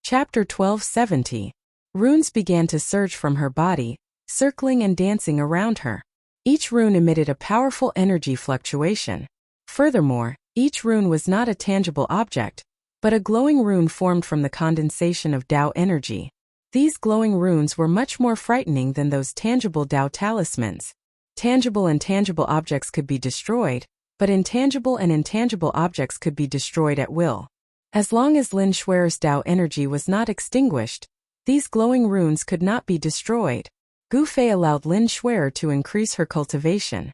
Chapter 1270. Runes began to surge from her body, circling and dancing around her. Each rune emitted a powerful energy fluctuation. Furthermore, each rune was not a tangible object, but a glowing rune formed from the condensation of Tao energy. These glowing runes were much more frightening than those tangible Tao talismans. Tangible and tangible objects could be destroyed, but intangible and intangible objects could be destroyed at will. As long as Lin Shuer's Tao energy was not extinguished, these glowing runes could not be destroyed. Gu Fei allowed Lin Shuer to increase her cultivation.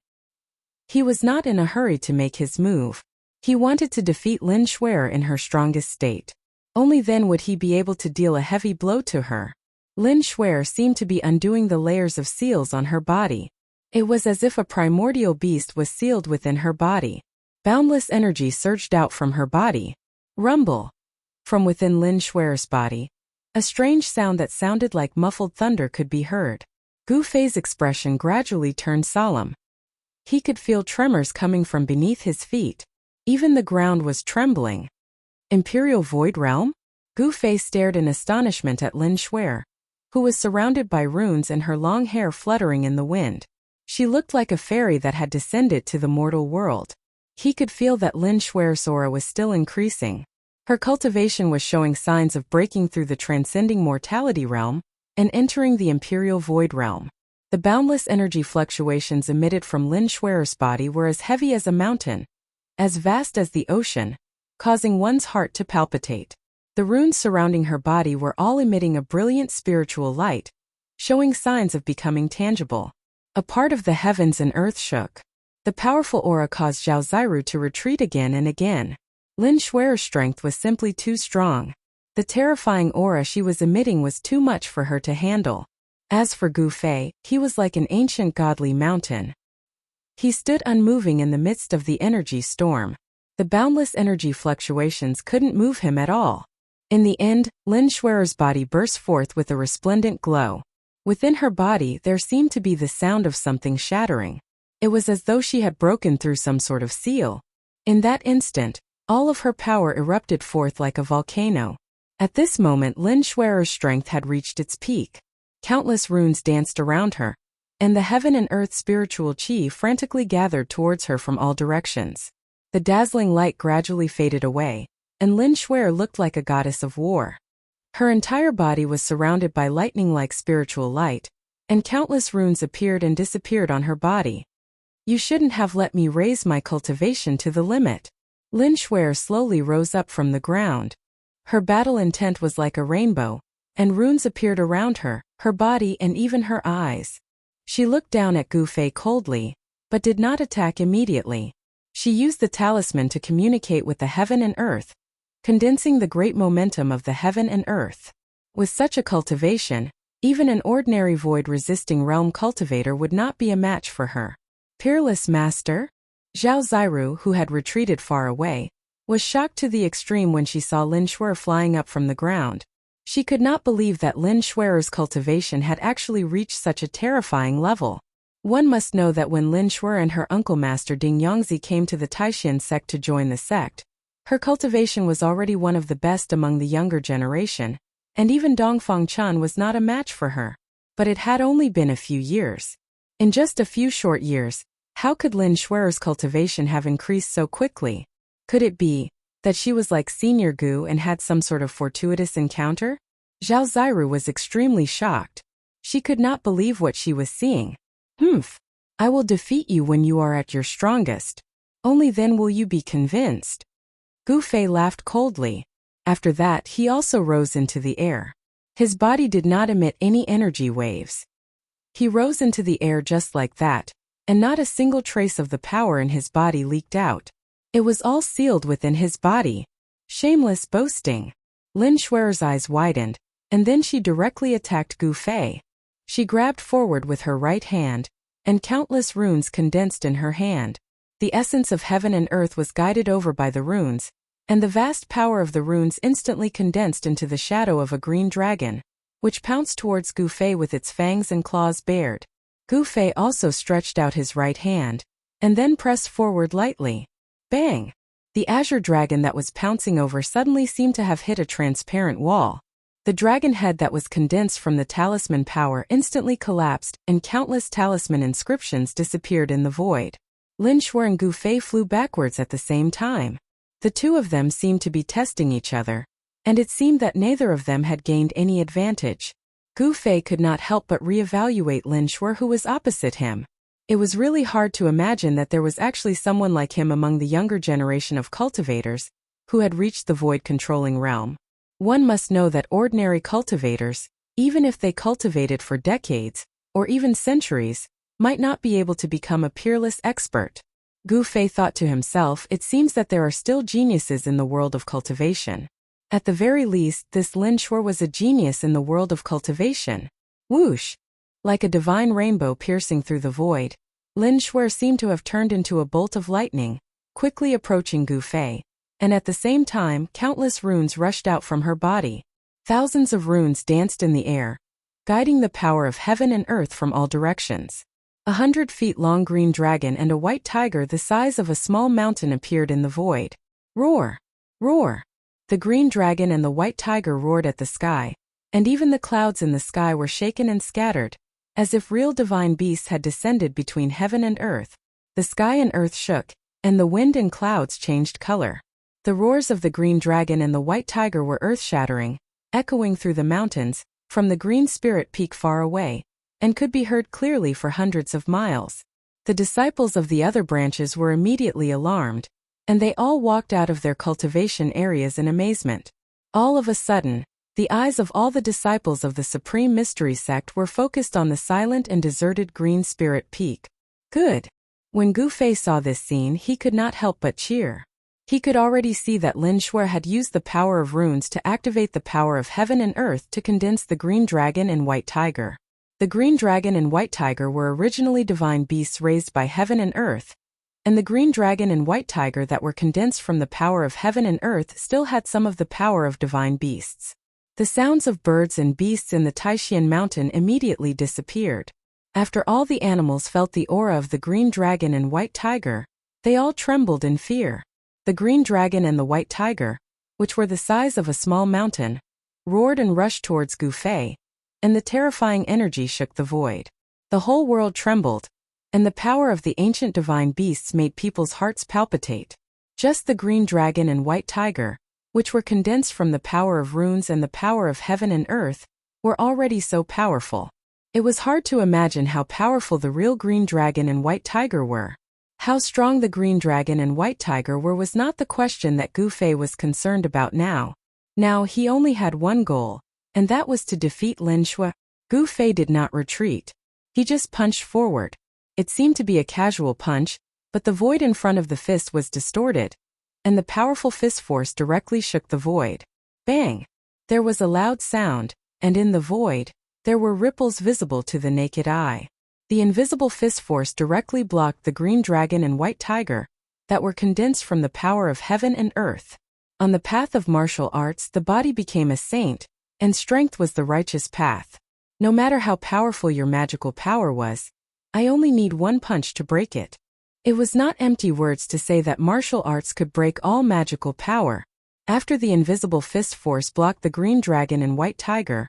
He was not in a hurry to make his move. He wanted to defeat Lin Shuer in her strongest state. Only then would he be able to deal a heavy blow to her. Lin Shuer seemed to be undoing the layers of seals on her body. It was as if a primordial beast was sealed within her body. Boundless energy surged out from her body. Rumble. From within Lin Shuer's body, a strange sound that sounded like muffled thunder could be heard. Gu Fei's expression gradually turned solemn. He could feel tremors coming from beneath his feet. Even the ground was trembling. Imperial Void Realm? Gu Fei stared in astonishment at Lin Shuer, who was surrounded by runes and her long hair fluttering in the wind. She looked like a fairy that had descended to the mortal world. He could feel that Lin Shuer's aura was still increasing. Her cultivation was showing signs of breaking through the transcending mortality realm and entering the Imperial Void Realm. The boundless energy fluctuations emitted from Lin Shuer's body were as heavy as a mountain, as vast as the ocean, causing one's heart to palpitate. The runes surrounding her body were all emitting a brilliant spiritual light, showing signs of becoming tangible. A part of the heavens and earth shook. The powerful aura caused Zhao Ziru to retreat again and again. Lin Shuer's strength was simply too strong. The terrifying aura she was emitting was too much for her to handle. As for Gu Fei, he was like an ancient godly mountain. He stood unmoving in the midst of the energy storm. The boundless energy fluctuations couldn't move him at all. In the end, Lin Shuer's body burst forth with a resplendent glow. Within her body there seemed to be the sound of something shattering. It was as though she had broken through some sort of seal. In that instant, all of her power erupted forth like a volcano. At this moment Lin Shuer's strength had reached its peak. Countless runes danced around her, and the heaven and earth spiritual chi frantically gathered towards her from all directions. The dazzling light gradually faded away, and Lin Shuer looked like a goddess of war. Her entire body was surrounded by lightning-like spiritual light, and countless runes appeared and disappeared on her body. You shouldn't have let me raise my cultivation to the limit. Lin Shuer slowly rose up from the ground. Her battle intent was like a rainbow, and runes appeared around her body and even her eyes. She looked down at Gu Fei coldly, but did not attack immediately. She used the talisman to communicate with the heaven and earth, condensing the great momentum of the heaven and earth. With such a cultivation, even an ordinary void-resisting realm cultivator would not be a match for her. Peerless Master? Zhao Ziru, who had retreated far away, was shocked to the extreme when she saw Lin Shuer flying up from the ground. She could not believe that Lin Shuer's cultivation had actually reached such a terrifying level. One must know that when Lin Shuer and her uncle Master Ding Yongzi came to the Taishan sect to join the sect, her cultivation was already one of the best among the younger generation, and even Dongfang Chan was not a match for her. But it had only been a few years. In just a few short years, how could Lin Shuer's cultivation have increased so quickly? Could it be that she was like Senior Gu and had some sort of fortuitous encounter? Zhao Ziru was extremely shocked. She could not believe what she was seeing. I will defeat you when you are at your strongest. Only then will you be convinced. Gu Fei laughed coldly. After that, he also rose into the air. His body did not emit any energy waves. He rose into the air just like that, and not a single trace of the power in his body leaked out. It was all sealed within his body. Shameless boasting. Lin Shuer's eyes widened, and then she directly attacked Gu Fei. She grabbed forward with her right hand, and countless runes condensed in her hand. The essence of heaven and earth was guided over by the runes, and the vast power of the runes instantly condensed into the shadow of a green dragon, which pounced towards Gu Fei with its fangs and claws bared. Gu Fei also stretched out his right hand, and then pressed forward lightly. Bang! The azure dragon that was pouncing over suddenly seemed to have hit a transparent wall. The dragon head that was condensed from the talisman power instantly collapsed, and countless talisman inscriptions disappeared in the void. Lin Shuo and Gu Fei flew backwards at the same time. The two of them seemed to be testing each other, and it seemed that neither of them had gained any advantage. Gu Fei could not help but reevaluate Lin Shuo, who was opposite him. It was really hard to imagine that there was actually someone like him among the younger generation of cultivators who had reached the void-controlling realm. One must know that ordinary cultivators, even if they cultivated for decades, or even centuries, might not be able to become a peerless expert. Gu Fei thought to himself, it seems that there are still geniuses in the world of cultivation. At the very least, this Lin Shuo was a genius in the world of cultivation. Whoosh! Like a divine rainbow piercing through the void, Lin Shuo seemed to have turned into a bolt of lightning, quickly approaching Gu Fei. And at the same time, countless runes rushed out from her body. Thousands of runes danced in the air, guiding the power of heaven and earth from all directions. 100-feet-long green dragon and a white tiger the size of a small mountain appeared in the void. Roar! Roar! The green dragon and the white tiger roared at the sky, and even the clouds in the sky were shaken and scattered, as if real divine beasts had descended between heaven and earth. The sky and earth shook, and the wind and clouds changed color. The roars of the green dragon and the white tiger were earth-shattering, echoing through the mountains, from the green spirit peak far away, and could be heard clearly for hundreds of miles. The disciples of the other branches were immediately alarmed, and they all walked out of their cultivation areas in amazement. All of a sudden, the eyes of all the disciples of the Supreme Mystery Sect were focused on the silent and deserted green spirit peak. Good! When Gu Fei saw this scene, he could not help but cheer. He could already see that Lin Shuo had used the power of runes to activate the power of heaven and earth to condense the green dragon and white tiger. The green dragon and white tiger were originally divine beasts raised by heaven and earth, and the green dragon and white tiger that were condensed from the power of heaven and earth still had some of the power of divine beasts. The sounds of birds and beasts in the Taishan mountain immediately disappeared. After all the animals felt the aura of the green dragon and white tiger, they all trembled in fear. The green dragon and the white tiger, which were the size of a small mountain, roared and rushed towards Gu Fei, and the terrifying energy shook the void. The whole world trembled, and the power of the ancient divine beasts made people's hearts palpitate. Just the green dragon and white tiger, which were condensed from the power of runes and the power of heaven and earth, were already so powerful. It was hard to imagine how powerful the real green dragon and white tiger were. How strong the green dragon and white tiger were was not the question that Gu Fei was concerned about now. Now he only had one goal, and that was to defeat Lin Shuo. Gu Fei did not retreat. He just punched forward. It seemed to be a casual punch, but the void in front of the fist was distorted, and the powerful fist force directly shook the void. Bang! There was a loud sound, and in the void, there were ripples visible to the naked eye. The invisible fist force directly blocked the green dragon and white tiger that were condensed from the power of heaven and earth. On the path of martial arts, the body became a saint, and strength was the righteous path. No matter how powerful your magical power was, I only need one punch to break it. It was not empty words to say that martial arts could break all magical power. After the invisible fist force blocked the green dragon and white tiger,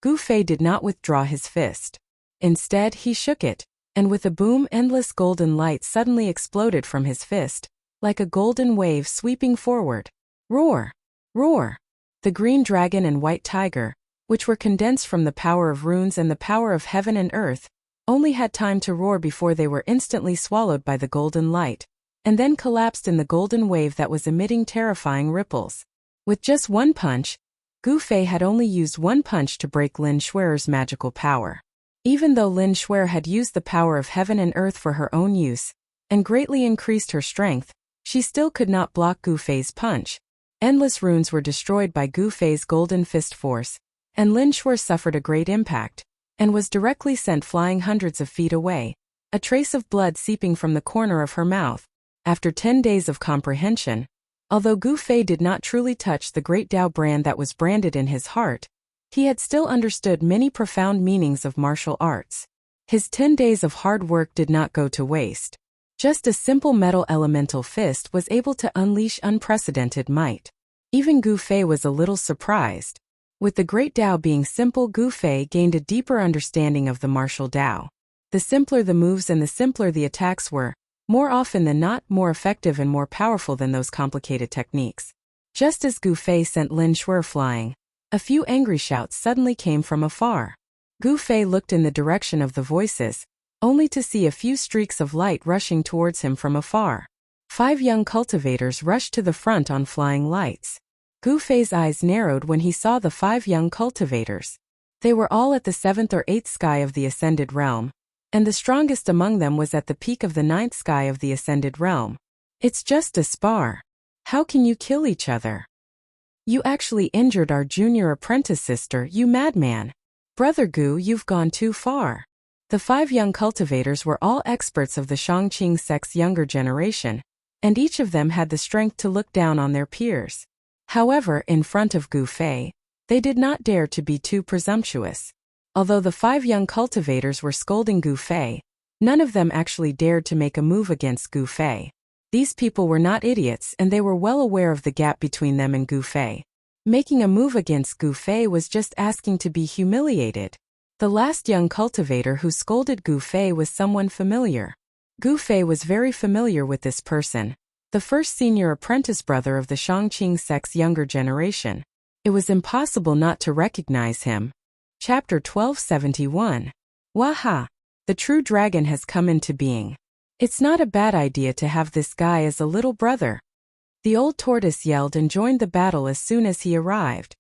Gu Fei did not withdraw his fist. Instead, he shook it, and with a boom, endless golden light suddenly exploded from his fist, like a golden wave sweeping forward. Roar! Roar! The green dragon and white tiger, which were condensed from the power of runes and the power of heaven and earth, only had time to roar before they were instantly swallowed by the golden light, and then collapsed in the golden wave that was emitting terrifying ripples. With just one punch, Gu Fei had only used one punch to break Lin Shuo's magical power. Even though Lin Shuo had used the power of heaven and earth for her own use, and greatly increased her strength, she still could not block Gu Fei's punch. Endless runes were destroyed by Gu Fei's golden fist force, and Lin Shuo suffered a great impact, and was directly sent flying hundreds of feet away, a trace of blood seeping from the corner of her mouth. After 10 days of comprehension, although Gu Fei did not truly touch the great Tao brand that was branded in his heart, he had still understood many profound meanings of martial arts. His 10 days of hard work did not go to waste. Just a simple metal elemental fist was able to unleash unprecedented might. Even Gu Fei was a little surprised. With the Great Tao being simple, Gu Fei gained a deeper understanding of the martial Tao. The simpler the moves and the simpler the attacks were, more often than not, more effective and more powerful than those complicated techniques. Just as Gu Fei sent Lin Shuer flying, a few angry shouts suddenly came from afar. Gu Fei looked in the direction of the voices, only to see a few streaks of light rushing towards him from afar. 5 young cultivators rushed to the front on flying lights. Gu Fei's eyes narrowed when he saw the 5 young cultivators. They were all at the 7th or 8th sky of the Ascended Realm, and the strongest among them was at the peak of the 9th sky of the Ascended Realm. It's just a spar. How can you kill each other? You actually injured our junior apprentice sister, you madman. Brother Gu, you've gone too far. The 5 young cultivators were all experts of the Shangqing sect's younger generation, and each of them had the strength to look down on their peers. However, in front of Gu Fei, they did not dare to be too presumptuous. Although the 5 young cultivators were scolding Gu Fei, none of them actually dared to make a move against Gu Fei. These people were not idiots, and they were well aware of the gap between them and Gu Fei. Making a move against Gu Fei was just asking to be humiliated. The last young cultivator who scolded Gu Fei was someone familiar. Gu Fei was very familiar with this person, the first senior apprentice brother of the Shangqing sect's younger generation. It was impossible not to recognize him. Chapter 1271. Waha! The true dragon has come into being. It's not a bad idea to have this guy as a little brother. The old tortoise yelled and joined the battle as soon as he arrived.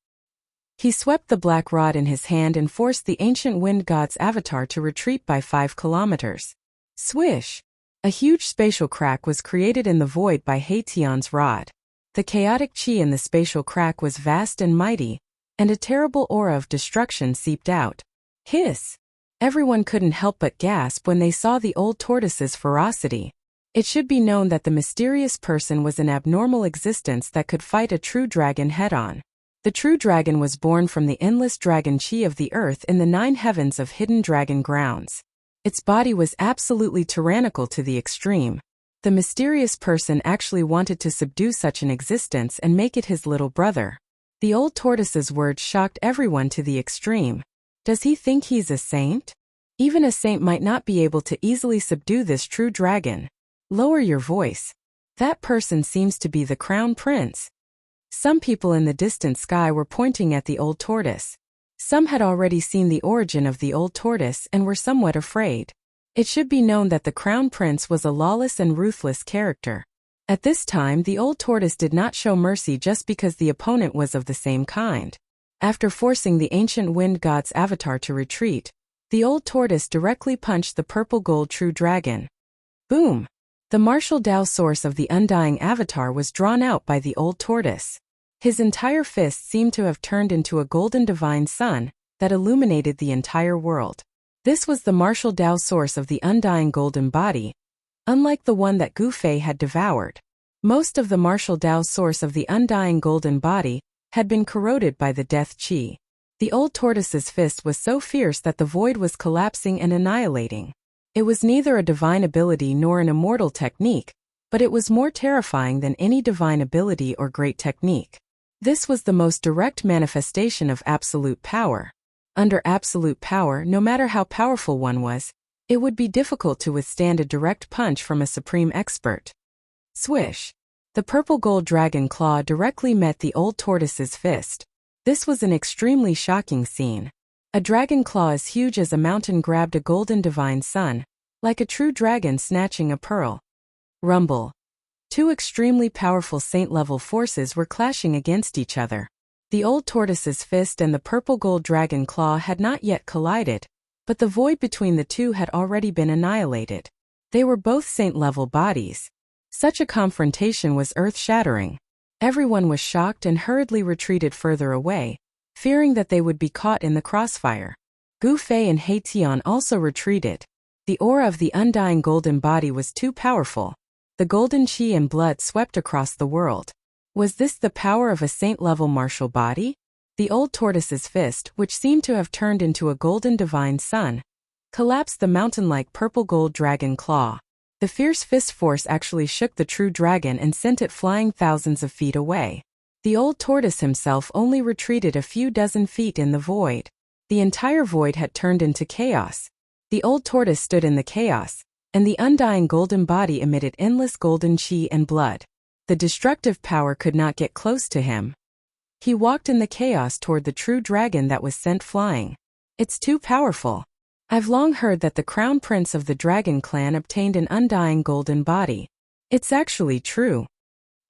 He swept the black rod in his hand and forced the ancient wind god's avatar to retreat by 5 kilometers. Swish! A huge spatial crack was created in the void by Haitian's rod. The chaotic chi in the spatial crack was vast and mighty, and a terrible aura of destruction seeped out. Hiss! Everyone couldn't help but gasp when they saw the old tortoise's ferocity. It should be known that the mysterious person was an abnormal existence that could fight a true dragon head-on. The true dragon was born from the endless dragon chi of the earth in the 9 heavens of hidden dragon grounds. Its body was absolutely tyrannical to the extreme. The mysterious person actually wanted to subdue such an existence and make it his little brother. The old tortoise's words shocked everyone to the extreme. Does he think he's a saint? Even a saint might not be able to easily subdue this true dragon. Lower your voice. That person seems to be the crown prince. Some people in the distant sky were pointing at the old tortoise. Some had already seen the origin of the old tortoise and were somewhat afraid. It should be known that the crown prince was a lawless and ruthless character. At this time, the old tortoise did not show mercy just because the opponent was of the same kind. After forcing the ancient wind god's avatar to retreat, the old tortoise directly punched the purple gold true dragon. Boom! The martial Tao source of the undying avatar was drawn out by the old tortoise. His entire fist seemed to have turned into a golden divine sun that illuminated the entire world. This was the martial Tao source of the undying golden body, unlike the one that Gu Fei had devoured. Most of the martial Tao source of the undying golden body had been corroded by the death chi. The old tortoise's fist was so fierce that the void was collapsing and annihilating. It was neither a divine ability nor an immortal technique, but it was more terrifying than any divine ability or great technique. This was the most direct manifestation of absolute power. Under absolute power, no matter how powerful one was, it would be difficult to withstand a direct punch from a supreme expert. Swish! The purple gold dragon claw directly met the old tortoise's fist. This was an extremely shocking scene. A dragon claw as huge as a mountain grabbed a golden divine sun, like a true dragon snatching a pearl. Rumble. 2 extremely powerful saint-level forces were clashing against each other. The old tortoise's fist and the purple gold dragon claw had not yet collided, but the void between the two had already been annihilated. They were both saint-level bodies. Such a confrontation was earth-shattering. Everyone was shocked and hurriedly retreated further away, fearing that they would be caught in the crossfire. Gu Fei and He Tian also retreated. The aura of the undying golden body was too powerful. The golden chi and blood swept across the world. Was this the power of a saint-level martial body? The old tortoise's fist, which seemed to have turned into a golden divine sun, collapsed the mountain-like purple gold dragon claw. The fierce fist force actually shook the true dragon and sent it flying thousands of feet away. The old tortoise himself only retreated a few dozen feet in the void. The entire void had turned into chaos. The old tortoise stood in the chaos, and the undying golden body emitted endless golden chi and blood. The destructive power could not get close to him. He walked in the chaos toward the true dragon that was sent flying. It's too powerful. I've long heard that the crown prince of the dragon clan obtained an undying golden body. It's actually true.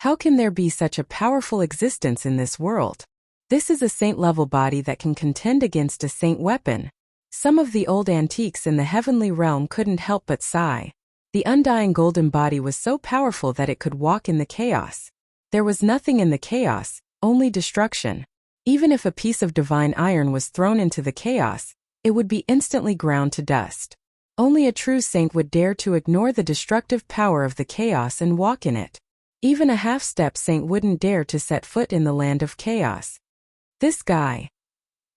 How can there be such a powerful existence in this world? This is a saint-level body that can contend against a saint weapon. Some of the old antiques in the heavenly realm couldn't help but sigh. The undying golden body was so powerful that it could walk in the chaos. There was nothing in the chaos, only destruction. Even if a piece of divine iron was thrown into the chaos, it would be instantly ground to dust. Only a true saint would dare to ignore the destructive power of the chaos and walk in it. Even a half-step saint wouldn't dare to set foot in the land of chaos. This guy.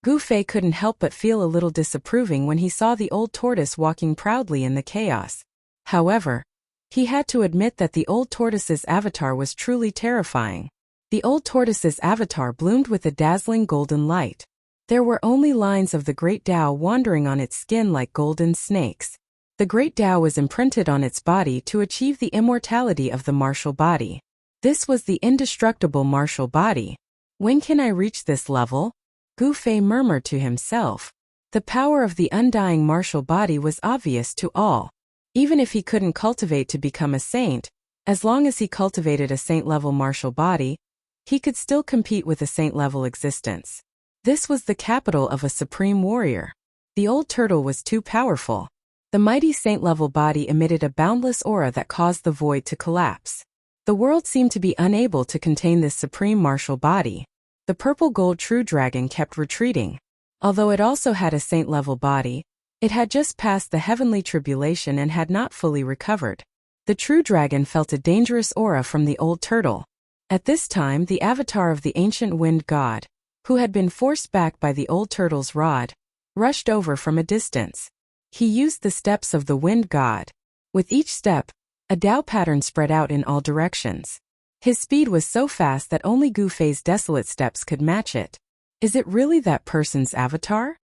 Gu Fei couldn't help but feel a little disapproving when he saw the old tortoise walking proudly in the chaos. However, he had to admit that the old tortoise's avatar was truly terrifying. The old tortoise's avatar bloomed with a dazzling golden light. There were only lines of the Great Tao wandering on its skin like golden snakes. The Great Tao was imprinted on its body to achieve the immortality of the martial body. This was the indestructible martial body. When can I reach this level? Gu Fei murmured to himself. The power of the undying martial body was obvious to all. Even if he couldn't cultivate to become a saint, as long as he cultivated a saint-level martial body, he could still compete with a saint-level existence. This was the capital of a supreme warrior. The old turtle was too powerful. The mighty saint-level body emitted a boundless aura that caused the void to collapse. The world seemed to be unable to contain this supreme martial body. The purple gold true dragon kept retreating. Although it also had a saint-level body, it had just passed the heavenly tribulation and had not fully recovered. The true dragon felt a dangerous aura from the old turtle. At this time, the avatar of the ancient wind god, who had been forced back by the old turtle's rod, rushed over from a distance. He used the steps of the wind god. With each step, a Tao pattern spread out in all directions. His speed was so fast that only Gu Fei's desolate steps could match it. Is it really that person's avatar?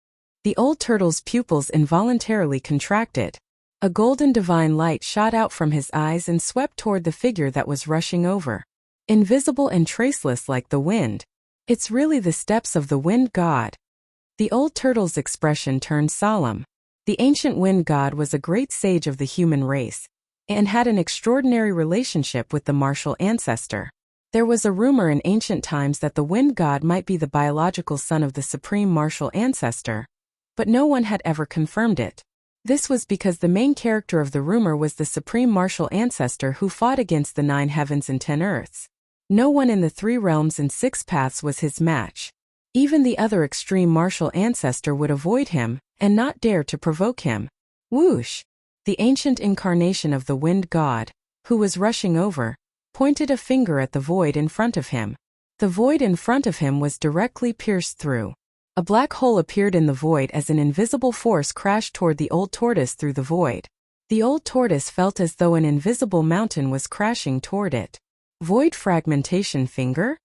The old turtle's pupils involuntarily contracted. A golden divine light shot out from his eyes and swept toward the figure that was rushing over. Invisible and traceless like the wind. It's really the steps of the wind god. The old turtle's expression turned solemn. The ancient wind god was a great sage of the human race, and had an extraordinary relationship with the martial ancestor. There was a rumor in ancient times that the wind god might be the biological son of the supreme martial ancestor, but no one had ever confirmed it. This was because the main character of the rumor was the supreme martial ancestor who fought against the 9 heavens and 10 earths. No one in the 3 realms and 6 paths was his match. Even the other extreme martial ancestor would avoid him, and not dare to provoke him. Whoosh! The ancient incarnation of the wind god, who was rushing over, pointed a finger at the void in front of him. The void in front of him was directly pierced through. A black hole appeared in the void as an invisible force crashed toward the old tortoise through the void. The old tortoise felt as though an invisible mountain was crashing toward it. Void fragmentation finger?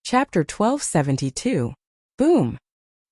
Chapter 1272. Boom!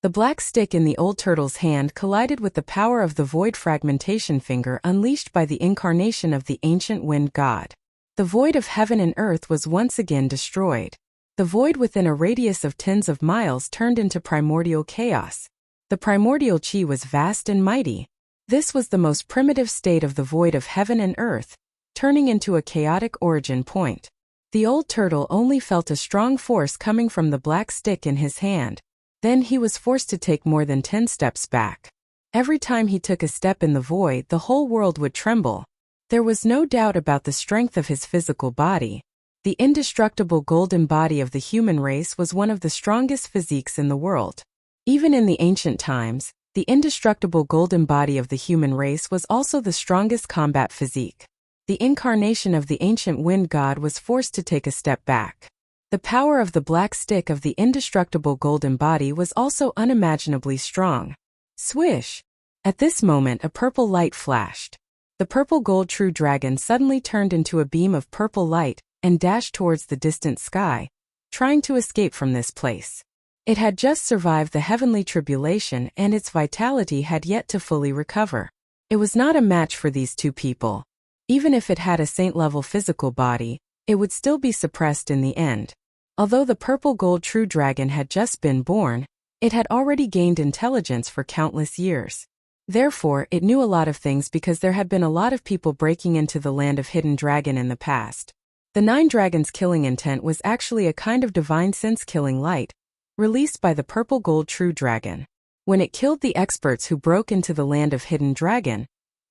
The black stick in the old turtle's hand collided with the power of the void fragmentation finger unleashed by the incarnation of the ancient wind god. The void of heaven and earth was once again destroyed. The void within a radius of tens of miles turned into primordial chaos. The primordial chi was vast and mighty. This was the most primitive state of the void of heaven and earth, turning into a chaotic origin point. The old turtle only felt a strong force coming from the black stick in his hand. Then he was forced to take more than 10 steps back. Every time he took a step in the void, the whole world would tremble. There was no doubt about the strength of his physical body. The indestructible golden body of the human race was one of the strongest physiques in the world. Even in the ancient times, the indestructible golden body of the human race was also the strongest combat physique. The incarnation of the ancient wind god was forced to take a step back. The power of the black stick of the indestructible golden body was also unimaginably strong. Swish! At this moment a purple light flashed. The purple gold true dragon suddenly turned into a beam of purple light and dashed towards the distant sky. trying to escape from this place. It had just survived the heavenly tribulation and its vitality had yet to fully recover. It was not a match for these two people. Even if it had a saint-level physical body, it would still be suppressed in the end. Although the purple gold true dragon had just been born, it had already gained intelligence for countless years. Therefore, it knew a lot of things because there had been a lot of people breaking into the land of Hidden Dragon in the past. The 9 dragons' killing intent was actually a kind of divine sense-killing light, released by the purple gold true dragon. When it killed the experts who broke into the land of Hidden Dragon,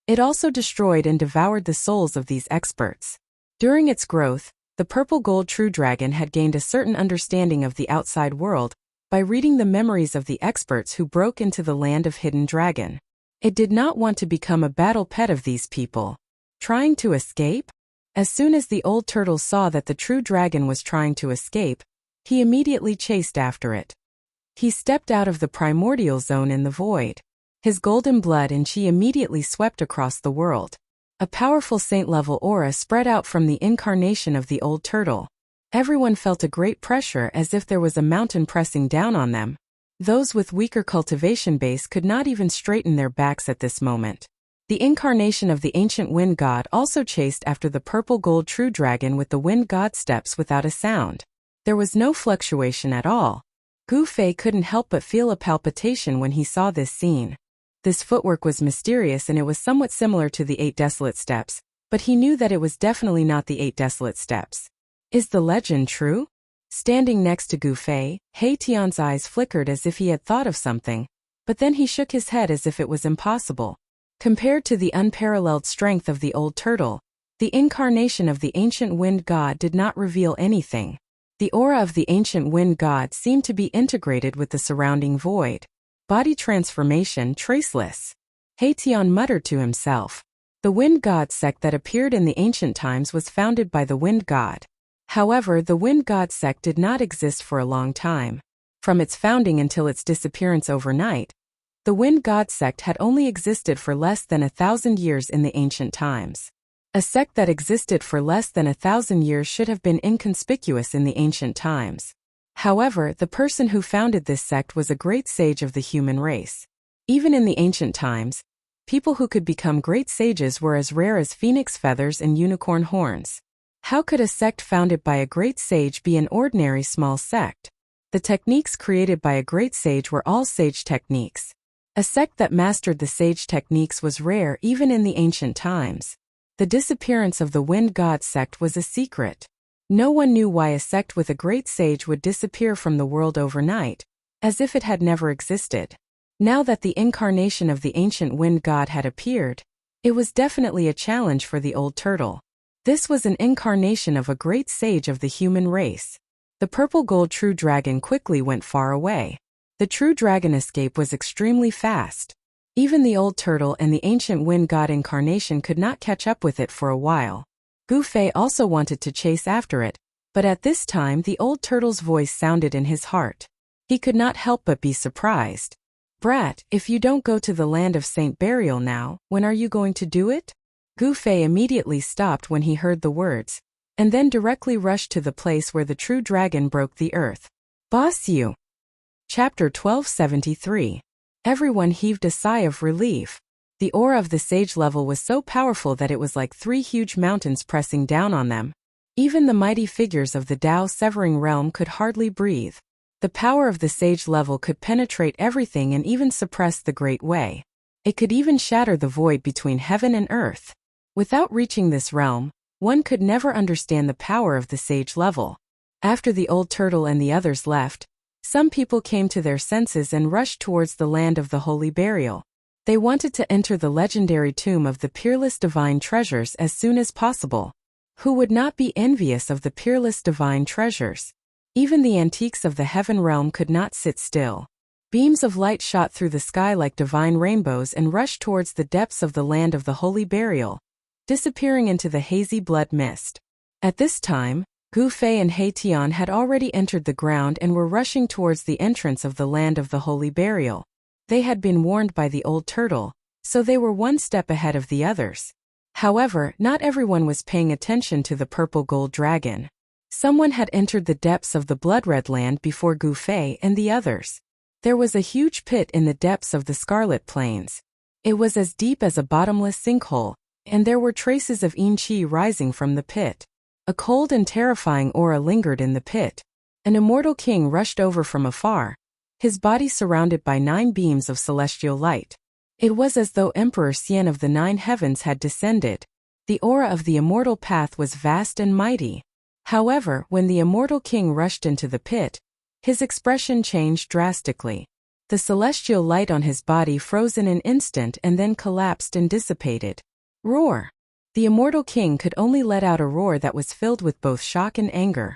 it also destroyed and devoured the souls of these experts. During its growth, the purple gold true dragon had gained a certain understanding of the outside world by reading the memories of the experts who broke into the land of Hidden Dragon. It did not want to become a battle pet of these people. Trying to escape? As soon as the old turtle saw that the true dragon was trying to escape, he immediately chased after it. He stepped out of the primordial zone in the void. His golden blood and chi immediately swept across the world. A powerful saint-level aura spread out from the incarnation of the old turtle. Everyone felt a great pressure as if there was a mountain pressing down on them. Those with weaker cultivation base could not even straighten their backs at this moment. The incarnation of the ancient wind god also chased after the purple gold true dragon with the wind god steps without a sound. There was no fluctuation at all. Gu Fei couldn't help but feel a palpitation when he saw this scene. This footwork was mysterious and it was somewhat similar to the 8 desolate steps, but he knew that it was definitely not the 8 desolate steps. Is the legend true? Standing next to Gu Fei, He Tian's eyes flickered as if he had thought of something, but then he shook his head as if it was impossible. Compared to the unparalleled strength of the old turtle, the incarnation of the ancient wind god did not reveal anything. The aura of the ancient wind god seemed to be integrated with the surrounding void. Body transformation traceless. He Tian muttered to himself. The wind god sect that appeared in the ancient times was founded by the wind god. However, the wind god sect did not exist for a long time. From its founding until its disappearance overnight, the wind god sect had only existed for less than 1,000 years in the ancient times. A sect that existed for less than 1,000 years should have been inconspicuous in the ancient times. However, the person who founded this sect was a great sage of the human race. Even in the ancient times, people who could become great sages were as rare as phoenix feathers and unicorn horns. How could a sect founded by a great sage be an ordinary small sect? The techniques created by a great sage were all sage techniques. A sect that mastered the sage techniques was rare even in the ancient times. The disappearance of the wind god sect was a secret. No one knew why a sect with a great sage would disappear from the world overnight, as if it had never existed. Now that the incarnation of the ancient wind god had appeared, it was definitely a challenge for the old turtle. This was an incarnation of a great sage of the human race. The purple gold true dragon quickly went far away. The true dragon escape was extremely fast. Even the old turtle and the ancient wind god incarnation could not catch up with it for a while. Gu Fei also wanted to chase after it, but at this time the old turtle's voice sounded in his heart. He could not help but be surprised. "Brat, if you don't go to the land of Saint Burial now, when are you going to do it?" Gu Fei immediately stopped when he heard the words, and then directly rushed to the place where the true dragon broke the earth. Boss you! Chapter 1273. Everyone heaved a sigh of relief. The aura of the sage level was so powerful that it was like 3 huge mountains pressing down on them. Even the mighty figures of the Tao severing realm could hardly breathe. The power of the sage level could penetrate everything and even suppress the great way. It could even shatter the void between heaven and earth. Without reaching this realm, one could never understand the power of the sage level. After the old turtle and the others left, some people came to their senses and rushed towards the land of the holy burial. They wanted to enter the legendary tomb of the peerless divine treasures as soon as possible. Who would not be envious of the peerless divine treasures? Even the antiques of the heaven realm could not sit still. Beams of light shot through the sky like divine rainbows and rushed towards the depths of the land of the holy burial, disappearing into the hazy blood mist. At this time, Gu Fei and He Tian had already entered the ground and were rushing towards the entrance of the land of the holy burial. They had been warned by the old turtle, so they were one step ahead of the others. However, not everyone was paying attention to the purple gold dragon. Someone had entered the depths of the blood-red land before Gu Fei and the others. There was a huge pit in the depths of the Scarlet Plains. It was as deep as a bottomless sinkhole, and there were traces of yin qi rising from the pit. A cold and terrifying aura lingered in the pit. An immortal king rushed over from afar, his body surrounded by 9 beams of celestial light. It was as though Emperor Xian of the 9 heavens had descended. The aura of the immortal path was vast and mighty. However, when the immortal king rushed into the pit, his expression changed drastically. The celestial light on his body froze in an instant and then collapsed and dissipated. Roar! The immortal king could only let out a roar that was filled with both shock and anger.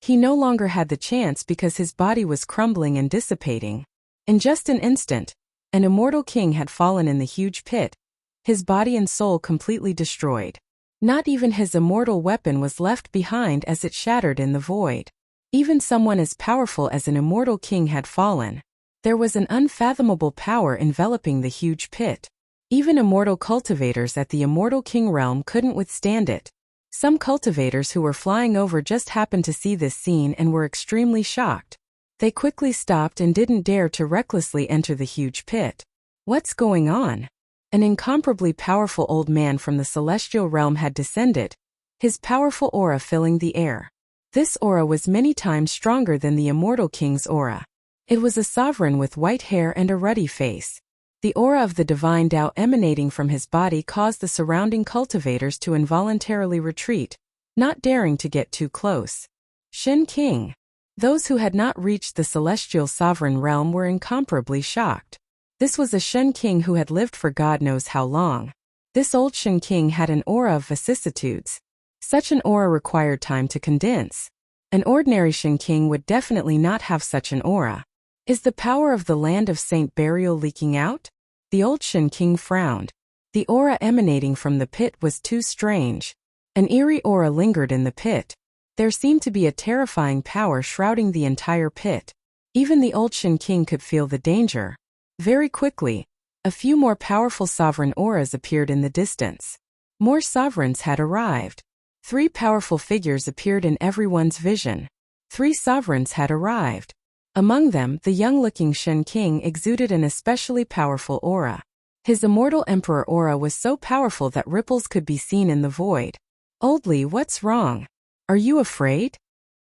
He no longer had the chance because his body was crumbling and dissipating. In just an instant, an immortal king had fallen in the huge pit, his body and soul completely destroyed. Not even his immortal weapon was left behind as it shattered in the void. Even someone as powerful as an immortal king had fallen. There was an unfathomable power enveloping the huge pit. Even immortal cultivators at the Immortal King realm couldn't withstand it. Some cultivators who were flying over just happened to see this scene and were extremely shocked. They quickly stopped and didn't dare to recklessly enter the huge pit. What's going on? An incomparably powerful old man from the celestial realm had descended, his powerful aura filling the air. This aura was many times stronger than the Immortal King's aura. It was a sovereign with white hair and a ruddy face. The aura of the divine Tao emanating from his body caused the surrounding cultivators to involuntarily retreat, not daring to get too close. Shen King. Those who had not reached the celestial sovereign realm were incomparably shocked. This was a Shen King who had lived for God knows how long. This old Shen King had an aura of vicissitudes. Such an aura required time to condense. An ordinary Shen King would definitely not have such an aura. Is the power of the land of Saint Burial leaking out? The old Shen King frowned. The aura emanating from the pit was too strange. An eerie aura lingered in the pit. There seemed to be a terrifying power shrouding the entire pit. Even the old Shen King could feel the danger. Very quickly, a few more powerful sovereign auras appeared in the distance. More sovereigns had arrived. 3 powerful figures appeared in everyone's vision. 3 sovereigns had arrived. Among them, the young-looking Shen King exuded an especially powerful aura. His immortal emperor aura was so powerful that ripples could be seen in the void. Oldly, what's wrong? Are you afraid?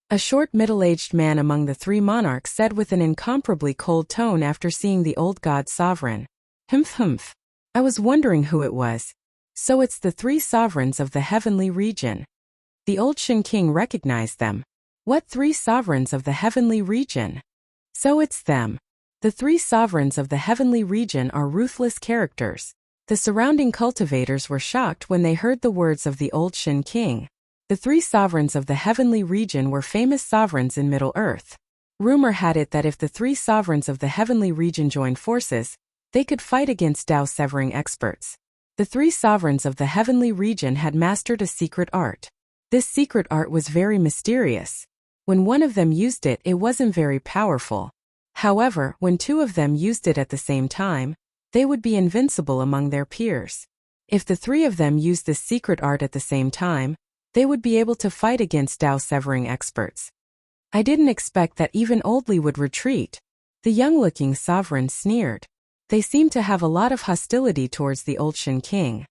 A short middle-aged man among the 3 monarchs said with an incomparably cold tone after seeing the old god sovereign. Humph. I was wondering who it was. So it's the 3 sovereigns of the heavenly region. The old Shen King recognized them. What 3 sovereigns of the heavenly region? So it's them. The 3 sovereigns of the heavenly region are ruthless characters. The surrounding cultivators were shocked when they heard the words of the old Shen King. The 3 sovereigns of the heavenly region were famous sovereigns in Middle-earth. Rumor had it that if the 3 sovereigns of the heavenly region joined forces, they could fight against Tao-severing experts. The 3 sovereigns of the heavenly region had mastered a secret art. This secret art was very mysterious. When one of them used it, it wasn't very powerful. However, when 2 of them used it at the same time, they would be invincible among their peers. If the 3 of them used this secret art at the same time, they would be able to fight against Tao-severing experts. I didn't expect that even Oldly would retreat. The young-looking sovereign sneered. They seemed to have a lot of hostility towards the old Shen King.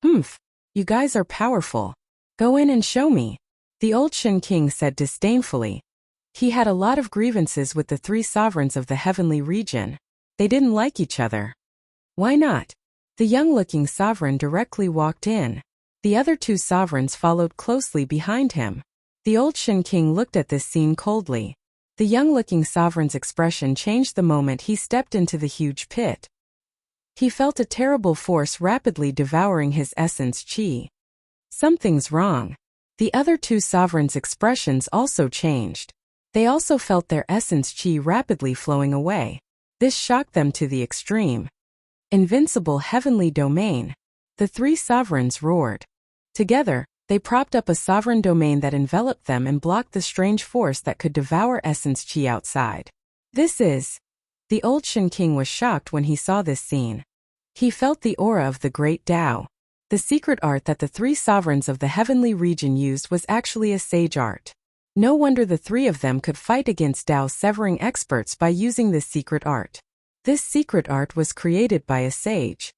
You guys are powerful. Go in and show me. The old Shen King said disdainfully. He had a lot of grievances with the 3 sovereigns of the heavenly region. They didn't like each other. Why not? The young-looking sovereign directly walked in. The other 2 sovereigns followed closely behind him. The old Shen King looked at this scene coldly. The young-looking sovereign's expression changed the moment he stepped into the huge pit. He felt a terrible force rapidly devouring his essence qi. Something's wrong. The other 2 sovereigns' expressions also changed. They also felt their essence qi rapidly flowing away. This shocked them to the extreme. Invincible heavenly domain. The 3 sovereigns roared. Together, they propped up a sovereign domain that enveloped them and blocked the strange force that could devour essence qi outside. This is... The old Shen King was shocked when he saw this scene. He felt the aura of the great Tao. The secret art that the 3 sovereigns of the heavenly region used was actually a sage art. No wonder the three of them could fight against Tao-severing experts by using this secret art. This secret art was created by a sage.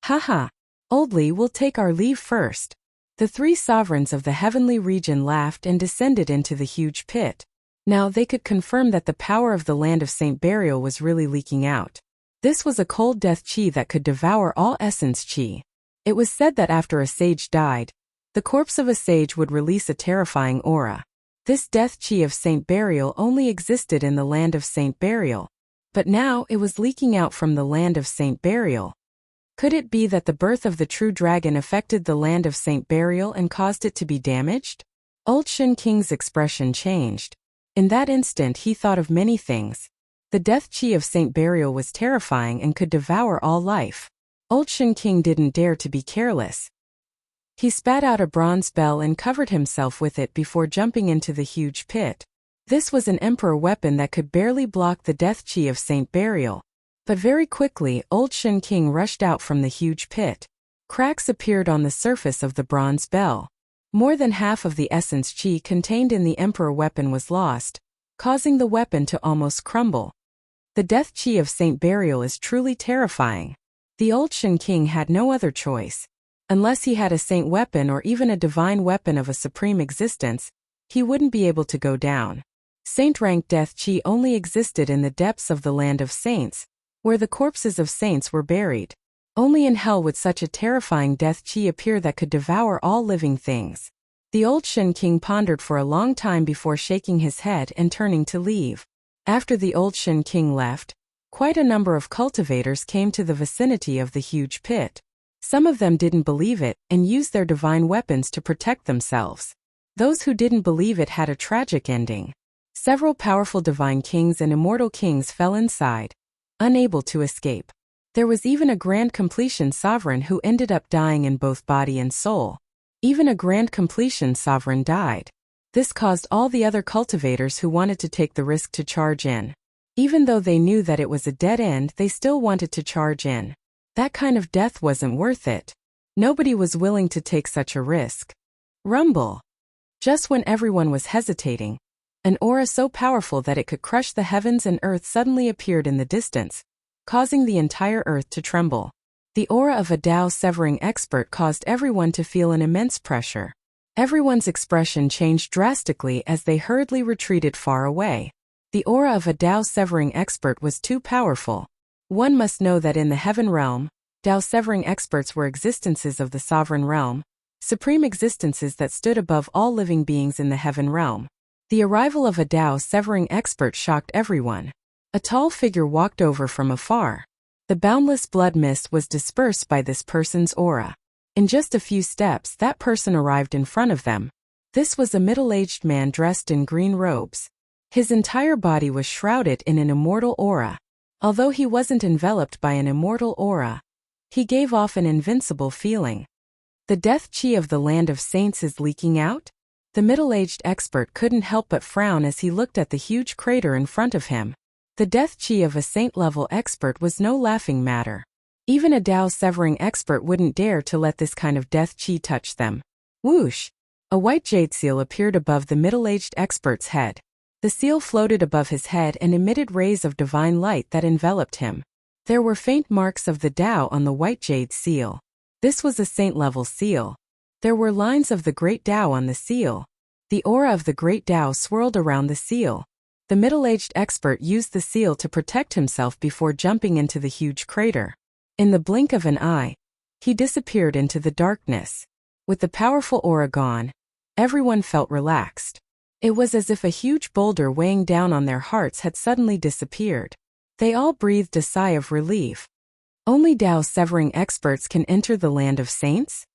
Haha. Oldly will take our leave first. The three sovereigns of the heavenly region laughed and descended into the huge pit. Now they could confirm that the power of the land of Saint Burial was really leaking out. This was a cold death chi that could devour all essence chi. It was said that after a sage died, the corpse of a sage would release a terrifying aura. This death chi of Saint Burial only existed in the land of Saint Burial. But now it was leaking out from the land of Saint Burial. Could it be that the birth of the true dragon affected the land of Saint Burial and caused it to be damaged? Old Shen King's expression changed. In that instant he thought of many things. The death chi of Saint Burial was terrifying and could devour all life. Old Shen King didn't dare to be careless. He spat out a bronze bell and covered himself with it before jumping into the huge pit. This was an emperor weapon that could barely block the death chi of Saint Burial. But very quickly, Old Shen King rushed out from the huge pit. Cracks appeared on the surface of the bronze bell. More than half of the essence chi contained in the emperor weapon was lost, causing the weapon to almost crumble. The death chi of Saint Burial is truly terrifying. The Old Shen King had no other choice. Unless he had a saint weapon or even a divine weapon of a supreme existence, he wouldn't be able to go down. Saint-rank death chi only existed in the depths of the land of saints, where the corpses of saints were buried. Only in hell would such a terrifying death chi appear that could devour all living things. The Old Shen King pondered for a long time before shaking his head and turning to leave. After the Old Shen King left, quite a number of cultivators came to the vicinity of the huge pit. Some of them didn't believe it and used their divine weapons to protect themselves. Those who didn't believe it had a tragic ending. Several powerful divine kings and immortal kings fell inside, unable to escape. There was even a grand completion sovereign who ended up dying in both body and soul. Even a grand completion sovereign died. This caused all the other cultivators who wanted to take the risk to charge in. Even though they knew that it was a dead end, they still wanted to charge in. That kind of death wasn't worth it. Nobody was willing to take such a risk. Rumble. Just when everyone was hesitating, an aura so powerful that it could crush the heavens and earth suddenly appeared in the distance, causing the entire earth to tremble. The aura of a Tao-severing expert caused everyone to feel an immense pressure. Everyone's expression changed drastically as they hurriedly retreated far away. The aura of a Tao-severing expert was too powerful. One must know that in the heaven realm, Tao-severing experts were existences of the sovereign realm, supreme existences that stood above all living beings in the heaven realm. The arrival of a Tao-severing expert shocked everyone. A tall figure walked over from afar. The boundless blood mist was dispersed by this person's aura. In just a few steps, that person arrived in front of them. This was a middle-aged man dressed in green robes. His entire body was shrouded in an immortal aura. Although he wasn't enveloped by an immortal aura, he gave off an invincible feeling. The death chi of the land of saints is leaking out? The middle-aged expert couldn't help but frown as he looked at the huge crater in front of him. The death chi of a saint-level expert was no laughing matter. Even a Tao-severing expert wouldn't dare to let this kind of death chi touch them. Whoosh! A white jade seal appeared above the middle-aged expert's head. The seal floated above his head and emitted rays of divine light that enveloped him. There were faint marks of the Tao on the white jade seal. This was a saint-level seal. There were lines of the great Tao on the seal. The aura of the great Tao swirled around the seal. The middle-aged expert used the seal to protect himself before jumping into the huge crater. In the blink of an eye, he disappeared into the darkness. With the powerful aura gone, everyone felt relaxed. It was as if a huge boulder weighing down on their hearts had suddenly disappeared. They all breathed a sigh of relief. Only Tao-severing experts can enter the land of saints?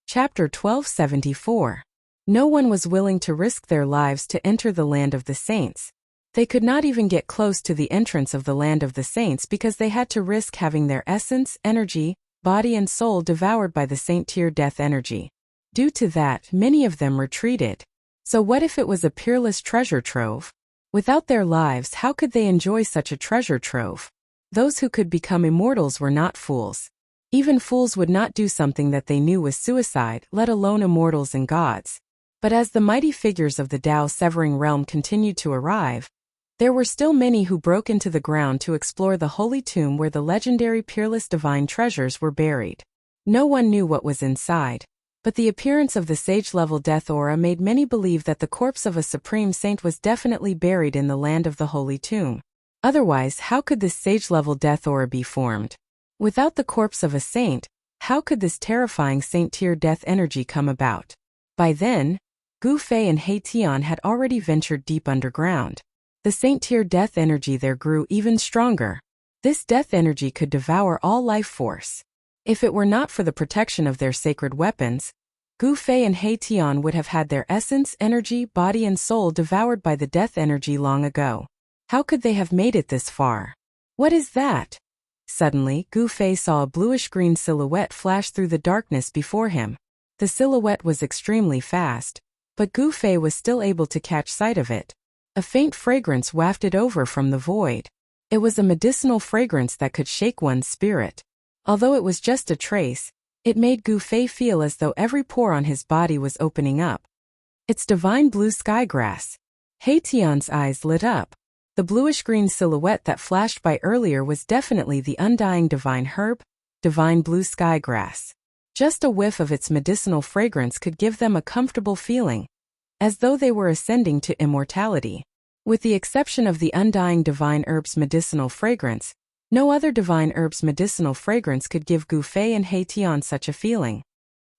Chapter 1274. No one was willing to risk their lives to enter the land of the saints. They could not even get close to the entrance of the land of the saints because they had to risk having their essence, energy, body and soul devoured by the saint-tier death energy. Due to that, many of them retreated. So what if it was a peerless treasure trove? Without their lives, how could they enjoy such a treasure trove? Those who could become immortals were not fools. Even fools would not do something that they knew was suicide, let alone immortals and gods. But as the mighty figures of the Tao-severing realm continued to arrive, there were still many who broke into the ground to explore the holy tomb where the legendary peerless divine treasures were buried. No one knew what was inside, but the appearance of the sage-level death aura made many believe that the corpse of a supreme saint was definitely buried in the land of the holy tomb. Otherwise, how could this sage-level death aura be formed? Without the corpse of a saint, how could this terrifying saint-tier death energy come about? By then, Gu Fei and He Tian had already ventured deep underground. The saint-tier death energy there grew even stronger. This death energy could devour all life force. If it were not for the protection of their sacred weapons, Gu Fei and He Tian would have had their essence, energy, body and soul devoured by the death energy long ago. How could they have made it this far? What is that? Suddenly, Gu Fei saw a bluish-green silhouette flash through the darkness before him. The silhouette was extremely fast, but Gu Fei was still able to catch sight of it. A faint fragrance wafted over from the void. It was a medicinal fragrance that could shake one's spirit. Although it was just a trace, it made Gu Fei feel as though every pore on his body was opening up. It's divine blue sky grass. He Tian's eyes lit up. The bluish-green silhouette that flashed by earlier was definitely the undying divine herb, divine blue sky grass. Just a whiff of its medicinal fragrance could give them a comfortable feeling, as though they were ascending to immortality. With the exception of the undying divine herb's medicinal fragrance, no other divine herb's medicinal fragrance could give Gu Fei and He Tian such a feeling.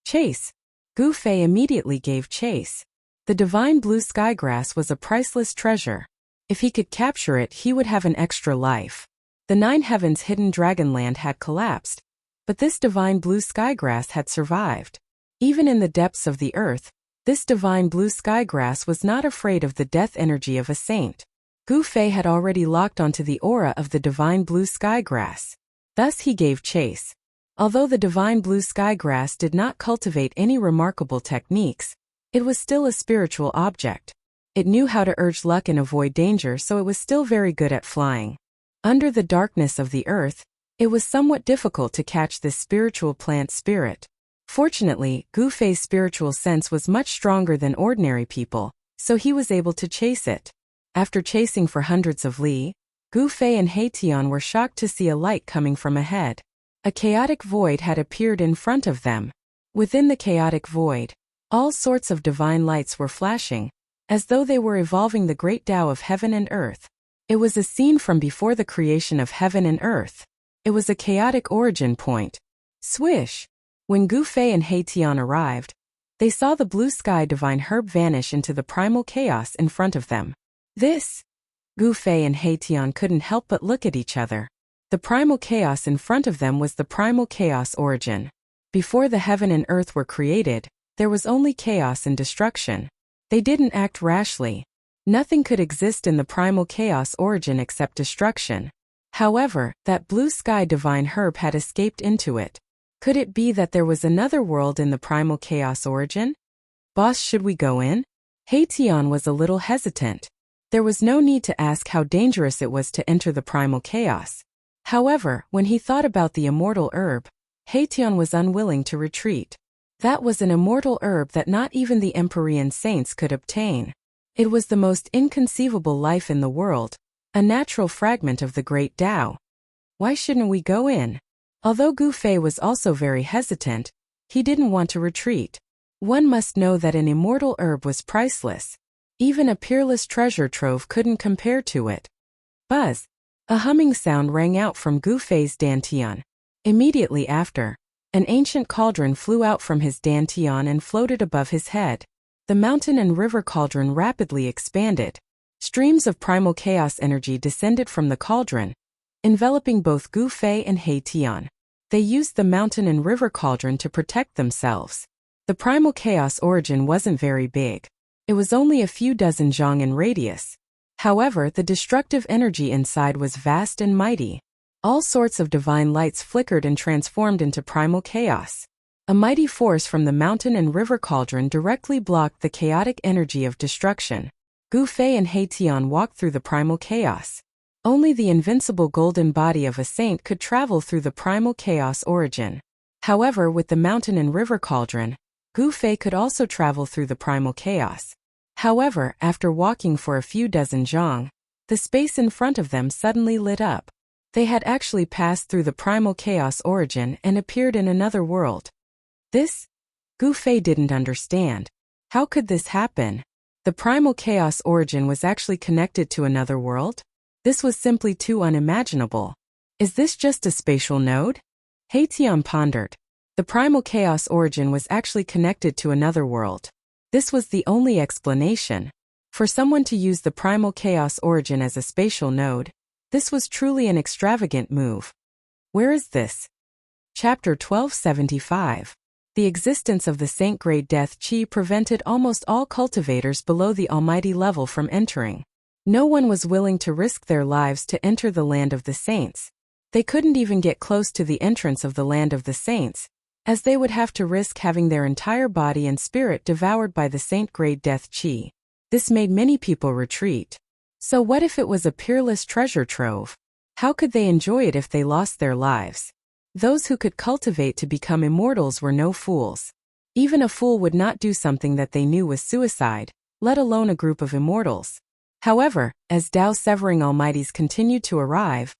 Chase. Gu Fei immediately gave chase. The divine blue sky grass was a priceless treasure. If he could capture it, he would have an extra life. The Nine Heavens hidden Dragonland had collapsed, but this divine blue sky grass had survived. Even in the depths of the earth, this divine blue sky grass was not afraid of the death energy of a saint. Gu Fei had already locked onto the aura of the divine blue sky grass. Thus he gave chase. Although the divine blue sky grass did not cultivate any remarkable techniques, it was still a spiritual object. It knew how to urge luck and avoid danger, so it was still very good at flying. Under the darkness of the earth, it was somewhat difficult to catch this spiritual plant spirit. Fortunately, Gu Fei's spiritual sense was much stronger than ordinary people, so he was able to chase it. After chasing for hundreds of li, Gu Fei and He Tian were shocked to see a light coming from ahead. A chaotic void had appeared in front of them. Within the chaotic void, all sorts of divine lights were flashing, as though they were evolving the great Tao of heaven and earth. It was a scene from before the creation of heaven and earth. It was a chaotic origin point. Swish! When Gu Fei and He Tian arrived, they saw the blue sky divine herb vanish into the primal chaos in front of them. This? Gu Fei and He Tian couldn't help but look at each other. The primal chaos in front of them was the primal chaos origin. Before the heaven and earth were created, there was only chaos and destruction. They didn't act rashly. Nothing could exist in the primal chaos origin except destruction. However, that blue sky divine herb had escaped into it. Could it be that there was another world in the primal chaos origin? Boss, should we go in? He Tian was a little hesitant. There was no need to ask how dangerous it was to enter the primal chaos. However, when he thought about the immortal herb, He Tian was unwilling to retreat. That was an immortal herb that not even the Empyrean saints could obtain. It was the most inconceivable life in the world, a natural fragment of the great Tao. Why shouldn't we go in? Although Gu Fei was also very hesitant, he didn't want to retreat. One must know that an immortal herb was priceless. Even a peerless treasure trove couldn't compare to it. Buzz! A humming sound rang out from Gu Fei's dantian. Immediately after, an ancient cauldron flew out from his dantian and floated above his head. The mountain and river cauldron rapidly expanded. Streams of primal chaos energy descended from the cauldron, enveloping both Gu Fei and He Tian. They used the mountain and river cauldron to protect themselves. The primal chaos origin wasn't very big. It was only a few dozen zhang in radius. However, the destructive energy inside was vast and mighty. All sorts of divine lights flickered and transformed into primal chaos. A mighty force from the mountain and river cauldron directly blocked the chaotic energy of destruction. Gu Fei and He Tian walked through the primal chaos. Only the invincible golden body of a saint could travel through the primal chaos origin. However, with the mountain and river cauldron, Gu Fei could also travel through the primal chaos. However, after walking for a few dozen zhang, the space in front of them suddenly lit up. They had actually passed through the primal chaos origin and appeared in another world. This? Gu Fei didn't understand. How could this happen? The primal chaos origin was actually connected to another world? This was simply too unimaginable. Is this just a spatial node? Haitian pondered. The primal chaos origin was actually connected to another world. This was the only explanation. For someone to use the primal chaos origin as a spatial node, this was truly an extravagant move. Where is this? Chapter 1275. The existence of the Saint-grade death chi prevented almost all cultivators below the almighty level from entering. No one was willing to risk their lives to enter the land of the saints. They couldn't even get close to the entrance of the land of the saints, as they would have to risk having their entire body and spirit devoured by the Saint-grade death chi. This made many people retreat. So what if it was a peerless treasure trove? How could they enjoy it if they lost their lives? Those who could cultivate to become immortals were no fools. Even a fool would not do something that they knew was suicide, let alone a group of immortals. However, as Tao-severing almighties continued to arrive,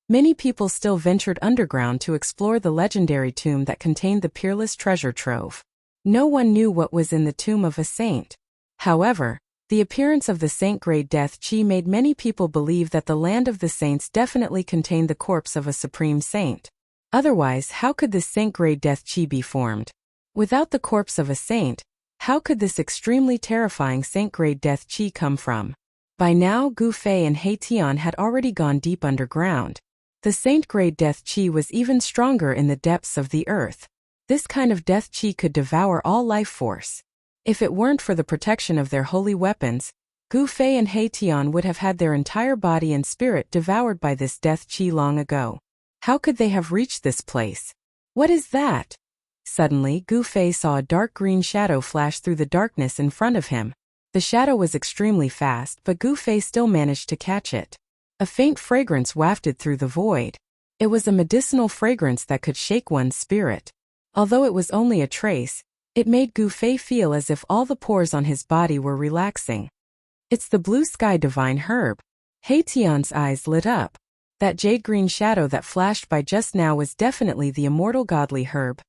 many people still ventured underground to explore the legendary tomb that contained the peerless treasure trove. No one knew what was in the tomb of a saint. However, the appearance of the Saint-grade death chi made many people believe that the land of the saints definitely contained the corpse of a supreme saint. Otherwise, how could this Saint-grade death chi be formed? Without the corpse of a saint, how could this extremely terrifying Saint-grade death chi come from? By now, Gu Fei and He Tian had already gone deep underground. The Saint-grade death chi was even stronger in the depths of the earth. This kind of death chi could devour all life force. If it weren't for the protection of their holy weapons, Gu Fei and He Tian would have had their entire body and spirit devoured by this death chi long ago. How could they have reached this place? What is that? Suddenly, Gu Fei saw a dark green shadow flash through the darkness in front of him. The shadow was extremely fast, but Gu Fei still managed to catch it. A faint fragrance wafted through the void. It was a medicinal fragrance that could shake one's spirit. Although it was only a trace, it made Gu Fei feel as if all the pores on his body were relaxing. It's the blue sky divine herb. He Tian's eyes lit up. That jade-green shadow that flashed by just now was definitely the immortal godly herb,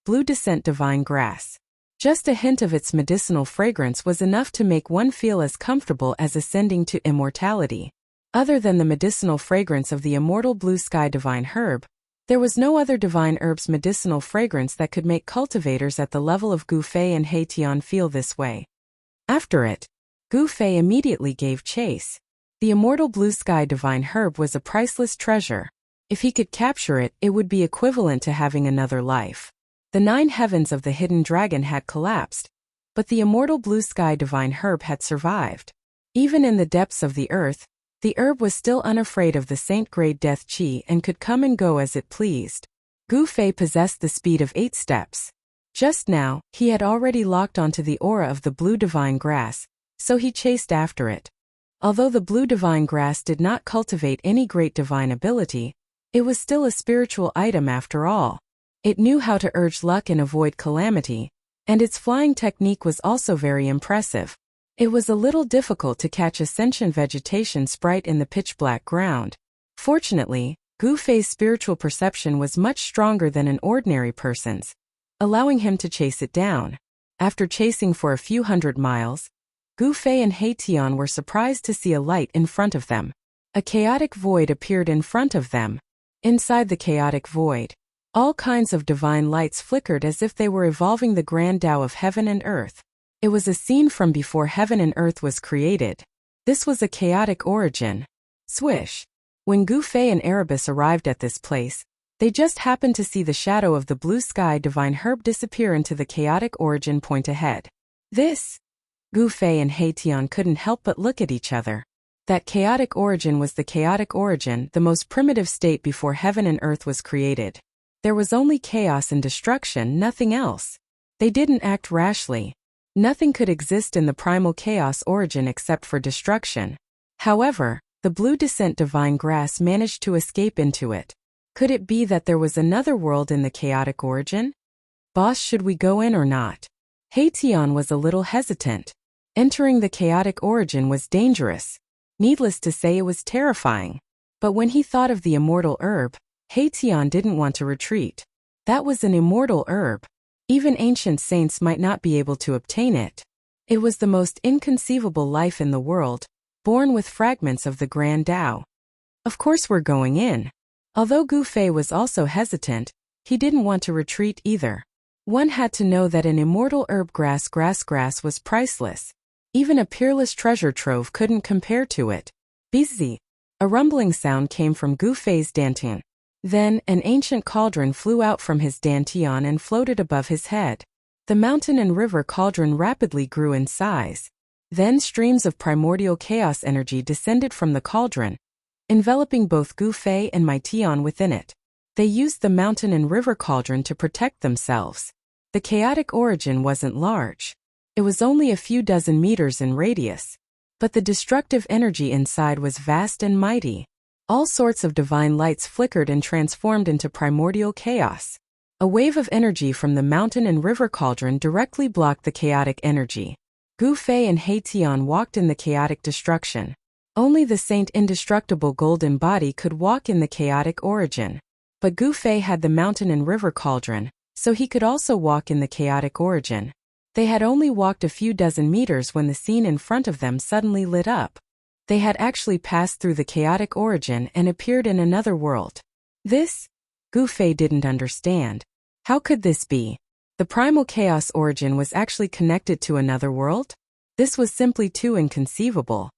blue descent divine grass. Just a hint of its medicinal fragrance was enough to make one feel as comfortable as ascending to immortality. Other than the medicinal fragrance of the immortal blue sky divine herb, there was no other divine herb's medicinal fragrance that could make cultivators at the level of Gu Fei and He Tian feel this way. After it, Gu Fei immediately gave chase. The immortal blue sky divine herb was a priceless treasure. If he could capture it, it would be equivalent to having another life. The 9 heavens of the hidden dragon had collapsed, but the immortal blue sky divine herb had survived. Even in the depths of the earth, the herb was still unafraid of the Saint-grade death chi and could come and go as it pleased. Gu Fei possessed the speed of 8 steps. Just now, he had already locked onto the aura of the blue divine grass, so he chased after it. Although the blue divine grass did not cultivate any great divine ability, it was still a spiritual item after all. It knew how to urge luck and avoid calamity, and its flying technique was also very impressive. It was a little difficult to catch a sentient vegetation sprite in the pitch-black ground. Fortunately, Gu Fei's spiritual perception was much stronger than an ordinary person's, allowing him to chase it down. After chasing for a few hundred miles, Gu Fei and He Tian were surprised to see a light in front of them. A chaotic void appeared in front of them. Inside the chaotic void, all kinds of divine lights flickered as if they were evolving the grand Tao of heaven and earth. It was a scene from before heaven and earth was created. This was a chaotic origin. Swish! When Gu Fei and Erebus arrived at this place, they just happened to see the shadow of the blue sky divine herb disappear into the chaotic origin point ahead. This? Gu Fei and He Tian couldn't help but look at each other. That chaotic origin was the chaotic origin, the most primitive state before heaven and earth was created. There was only chaos and destruction, nothing else. They didn't act rashly. Nothing could exist in the primal chaos origin except for destruction. However, the blue descent divine grass managed to escape into it. Could it be that there was another world in the chaotic origin? Boss, should we go in or not? Tian was a little hesitant. Entering the chaotic origin was dangerous. Needless to say, it was terrifying. But when he thought of the immortal herb, Tian didn't want to retreat. That was an immortal herb. Even ancient saints might not be able to obtain it. It was the most inconceivable life in the world, born with fragments of the Grand Tao. Of course we're going in. Although Gu Fei was also hesitant, he didn't want to retreat either. One had to know that an immortal herb grass was priceless. Even a peerless treasure trove couldn't compare to it. Bzz. A rumbling sound came from Gu Fei's dantian. Then, an ancient cauldron flew out from his dantian and floated above his head. The mountain and river cauldron rapidly grew in size. Then streams of primordial chaos energy descended from the cauldron, enveloping both Gu Fei and Mai Tian within it. They used the mountain and river cauldron to protect themselves. The chaotic origin wasn't large. It was only a few dozen meters in radius. But the destructive energy inside was vast and mighty. All sorts of divine lights flickered and transformed into primordial chaos. A wave of energy from the mountain and river cauldron directly blocked the chaotic energy. Gu Fei and Tian walked in the chaotic destruction. Only the saint indestructible golden body could walk in the chaotic origin. But Gu Fei had the mountain and river cauldron, so he could also walk in the chaotic origin. They had only walked a few dozen meters when the scene in front of them suddenly lit up. They had actually passed through the chaotic origin and appeared in another world. This? Gu Fei didn't understand. How could this be? The primal chaos origin was actually connected to another world? This was simply too inconceivable.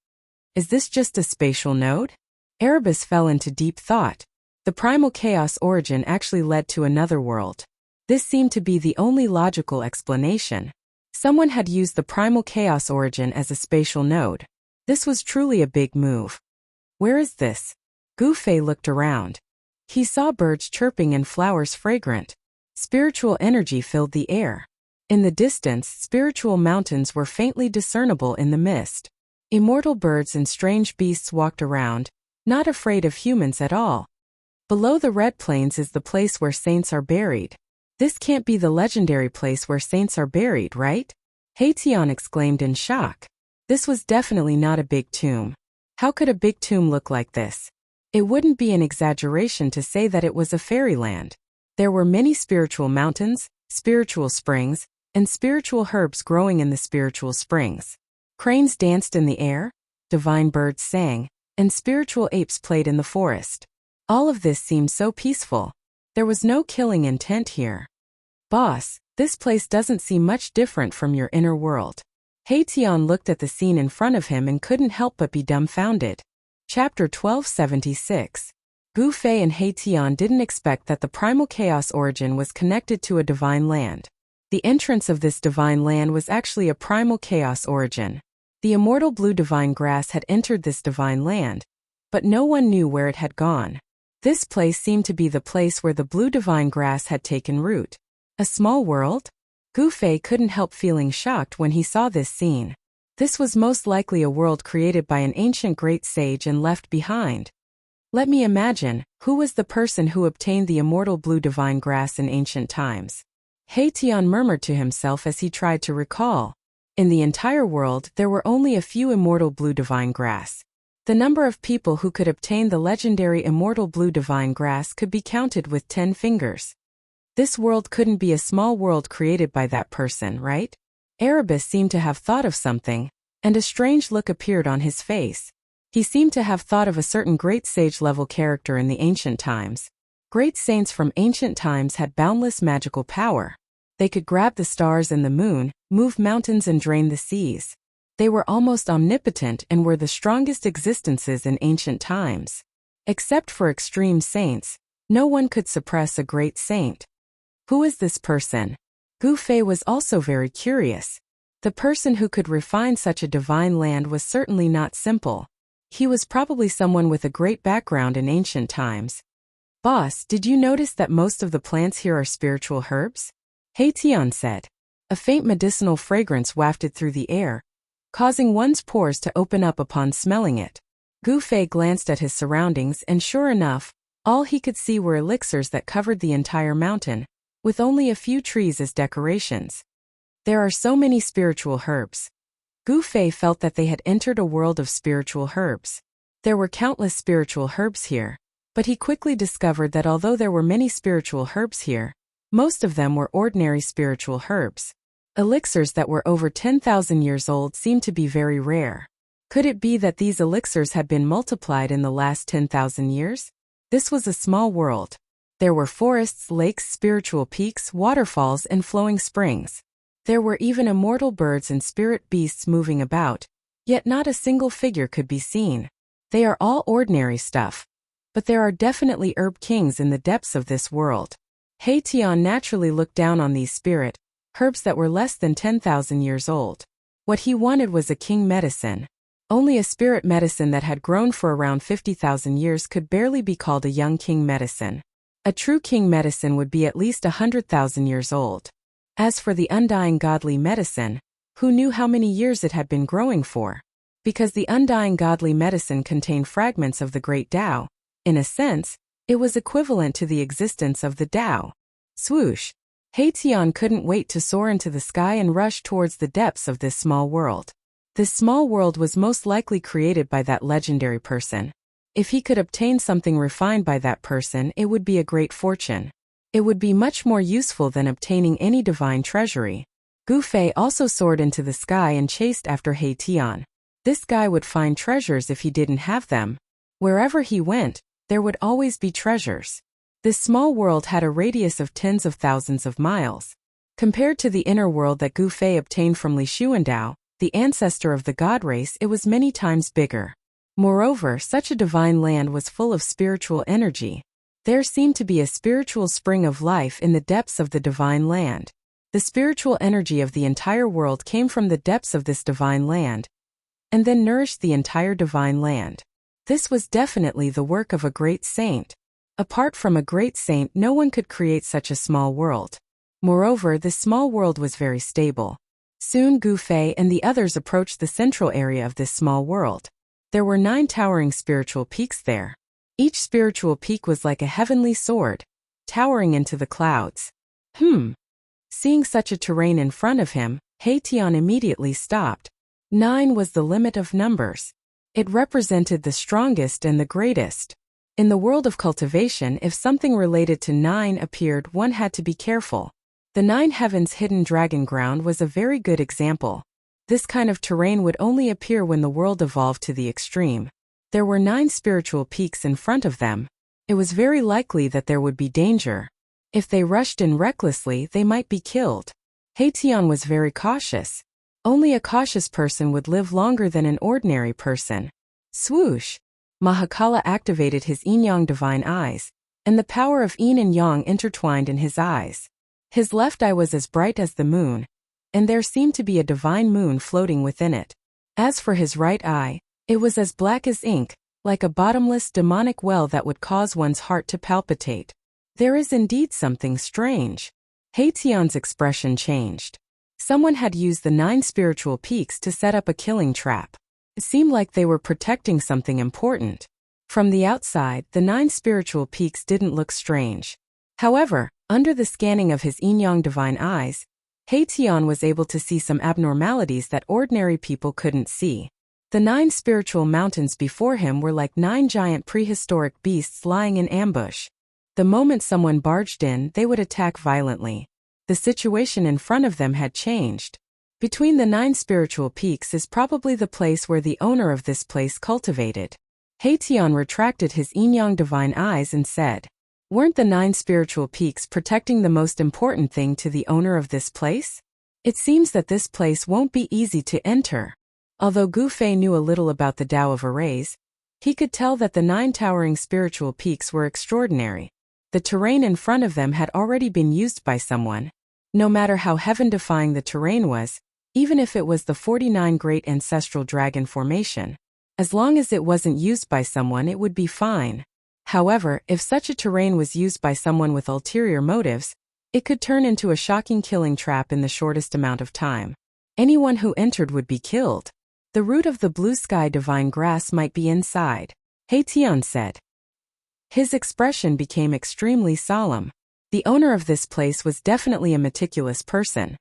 Is this just a spatial node? Erebus fell into deep thought. The primal chaos origin actually led to another world. This seemed to be the only logical explanation. Someone had used the primal chaos origin as a spatial node. This was truly a big move. Where is this? Gu Fei looked around. He saw birds chirping and flowers fragrant. Spiritual energy filled the air. In the distance, spiritual mountains were faintly discernible in the mist. Immortal birds and strange beasts walked around, not afraid of humans at all. Below the Red Plains is the place where saints are buried. This can't be the legendary place where saints are buried, right? Tian exclaimed in shock. This was definitely not a big tomb. How could a big tomb look like this? It wouldn't be an exaggeration to say that it was a fairyland. There were many spiritual mountains, spiritual springs, and spiritual herbs growing in the spiritual springs. Cranes danced in the air, divine birds sang, and spiritual apes played in the forest. All of this seemed so peaceful. There was no killing intent here. Boss, this place doesn't seem much different from your inner world. Tian looked at the scene in front of him and couldn't help but be dumbfounded. Chapter 1276. Gu Fei and Tian didn't expect that the primal chaos origin was connected to a divine land. The entrance of this divine land was actually a primal chaos origin. The immortal blue divine grass had entered this divine land, but no one knew where it had gone. This place seemed to be the place where the blue divine grass had taken root. A small world? Gu Fei couldn't help feeling shocked when he saw this scene. This was most likely a world created by an ancient great sage and left behind. Let me imagine, who was the person who obtained the immortal blue divine grass in ancient times? Tian murmured to himself as he tried to recall. In the entire world, there were only a few immortal blue divine grass. The number of people who could obtain the legendary immortal blue divine grass could be counted with 10 fingers. This world couldn't be a small world created by that person, right? Erebus seemed to have thought of something, and a strange look appeared on his face. He seemed to have thought of a certain great sage-level character in the ancient times. Great saints from ancient times had boundless magical power. They could grab the stars and the moon, move mountains and drain the seas. They were almost omnipotent and were the strongest existences in ancient times. Except for extreme saints, no one could suppress a great saint. Who is this person? Gu Fei was also very curious. The person who could refine such a divine land was certainly not simple. He was probably someone with a great background in ancient times. Boss, did you notice that most of the plants here are spiritual herbs? Tian said. A faint medicinal fragrance wafted through the air, causing one's pores to open up upon smelling it. Gu Fei glanced at his surroundings and sure enough, all he could see were elixirs that covered the entire mountain, with only a few trees as decorations. There are so many spiritual herbs. Gu Fei felt that they had entered a world of spiritual herbs. There were countless spiritual herbs here, but he quickly discovered that although there were many spiritual herbs here, most of them were ordinary spiritual herbs. Elixirs that were over 10,000 years old seemed to be very rare. Could it be that these elixirs had been multiplied in the last 10,000 years? This was a small world. There were forests, lakes, spiritual peaks, waterfalls, and flowing springs. There were even immortal birds and spirit beasts moving about, yet not a single figure could be seen. They are all ordinary stuff. But there are definitely herb kings in the depths of this world. He Tian naturally looked down on these spirit herbs that were less than 10,000 years old. What he wanted was a king medicine. Only a spirit medicine that had grown for around 50,000 years could barely be called a young king medicine. A true king medicine would be at least 100,000 years old. As for the undying godly medicine, who knew how many years it had been growing for? Because the undying godly medicine contained fragments of the great Tao. In a sense, it was equivalent to the existence of the Tao. Swoosh! He Tian couldn't wait to soar into the sky and rush towards the depths of this small world. This small world was most likely created by that legendary person. If he could obtain something refined by that person, it would be a great fortune. It would be much more useful than obtaining any divine treasury. Gu Fei also soared into the sky and chased after He Tian. This guy would find treasures if he didn't have them. Wherever he went, there would always be treasures. This small world had a radius of tens of thousands of miles. Compared to the inner world that Gu Fei obtained from Li Xuandao, the ancestor of the god race, it was many times bigger. Moreover, such a divine land was full of spiritual energy. There seemed to be a spiritual spring of life in the depths of the divine land. The spiritual energy of the entire world came from the depths of this divine land, and then nourished the entire divine land. This was definitely the work of a great saint. Apart from a great saint, no one could create such a small world. Moreover, this small world was very stable. Soon Gu Fei and the others approached the central area of this small world. There were 9 towering spiritual peaks there. Each spiritual peak was like a heavenly sword, towering into the clouds. Seeing such a terrain in front of him, He Tian immediately stopped. 9 was the limit of numbers. It represented the strongest and the greatest. In the world of cultivation, if something related to 9 appeared, one had to be careful. The 9 Heavens hidden dragon ground was a very good example. This kind of terrain would only appear when the world evolved to the extreme. There were 9 spiritual peaks in front of them. It was very likely that there would be danger. If they rushed in recklessly, they might be killed. He Tian was very cautious. Only a cautious person would live longer than an ordinary person. Swoosh! Mahakala activated his yin-yang divine eyes, and the power of yin and yang intertwined in his eyes. His left eye was as bright as the moon, and there seemed to be a divine moon floating within it. As for his right eye, it was as black as ink, like a bottomless demonic well that would cause one's heart to palpitate. There is indeed something strange. He Tian's expression changed. Someone had used the 9 spiritual peaks to set up a killing trap. It seemed like they were protecting something important. From the outside, the 9 spiritual peaks didn't look strange. However, under the scanning of his yin-yang divine eyes, He Tian was able to see some abnormalities that ordinary people couldn't see. The 9 spiritual mountains before him were like 9 giant prehistoric beasts lying in ambush. The moment someone barged in, they would attack violently. The situation in front of them had changed. Between the 9 spiritual peaks is probably the place where the owner of this place cultivated. He Tian retracted his yin-yang divine eyes and said, "Weren't the 9 spiritual peaks protecting the most important thing to the owner of this place? It seems that this place won't be easy to enter." Although Gu Fei knew a little about the Tao of arrays, he could tell that the 9 towering spiritual peaks were extraordinary. The terrain in front of them had already been used by someone. No matter how heaven-defying the terrain was, even if it was the 49 Great Ancestral Dragon Formation, as long as it wasn't used by someone, it would be fine. However, if such a terrain was used by someone with ulterior motives, it could turn into a shocking killing trap in the shortest amount of time. Anyone who entered would be killed. The root of the blue sky divine grass might be inside, He Tian said. His expression became extremely solemn. The owner of this place was definitely a meticulous person.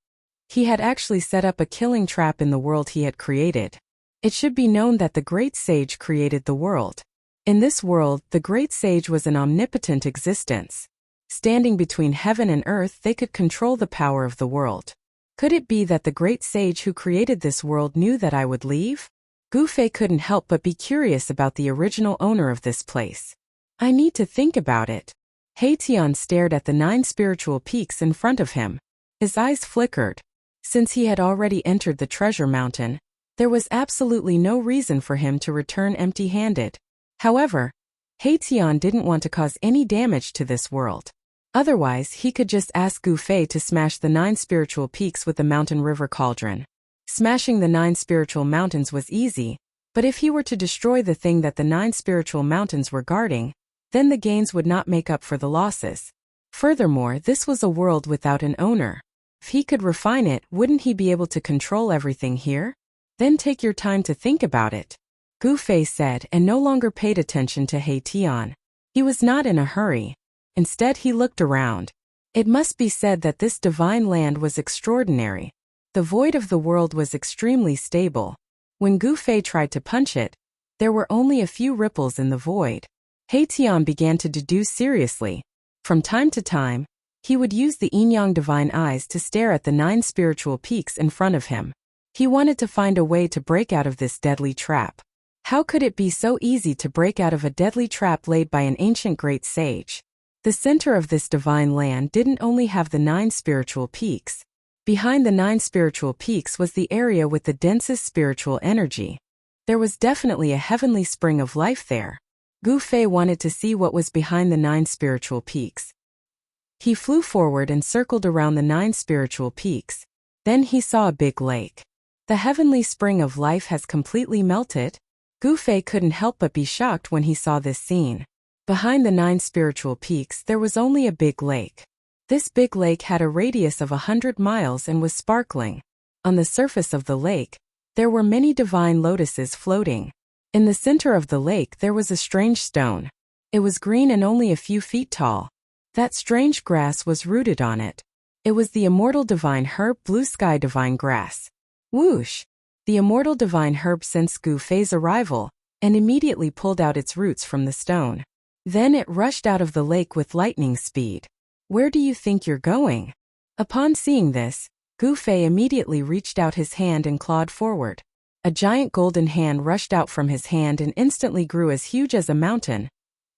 He had actually set up a killing trap in the world he had created. It should be known that the great sage created the world. In this world, the great sage was an omnipotent existence. Standing between heaven and earth, they could control the power of the world. Could it be that the great sage who created this world knew that I would leave? Gu Fei couldn't help but be curious about the original owner of this place. I need to think about it. He Tian stared at the 9 spiritual peaks in front of him. His eyes flickered. Since he had already entered the treasure mountain, there was absolutely no reason for him to return empty-handed. However, He Tian didn't want to cause any damage to this world. Otherwise, he could just ask Gu Fei to smash the 9 spiritual peaks with the mountain river cauldron. Smashing the 9 spiritual mountains was easy, but if he were to destroy the thing that the 9 spiritual mountains were guarding, then the gains would not make up for the losses. Furthermore, this was a world without an owner. If he could refine it, wouldn't he be able to control everything here? Then take your time to think about it, Gu Fei said, and no longer paid attention to He Tian. He was not in a hurry. Instead, he looked around. It must be said that this divine land was extraordinary. The void of the world was extremely stable. When Gu Fei tried to punch it, there were only a few ripples in the void. He Tian began to deduce seriously. From time to time, he would use the yin-yang divine eyes to stare at the 9 spiritual peaks in front of him. He wanted to find a way to break out of this deadly trap. How could it be so easy to break out of a deadly trap laid by an ancient great sage? The center of this divine land didn't only have the 9 spiritual peaks. Behind the 9 spiritual peaks was the area with the densest spiritual energy. There was definitely a heavenly spring of life there. Gu Fei wanted to see what was behind the 9 spiritual peaks. He flew forward and circled around the 9 spiritual peaks. Then he saw a big lake. The heavenly spring of life has completely melted? Gu Fei couldn't help but be shocked when he saw this scene. Behind the 9 spiritual peaks there was only a big lake. This big lake had a radius of 100 miles and was sparkling. On the surface of the lake, there were many divine lotuses floating. In the center of the lake there was a strange stone. It was green and only a few feet tall. That strange grass was rooted on it. It was the immortal divine herb blue sky divine grass. Whoosh! The immortal divine herb sensed Gu Fei's arrival and immediately pulled out its roots from the stone. Then it rushed out of the lake with lightning speed. Where do you think you're going? Upon seeing this, Gu Fei immediately reached out his hand and clawed forward. A giant golden hand rushed out from his hand and instantly grew as huge as a mountain,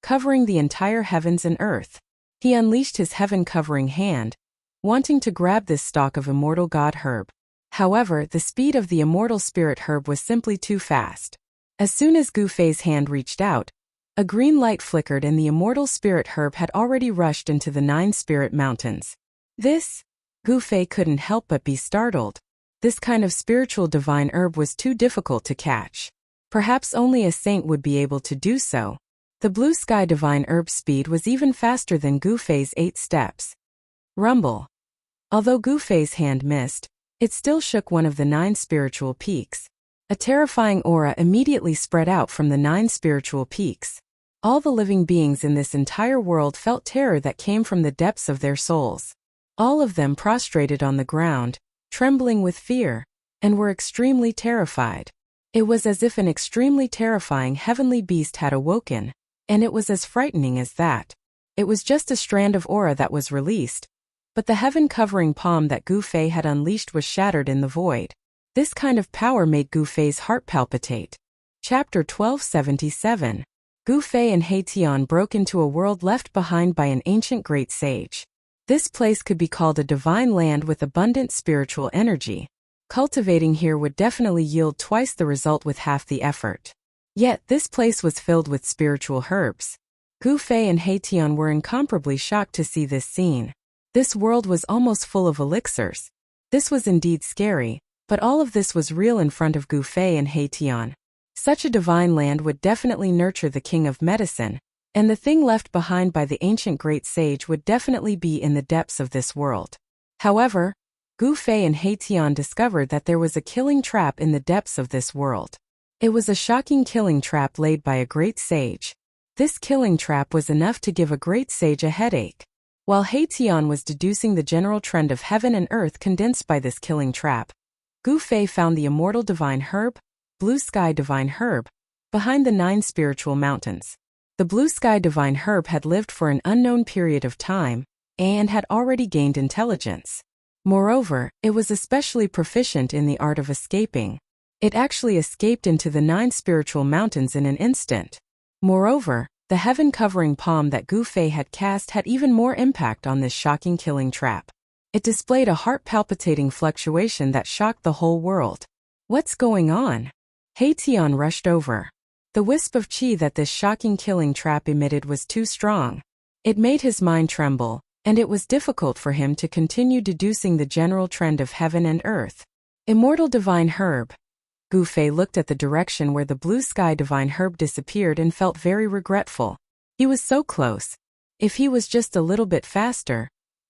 covering the entire heavens and earth. He unleashed his heaven-covering hand, wanting to grab this stalk of immortal god herb. However, the speed of the immortal spirit herb was simply too fast. As soon as Gu Fei's hand reached out, a green light flickered and the immortal spirit herb had already rushed into the 9 spirit mountains. This? Gu Fei couldn't help but be startled. This kind of spiritual divine herb was too difficult to catch. Perhaps only a saint would be able to do so. The blue sky divine herb speed was even faster than Gu Fei's 8 steps. Rumble. Although Gu Fei's hand missed, it still shook one of the 9 spiritual peaks. A terrifying aura immediately spread out from the 9 spiritual peaks. All the living beings in this entire world felt terror that came from the depths of their souls. All of them prostrated on the ground, trembling with fear, and were extremely terrified. It was as if an extremely terrifying heavenly beast had awoken, and it was as frightening as that. It was just a strand of aura that was released, but the heaven-covering palm that Gu Fei had unleashed was shattered in the void. This kind of power made Gu Fei's heart palpitate. Chapter 1277. Gu Fei and He Tian broke into a world left behind by an ancient great sage. This place could be called a divine land with abundant spiritual energy. Cultivating here would definitely yield twice the result with half the effort. Yet, this place was filled with spiritual herbs. Gu Fei and He Tian were incomparably shocked to see this scene. This world was almost full of elixirs. This was indeed scary, but all of this was real in front of Gu Fei and He Tian. Such a divine land would definitely nurture the king of medicine, and the thing left behind by the ancient great sage would definitely be in the depths of this world. However, Gu Fei and He Tian discovered that there was a killing trap in the depths of this world. It was a shocking killing trap laid by a great sage. This killing trap was enough to give a great sage a headache. While Heian was deducing the general trend of heaven and earth condensed by this killing trap, Gu Fei found the immortal divine herb, blue sky divine herb, behind the 9 spiritual mountains. The blue sky divine herb had lived for an unknown period of time and had already gained intelligence. Moreover, it was especially proficient in the art of escaping. It actually escaped into the 9 spiritual mountains in an instant. Moreover, the heaven-covering palm that Gu Fei had cast had even more impact on this shocking killing trap. It displayed a heart-palpitating fluctuation that shocked the whole world. What's going on? Heian rushed over. The wisp of qi that this shocking killing trap emitted was too strong. It made his mind tremble, and it was difficult for him to continue deducing the general trend of heaven and earth. Immortal divine herb. Gu Fei looked at the direction where the blue sky divine herb disappeared and felt very regretful. He was so close. If he was just a little bit faster,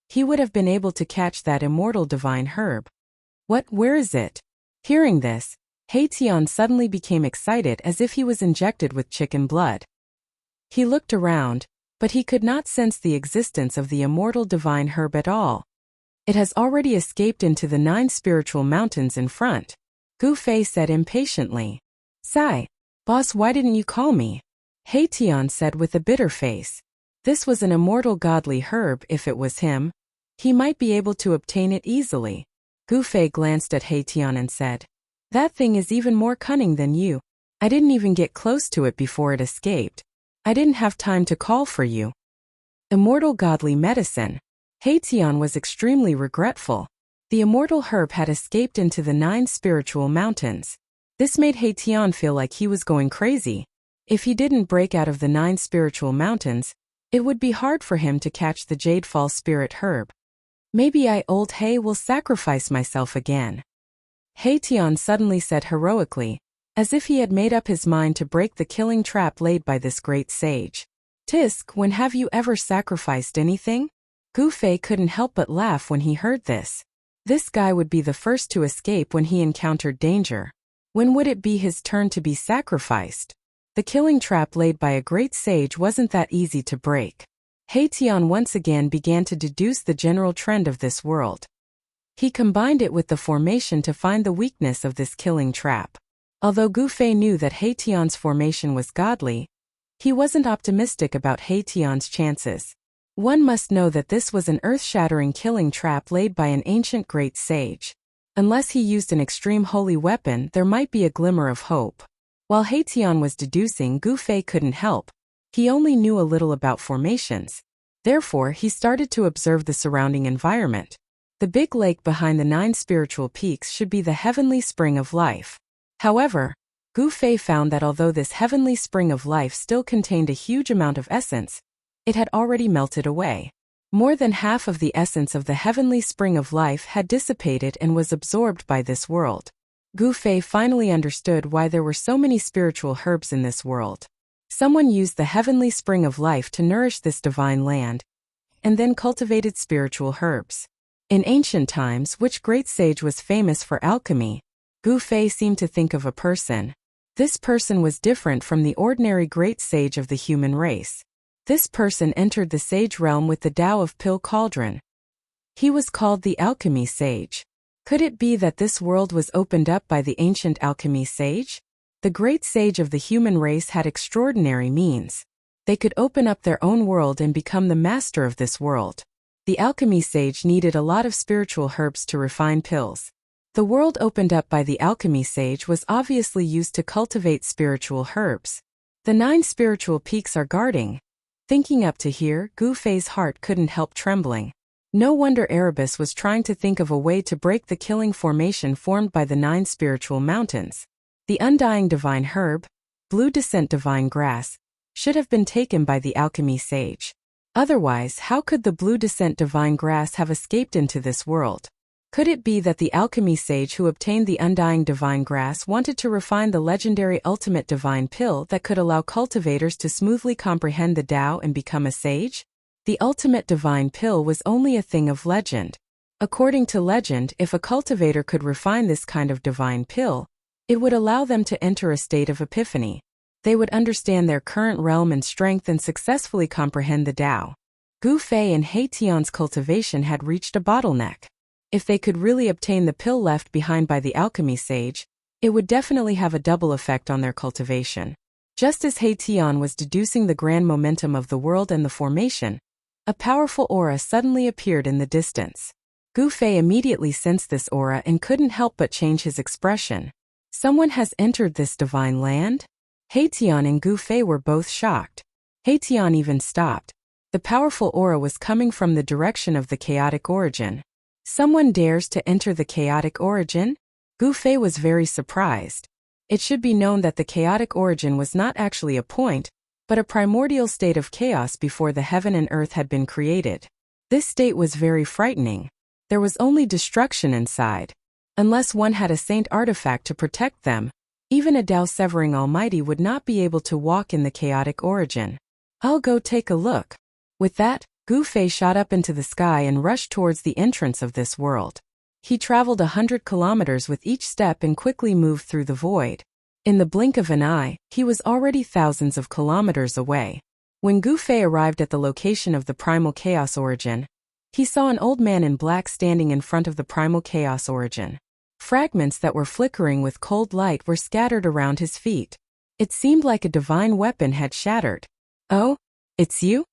he would have been able to catch that immortal divine herb. Where is it? Hearing this, Heian suddenly became excited as if he was injected with chicken blood. He looked around, but he could not sense the existence of the immortal divine herb at all. It has already escaped into the 9 spiritual mountains in front. Gu Fei said impatiently. Sigh. Boss, why didn't you call me? Heian said with a bitter face. This was an immortal godly herb. If it was him, he might be able to obtain it easily. Gu Fei glanced at Heian and said, that thing is even more cunning than you. I didn't even get close to it before it escaped. I didn't have time to call for you. Immortal godly medicine. Heian was extremely regretful. The immortal herb had escaped into the 9 spiritual mountains. This made Heian feel like he was going crazy. If he didn't break out of the 9 spiritual mountains, it would be hard for him to catch the Jadefall spirit herb. Maybe I old Hei will sacrifice myself again. Heian suddenly said heroically, as if he had made up his mind to break the killing trap laid by this great sage. Tisk, when have you ever sacrificed anything? Gu Fei couldn't help but laugh when he heard this. This guy would be the first to escape when he encountered danger. When would it be his turn to be sacrificed? The killing trap laid by a great sage wasn't that easy to break. Heian once again began to deduce the general trend of this world. He combined it with the formation to find the weakness of this killing trap. Although Gu Fei knew that Heian's formation was godly, he wasn't optimistic about Heian's chances. One must know that this was an earth-shattering killing trap laid by an ancient great sage. Unless he used an extreme holy weapon, there might be a glimmer of hope. While Heian was deducing, Gu Fei couldn't help. He only knew a little about formations. Therefore, he started to observe the surrounding environment. The big lake behind the 9 spiritual peaks should be the heavenly spring of life. However, Gu Fei found that although this heavenly spring of life still contained a huge amount of essence, it had already melted away. More than half of the essence of the heavenly spring of life had dissipated and was absorbed by this world. Gu Fei finally understood why there were so many spiritual herbs in this world. Someone used the heavenly spring of life to nourish this divine land, and then cultivated spiritual herbs. In ancient times, which great sage was famous for alchemy? Gu Fei seemed to think of a person. This person was different from the ordinary great sage of the human race. This person entered the sage realm with the Tao of Pill Cauldron. He was called the alchemy sage. Could it be that this world was opened up by the ancient alchemy sage? The great sage of the human race had extraordinary means. They could open up their own world and become the master of this world. The alchemy sage needed a lot of spiritual herbs to refine pills. The world opened up by the alchemy sage was obviously used to cultivate spiritual herbs. The 9 spiritual peaks are guarding. Thinking up to here, Gu Fei's heart couldn't help trembling. No wonder Erebus was trying to think of a way to break the killing formation formed by the 9 spiritual mountains. The undying divine herb, blue descent divine grass, should have been taken by the alchemy sage. Otherwise, how could the blue descent divine grass have escaped into this world? Could it be that the alchemy sage who obtained the undying divine grass wanted to refine the legendary ultimate divine pill that could allow cultivators to smoothly comprehend the Tao and become a sage? The ultimate divine pill was only a thing of legend. According to legend, if a cultivator could refine this kind of divine pill, it would allow them to enter a state of epiphany. They would understand their current realm and strength and successfully comprehend the Tao. Gu Fei and He Tian's cultivation had reached a bottleneck. If they could really obtain the pill left behind by the alchemy sage, it would definitely have a double effect on their cultivation. Just as He Tian was deducing the grand momentum of the world and the formation, a powerful aura suddenly appeared in the distance. Gu Fei immediately sensed this aura and couldn't help but change his expression. Someone has entered this divine land? He Tian and Gu Fei were both shocked. He Tian even stopped. The powerful aura was coming from the direction of the chaotic origin. Someone dares to enter the chaotic origin? Gu Fei was very surprised. It should be known that the chaotic origin was not actually a point, but a primordial state of chaos before the heaven and earth had been created. This state was very frightening. There was only destruction inside. Unless one had a saint artifact to protect them, even a Tao-severing almighty would not be able to walk in the chaotic origin. I'll go take a look. With that, Gu Fei shot up into the sky and rushed towards the entrance of this world. He traveled 100 kilometers with each step and quickly moved through the void. In the blink of an eye, he was already thousands of kilometers away. When Gu Fei arrived at the location of the primal chaos origin, he saw an old man in black standing in front of the primal chaos origin. Fragments that were flickering with cold light were scattered around his feet. It seemed like a divine weapon had shattered. Oh, it's you?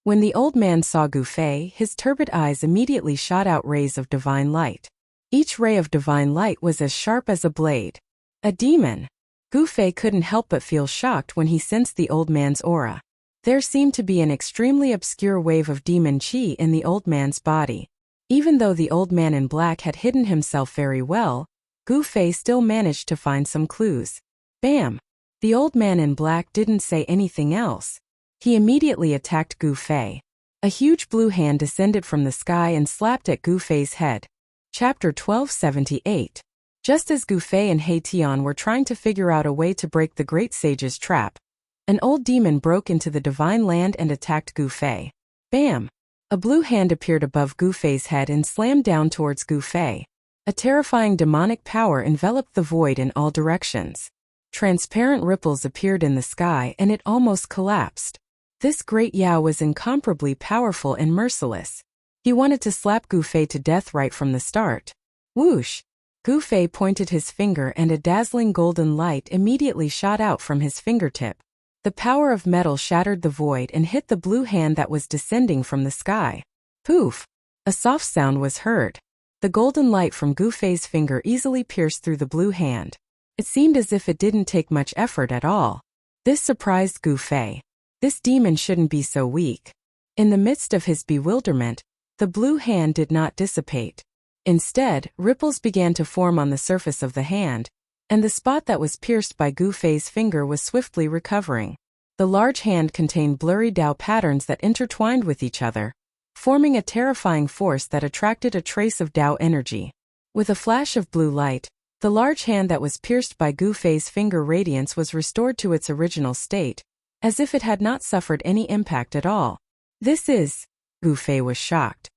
When the old man saw Gu Fei, his turbid eyes immediately shot out rays of divine light. Each ray of divine light was as sharp as a blade. A demon. Gu Fei couldn't help but feel shocked when he sensed the old man's aura. There seemed to be an extremely obscure wave of demon qi in the old man's body. Even though the old man in black had hidden himself very well, Gu Fei still managed to find some clues. Bam! The old man in black didn't say anything else. He immediately attacked Gu Fei. A huge blue hand descended from the sky and slapped at Gu Fei's head. Chapter 1278. Just as Gu Fei and He Tian were trying to figure out a way to break the great sage's trap, an old demon broke into the divine land and attacked Gu Fei. Bam! A blue hand appeared above Gu Fei's head and slammed down towards Gu Fei. A terrifying demonic power enveloped the void in all directions. Transparent ripples appeared in the sky and it almost collapsed. This great Yao was incomparably powerful and merciless. He wanted to slap Gu Fei to death right from the start. Whoosh! Gu Fei pointed his finger and a dazzling golden light immediately shot out from his fingertip. The power of metal shattered the void and hit the blue hand that was descending from the sky. Poof! A soft sound was heard. The golden light from Gu Fei's finger easily pierced through the blue hand. It seemed as if it didn't take much effort at all. This surprised Gu Fei. This demon shouldn't be so weak. In the midst of his bewilderment, the blue hand did not dissipate. Instead, ripples began to form on the surface of the hand, and the spot that was pierced by Gu Fei's finger was swiftly recovering. The large hand contained blurry Tao patterns that intertwined with each other, forming a terrifying force that attracted a trace of Tao energy. With a flash of blue light, the large hand that was pierced by Gu Fei's finger radiance was restored to its original state, as if it had not suffered any impact at all. This is... Gu Fei was shocked.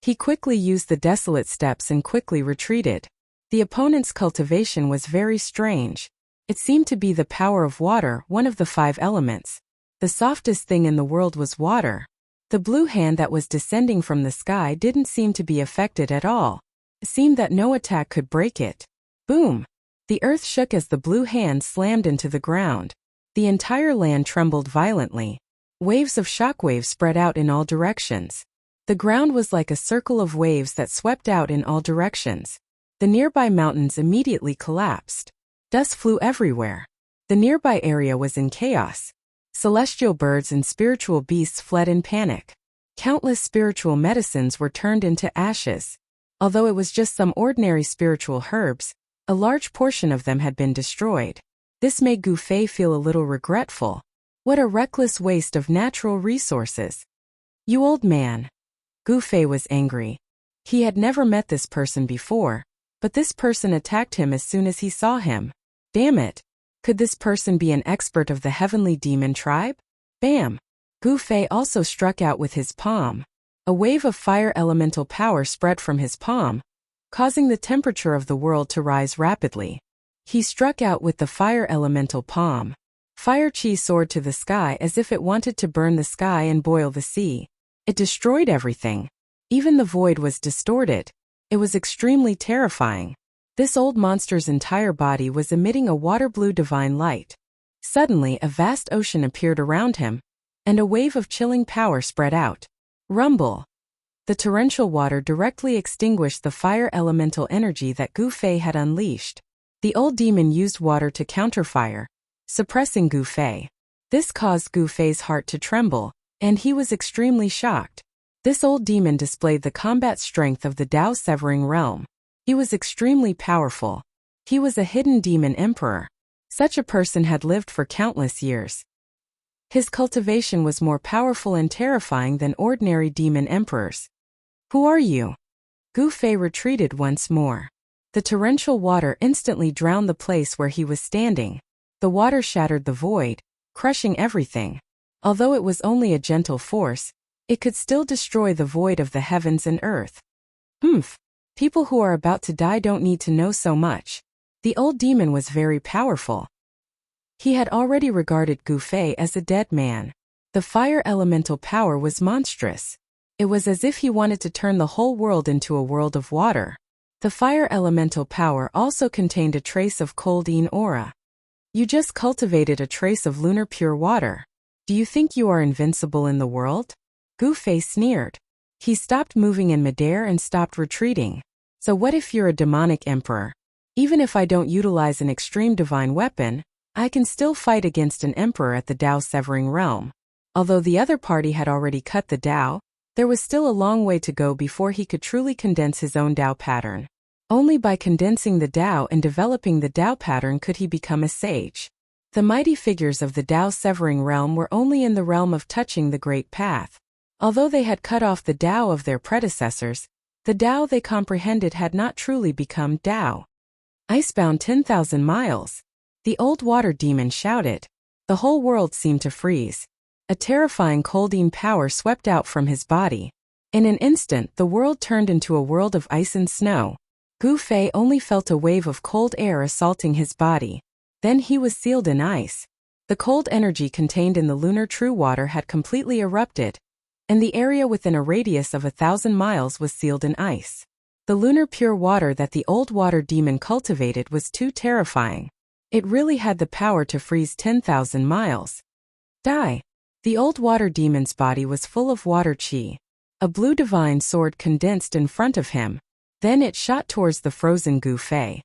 He quickly used the desolate steps and quickly retreated. The opponent's cultivation was very strange. It seemed to be the power of water, one of the 5 elements. The softest thing in the world was water. The blue hand that was descending from the sky didn't seem to be affected at all. It seemed that no attack could break it. Boom! The earth shook as the blue hand slammed into the ground. The entire land trembled violently. Waves of shockwaves spread out in all directions. The ground was like a circle of waves that swept out in all directions. The nearby mountains immediately collapsed. Dust flew everywhere. The nearby area was in chaos. Celestial birds and spiritual beasts fled in panic. Countless spiritual medicines were turned into ashes. Although it was just some ordinary spiritual herbs, a large portion of them had been destroyed. This made Gu Fei feel a little regretful. What a reckless waste of natural resources. You old man. Gu Fei was angry. He had never met this person before, but this person attacked him as soon as he saw him. Damn it! Could this person be an expert of the heavenly demon tribe? Bam! Gu Fei also struck out with his palm. A wave of fire elemental power spread from his palm, causing the temperature of the world to rise rapidly. He struck out with the fire elemental palm. Fire chi soared to the sky as if it wanted to burn the sky and boil the sea. It destroyed everything. Even the void was distorted. It was extremely terrifying. This old monster's entire body was emitting a water-blue divine light. Suddenly, a vast ocean appeared around him, and a wave of chilling power spread out. Rumble. The torrential water directly extinguished the fire elemental energy that Gu Fei had unleashed. The old demon used water to counter fire, suppressing Gu Fei. This caused Gu Fei's heart to tremble, and he was extremely shocked. This old demon displayed the combat strength of the Dao Severing realm. He was extremely powerful. He was a hidden demon emperor. Such a person had lived for countless years. His cultivation was more powerful and terrifying than ordinary demon emperors. Who are you? Gu Fei retreated once more. The torrential water instantly drowned the place where he was standing. The water shattered the void, crushing everything. Although it was only a gentle force, it could still destroy the void of the heavens and earth. People who are about to die don't need to know so much. The old demon was very powerful. He had already regarded Gu Fei as a dead man. The fire elemental power was monstrous. It was as if he wanted to turn the whole world into a world of water. The fire elemental power also contained a trace of coldine aura. You just cultivated a trace of lunar pure water. Do you think you are invincible in the world? Gu Fei sneered. He stopped moving in midair and stopped retreating. So what if you're a demonic emperor? Even if I don't utilize an extreme divine weapon, I can still fight against an emperor at the Dao Severing realm. Although the other party had already cut the Dao, there was still a long way to go before he could truly condense his own Dao pattern. Only by condensing the Dao and developing the Dao pattern could he become a sage. The mighty figures of the Dao Severing realm were only in the realm of touching the Great Path. Although they had cut off the Dao of their predecessors, the Dao they comprehended had not truly become Dao. Icebound 10,000 miles. The old water demon shouted. The whole world seemed to freeze. A terrifying coldine power swept out from his body. In an instant, the world turned into a world of ice and snow. Gu Fei only felt a wave of cold air assaulting his body. Then he was sealed in ice. The cold energy contained in the lunar true water had completely erupted, and the area within a radius of 1,000 miles was sealed in ice. The lunar pure water that the old water demon cultivated was too terrifying. It really had the power to freeze 10,000 miles. Die. The old water demon's body was full of water chi. A blue divine sword condensed in front of him. Then it shot towards the frozen Gu Fei.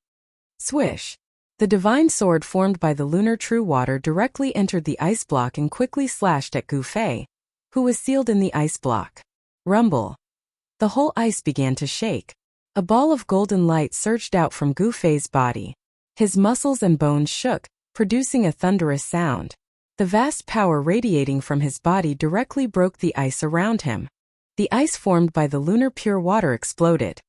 Swish. The divine sword formed by the lunar true water directly entered the ice block and quickly slashed at Gu Fei, who was sealed in the ice block. Rumble. The whole ice began to shake. A ball of golden light surged out from Gu Fei's body. His muscles and bones shook, producing a thunderous sound. The vast power radiating from his body directly broke the ice around him. The ice formed by the lunar pure water exploded.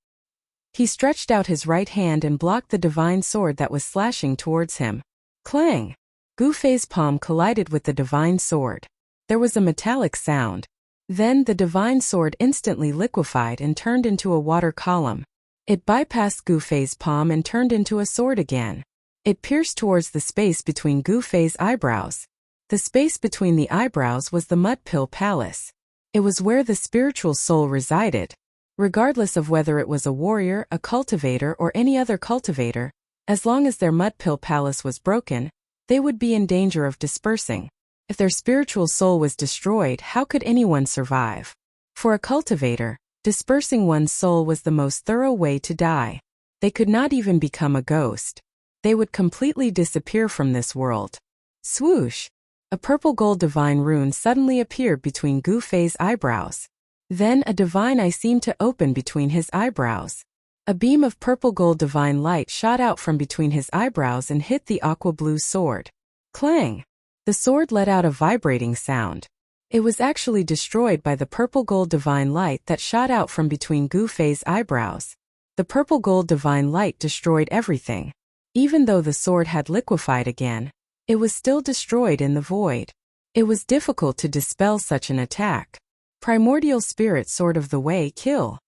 He stretched out his right hand and blocked the divine sword that was slashing towards him. Clang! Gu Fei's palm collided with the divine sword. There was a metallic sound. Then the divine sword instantly liquefied and turned into a water column. It bypassed Gu Fei's palm and turned into a sword again. It pierced towards the space between Gu Fei's eyebrows. The space between the eyebrows was the Mud Pill Palace. It was where the spiritual soul resided. Regardless of whether it was a warrior, a cultivator, or any other cultivator, as long as their Mud Pill Palace was broken, they would be in danger of dispersing. If their spiritual soul was destroyed, how could anyone survive? For a cultivator, dispersing one's soul was the most thorough way to die. They could not even become a ghost. They would completely disappear from this world. Swoosh! A purple gold divine rune suddenly appeared between Gu Fei's eyebrows. Then a divine eye seemed to open between his eyebrows. A beam of purple gold divine light shot out from between his eyebrows and hit the aqua blue sword. Clang! The sword let out a vibrating sound. It was actually destroyed by the purple gold divine light that shot out from between Gu Fei's eyebrows. The purple gold divine light destroyed everything. Even though the sword had liquefied again, it was still destroyed in the void. It was difficult to dispel such an attack. Primordial spirit sword of the way, kill!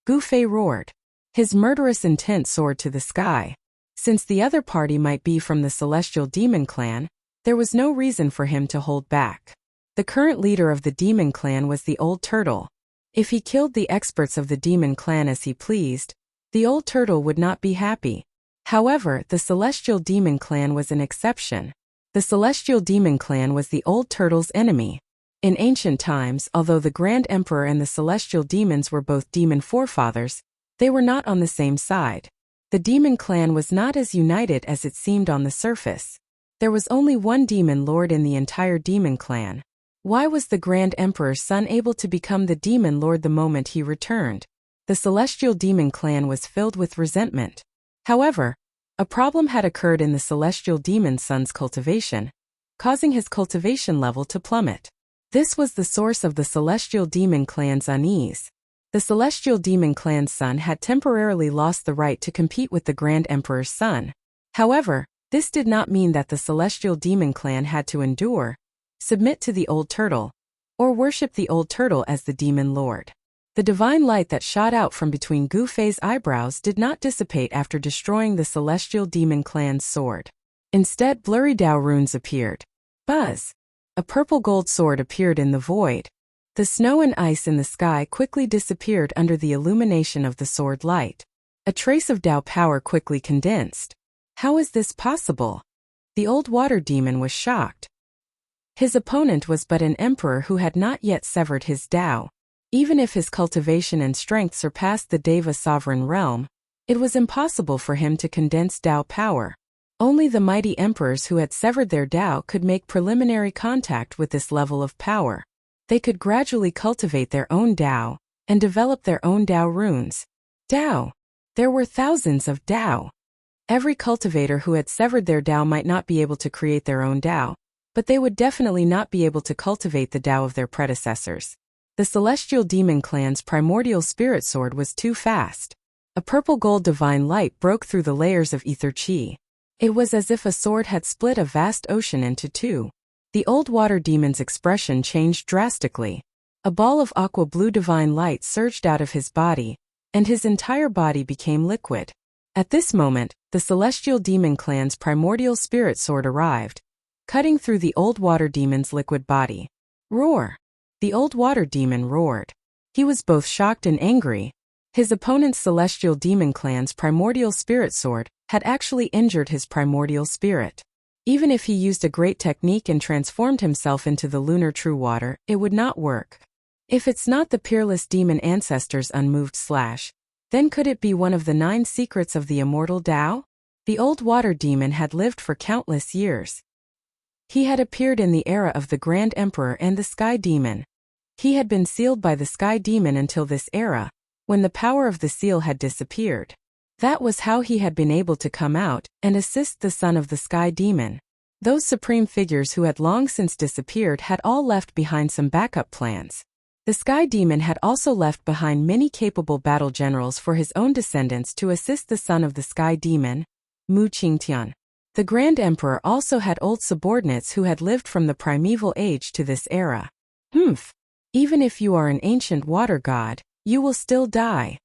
Gu Fei roared. His murderous intent soared to the sky. Since the other party might be from the celestial demon clan, there was no reason for him to hold back. The current leader of the demon clan was the old turtle. If he killed the experts of the demon clan as he pleased, the old turtle would not be happy. However, the celestial demon clan was an exception. The celestial demon clan was the old turtle's enemy. In ancient times, although the Grand Emperor and the celestial demons were both demon forefathers, they were not on the same side. The demon clan was not as united as it seemed on the surface. There was only one demon lord in the entire demon clan. Why was the Grand Emperor's son able to become the demon lord the moment he returned? The celestial demon clan was filled with resentment. However, a problem had occurred in the celestial demon son's cultivation, causing his cultivation level to plummet. This was the source of the celestial demon clan's unease. The celestial demon clan's son had temporarily lost the right to compete with the Grand Emperor's son. However, this did not mean that the celestial demon clan had to endure, submit to the old turtle, or worship the old turtle as the demon lord. The divine light that shot out from between Gu Fei's eyebrows did not dissipate after destroying the celestial demon clan's sword. Instead, blurry Dao runes appeared. Buzz! A purple-gold sword appeared in the void. The snow and ice in the sky quickly disappeared under the illumination of the sword light. A trace of Dao power quickly condensed. How is this possible? The old water demon was shocked. His opponent was but an emperor who had not yet severed his Dao. Even if his cultivation and strength surpassed the Deva sovereign realm, it was impossible for him to condense Dao power. Only the mighty emperors who had severed their Dao could make preliminary contact with this level of power. They could gradually cultivate their own Dao and develop their own Dao runes. Dao! There were thousands of Dao. Every cultivator who had severed their Dao might not be able to create their own Dao, but they would definitely not be able to cultivate the Dao of their predecessors. The celestial demon clan's primordial spirit sword was too fast. A purple-gold divine light broke through the layers of ether chi. It was as if a sword had split a vast ocean into two. The old water demon's expression changed drastically. A ball of aqua-blue divine light surged out of his body, and his entire body became liquid. At this moment, the celestial demon clan's primordial spirit sword arrived, cutting through the old water demon's liquid body. Roar! The old water demon roared. He was both shocked and angry. His opponent's celestial demon clan's primordial spirit sword had actually injured his primordial spirit. Even if he used a great technique and transformed himself into the lunar true water, it would not work. If it's not the peerless demon ancestor's unmoved slash, then could it be one of the 9 secrets of the immortal Tao? The old water demon had lived for countless years. He had appeared in the era of the Grand Emperor and the Sky Demon. He had been sealed by the Sky Demon until this era, when the power of the seal had disappeared. That was how he had been able to come out and assist the son of the Sky Demon. Those supreme figures who had long since disappeared had all left behind some backup plans. The Sky Demon had also left behind many capable battle generals for his own descendants to assist the son of the Sky Demon, Mu Qingtian. The Grand Emperor also had old subordinates who had lived from the primeval age to this era. Even if you are an ancient water god, you will still die.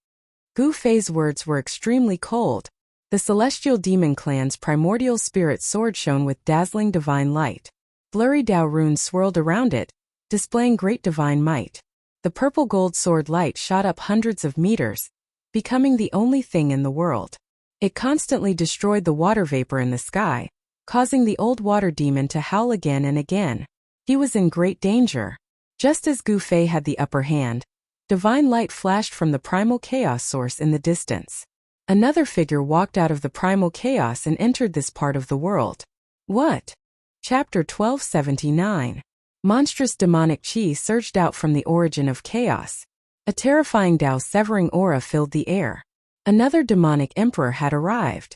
Gu Fei's words were extremely cold. The celestial demon clan's primordial spirit sword shone with dazzling divine light. Blurry Dao runes swirled around it, displaying great divine might. The purple gold sword light shot up hundreds of meters, becoming the only thing in the world. It constantly destroyed the water vapor in the sky, causing the old water demon to howl again and again. He was in great danger. Just as Gu Fei had the upper hand, divine light flashed from the primal chaos source in the distance. Another figure walked out of the primal chaos and entered this part of the world. What? Chapter 1279. Monstrous demonic chi surged out from the origin of chaos. A terrifying Dao-severing aura filled the air. Another demonic emperor had arrived.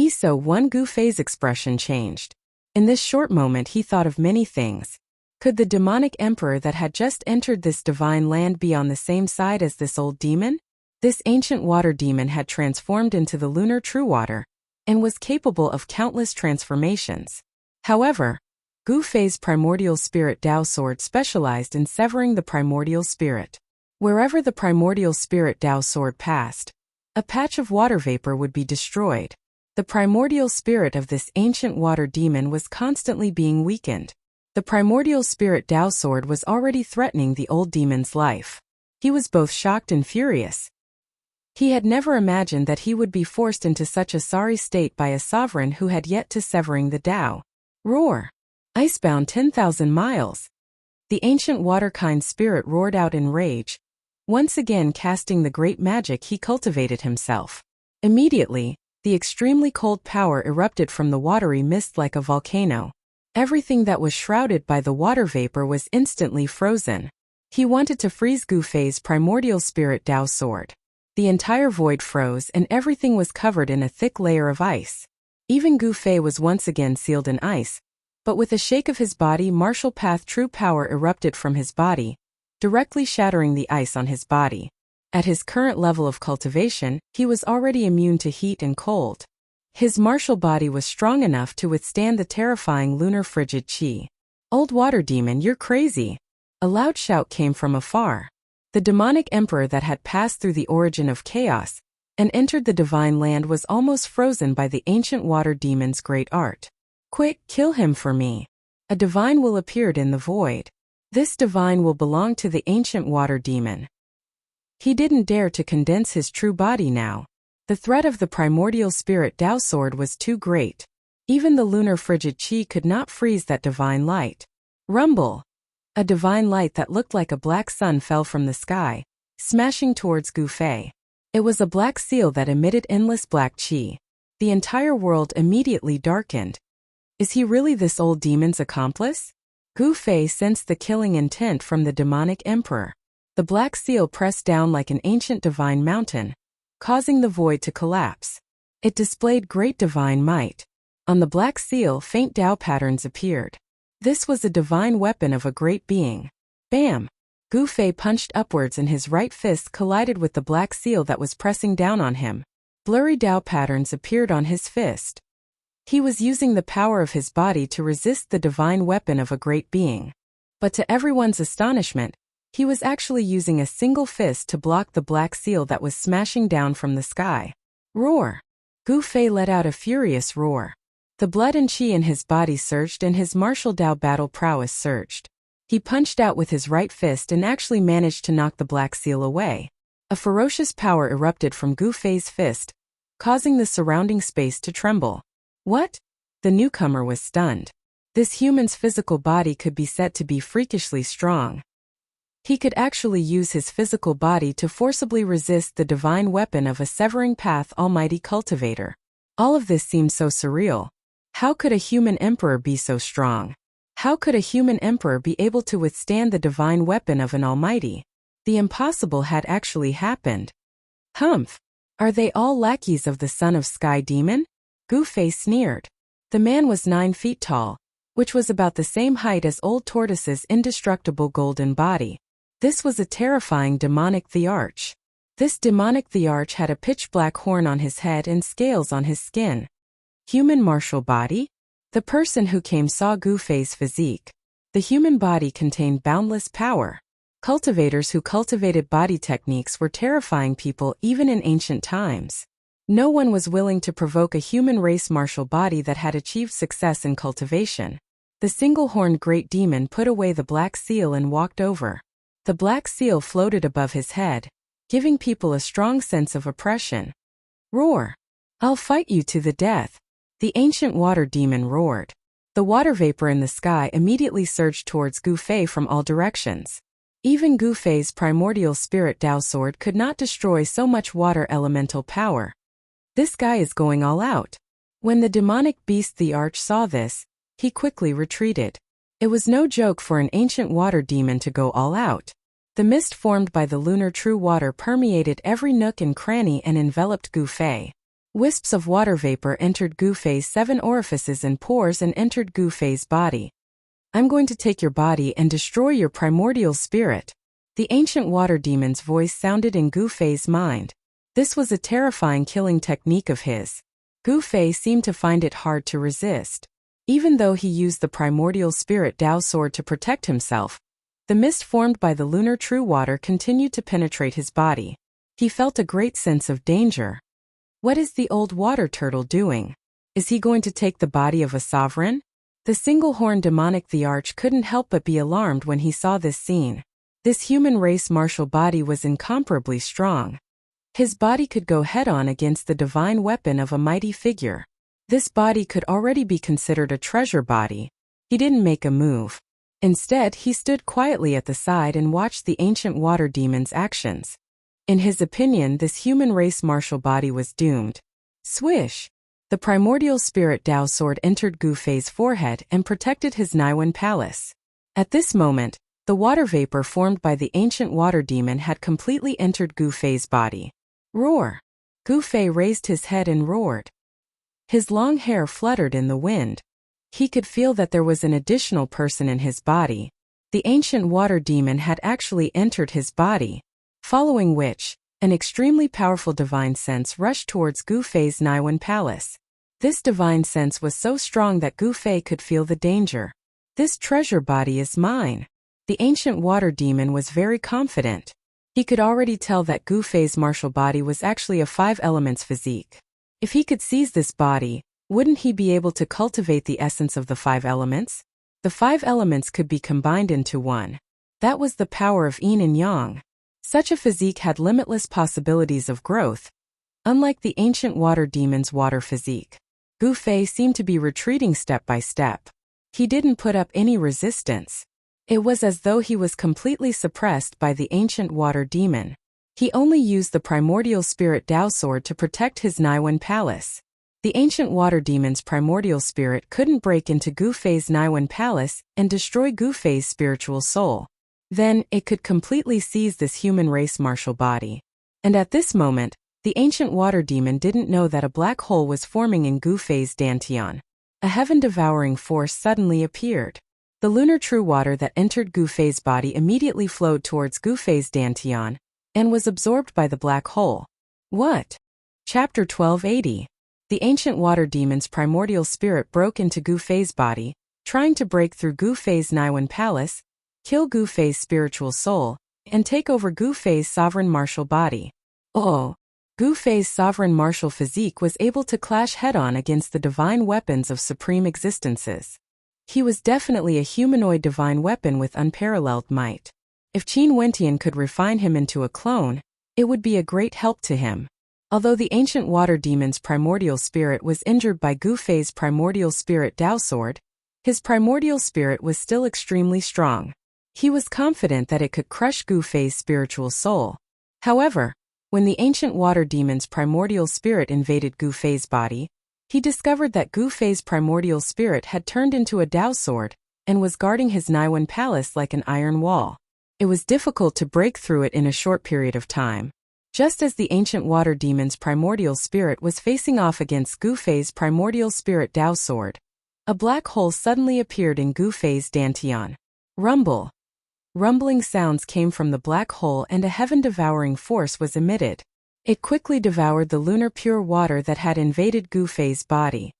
So one Gu Fei's expression changed. In this short moment he thought of many things. Could the demonic emperor that had just entered this divine land be on the same side as this old demon? This ancient water demon had transformed into the lunar true water, and was capable of countless transformations. However, Gu Fei's primordial spirit Dao sword specialized in severing the primordial spirit. Wherever the primordial spirit Dao sword passed, a patch of water vapor would be destroyed. The primordial spirit of this ancient water demon was constantly being weakened. The primordial spirit Dao sword was already threatening the old demon's life. He was both shocked and furious. He had never imagined that he would be forced into such a sorry state by a sovereign who had yet to severing the Tao. Roar! Icebound 10,000 miles. The ancient water-kind spirit roared out in rage, once again casting the great magic he cultivated himself. Immediately, the extremely cold power erupted from the watery mist like a volcano. Everything that was shrouded by the water vapor was instantly frozen. He wanted to freeze Gu Fei's primordial spirit Tao sword. The entire void froze and everything was covered in a thick layer of ice. Even Gu Fei was once again sealed in ice, but with a shake of his body, martial path true power erupted from his body, directly shattering the ice on his body. At his current level of cultivation, he was already immune to heat and cold. His martial body was strong enough to withstand the terrifying lunar frigid qi. "Old water demon, you're crazy!" A loud shout came from afar. The demonic emperor that had passed through the origin of chaos and entered the divine land was almost frozen by the ancient water demon's great art. "Quick, kill him for me!" A divine will appeared in the void. This divine will belong to the ancient water demon. He didn't dare to condense his true body now. The threat of the primordial spirit Tao sword was too great. Even the lunar frigid qi could not freeze that divine light. Rumble! A divine light that looked like a black sun fell from the sky, smashing towards Gu Fei. It was a black seal that emitted endless black qi. The entire world immediately darkened. Is he really this old demon's accomplice? Gu Fei sensed the killing intent from the demonic emperor. The black seal pressed down like an ancient divine mountain, causing the void to collapse. It displayed great divine might. On the black seal, faint Tao patterns appeared. This was a divine weapon of a great being. Bam! Gu Fei punched upwards and his right fist collided with the black seal that was pressing down on him. Blurry Tao patterns appeared on his fist. He was using the power of his body to resist the divine weapon of a great being. But to everyone's astonishment, he was actually using a single fist to block the black seal that was smashing down from the sky. Roar! Gu Fei let out a furious roar. The blood and qi in his body surged and his martial Tao battle prowess surged. He punched out with his right fist and actually managed to knock the black seal away. A ferocious power erupted from Gu Fei's fist, causing the surrounding space to tremble. What? The newcomer was stunned. This human's physical body could be said to be freakishly strong. He could actually use his physical body to forcibly resist the divine weapon of a severing path almighty cultivator. All of this seemed so surreal. How could a human emperor be so strong? How could a human emperor be able to withstand the divine weapon of an almighty? The impossible had actually happened. Humph! Are they all lackeys of the son of Sky Demon? Gu Fei sneered. The man was 9 feet tall, which was about the same height as Old Tortoise's indestructible golden body. This was a terrifying demonic thearch. This demonic thearch had a pitch-black horn on his head and scales on his skin. Human martial body? The person who came saw Gu Fei's physique. The human body contained boundless power. Cultivators who cultivated body techniques were terrifying people even in ancient times. No one was willing to provoke a human race martial body that had achieved success in cultivation. The single-horned great demon put away the black seal and walked over. The black seal floated above his head, giving people a strong sense of oppression. Roar! I'll fight you to the death. The ancient water demon roared. The water vapor in the sky immediately surged towards Gu Fei from all directions. Even Gu Fei's primordial spirit Tao sword could not destroy so much water elemental power. This guy is going all out. When the demonic beast the arch saw this, he quickly retreated. It was no joke for an ancient water demon to go all out. The mist formed by the lunar true water permeated every nook and cranny and enveloped Gu Fei. Wisps of water vapor entered Gu Fei's 7 orifices and pores and entered Gu Fei's body. I'm going to take your body and destroy your primordial spirit. The ancient water demon's voice sounded in Gu Fei's mind. This was a terrifying killing technique of his. Gu Fei seemed to find it hard to resist. Even though he used the primordial spirit Tao sword to protect himself, the mist formed by the lunar true water continued to penetrate his body. He felt a great sense of danger. What is the old water turtle doing? Is he going to take the body of a sovereign? The single-horned demonic thearch couldn't help but be alarmed when he saw this scene. This human race martial body was incomparably strong. His body could go head-on against the divine weapon of a mighty figure. This body could already be considered a treasure body. He didn't make a move. Instead, he stood quietly at the side and watched the ancient water demon's actions. In his opinion, this human race martial body was doomed. Swish! The primordial spirit Dao sword entered Gu Fei's forehead and protected his Naiwen palace. At this moment, the water vapor formed by the ancient water demon had completely entered Gu Fei's body. Roar! Gu Fei raised his head and roared. His long hair fluttered in the wind. He could feel that there was an additional person in his body. The ancient water demon had actually entered his body, following which, an extremely powerful divine sense rushed towards Gu Fei's Naiwen palace. This divine sense was so strong that Gu Fei could feel the danger. This treasure body is mine. The ancient water demon was very confident. He could already tell that Gu Fei's martial body was actually a 5 elements physique. If he could seize this body, wouldn't he be able to cultivate the essence of the 5 elements? The 5 elements could be combined into one. That was the power of yin and yang. Such a physique had limitless possibilities of growth. Unlike the ancient water demon's water physique, Gu Fei seemed to be retreating step by step. He didn't put up any resistance. It was as though he was completely suppressed by the ancient water demon. He only used the primordial spirit Dao sword to protect his Naiwen palace. The ancient water demon's primordial spirit couldn't break into Gu Fei's Naiwen palace and destroy Gu Fei's spiritual soul. Then, it could completely seize this human race martial body. And at this moment, the ancient water demon didn't know that a black hole was forming in Gu Fei's dantian. A heaven-devouring force suddenly appeared. The lunar true water that entered Gu Fei's body immediately flowed towards Gu Fei's dantian and was absorbed by the black hole. What? Chapter 1280. The ancient water demon's primordial spirit broke into Gu Fei's body, trying to break through Gu Fei's Naiwen palace, kill Gu Fei's spiritual soul, and take over Gu Fei's sovereign martial body. Oh! Gu Fei's sovereign martial physique was able to clash head-on against the divine weapons of supreme existences. He was definitely a humanoid divine weapon with unparalleled might. If Qin Wentian could refine him into a clone, it would be a great help to him. Although the ancient water demon's primordial spirit was injured by Gu Fei's primordial spirit Dao sword, his primordial spirit was still extremely strong. He was confident that it could crush Gu Fei's spiritual soul. However, when the ancient water demon's primordial spirit invaded Gu Fei's body, he discovered that Gu Fei's primordial spirit had turned into a Dao sword and was guarding his Naiwen palace like an iron wall. It was difficult to break through it in a short period of time. Just as the ancient water demon's primordial spirit was facing off against Gu Fei's primordial spirit Dao sword, a black hole suddenly appeared in Gu Fei's dantian. Rumble. Rumbling sounds came from the black hole and a heaven-devouring force was emitted. It quickly devoured the lunar pure water that had invaded Gu Fei's body.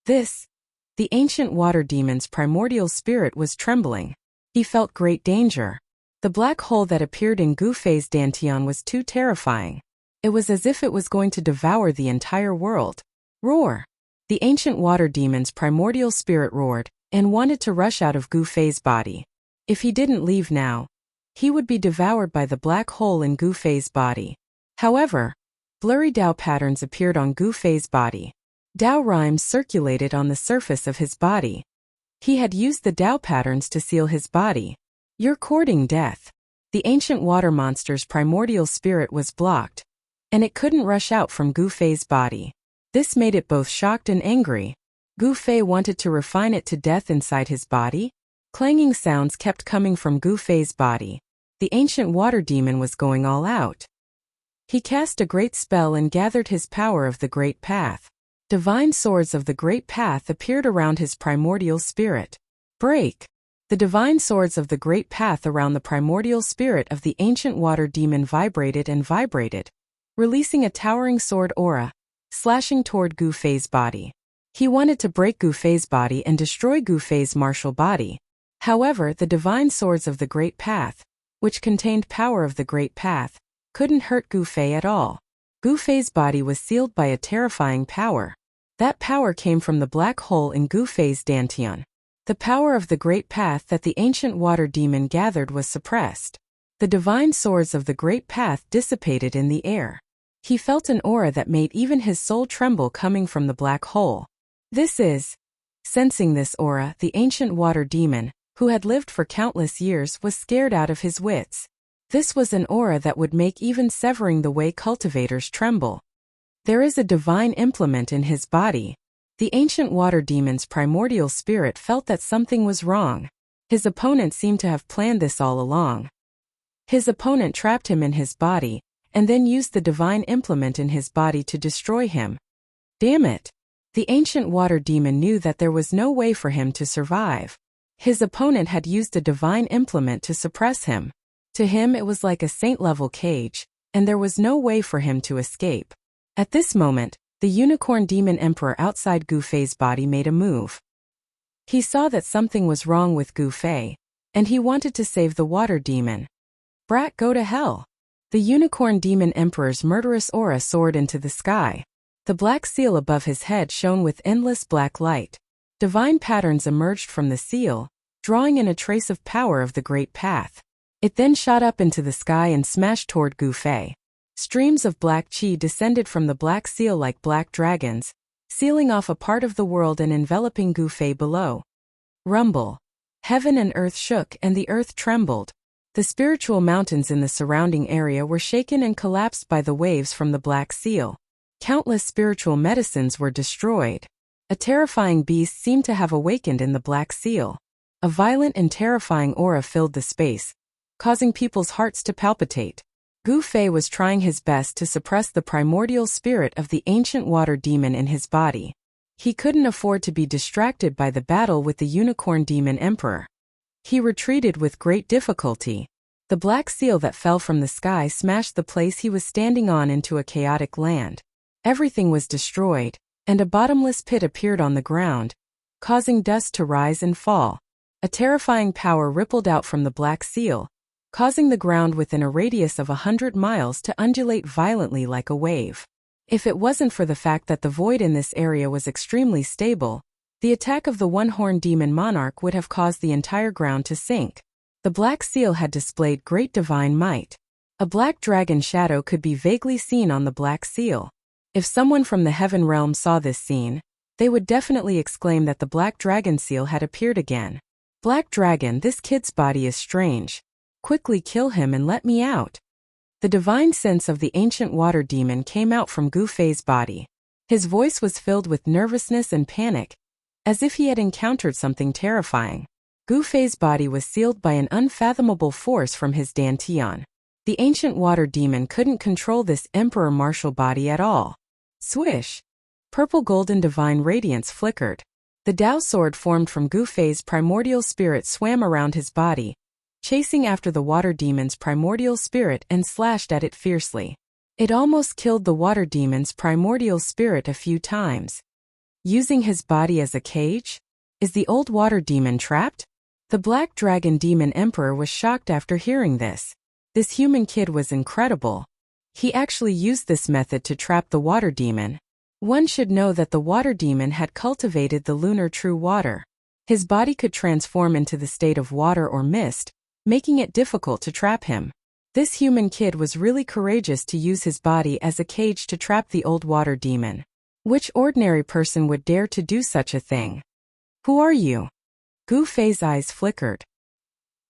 The ancient water demon's primordial spirit was trembling. He felt great danger. The black hole that appeared in Gu Fei's dantian was too terrifying. It was as if it was going to devour the entire world. Roar! The ancient water demon's primordial spirit roared and wanted to rush out of Gu Fei's body. If he didn't leave now, he would be devoured by the black hole in Gu Fei's body. However, blurry Dao patterns appeared on Gu Fei's body. Dao rhymes circulated on the surface of his body. He had used the Dao patterns to seal his body. You're courting death. The ancient water monster's primordial spirit was blocked, and it couldn't rush out from Gu Fei's body. This made it both shocked and angry. Gu Fei wanted to refine it to death inside his body. Clanging sounds kept coming from Gu Fei's body. The ancient water demon was going all out. He cast a great spell and gathered his power of the Great Path. Divine swords of the Great Path appeared around his primordial spirit. Break! The divine swords of the Great Path around the primordial spirit of the ancient water demon vibrated and vibrated, releasing a towering sword aura, slashing toward Gu Fei's body. He wanted to break Gu Fei's body and destroy Gu Fei's martial body. However, the divine swords of the Great Path, which contained power of the Great Path, couldn't hurt Gu Fei at all. Gu Fei's body was sealed by a terrifying power. That power came from the black hole in Gu Fei's dantian. The power of the Great Path that the ancient water demon gathered was suppressed. The divine swords of the great path dissipated in the air. He felt an aura that made even his soul tremble coming from the black hole. This is. Sensing this aura, the ancient water demon, who had lived for countless years, was scared out of his wits. This was an aura that would make even severing the way cultivators tremble. There is a divine implement in his body. The ancient water demon's primordial spirit felt that something was wrong. His opponent seemed to have planned this all along. His opponent trapped him in his body, and then used the divine implement in his body to destroy him. Damn it! The ancient water demon knew that there was no way for him to survive. His opponent had used a divine implement to suppress him. To him it was like a saint-level cage, and there was no way for him to escape. At this moment, the unicorn demon emperor outside Gu Fei's body made a move. He saw that something was wrong with Gu Fei, and he wanted to save the water demon. Brat, go to hell! The unicorn demon emperor's murderous aura soared into the sky. The black seal above his head shone with endless black light. Divine patterns emerged from the seal, drawing in a trace of power of the great path. It then shot up into the sky and smashed toward Gu Fei. Streams of black qi descended from the black seal like black dragons, sealing off a part of the world and enveloping Gu Fei below. Rumble. Heaven and earth shook and the earth trembled. The spiritual mountains in the surrounding area were shaken and collapsed by the waves from the black seal. Countless spiritual medicines were destroyed. A terrifying beast seemed to have awakened in the black seal. A violent and terrifying aura filled the space, causing people's hearts to palpitate. Gu Fei was trying his best to suppress the primordial spirit of the ancient water demon in his body. He couldn't afford to be distracted by the battle with the unicorn demon emperor. He retreated with great difficulty. The black seal that fell from the sky smashed the place he was standing on into a chaotic land. Everything was destroyed, and a bottomless pit appeared on the ground, causing dust to rise and fall. A terrifying power rippled out from the black seal, causing the ground within a radius of 100 miles to undulate violently like a wave. If it wasn't for the fact that the void in this area was extremely stable, the attack of the one-horned demon monarch would have caused the entire ground to sink. The black seal had displayed great divine might. A black dragon shadow could be vaguely seen on the black seal. If someone from the heaven realm saw this scene, they would definitely exclaim that the black dragon seal had appeared again. Black dragon, this kid's body is strange. Quickly kill him and let me out. The divine sense of the ancient water demon came out from Gu Fei's body. His voice was filled with nervousness and panic, as if he had encountered something terrifying. Gu Fei's body was sealed by an unfathomable force from his dantian. The ancient water demon couldn't control this emperor martial body at all. Swish! Purple golden divine radiance flickered. The Dao sword formed from Gu Fei's primordial spirit swam around his body, chasing after the water demon's primordial spirit and slashed at it fiercely. It almost killed the water demon's primordial spirit a few times. Using his body as a cage? Is the old water demon trapped? The black dragon demon emperor was shocked after hearing this. This human kid was incredible. He actually used this method to trap the water demon. One should know that the water demon had cultivated the lunar true water. His body could transform into the state of water or mist, making it difficult to trap him. This human kid was really courageous to use his body as a cage to trap the old water demon. Which ordinary person would dare to do such a thing? Who are you? Gu Fei's eyes flickered.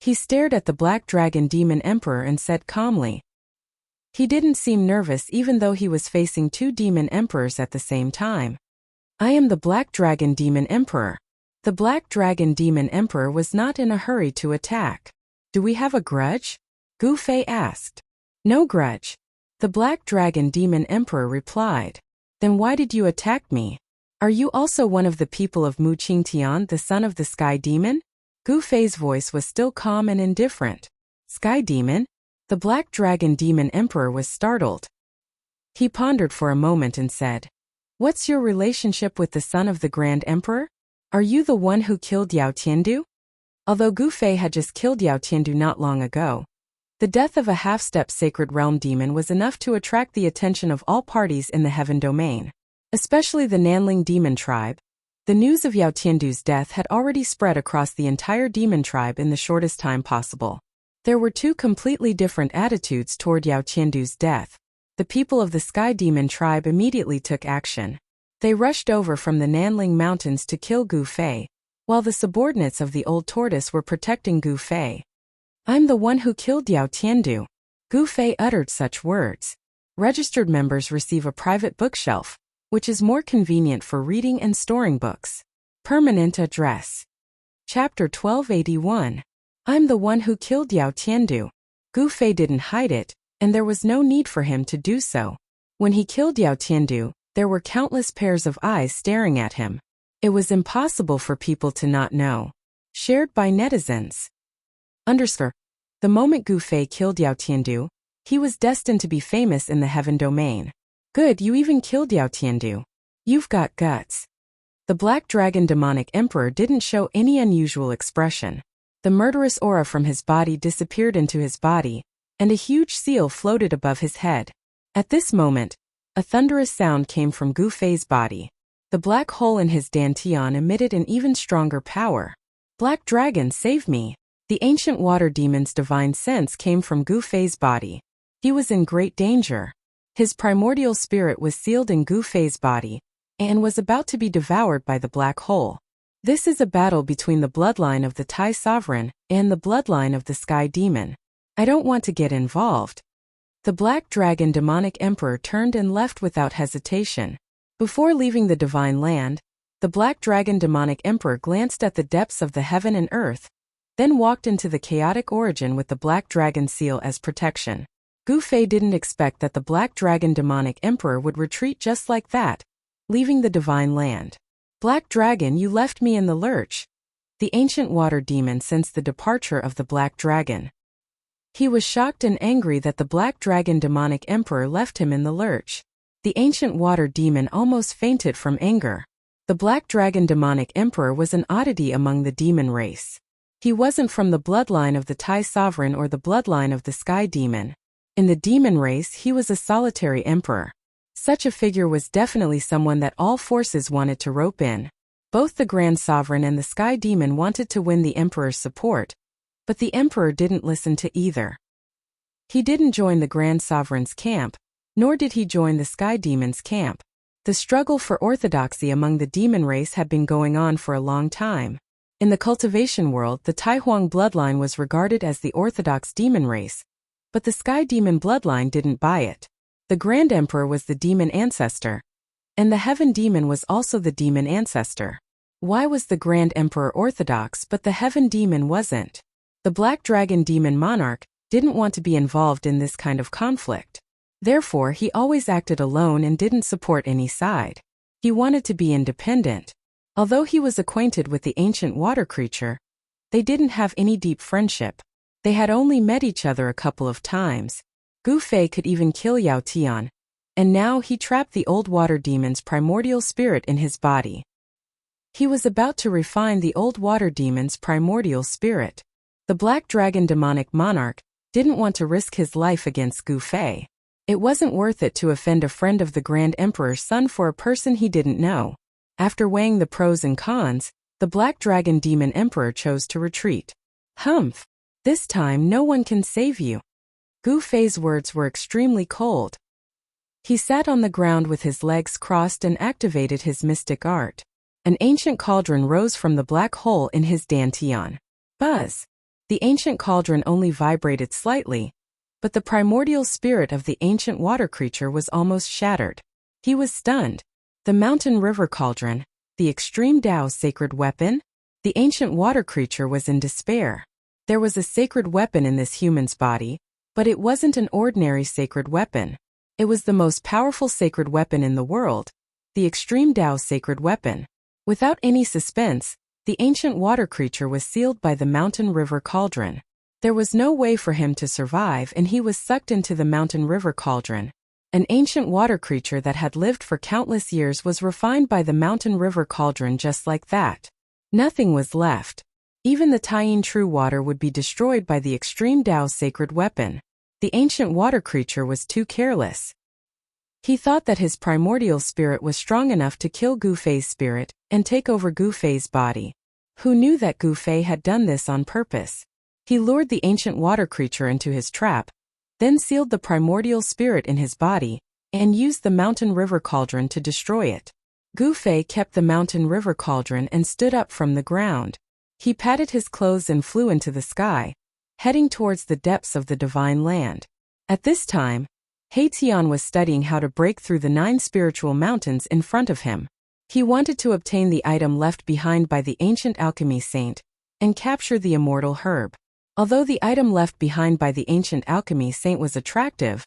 He stared at the black dragon demon emperor and said calmly. He didn't seem nervous even though he was facing two demon emperors at the same time. I am the black dragon demon emperor. The black dragon demon emperor was not in a hurry to attack. Do we have a grudge? Gu Fei asked. No grudge. The black dragon demon emperor replied. Then why did you attack me? Are you also one of the people of Mu Qingtian, the son of the sky demon? Gu Fei's voice was still calm and indifferent. Sky demon? The black dragon demon emperor was startled. He pondered for a moment and said, What's your relationship with the son of the grand emperor? Are you the one who killed Yao Tiandu? Although Gu Fei had just killed Yao Tiandu not long ago, the death of a half-step sacred realm demon was enough to attract the attention of all parties in the heaven domain, especially the Nanling demon tribe. The news of Yao Tiandu's death had already spread across the entire demon tribe in the shortest time possible. There were two completely different attitudes toward Yao Qiandu's death. The people of the Sky Demon tribe immediately took action. They rushed over from the Nanling Mountains to kill Gu Fei, while the subordinates of the Old Tortoise were protecting Gu Fei. "I'm the one who killed Yao Qiandu." Gu Fei uttered such words. Registered members receive a private bookshelf, which is more convenient for reading and storing books. Permanent address. Chapter 1281. I'm the one who killed Yao Qiandu. Gu Fei didn't hide it, and there was no need for him to do so. When he killed Yao Qiandu, there were countless pairs of eyes staring at him. It was impossible for people to not know. Shared by netizens. The moment Gu Fei killed Yao Qiandu, he was destined to be famous in the heaven domain. Good, you even killed Yao Qiandu. You've got guts. The Black Dragon Demonic Emperor didn't show any unusual expression. The murderous aura from his body disappeared into his body, and a huge seal floated above his head. At this moment, a thunderous sound came from Gu Fei's body. The black hole in his dantian emitted an even stronger power. Black Dragon, save me! The ancient water demon's divine sense came from Gu Fei's body. He was in great danger. His primordial spirit was sealed in Gu Fei's body, and was about to be devoured by the black hole. This is a battle between the bloodline of the Tai Sovereign and the bloodline of the Sky Demon. I don't want to get involved. The Black Dragon Demonic Emperor turned and left without hesitation. Before leaving the Divine Land, the Black Dragon Demonic Emperor glanced at the depths of the heaven and earth, then walked into the chaotic origin with the Black Dragon seal as protection. Gu Fei didn't expect that the Black Dragon Demonic Emperor would retreat just like that, leaving the Divine Land. Black Dragon, you left me in the lurch. The ancient water demon sensed the departure of the Black Dragon. He was shocked and angry that the Black Dragon Demonic Emperor left him in the lurch. The ancient water demon almost fainted from anger. The Black Dragon Demonic Emperor was an oddity among the demon race. He wasn't from the bloodline of the Tai Sovereign or the bloodline of the Sky Demon. In the demon race, he was a solitary emperor. Such a figure was definitely someone that all forces wanted to rope in. Both the Grand Sovereign and the Sky Demon wanted to win the Emperor's support, but the Emperor didn't listen to either. He didn't join the Grand Sovereign's camp, nor did he join the Sky Demon's camp. The struggle for orthodoxy among the demon race had been going on for a long time. In the cultivation world, the Taihuang bloodline was regarded as the orthodox demon race, but the Sky Demon bloodline didn't buy it. The Grand Emperor was the demon ancestor, and the Heaven Demon was also the demon ancestor. Why was the Grand Emperor orthodox but the Heaven Demon wasn't? The Black Dragon Demon Monarch didn't want to be involved in this kind of conflict. Therefore, he always acted alone and didn't support any side. He wanted to be independent. Although he was acquainted with the ancient water creature, they didn't have any deep friendship. They had only met each other a couple of times. Gu Fei could even kill Yao Tian, and now he trapped the old water demon's primordial spirit in his body. He was about to refine the old water demon's primordial spirit. The Black Dragon Demonic Monarch didn't want to risk his life against Gu Fei. It wasn't worth it to offend a friend of the Grand Emperor's son for a person he didn't know. After weighing the pros and cons, the Black Dragon Demon Emperor chose to retreat. Humph! This time no one can save you. Gu Fei's words were extremely cold. He sat on the ground with his legs crossed and activated his mystic art. An ancient cauldron rose from the black hole in his dantian. Buzz! The ancient cauldron only vibrated slightly, but the primordial spirit of the ancient water creature was almost shattered. He was stunned. The mountain river cauldron, the extreme Tao's sacred weapon? The ancient water creature was in despair. There was a sacred weapon in this human's body, but it wasn't an ordinary sacred weapon. It was the most powerful sacred weapon in the world, the extreme Tao's sacred weapon. Without any suspense, the ancient water creature was sealed by the mountain river cauldron. There was no way for him to survive, and he was sucked into the mountain river cauldron. An ancient water creature that had lived for countless years was refined by the mountain river cauldron just like that. Nothing was left. Even the Taiyin true water would be destroyed by the extreme Tao's sacred weapon. The ancient water creature was too careless. He thought that his primordial spirit was strong enough to kill Gu Fei's spirit and take over Gu Fei's body. Who knew that Gu Fei had done this on purpose? He lured the ancient water creature into his trap, then sealed the primordial spirit in his body, and used the mountain river cauldron to destroy it. Gu Fei kept the mountain river cauldron and stood up from the ground. He patted his clothes and flew into the sky, heading towards the depths of the divine land. At this time, Tian was studying how to break through the 9 spiritual mountains in front of him. He wanted to obtain the item left behind by the ancient alchemy saint and capture the immortal herb. Although the item left behind by the ancient alchemy saint was attractive,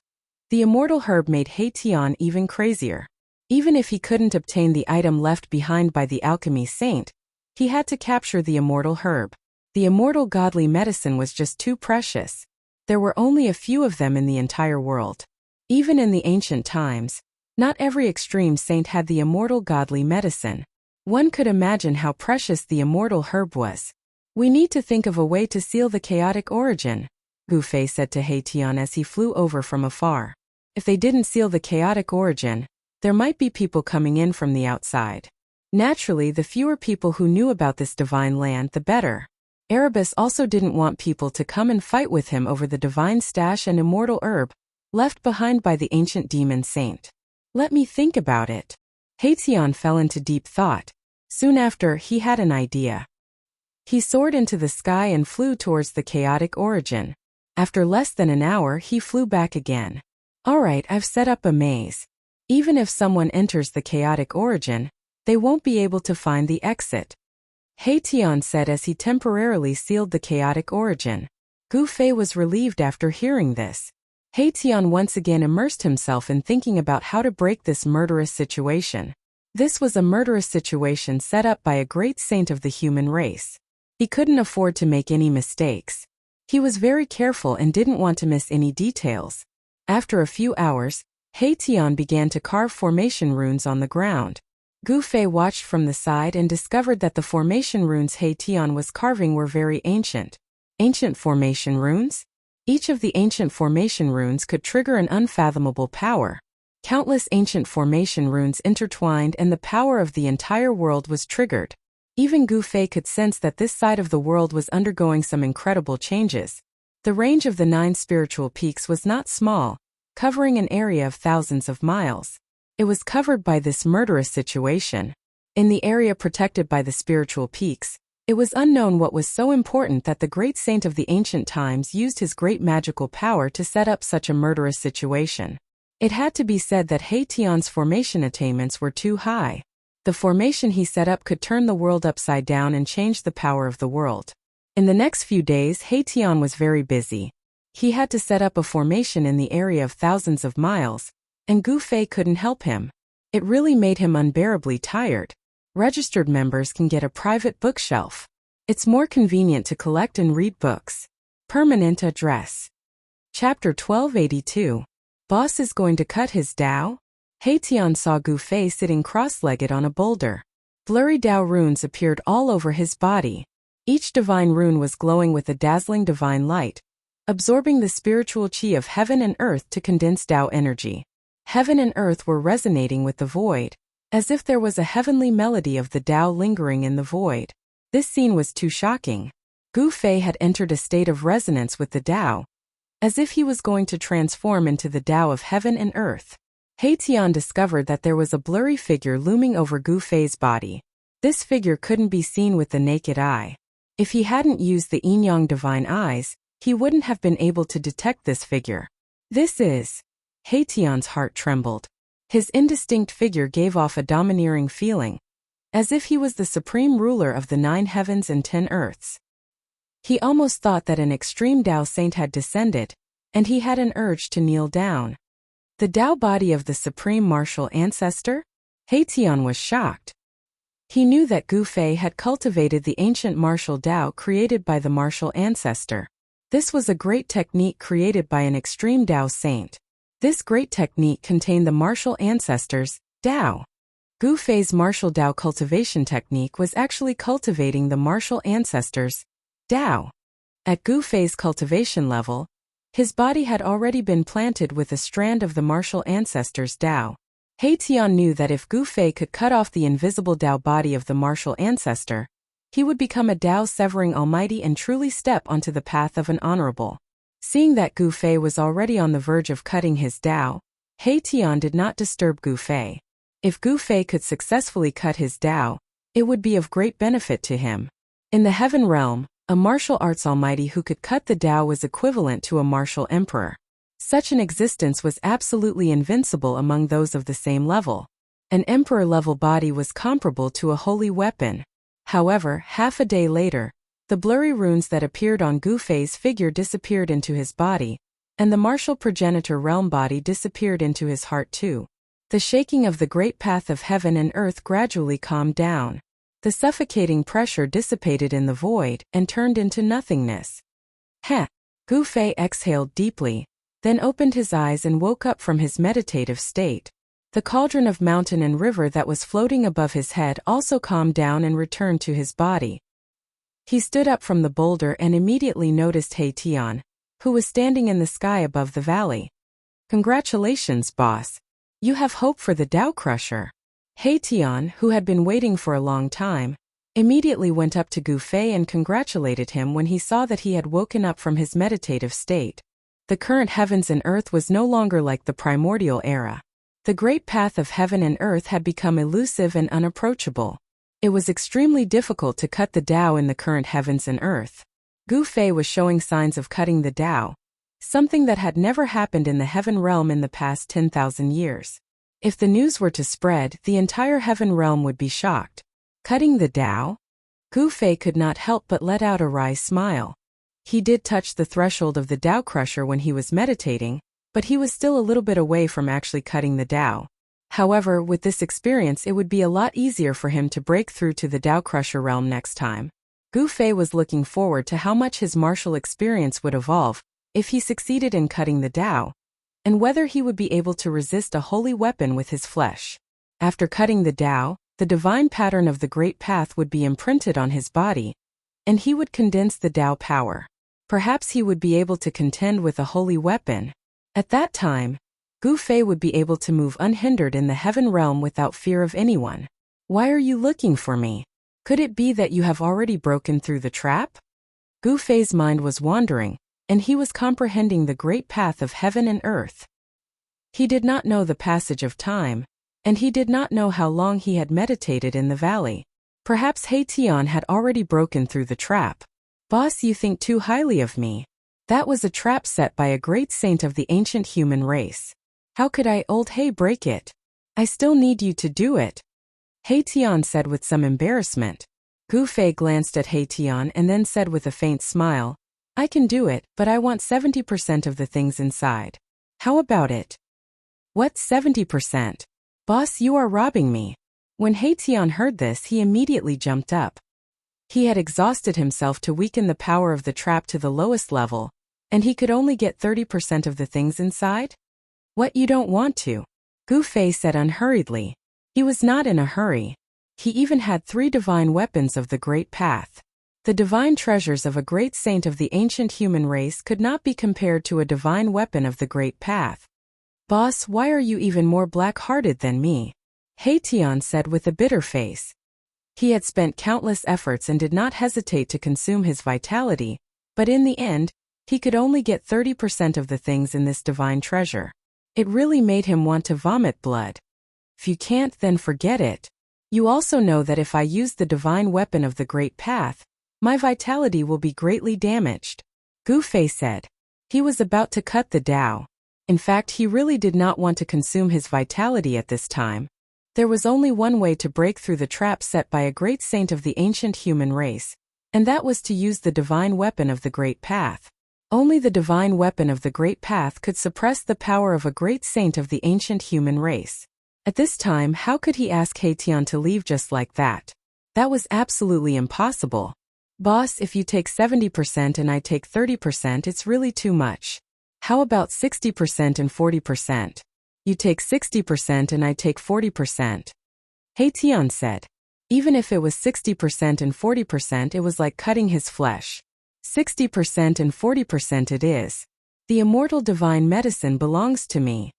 the immortal herb made Tian even crazier. Even if he couldn't obtain the item left behind by the alchemy saint, he had to capture the immortal herb. The immortal godly medicine was just too precious. There were only a few of them in the entire world. Even in the ancient times, not every extreme saint had the immortal godly medicine. One could imagine how precious the immortal herb was. We need to think of a way to seal the chaotic origin, Gu Fei said to Tian as he flew over from afar. If they didn't seal the chaotic origin, there might be people coming in from the outside. Naturally, the fewer people who knew about this divine land, the better. Erebus also didn't want people to come and fight with him over the divine stash and immortal herb left behind by the ancient demon saint. Let me think about it. Tian fell into deep thought. Soon after, he had an idea. He soared into the sky and flew towards the chaotic origin. After less than an hour, he flew back again. Alright, I've set up a maze. Even if someone enters the chaotic origin, they won't be able to find the exit. Tian said as he temporarily sealed the chaotic origin. Gu Fei was relieved after hearing this. Tian once again immersed himself in thinking about how to break this murderous situation. This was a murderous situation set up by a great saint of the human race. He couldn't afford to make any mistakes. He was very careful and didn't want to miss any details. After a few hours, Tian began to carve formation runes on the ground. Gu Fei watched from the side and discovered that the formation runes Tian was carving were very ancient. Ancient formation runes? Each of the ancient formation runes could trigger an unfathomable power. Countless ancient formation runes intertwined and the power of the entire world was triggered. Even Gu Fei could sense that this side of the world was undergoing some incredible changes. The range of the 9 spiritual peaks was not small, covering an area of thousands of miles. It was covered by this murderous situation. In the area protected by the spiritual peaks, it was unknown what was so important that the great saint of the ancient times used his great magical power to set up such a murderous situation. It had to be said that Tian's formation attainments were too high. The formation he set up could turn the world upside down and change the power of the world. In the next few days, Tian was very busy. He had to set up a formation in the area of thousands of miles, and Gu Fei couldn't help him. It really made him unbearably tired. Registered members can get a private bookshelf. It's more convenient to collect and read books. Permanent address. Chapter 1282. Boss is going to cut his Dao? Tian saw Gu Fei sitting cross-legged on a boulder. Blurry Dao runes appeared all over his body. Each divine rune was glowing with a dazzling divine light, absorbing the spiritual chi of heaven and earth to condense Dao energy. Heaven and earth were resonating with the void, as if there was a heavenly melody of the Tao lingering in the void. This scene was too shocking. Gu Fei had entered a state of resonance with the Tao, as if he was going to transform into the Tao of heaven and earth. Tian discovered that there was a blurry figure looming over Gu Fei's body. This figure couldn't be seen with the naked eye. If he hadn't used the yin-yang divine eyes, he wouldn't have been able to detect this figure. This is... Tian's heart trembled. His indistinct figure gave off a domineering feeling, as if he was the supreme ruler of the 9 heavens and 10 earths. He almost thought that an extreme Dao saint had descended, and he had an urge to kneel down. The Dao body of the supreme martial ancestor? Tian was shocked. He knew that Gu Fei had cultivated the ancient martial Dao created by the martial ancestor. This was a great technique created by an extreme Dao saint. This great technique contained the martial ancestors, Dao. Gu Fei's martial Dao cultivation technique was actually cultivating the martial ancestors, Dao. At Gu Fei's cultivation level, his body had already been planted with a strand of the martial ancestors' Dao. Tian knew that if Gu Fei could cut off the invisible Dao body of the martial ancestor, He would become a Tao-severing almighty and truly step onto the path of an honorable. Seeing that Gu Fei was already on the verge of cutting his Tao, He Tian did not disturb Gu Fei. If Gu Fei could successfully cut his Tao, it would be of great benefit to him. In the heaven realm, a martial arts almighty who could cut the Tao was equivalent to a martial emperor. Such an existence was absolutely invincible among those of the same level. An emperor-level body was comparable to a holy weapon. However, half a day later, the blurry runes that appeared on Gu Fei's figure disappeared into his body, and the martial progenitor realm body disappeared into his heart too. The shaking of the great path of heaven and earth gradually calmed down. The suffocating pressure dissipated in the void and turned into nothingness. Heh! Gu Fei exhaled deeply, then opened his eyes and woke up from his meditative state. The cauldron of mountain and river that was floating above his head also calmed down and returned to his body. He stood up from the boulder and immediately noticed He Tian, who was standing in the sky above the valley. "Congratulations, boss. You have hope for the Tao Crusher." He Tian, who had been waiting for a long time, immediately went up to Gu Fei and congratulated him when he saw that he had woken up from his meditative state. The current heavens and earth was no longer like the primordial era. The great path of heaven and earth had become elusive and unapproachable. It was extremely difficult to cut the Tao in the current heavens and earth. Gu Fei was showing signs of cutting the Tao, something that had never happened in the heaven realm in the past 10,000 years. If the news were to spread, the entire heaven realm would be shocked. Cutting the Tao? Gu Fei could not help but let out a wry smile. He did touch the threshold of the Tao Crusher when he was meditating, but he was still a little bit away from actually cutting the Tao. However, with this experience it would be a lot easier for him to break through to the Tao Crusher realm next time. Gu Fei was looking forward to how much his martial experience would evolve if he succeeded in cutting the Tao, and whether he would be able to resist a holy weapon with his flesh. After cutting the Tao, the divine pattern of the great path would be imprinted on his body, and he would condense the Tao power. Perhaps he would be able to contend with a holy weapon. At that time, Gu Fei would be able to move unhindered in the heaven realm without fear of anyone. "Why are you looking for me? Could it be that you have already broken through the trap?" Gu Fei's mind was wandering, and he was comprehending the great path of heaven and earth. He did not know the passage of time, and he did not know how long he had meditated in the valley. Perhaps He Tian had already broken through the trap. "Boss, you think too highly of me. That was a trap set by a great saint of the ancient human race. How could I, old He, break it? I still need you to do it," He Tian said with some embarrassment. Gu Fei glanced at He Tian and then said with a faint smile, "I can do it, but I want 70% of the things inside. How about it?" "What 70%? Boss, you are robbing me." When He Tian heard this, he immediately jumped up. He had exhausted himself to weaken the power of the trap to the lowest level, and he could only get 30% of the things inside? "What, you don't want to?" Gu Fei said unhurriedly. He was not in a hurry. He even had 3 divine weapons of the great path. The divine treasures of a great saint of the ancient human race could not be compared to a divine weapon of the great path. "Boss, why are you even more black-hearted than me?" He Tian said with a bitter face. He had spent countless efforts and did not hesitate to consume his vitality, but in the end, he could only get 30% of the things in this divine treasure. It really made him want to vomit blood. "If you can't, then forget it. You also know that if I use the divine weapon of the great path, my vitality will be greatly damaged," Gu Fei said. He was about to cut the Tao. In fact, he really did not want to consume his vitality at this time. There was only one way to break through the trap set by a great saint of the ancient human race, and that was to use the divine weapon of the great path. Only the divine weapon of the great path could suppress the power of a great saint of the ancient human race. At this time, how could he ask He Tian to leave just like that? That was absolutely impossible. "Boss, if you take 70% and I take 30%, it's really too much. How about 60% and 40%? You take 60% and I take 40%. He Tian said. Even if it was 60% and 40%, it was like cutting his flesh. 60% and 40% it is. The immortal divine medicine belongs to me.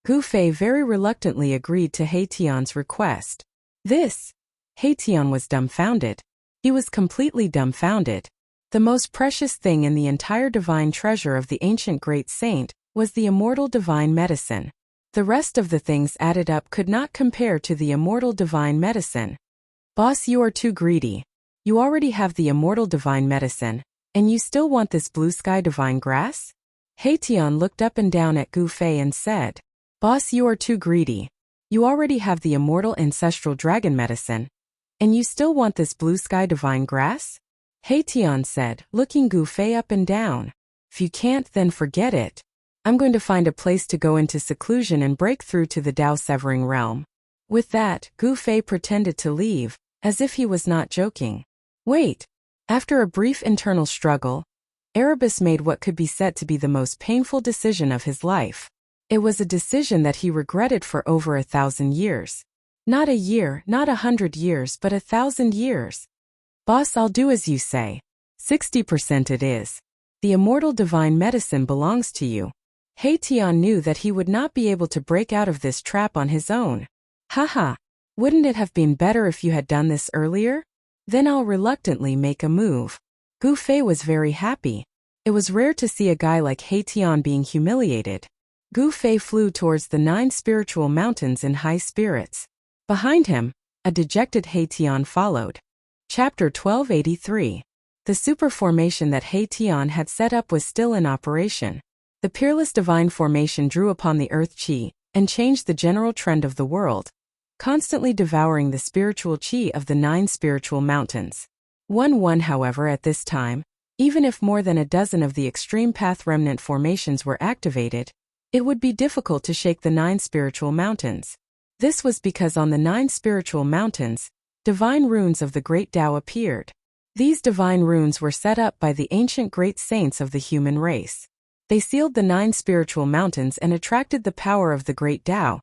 Gu Fei very reluctantly agreed to He Tian's request. He Tian was dumbfounded. He was completely dumbfounded. The most precious thing in the entire divine treasure of the ancient great saint was the immortal divine medicine. The rest of the things added up could not compare to the immortal divine medicine. Boss, you are too greedy. You already have the immortal divine medicine, and you still want this blue sky divine grass? Haitian looked up and down at Gu Fei and said, Boss, you are too greedy. You already have the immortal ancestral dragon medicine, and you still want this blue sky divine grass? Haitian said, looking Gu Fei up and down. If you can't, then forget it. I'm going to find a place to go into seclusion and break through to the Tao-severing realm. With that, Gu Fei pretended to leave, as if he was not joking. Wait. After a brief internal struggle, Erebus made what could be said to be the most painful decision of his life. It was a decision that he regretted for over 1,000 years. Not a year, not 100 years, but 1,000 years. Boss, I'll do as you say. 60% it is. The immortal divine medicine belongs to you. Haitian knew that he would not be able to break out of this trap on his own. Haha. Wouldn't it have been better if you had done this earlier? Then I'll reluctantly make a move. Gu Fei was very happy. It was rare to see a guy like Haitian being humiliated. Gu Fei flew towards the 9 spiritual mountains in high spirits. Behind him, a dejected Haitian followed. Chapter 1283. The super formation that Haitian had set up was still in operation. The peerless divine formation drew upon the earth chi and changed the general trend of the world, constantly devouring the spiritual chi of the 9 spiritual mountains. However, at this time, even if more than a dozen of the extreme path remnant formations were activated, it would be difficult to shake the 9 spiritual mountains. This was because on the 9 spiritual mountains, divine runes of the great Tao appeared. These divine runes were set up by the ancient great saints of the human race. They sealed the 9 spiritual mountains and attracted the power of the great Tao,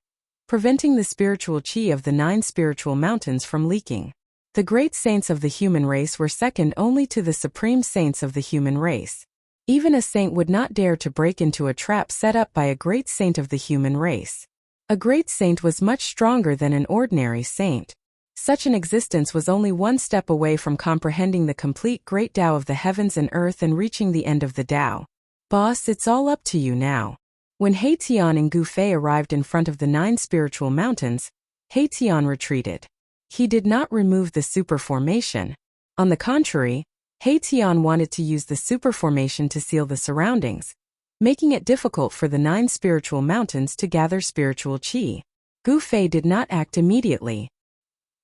preventing the spiritual chi of the 9 spiritual mountains from leaking. The great saints of the human race were second only to the supreme saints of the human race. Even a saint would not dare to break into a trap set up by a great saint of the human race. A great saint was much stronger than an ordinary saint. Such an existence was only one step away from comprehending the complete great Tao of the heavens and earth and reaching the end of the Tao. Boss, it's all up to you now. When Haitian and Gu Fei arrived in front of the 9 spiritual mountains, Haitian retreated. He did not remove the super formation. On the contrary, Haitian wanted to use the super formation to seal the surroundings, making it difficult for the 9 spiritual mountains to gather spiritual chi. Gu Fei did not act immediately.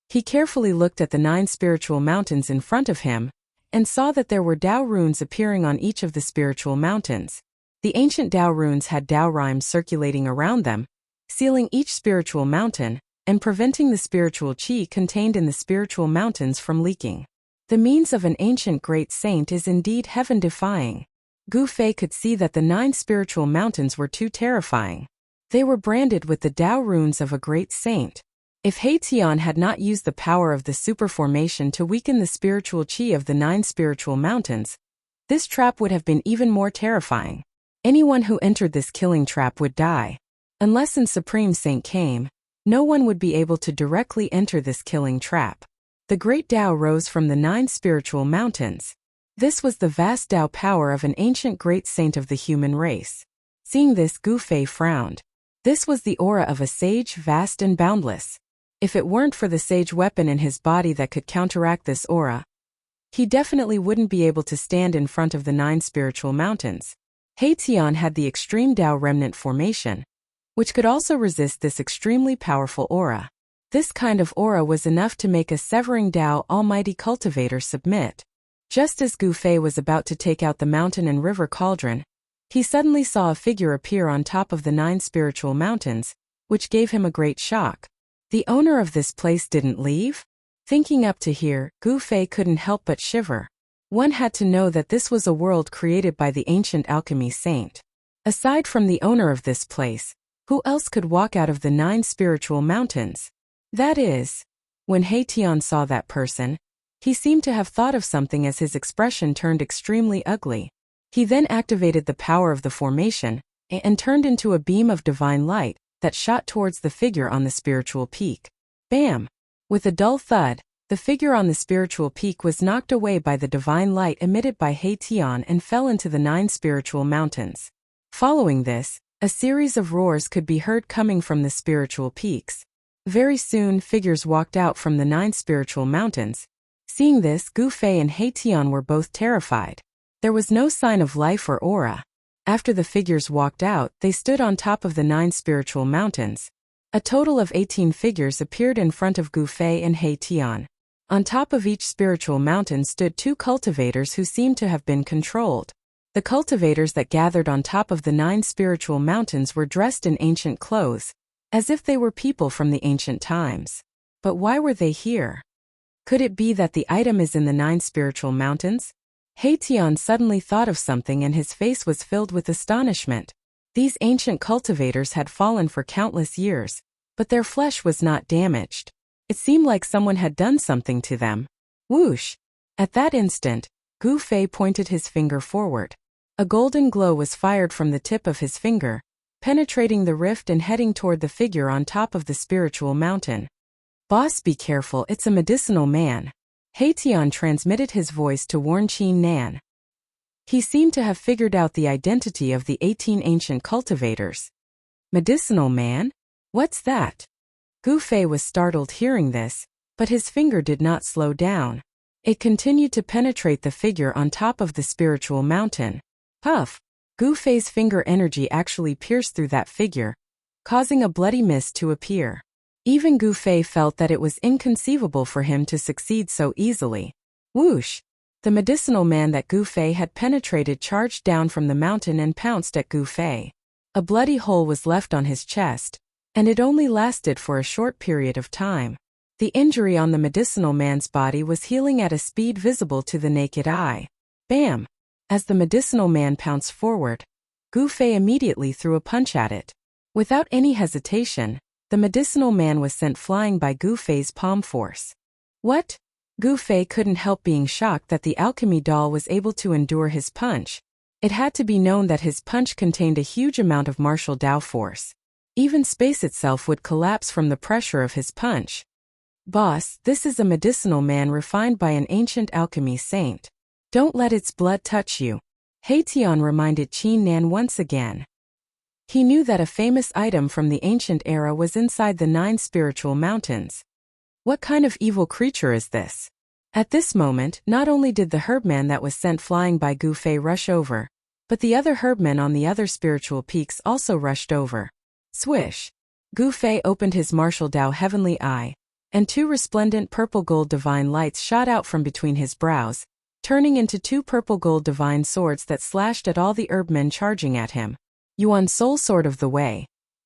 He carefully looked at the 9 spiritual mountains in front of him, and saw that there were Tao runes appearing on each of the spiritual mountains. The ancient Tao runes had Tao rhymes circulating around them, sealing each spiritual mountain, and preventing the spiritual chi contained in the spiritual mountains from leaking. The means of an ancient great saint is indeed heaven-defying. Gu Fei could see that the 9 spiritual mountains were too terrifying. They were branded with the Tao runes of a great saint. If Haitian had not used the power of the super formation to weaken the spiritual chi of the 9 spiritual mountains, this trap would have been even more terrifying. Anyone who entered this killing trap would die. Unless an Supreme Saint came, no one would be able to directly enter this killing trap. The great Tao rose from the 9 spiritual mountains. This was the vast Tao power of an ancient great saint of the human race. Seeing this, Gu Fei frowned. This was the aura of a sage, vast and boundless. If it weren't for the sage weapon in his body that could counteract this aura, he definitely wouldn't be able to stand in front of the 9 spiritual mountains. Haitian had the extreme Tao remnant formation, which could also resist this extremely powerful aura. This kind of aura was enough to make a severing Tao almighty cultivator submit. Just as Gu Fei was about to take out the mountain and river cauldron, he suddenly saw a figure appear on top of the 9 spiritual mountains, which gave him a great shock. The owner of this place didn't leave? Thinking up to here, Gu Fei couldn't help but shiver. One had to know that this was a world created by the ancient alchemy saint. Aside from the owner of this place, who else could walk out of the 9 spiritual mountains? That is, when Haitian saw that person, he seemed to have thought of something as his expression turned extremely ugly. He then activated the power of the formation and turned into a beam of divine light that shot towards the figure on the spiritual peak. Bam! With a dull thud, The figure on the spiritual peak was knocked away by the divine light emitted by Haitian and fell into the 9 spiritual mountains. Following this, a series of roars could be heard coming from the spiritual peaks. Very soon figures walked out from the 9 spiritual mountains. Seeing this, Gu Fei and Haitian were both terrified. There was no sign of life or aura. After the figures walked out, they stood on top of the 9 spiritual mountains. A total of 18 figures appeared in front of Gu Fei and Haitian. On top of each spiritual mountain stood 2 cultivators who seemed to have been controlled. The cultivators that gathered on top of the 9 spiritual mountains were dressed in ancient clothes, as if they were people from the ancient times. But why were they here? Could it be that the item is in the 9 spiritual mountains? Haitian suddenly thought of something and his face was filled with astonishment. These ancient cultivators had fallen for countless years, but their flesh was not damaged. It seemed like someone had done something to them. Whoosh! At that instant, Gu Fei pointed his finger forward. A golden glow was fired from the tip of his finger, penetrating the rift and heading toward the figure on top of the spiritual mountain. "Boss, be careful, it's a medicinal man." Haitian transmitted his voice to warn Qin Nan. He seemed to have figured out the identity of the 18 ancient cultivators. Medicinal man? What's that? Gu Fei was startled hearing this, but his finger did not slow down. It continued to penetrate the figure on top of the spiritual mountain. Puff! Gu Fei's finger energy actually pierced through that figure, causing a bloody mist to appear. Even Gu Fei felt that it was inconceivable for him to succeed so easily. Whoosh! The medicinal man that Gu Fei had penetrated charged down from the mountain and pounced at Gu Fei. A bloody hole was left on his chest, and it only lasted for a short period of time. The injury on the medicinal man's body was healing at a speed visible to the naked eye. Bam! As the medicinal man pounced forward, Gu Fei immediately threw a punch at it. Without any hesitation, the medicinal man was sent flying by Gu Fei's palm force. What? Gu Fei couldn't help being shocked that the alchemy doll was able to endure his punch. It had to be known that his punch contained a huge amount of martial Dao force. Even space itself would collapse from the pressure of his punch. Boss, this is a medicinal man refined by an ancient alchemy saint. Don't let its blood touch you. Haitian reminded Qin Nan once again. He knew that a famous item from the ancient era was inside the 9 spiritual mountains. What kind of evil creature is this? At this moment, not only did the herbman that was sent flying by Gu Fei rush over, but the other herbmen on the other spiritual peaks also rushed over. Swish! Gu Fei opened his martial Dao heavenly eye, and 2 resplendent purple-gold divine lights shot out from between his brows, turning into 2 purple-gold divine swords that slashed at all the herbmen charging at him. Yuan Soul Sword of the Way.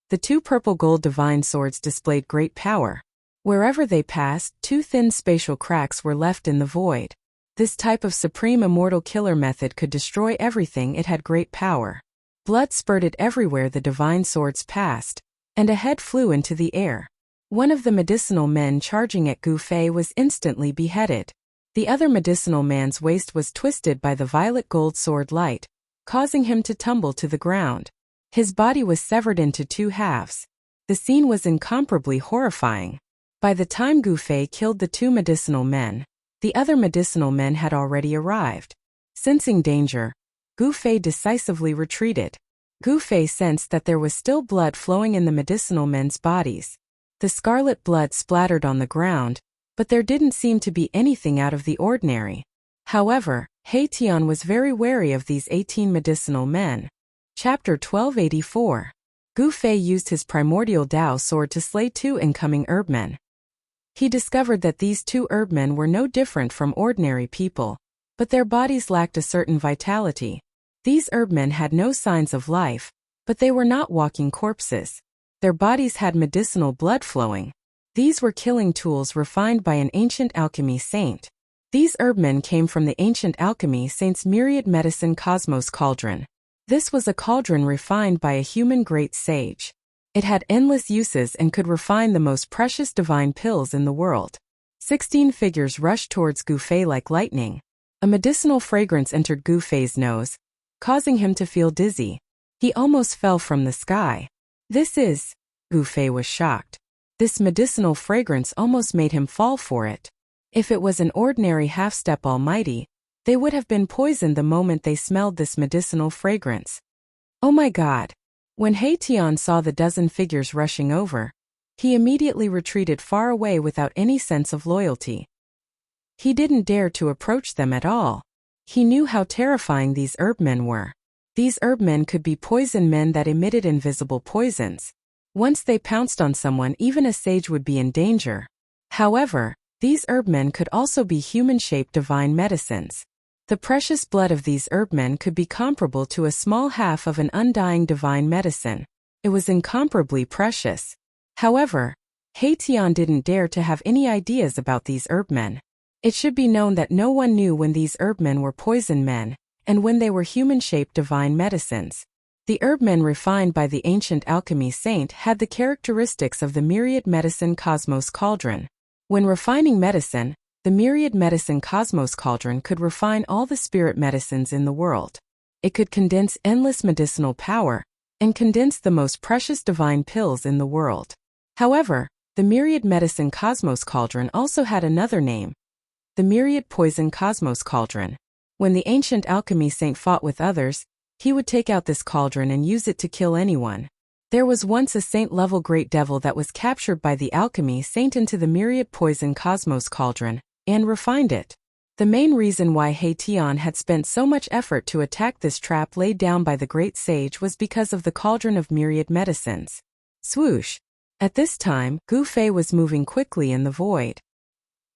The 2 purple-gold divine swords displayed great power. Wherever they passed, 2 thin spatial cracks were left in the void. This type of supreme immortal killer method could destroy everything. It had great power. Blood spurted everywhere the divine swords passed, and a head flew into the air. One of the medicinal men charging at Gu Fei was instantly beheaded. The other medicinal man's waist was twisted by the violet gold sword light, causing him to tumble to the ground. His body was severed into 2 halves. The scene was incomparably horrifying. By the time Gu Fei killed the 2 medicinal men, the other medicinal men had already arrived. Sensing danger, Gu Fei decisively retreated. Gu Fei sensed that there was still blood flowing in the medicinal men's bodies. The scarlet blood splattered on the ground, but there didn't seem to be anything out of the ordinary. However, Haitian was very wary of these 18 medicinal men. Chapter 1284. Gu Fei used his primordial Dao sword to slay 2 incoming herbmen. He discovered that these 2 herbmen were no different from ordinary people, but their bodies lacked a certain vitality. These herbmen had no signs of life, but they were not walking corpses. Their bodies had medicinal blood flowing. These were killing tools refined by an ancient alchemy saint. These herbmen came from the ancient alchemy saint's myriad medicine cosmos cauldron. This was a cauldron refined by a human great sage. It had endless uses and could refine the most precious divine pills in the world. 16 figures rushed towards Gu Fei like lightning. A medicinal fragrance entered Gu Fei's nose, causing him to feel dizzy. He almost fell from the sky. Gu Fei was shocked. This medicinal fragrance almost made him fall for it. If it was an ordinary half-step almighty, they would have been poisoned the moment they smelled this medicinal fragrance. Oh my God! When Haitian saw the dozen figures rushing over, he immediately retreated far away without any sense of loyalty. He didn't dare to approach them at all. He knew how terrifying these herbmen were. These herbmen could be poison men that emitted invisible poisons. Once they pounced on someone, even a sage would be in danger. However, these herbmen could also be human-shaped divine medicines. The precious blood of these herbmen could be comparable to a small half of an undying divine medicine. It was incomparably precious. However, Haitian didn't dare to have any ideas about these herbmen. It should be known that no one knew when these herbmen were poison men, and when they were human-shaped divine medicines. The herbmen refined by the ancient alchemy saint had the characteristics of the myriad medicine cosmos cauldron. When refining medicine, the myriad medicine cosmos cauldron could refine all the spirit medicines in the world. It could condense endless medicinal power, and condense the most precious divine pills in the world. However, the myriad medicine cosmos cauldron also had another name, the myriad poison cosmos cauldron. When the ancient alchemy saint fought with others, he would take out this cauldron and use it to kill anyone. There was once a saint-level great devil that was captured by the alchemy saint into the myriad poison cosmos cauldron, and refined it. The main reason why Haitian had spent so much effort to attack this trap laid down by the great sage was because of the cauldron of myriad medicines. Swoosh! At this time, Gu Fei was moving quickly in the void.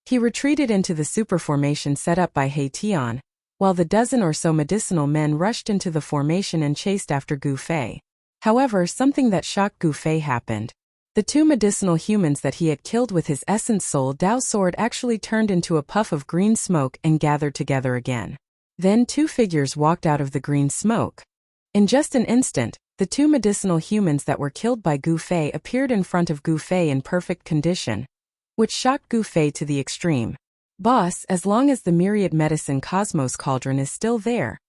He retreated into the superformation set up by Haitian, while the dozen or so medicinal men rushed into the formation and chased after Gu Fei. However, something that shocked Gu Fei happened. The two medicinal humans that he had killed with his essence soul Dao sword actually turned into a puff of green smoke and gathered together again. Then two figures walked out of the green smoke. In just an instant, the two medicinal humans that were killed by Gu Fei appeared in front of Gu Fei in perfect condition, which shocked Gu Fei to the extreme. Boss, as long as the myriad medicine cosmos cauldron is still there,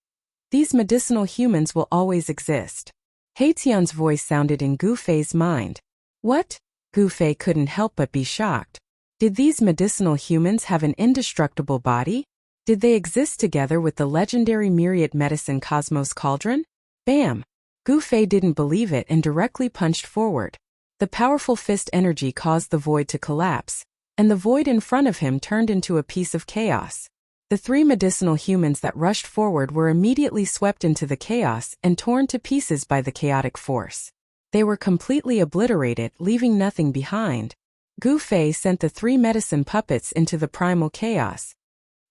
these medicinal humans will always exist. Haitian's voice sounded in Gu Fei's mind. What? Gu Fei couldn't help but be shocked. Did these medicinal humans have an indestructible body? Did they exist together with the legendary myriad medicine cosmos cauldron? Bam! Gu Fei didn't believe it and directly punched forward. The powerful fist energy caused the void to collapse, and the void in front of him turned into a piece of chaos. The three medicinal humans that rushed forward were immediately swept into the chaos and torn to pieces by the chaotic force. They were completely obliterated, leaving nothing behind. Gu Fei sent the three medicine puppets into the primal chaos.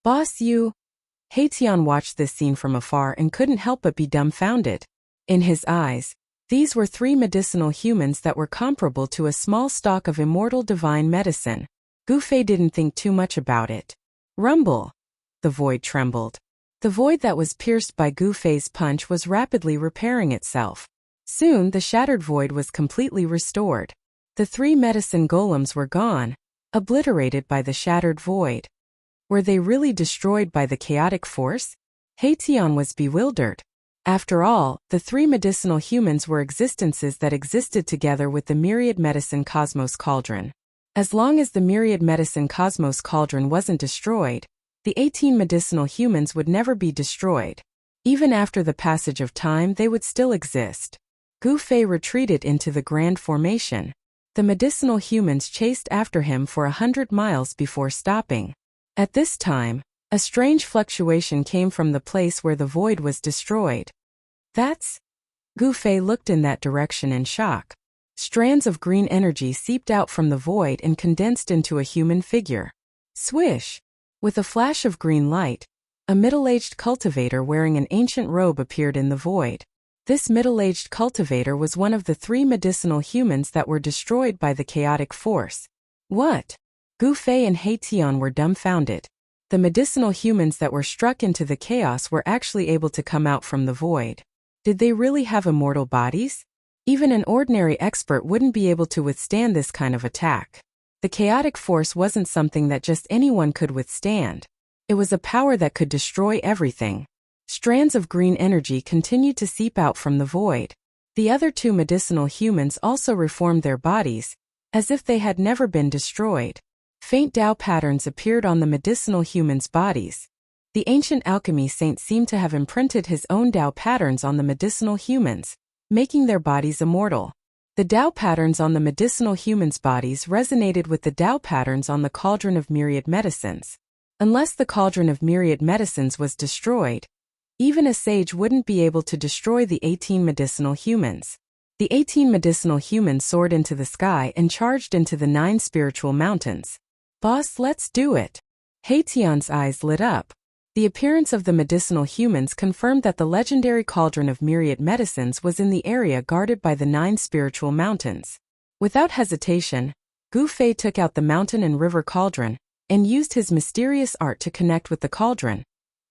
Boss, you... Haitian watched this scene from afar and couldn't help but be dumbfounded. In his eyes, these were three medicinal humans that were comparable to a small stalk of immortal divine medicine. Gu Fei didn't think too much about it. Rumble! The void trembled. The void that was pierced by Gu Fei's punch was rapidly repairing itself. Soon the shattered void was completely restored. The three medicine golems were gone, obliterated by the shattered void. Were they really destroyed by the chaotic force? Haitian was bewildered. After all, the three medicinal humans were existences that existed together with the myriad medicine cosmos cauldron. As long as the myriad medicine cosmos cauldron wasn't destroyed, the 18 medicinal humans would never be destroyed. Even after the passage of time, they would still exist. Gu Fei retreated into the grand formation. The medicinal humans chased after him for 100 miles before stopping. At this time, a strange fluctuation came from the place where the void was destroyed. That's... Gu Fei looked in that direction in shock. Strands of green energy seeped out from the void and condensed into a human figure. Swish! With a flash of green light, a middle-aged cultivator wearing an ancient robe appeared in the void. This middle-aged cultivator was one of the three medicinal humans that were destroyed by the chaotic force. What? Gu Fei and Haitian were dumbfounded. The medicinal humans that were struck into the chaos were actually able to come out from the void. Did they really have immortal bodies? Even an ordinary expert wouldn't be able to withstand this kind of attack. The chaotic force wasn't something that just anyone could withstand. It was a power that could destroy everything. Strands of green energy continued to seep out from the void. The other two medicinal humans also reformed their bodies, as if they had never been destroyed. Faint Tao patterns appeared on the medicinal humans' bodies. The ancient alchemy saint seemed to have imprinted his own Tao patterns on the medicinal humans, making their bodies immortal. The Tao patterns on the medicinal humans' bodies resonated with the Tao patterns on the cauldron of myriad medicines. Unless the cauldron of myriad medicines was destroyed, even a sage wouldn't be able to destroy the 18 medicinal humans. The 18 medicinal humans soared into the sky and charged into the 9 spiritual mountains. "Boss, let's do it." Haitian's eyes lit up. The appearance of the medicinal humans confirmed that the legendary cauldron of myriad medicines was in the area guarded by the 9 spiritual mountains. Without hesitation, Gu Fei took out the mountain and river cauldron and used his mysterious art to connect with the cauldron,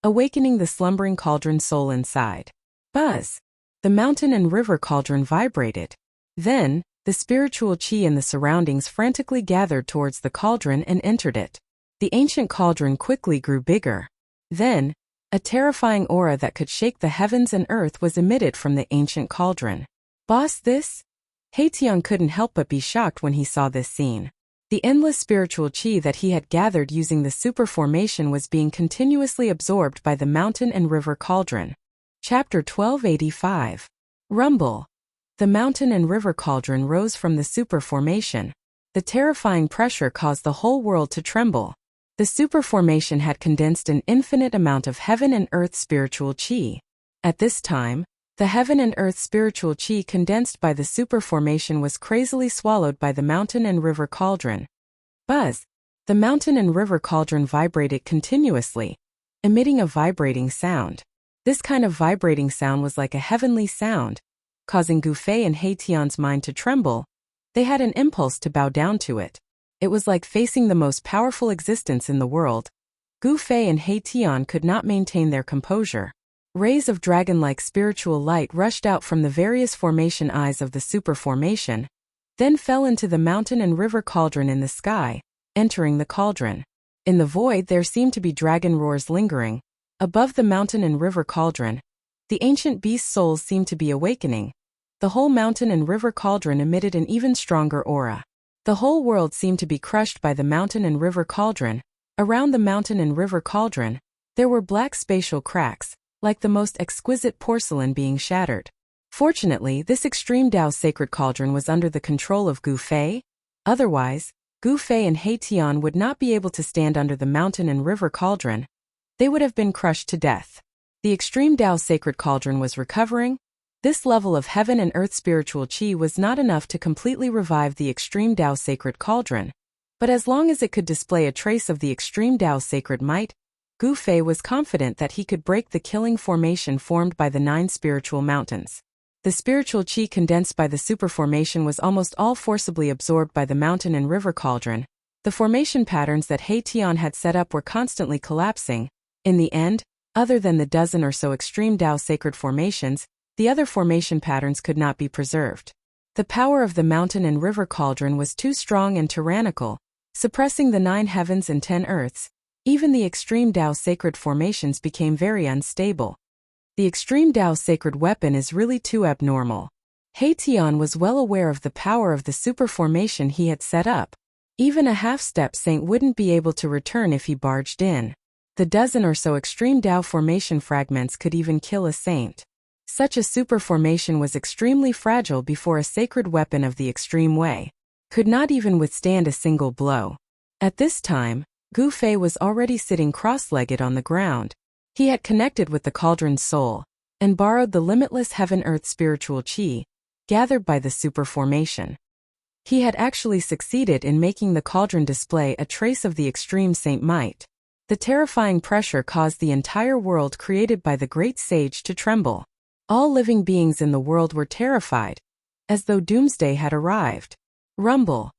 awakening the slumbering cauldron soul inside. Buzz! The mountain and river cauldron vibrated. Then, the spiritual chi in the surroundings frantically gathered towards the cauldron and entered it. The ancient cauldron quickly grew bigger. Then, a terrifying aura that could shake the heavens and earth was emitted from the ancient cauldron. "Boss, this?" Haitian couldn't help but be shocked when he saw this scene. The endless spiritual chi that he had gathered using the super formation was being continuously absorbed by the mountain and river cauldron. Chapter 1285. Rumble. The mountain and river cauldron rose from the super formation. The terrifying pressure caused the whole world to tremble. The super formation had condensed an infinite amount of heaven and earth spiritual chi. At this time, the heaven and earth spiritual chi condensed by the super formation was crazily swallowed by the mountain and river cauldron. Buzz! The mountain and river cauldron vibrated continuously, emitting a vibrating sound. This kind of vibrating sound was like a heavenly sound, causing Gu Fei and Haitian's mind to tremble. They had an impulse to bow down to it. It was like facing the most powerful existence in the world. Gu Fei and Haitian could not maintain their composure. Rays of dragon-like spiritual light rushed out from the various formation eyes of the super formation, then fell into the mountain and river cauldron in the sky, entering the cauldron. In the void there seemed to be dragon roars lingering. Above the mountain and river cauldron, the ancient beast souls seemed to be awakening. The whole mountain and river cauldron emitted an even stronger aura. The whole world seemed to be crushed by the mountain and river cauldron. Around the mountain and river cauldron, there were black spatial cracks, like the most exquisite porcelain being shattered. Fortunately, this extreme Tao sacred cauldron was under the control of Gu Fei. Otherwise, Gu Fei and Haitian would not be able to stand under the mountain and river cauldron. They would have been crushed to death. The extreme Tao sacred cauldron was recovering. This level of heaven and earth spiritual chi was not enough to completely revive the extreme Tao sacred cauldron, but as long as it could display a trace of the extreme Tao sacred might, Gu Fei was confident that he could break the killing formation formed by the 9 spiritual mountains. The spiritual chi condensed by the super formation was almost all forcibly absorbed by the mountain and river cauldron. The formation patterns that Haitian had set up were constantly collapsing. In the end, other than the dozen or so extreme Tao sacred formations, the other formation patterns could not be preserved. The power of the mountain and river cauldron was too strong and tyrannical, suppressing the 9 heavens and 10 earths. Even the extreme Tao sacred formations became very unstable. The extreme Tao sacred weapon is really too abnormal. Haitian was well aware of the power of the super formation he had set up. Even a half-step saint wouldn't be able to return if he barged in. The dozen or so extreme Tao formation fragments could even kill a saint. Such a super formation was extremely fragile before a sacred weapon of the extreme way could not even withstand a single blow. At this time, Gu Fei was already sitting cross-legged on the ground. He had connected with the cauldron's soul and borrowed the limitless heaven-earth spiritual chi gathered by the super formation. He had actually succeeded in making the cauldron display a trace of the extreme saint might. The terrifying pressure caused the entire world created by the great sage to tremble. All living beings in the world were terrified, as though doomsday had arrived. Rumble.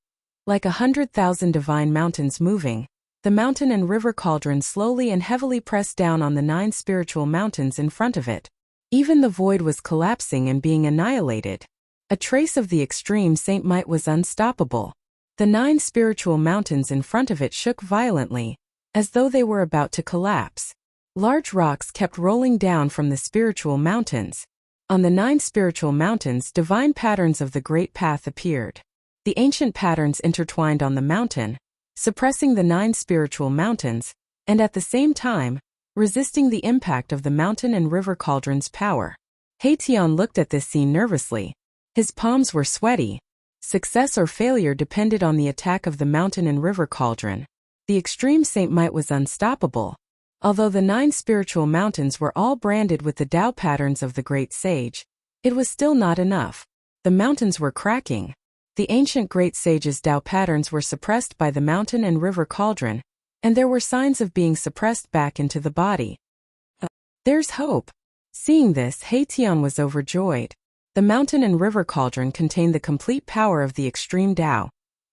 Like 100,000 divine mountains moving, the mountain and river cauldron slowly and heavily pressed down on the 9 spiritual mountains in front of it. Even the void was collapsing and being annihilated. A trace of the extreme saint might was unstoppable. The 9 spiritual mountains in front of it shook violently, as though they were about to collapse. Large rocks kept rolling down from the spiritual mountains. On the 9 spiritual mountains, divine patterns of the Great Path appeared. The ancient patterns intertwined on the mountain, suppressing the 9 spiritual mountains, and at the same time, resisting the impact of the mountain and river cauldron's power. Haitian looked at this scene nervously. His palms were sweaty. Success or failure depended on the attack of the mountain and river cauldron. The extreme Saint Might was unstoppable. Although the 9 spiritual mountains were all branded with the Tao patterns of the great sage, it was still not enough. The mountains were cracking. The ancient great sage's Tao patterns were suppressed by the mountain and river cauldron, and there were signs of being suppressed back into the body. There's hope. Seeing this, Haitian was overjoyed. The mountain and river cauldron contained the complete power of the extreme Tao,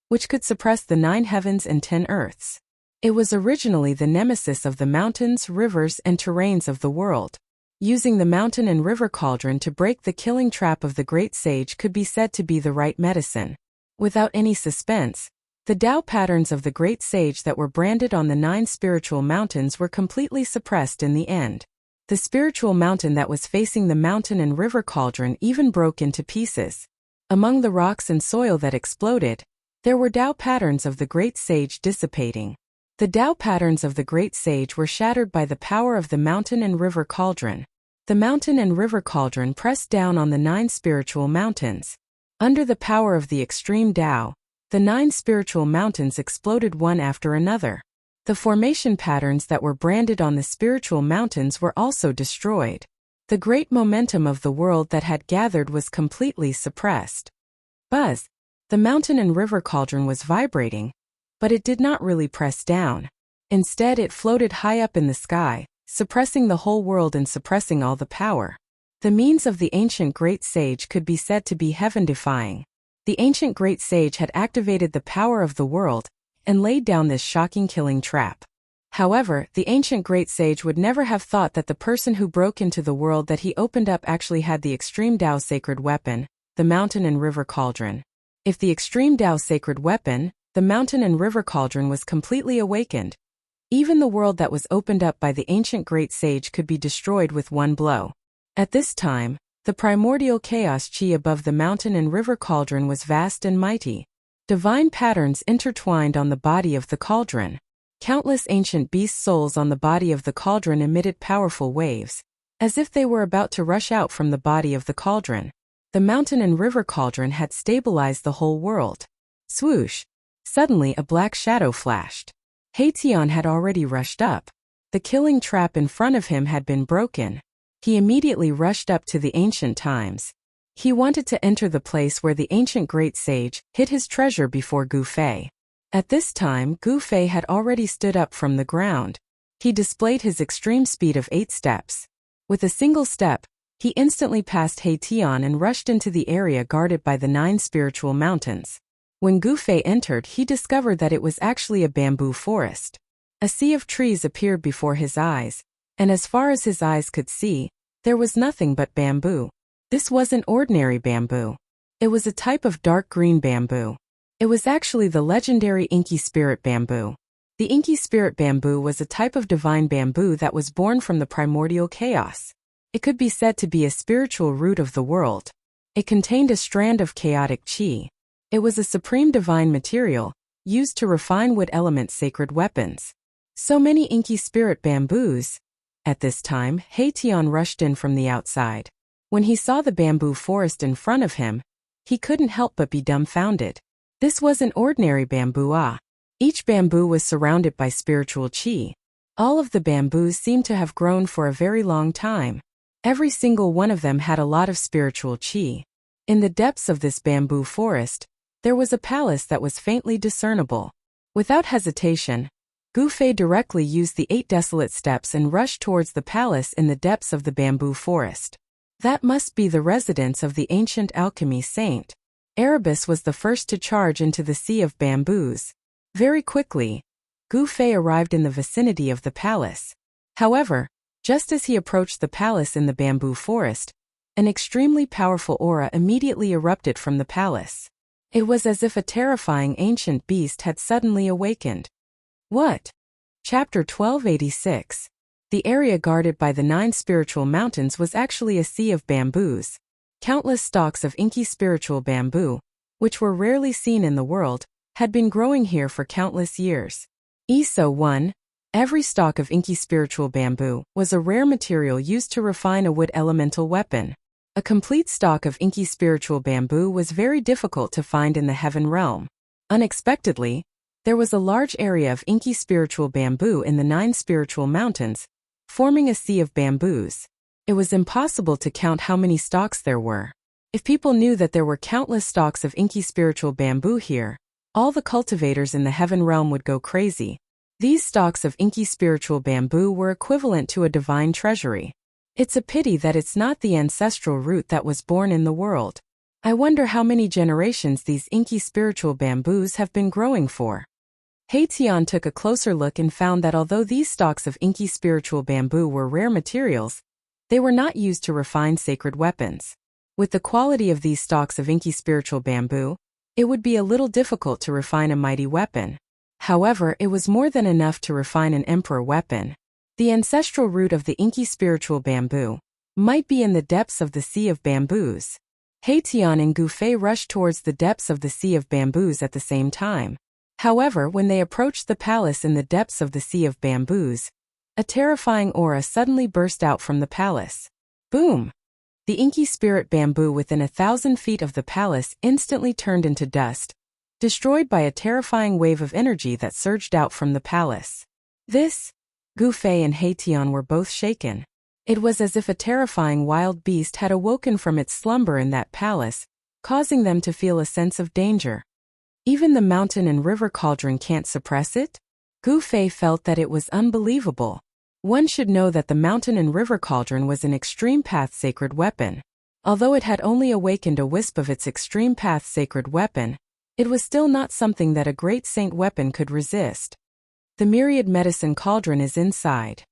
which could suppress the 9 heavens and 10 earths. It was originally the nemesis of the mountains, rivers, and terrains of the world. Using the mountain and river cauldron to break the killing trap of the great sage could be said to be the right medicine. Without any suspense, the Tao patterns of the great sage that were branded on the 9 spiritual mountains were completely suppressed in the end. The spiritual mountain that was facing the mountain and river cauldron even broke into pieces. Among the rocks and soil that exploded, there were Tao patterns of the great sage dissipating. The Tao patterns of the great sage were shattered by the power of the mountain and river cauldron. The mountain and river cauldron pressed down on the 9 spiritual mountains. Under the power of the extreme Tao, the 9 spiritual mountains exploded one after another. The formation patterns that were branded on the spiritual mountains were also destroyed. The great momentum of the world that had gathered was completely suppressed. Buzz! The mountain and river cauldron was vibrating, but it did not really press down. Instead, it floated high up in the sky, suppressing the whole world and suppressing all the power. The means of the ancient great sage could be said to be heaven-defying. The ancient great sage had activated the power of the world and laid down this shocking killing trap. However, the ancient great sage would never have thought that the person who broke into the world that he opened up actually had the extreme Tao sacred weapon, the mountain and river cauldron. If the extreme Tao sacred weapon, the mountain and river cauldron, was completely awakened, even the world that was opened up by the ancient great sage could be destroyed with one blow. At this time, the primordial chaos chi above the mountain and river cauldron was vast and mighty. Divine patterns intertwined on the body of the cauldron. Countless ancient beast souls on the body of the cauldron emitted powerful waves, as if they were about to rush out from the body of the cauldron. The mountain and river cauldron had stabilized the whole world. Swoosh! Suddenly a black shadow flashed. Haitian had already rushed up. The killing trap in front of him had been broken. He immediately rushed up to the ancient times. He wanted to enter the place where the ancient great sage hid his treasure before Gu Fei. At this time, Gu Fei had already stood up from the ground. He displayed his extreme speed of 8 steps. With a single step, he instantly passed Haitian and rushed into the area guarded by the 9 spiritual mountains. When Gu Fei entered, he discovered that it was actually a bamboo forest. A sea of trees appeared before his eyes, and as far as his eyes could see, there was nothing but bamboo. This wasn't ordinary bamboo. It was a type of dark green bamboo. It was actually the legendary Inky Spirit bamboo. The Inky Spirit bamboo was a type of divine bamboo that was born from the primordial chaos. It could be said to be a spiritual root of the world. It contained a strand of chaotic chi. It was a supreme divine material, used to refine wood element sacred weapons. So many Inky Spirit bamboos. At this time, Haitian rushed in from the outside. When he saw the bamboo forest in front of him, he couldn't help but be dumbfounded. This wasn't ordinary bamboo. Each bamboo was surrounded by spiritual chi. All of the bamboos seemed to have grown for a very long time. Every single one of them had a lot of spiritual chi. In the depths of this bamboo forest, there was a palace that was faintly discernible. Without hesitation, Gu Fei directly used the 8 desolate steps and rushed towards the palace in the depths of the bamboo forest. That must be the residence of the ancient alchemy saint. Erebus was the first to charge into the sea of bamboos. Very quickly, Gu Fei arrived in the vicinity of the palace. However, just as he approached the palace in the bamboo forest, an extremely powerful aura immediately erupted from the palace. It was as if a terrifying ancient beast had suddenly awakened. What? Chapter 1286. The area guarded by the 9 spiritual mountains was actually a sea of bamboos. Countless stalks of inky spiritual bamboo, which were rarely seen in the world, had been growing here for countless years. ESO 1. Every stalk of inky spiritual bamboo was a rare material used to refine a wood elemental weapon. A complete stalk of inky spiritual bamboo was very difficult to find in the heaven realm. Unexpectedly, there was a large area of inky spiritual bamboo in the 9 spiritual mountains, forming a sea of bamboos. It was impossible to count how many stalks there were. If people knew that there were countless stalks of inky spiritual bamboo here, all the cultivators in the heaven realm would go crazy. These stalks of inky spiritual bamboo were equivalent to a divine treasury. It's a pity that it's not the ancestral root that was born in the world. I wonder how many generations these inky spiritual bamboos have been growing for. Haitian took a closer look and found that although these stalks of inky spiritual bamboo were rare materials, they were not used to refine sacred weapons. With the quality of these stalks of inky spiritual bamboo, it would be a little difficult to refine a mighty weapon. However, it was more than enough to refine an emperor weapon. The ancestral root of the inky spiritual bamboo might be in the depths of the sea of bamboos. Haitian and Gufei rushed towards the depths of the sea of bamboos at the same time. However, when they approached the palace in the depths of the sea of bamboos, a terrifying aura suddenly burst out from the palace. Boom! The inky spirit bamboo within 1,000 feet of the palace instantly turned into dust, destroyed by a terrifying wave of energy that surged out from the palace. Gufei and Haitian were both shaken. It was as if a terrifying wild beast had awoken from its slumber in that palace, causing them to feel a sense of danger. Even the mountain and river cauldron can't suppress it? Gufei felt that it was unbelievable. One should know that the mountain and river cauldron was an extreme path sacred weapon. Although it had only awakened a wisp of its extreme path sacred weapon, it was still not something that a great saint weapon could resist. The myriad medicine cauldron is inside.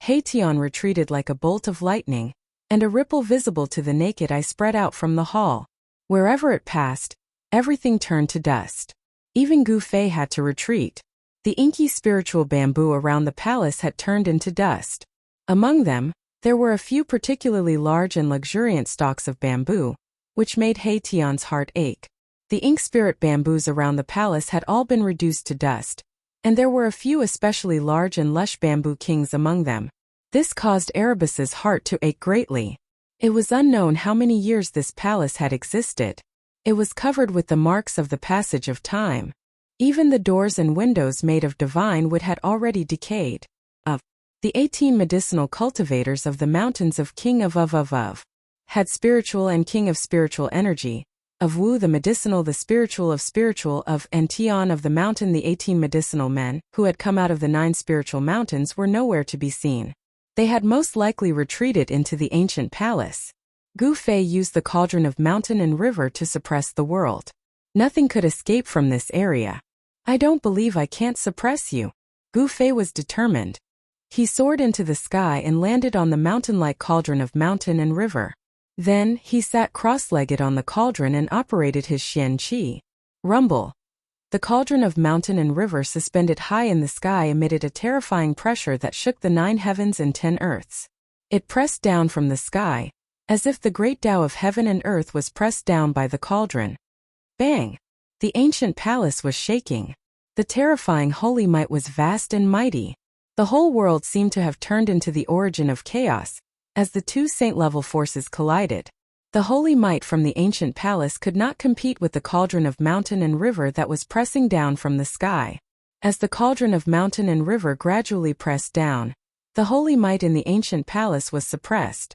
Haitian retreated like a bolt of lightning, and a ripple visible to the naked eye spread out from the hall. Wherever it passed, everything turned to dust. Even Gufei had to retreat. The inky spiritual bamboo around the palace had turned into dust. Among them, there were a few particularly large and luxuriant stalks of bamboo, which made Haitian's heart ache. The ink spirit bamboos around the palace had all been reduced to dust, and there were a few especially large and lush bamboo kings among them. This caused Erebus's heart to ache greatly. It was unknown how many years this palace had existed. It was covered with the marks of the passage of time. Even the doors and windows made of divine wood had already decayed. The 18 medicinal cultivators of the mountains of King of had spiritual and King of spiritual energy, of Wu the medicinal, the spiritual of and Tian of the mountain. The 18 medicinal men, who had come out of the 9 spiritual mountains, were nowhere to be seen. They had most likely retreated into the ancient palace. Gufei used the cauldron of mountain and river to suppress the world. Nothing could escape from this area. I don't believe I can't suppress you. Gufei was determined. He soared into the sky and landed on the mountain-like cauldron of mountain and river. Then, he sat cross-legged on the cauldron and operated his Xian Qi. Rumble. The cauldron of mountain and river suspended high in the sky emitted a terrifying pressure that shook the 9 heavens and 10 earths. It pressed down from the sky, as if the great Tao of heaven and earth was pressed down by the cauldron. Bang! The ancient palace was shaking. The terrifying holy might was vast and mighty. The whole world seemed to have turned into the origin of chaos, as the 2 saint-level forces collided. The holy might from the ancient palace could not compete with the cauldron of mountain and river that was pressing down from the sky. As the cauldron of mountain and river gradually pressed down, the holy might in the ancient palace was suppressed.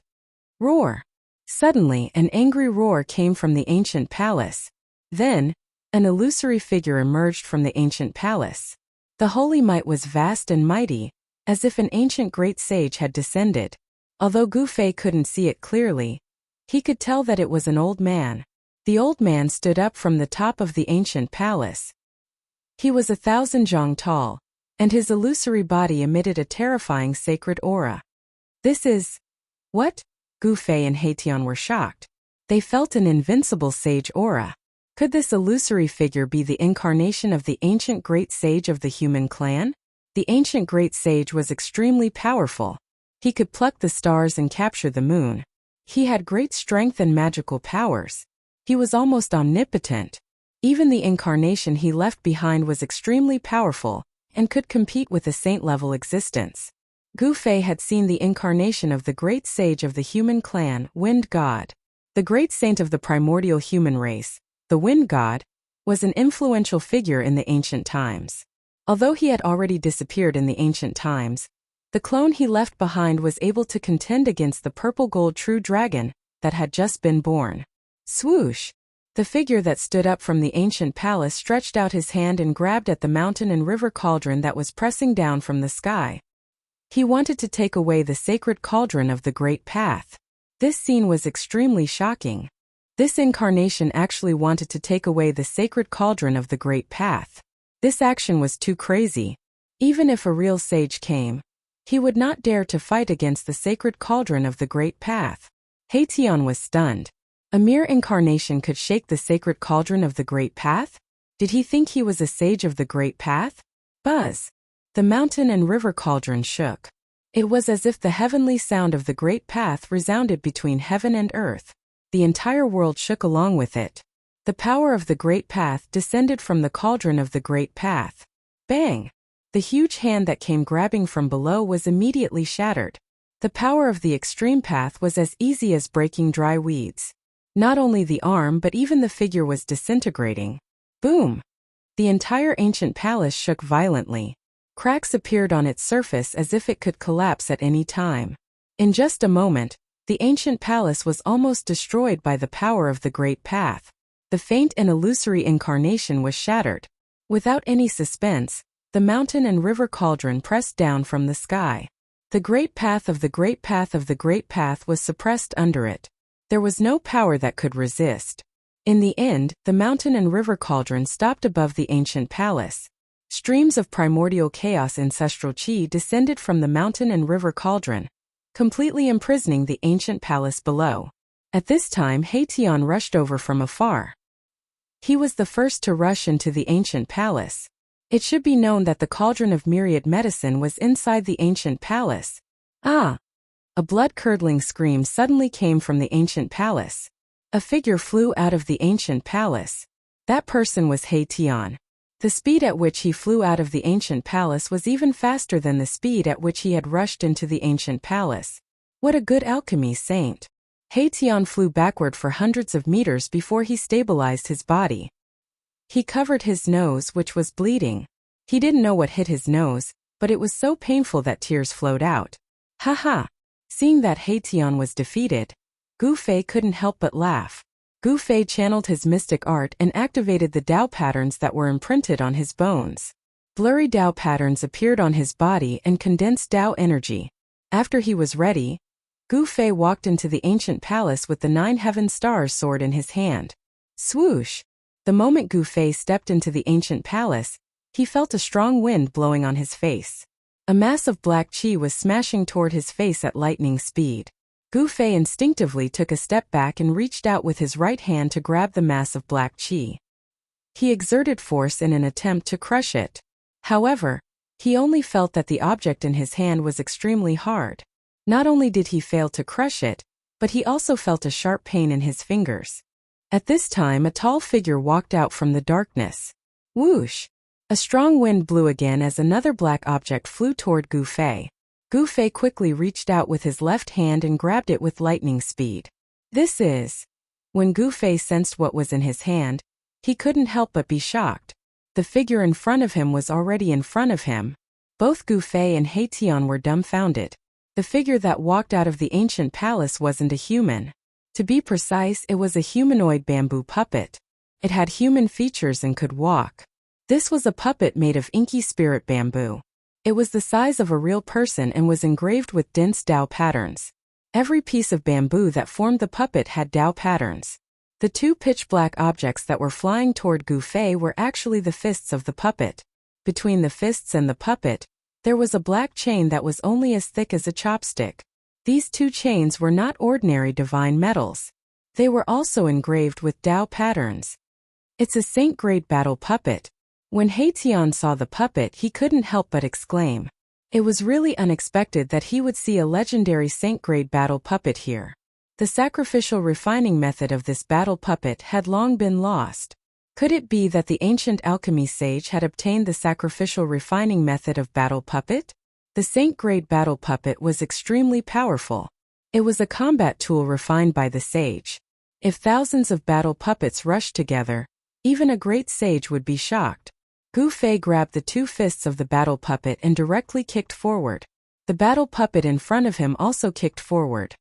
Roar! Suddenly, an angry roar came from the ancient palace. Then, an illusory figure emerged from the ancient palace. The holy might was vast and mighty, as if an ancient great sage had descended. Although Gufei couldn't see it clearly, he could tell that it was an old man. The old man stood up from the top of the ancient palace. He was 1,000 zhang tall, and his illusory body emitted a terrifying sacred aura. This is... What? Gufei and Haitian were shocked. They felt an invincible sage aura. Could this illusory figure be the incarnation of the ancient great sage of the human clan? The ancient great sage was extremely powerful. He could pluck the stars and capture the moon. He had great strength and magical powers. He was almost omnipotent. Even the incarnation he left behind was extremely powerful and could compete with a saint-level existence. Gu Fei had seen the incarnation of the great sage of the human clan, Wind God. The great saint of the primordial human race, the Wind God, was an influential figure in the ancient times. Although he had already disappeared in the ancient times, the clone he left behind was able to contend against the purple-gold true dragon that had just been born. Swoosh! The figure that stood up from the ancient palace stretched out his hand and grabbed at the mountain and river cauldron that was pressing down from the sky. He wanted to take away the sacred cauldron of the Great Path. This scene was extremely shocking. This incarnation actually wanted to take away the sacred cauldron of the Great Path. This action was too crazy. Even if a real sage came, he would not dare to fight against the sacred cauldron of the Great Path. Haitian was stunned. A mere incarnation could shake the sacred cauldron of the Great Path? Did he think he was a sage of the Great Path? Buzz! The mountain and river cauldron shook. It was as if the heavenly sound of the Great Path resounded between heaven and earth. The entire world shook along with it. The power of the Great Path descended from the cauldron of the Great Path. Bang! The huge hand that came grabbing from below was immediately shattered. The power of the extreme path was as easy as breaking dry weeds. Not only the arm but even the figure was disintegrating. Boom! The entire ancient palace shook violently. Cracks appeared on its surface as if it could collapse at any time. In just a moment, the ancient palace was almost destroyed by the power of the Great Path. The faint and illusory incarnation was shattered. Without any suspense, the mountain and river cauldron pressed down from the sky. The Great Path of the Great Path of the Great Path was suppressed under it. There was no power that could resist. In the end, the mountain and river cauldron stopped above the ancient palace. Streams of primordial chaos ancestral chi descended from the mountain and river cauldron, completely imprisoning the ancient palace below. At this time Haitian rushed over from afar. He was the first to rush into the ancient palace. It should be known that the cauldron of myriad medicine was inside the ancient palace. Ah! A blood-curdling scream suddenly came from the ancient palace. A figure flew out of the ancient palace. That person was Haitian. The speed at which he flew out of the ancient palace was even faster than the speed at which he had rushed into the ancient palace. What a good alchemy saint! Haitian flew backward for hundreds of meters before he stabilized his body. He covered his nose, which was bleeding. He didn't know what hit his nose, but it was so painful that tears flowed out. Ha! Seeing that Haitian was defeated, Gu Fei couldn't help but laugh. Gu Fei channeled his mystic art and activated the Dao patterns that were imprinted on his bones. Blurry Dao patterns appeared on his body and condensed Dao energy. After he was ready, Gu Fei walked into the ancient palace with the 9 heaven stars sword in his hand. Swoosh! The moment Gu Fei stepped into the ancient palace, he felt a strong wind blowing on his face. A mass of black chi was smashing toward his face at lightning speed. Gu Fei instinctively took a step back and reached out with his right hand to grab the mass of black chi. He exerted force in an attempt to crush it. However, he only felt that the object in his hand was extremely hard. Not only did he fail to crush it, but he also felt a sharp pain in his fingers. At this time a tall figure walked out from the darkness. Whoosh! A strong wind blew again as another black object flew toward Gu Fei. Gu Fei quickly reached out with his left hand and grabbed it with lightning speed. This is... When Gu Fei sensed what was in his hand, he couldn't help but be shocked. The figure in front of him was already in front of him. Both Gu Fei and Haitian were dumbfounded. The figure that walked out of the ancient palace wasn't a human. To be precise, it was a humanoid bamboo puppet. It had human features and could walk. This was a puppet made of inky spirit bamboo. It was the size of a real person and was engraved with dense Dao patterns. Every piece of bamboo that formed the puppet had Dao patterns. The 2 pitch-black objects that were flying toward Gu Fei were actually the fists of the puppet. Between the fists and the puppet, there was a black chain that was only as thick as a chopstick. These 2 chains were not ordinary divine metals. They were also engraved with Dao patterns. It's a saint-grade battle puppet. When Haitian saw the puppet, he couldn't help but exclaim. It was really unexpected that he would see a legendary saint-grade battle puppet here. The sacrificial refining method of this battle puppet had long been lost. Could it be that the ancient alchemy sage had obtained the sacrificial refining method of battle puppet? The saint-grade battle puppet was extremely powerful. It was a combat tool refined by the sage. If thousands of battle puppets rushed together, even a great sage would be shocked. Gu Fei grabbed the two fists of the battle puppet and directly kicked forward. The battle puppet in front of him also kicked forward.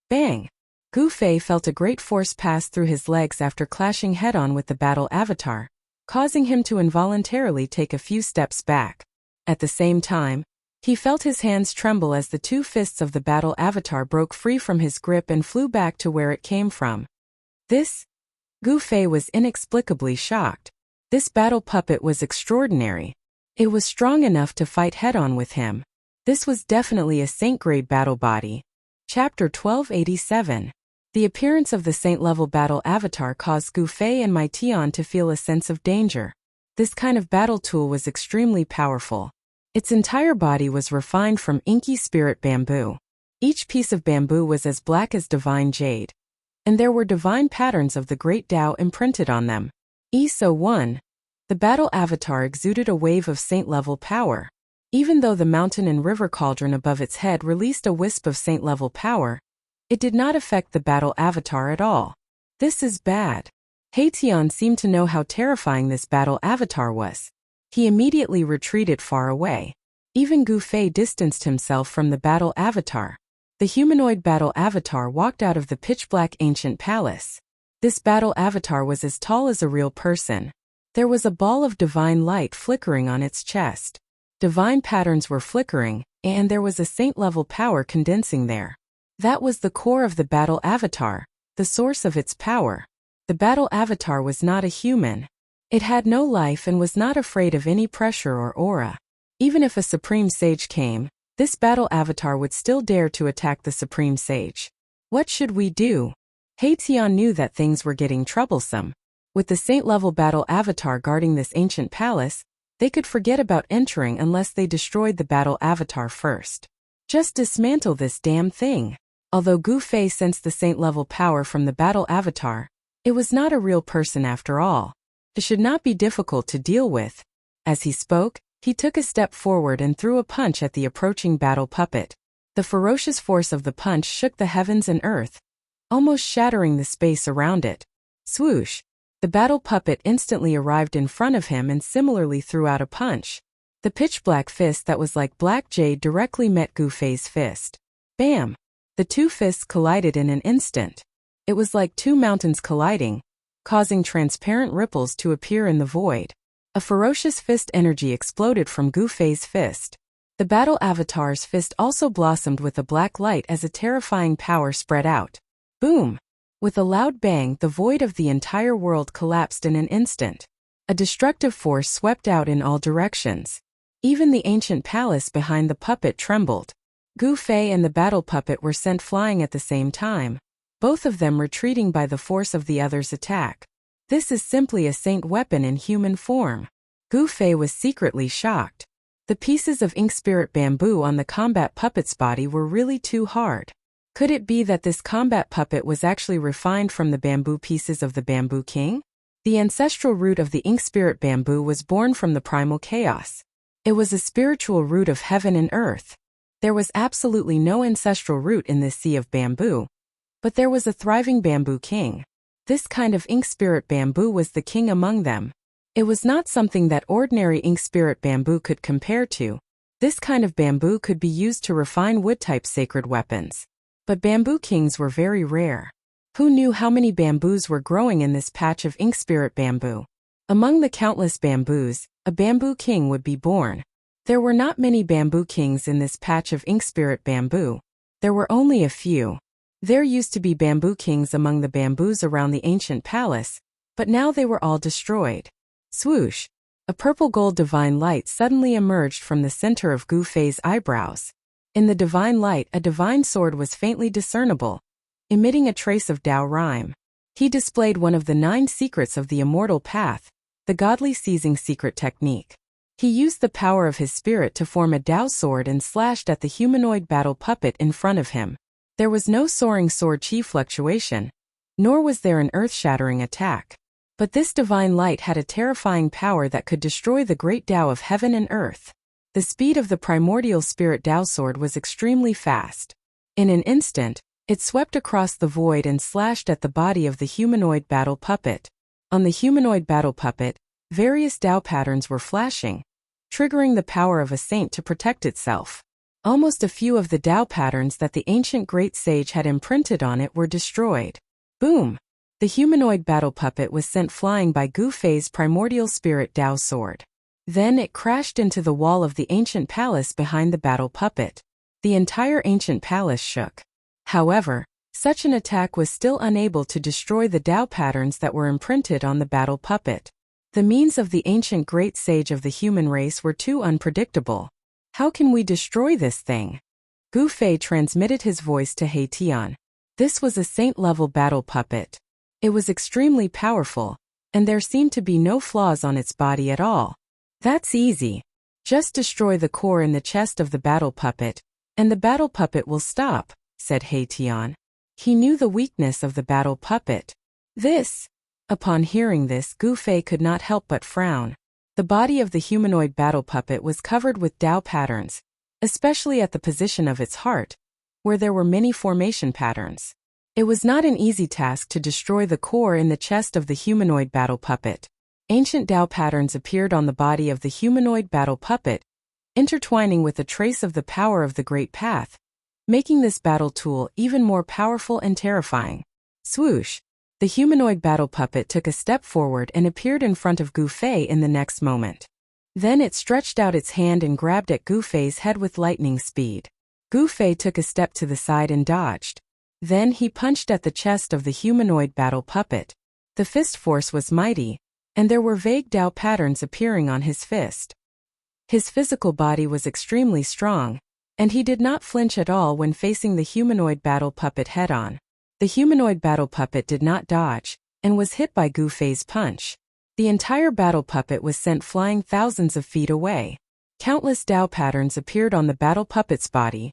Bang! Gu Fei felt a great force pass through his legs after clashing head-on with the battle avatar, causing him to involuntarily take a few steps back. At the same time, he felt his hands tremble as the two fists of the battle avatar broke free from his grip and flew back to where it came from. Gu Fei was inexplicably shocked. This battle puppet was extraordinary. It was strong enough to fight head-on with him. This was definitely a saint-grade battle body. Chapter 1287. The appearance of the saint-level battle avatar caused Gu Fei and Mai Tian to feel a sense of danger. This kind of battle tool was extremely powerful. Its entire body was refined from inky spirit bamboo. Each piece of bamboo was as black as divine jade, and there were divine patterns of the great Tao imprinted on them. ESO 1. The battle avatar exuded a wave of saint-level power. Even though the mountain and river cauldron above its head released a wisp of saint-level power, it did not affect the battle avatar at all. This is bad. Tian seemed to know how terrifying this battle avatar was. He immediately retreated far away. Even Gu Fei distanced himself from the battle avatar. The humanoid battle avatar walked out of the pitch-black ancient palace. This battle avatar was as tall as a real person. There was a ball of divine light flickering on its chest. Divine patterns were flickering, and there was a saint-level power condensing there. That was the core of the battle avatar, the source of its power. The battle avatar was not a human. It had no life and was not afraid of any pressure or aura. Even if a supreme sage came, this battle avatar would still dare to attack the supreme sage. What should we do? Tian knew that things were getting troublesome. With the saint-level battle avatar guarding this ancient palace, they could forget about entering unless they destroyed the battle avatar first. Just dismantle this damn thing. Although Gu Fei sensed the saint-level power from the battle avatar, it was not a real person after all. It should not be difficult to deal with. As he spoke, he took a step forward and threw a punch at the approaching battle puppet. The ferocious force of the punch shook the heavens and earth, almost shattering the space around it. Swoosh! The battle puppet instantly arrived in front of him and similarly threw out a punch. The pitch-black fist that was like black jade directly met Gu Fei's fist. Bam! The two fists collided in an instant. It was like two mountains colliding, causing transparent ripples to appear in the void. A ferocious fist energy exploded from Gu Fei's fist. The battle avatar's fist also blossomed with a black light as a terrifying power spread out. Boom! With a loud bang, the void of the entire world collapsed in an instant. A destructive force swept out in all directions. Even the ancient palace behind the puppet trembled. Gu Fei and the battle puppet were sent flying at the same time, both of them retreating by the force of the other's attack. This is simply a saint weapon in human form. Gu Fei was secretly shocked. The pieces of ink spirit bamboo on the combat puppet's body were really too hard. Could it be that this combat puppet was actually refined from the bamboo pieces of the Bamboo King? The ancestral root of the ink spirit bamboo was born from the primal chaos. It was a spiritual root of heaven and earth. There was absolutely no ancestral root in this sea of bamboo. But there was a thriving Bamboo King. This kind of ink spirit bamboo was the king among them. It was not something that ordinary ink spirit bamboo could compare to. This kind of bamboo could be used to refine wood-type sacred weapons. But bamboo kings were very rare. Who knew how many bamboos were growing in this patch of ink spirit bamboo? Among the countless bamboos, a bamboo king would be born. There were not many bamboo kings in this patch of ink spirit bamboo. There were only a few. There used to be bamboo kings among the bamboos around the ancient palace, but now they were all destroyed. Swoosh! A purple-gold divine light suddenly emerged from the center of Gu Fei's eyebrows. In the divine light, a divine sword was faintly discernible, emitting a trace of Tao rhyme. He displayed one of the 9 secrets of the immortal path, the godly seizing secret technique. He used the power of his spirit to form a Tao sword and slashed at the humanoid battle puppet in front of him. There was no soaring sword chi fluctuation, nor was there an earth-shattering attack. But this divine light had a terrifying power that could destroy the great Tao of heaven and earth. The speed of the primordial spirit Tao sword was extremely fast. In an instant, it swept across the void and slashed at the body of the humanoid battle puppet. On the humanoid battle puppet, various Tao patterns were flashing, triggering the power of a saint to protect itself. Almost a few of the Tao patterns that the ancient great sage had imprinted on it were destroyed. Boom! The humanoid battle puppet was sent flying by Gu Fei's primordial spirit Tao sword. Then it crashed into the wall of the ancient palace behind the battle puppet. The entire ancient palace shook. However, such an attack was still unable to destroy the Tao patterns that were imprinted on the battle puppet. The means of the ancient great sage of the human race were too unpredictable. How can we destroy this thing? Gu Fei transmitted his voice to He Tian. This was a saint-level battle puppet. It was extremely powerful, and there seemed to be no flaws on its body at all. That's easy. Just destroy the core in the chest of the battle puppet, and the battle puppet will stop, said He Tian. He knew the weakness of the battle puppet. Upon hearing this, Gu Fei could not help but frown. The body of the humanoid battle puppet was covered with Tao patterns, especially at the position of its heart, where there were many formation patterns. It was not an easy task to destroy the core in the chest of the humanoid battle puppet. Ancient Tao patterns appeared on the body of the humanoid battle puppet, intertwining with a trace of the power of the Great Path, making this battle tool even more powerful and terrifying. Swoosh! The humanoid battle puppet took a step forward and appeared in front of Gu Fei in the next moment. Then it stretched out its hand and grabbed at Gu Fei's head with lightning speed. Gu Fei took a step to the side and dodged. Then he punched at the chest of the humanoid battle puppet. The fist force was mighty, and there were vague Tao patterns appearing on his fist. His physical body was extremely strong, and he did not flinch at all when facing the humanoid battle puppet head-on. The humanoid battle puppet did not dodge, and was hit by Gu Fei's punch. The entire battle puppet was sent flying thousands of feet away. Countless Tao patterns appeared on the battle puppet's body,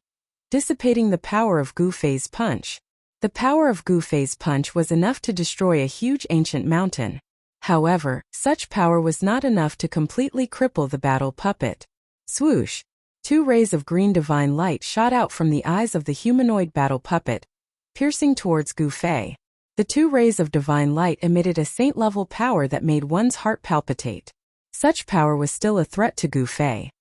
dissipating the power of Gu Fei's punch. The power of Gu Fei's punch was enough to destroy a huge ancient mountain. However, such power was not enough to completely cripple the battle puppet. Swoosh! 2 rays of green divine light shot out from the eyes of the humanoid battle puppet, piercing towards Gu Fei. The 2 rays of divine light emitted a saint-level power that made one's heart palpitate. Such power was still a threat to Gu Fei.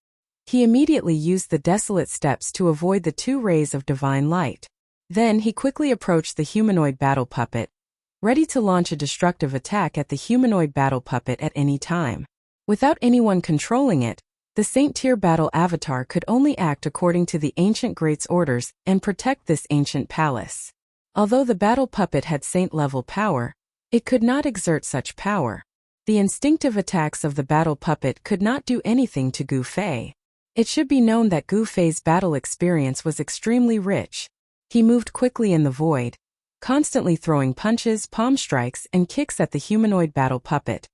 He immediately used the desolate steps to avoid the 2 rays of divine light. Then he quickly approached the humanoid battle puppet, ready to launch a destructive attack at the humanoid battle puppet at any time. Without anyone controlling it, the Saint-Tier battle avatar could only act according to the ancient great's orders and protect this ancient palace. Although the battle puppet had saint-level power, it could not exert such power. The instinctive attacks of the battle puppet could not do anything to Gu Fei. It should be known that Gu Fei's battle experience was extremely rich. He moved quickly in the void, constantly throwing punches, palm strikes, and kicks at the humanoid battle puppet.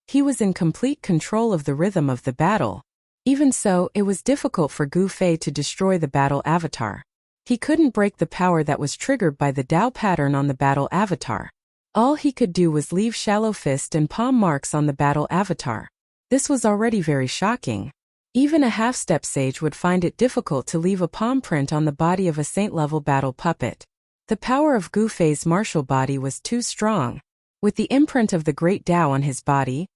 He was in complete control of the rhythm of the battle. Even so, it was difficult for Gu Fei to destroy the battle avatar. He couldn't break the power that was triggered by the Tao pattern on the battle avatar. All he could do was leave shallow fist and palm marks on the battle avatar. This was already very shocking. Even a half-step sage would find it difficult to leave a palm print on the body of a saint-level battle puppet. The power of Gu Fei's martial body was too strong. With the imprint of the great Tao on his body,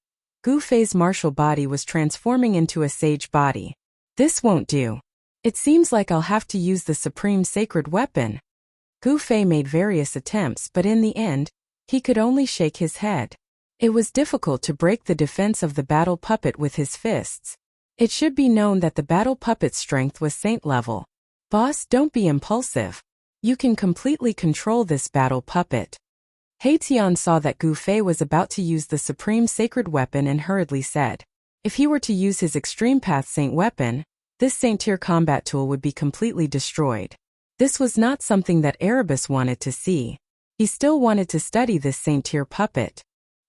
Gu Fei's martial body was transforming into a sage body. This won't do. It seems like I'll have to use the supreme sacred weapon. Gu Fei made various attempts, but in the end, he could only shake his head. It was difficult to break the defense of the battle puppet with his fists. It should be known that the battle puppet's strength was saint level. Boss, don't be impulsive. You can completely control this battle puppet. He Tian saw that Gu Fei was about to use the supreme sacred weapon and hurriedly said, if he were to use his extreme path saint weapon, this saint-tier combat tool would be completely destroyed. This was not something that Erebus wanted to see. He still wanted to study this saint-tier puppet.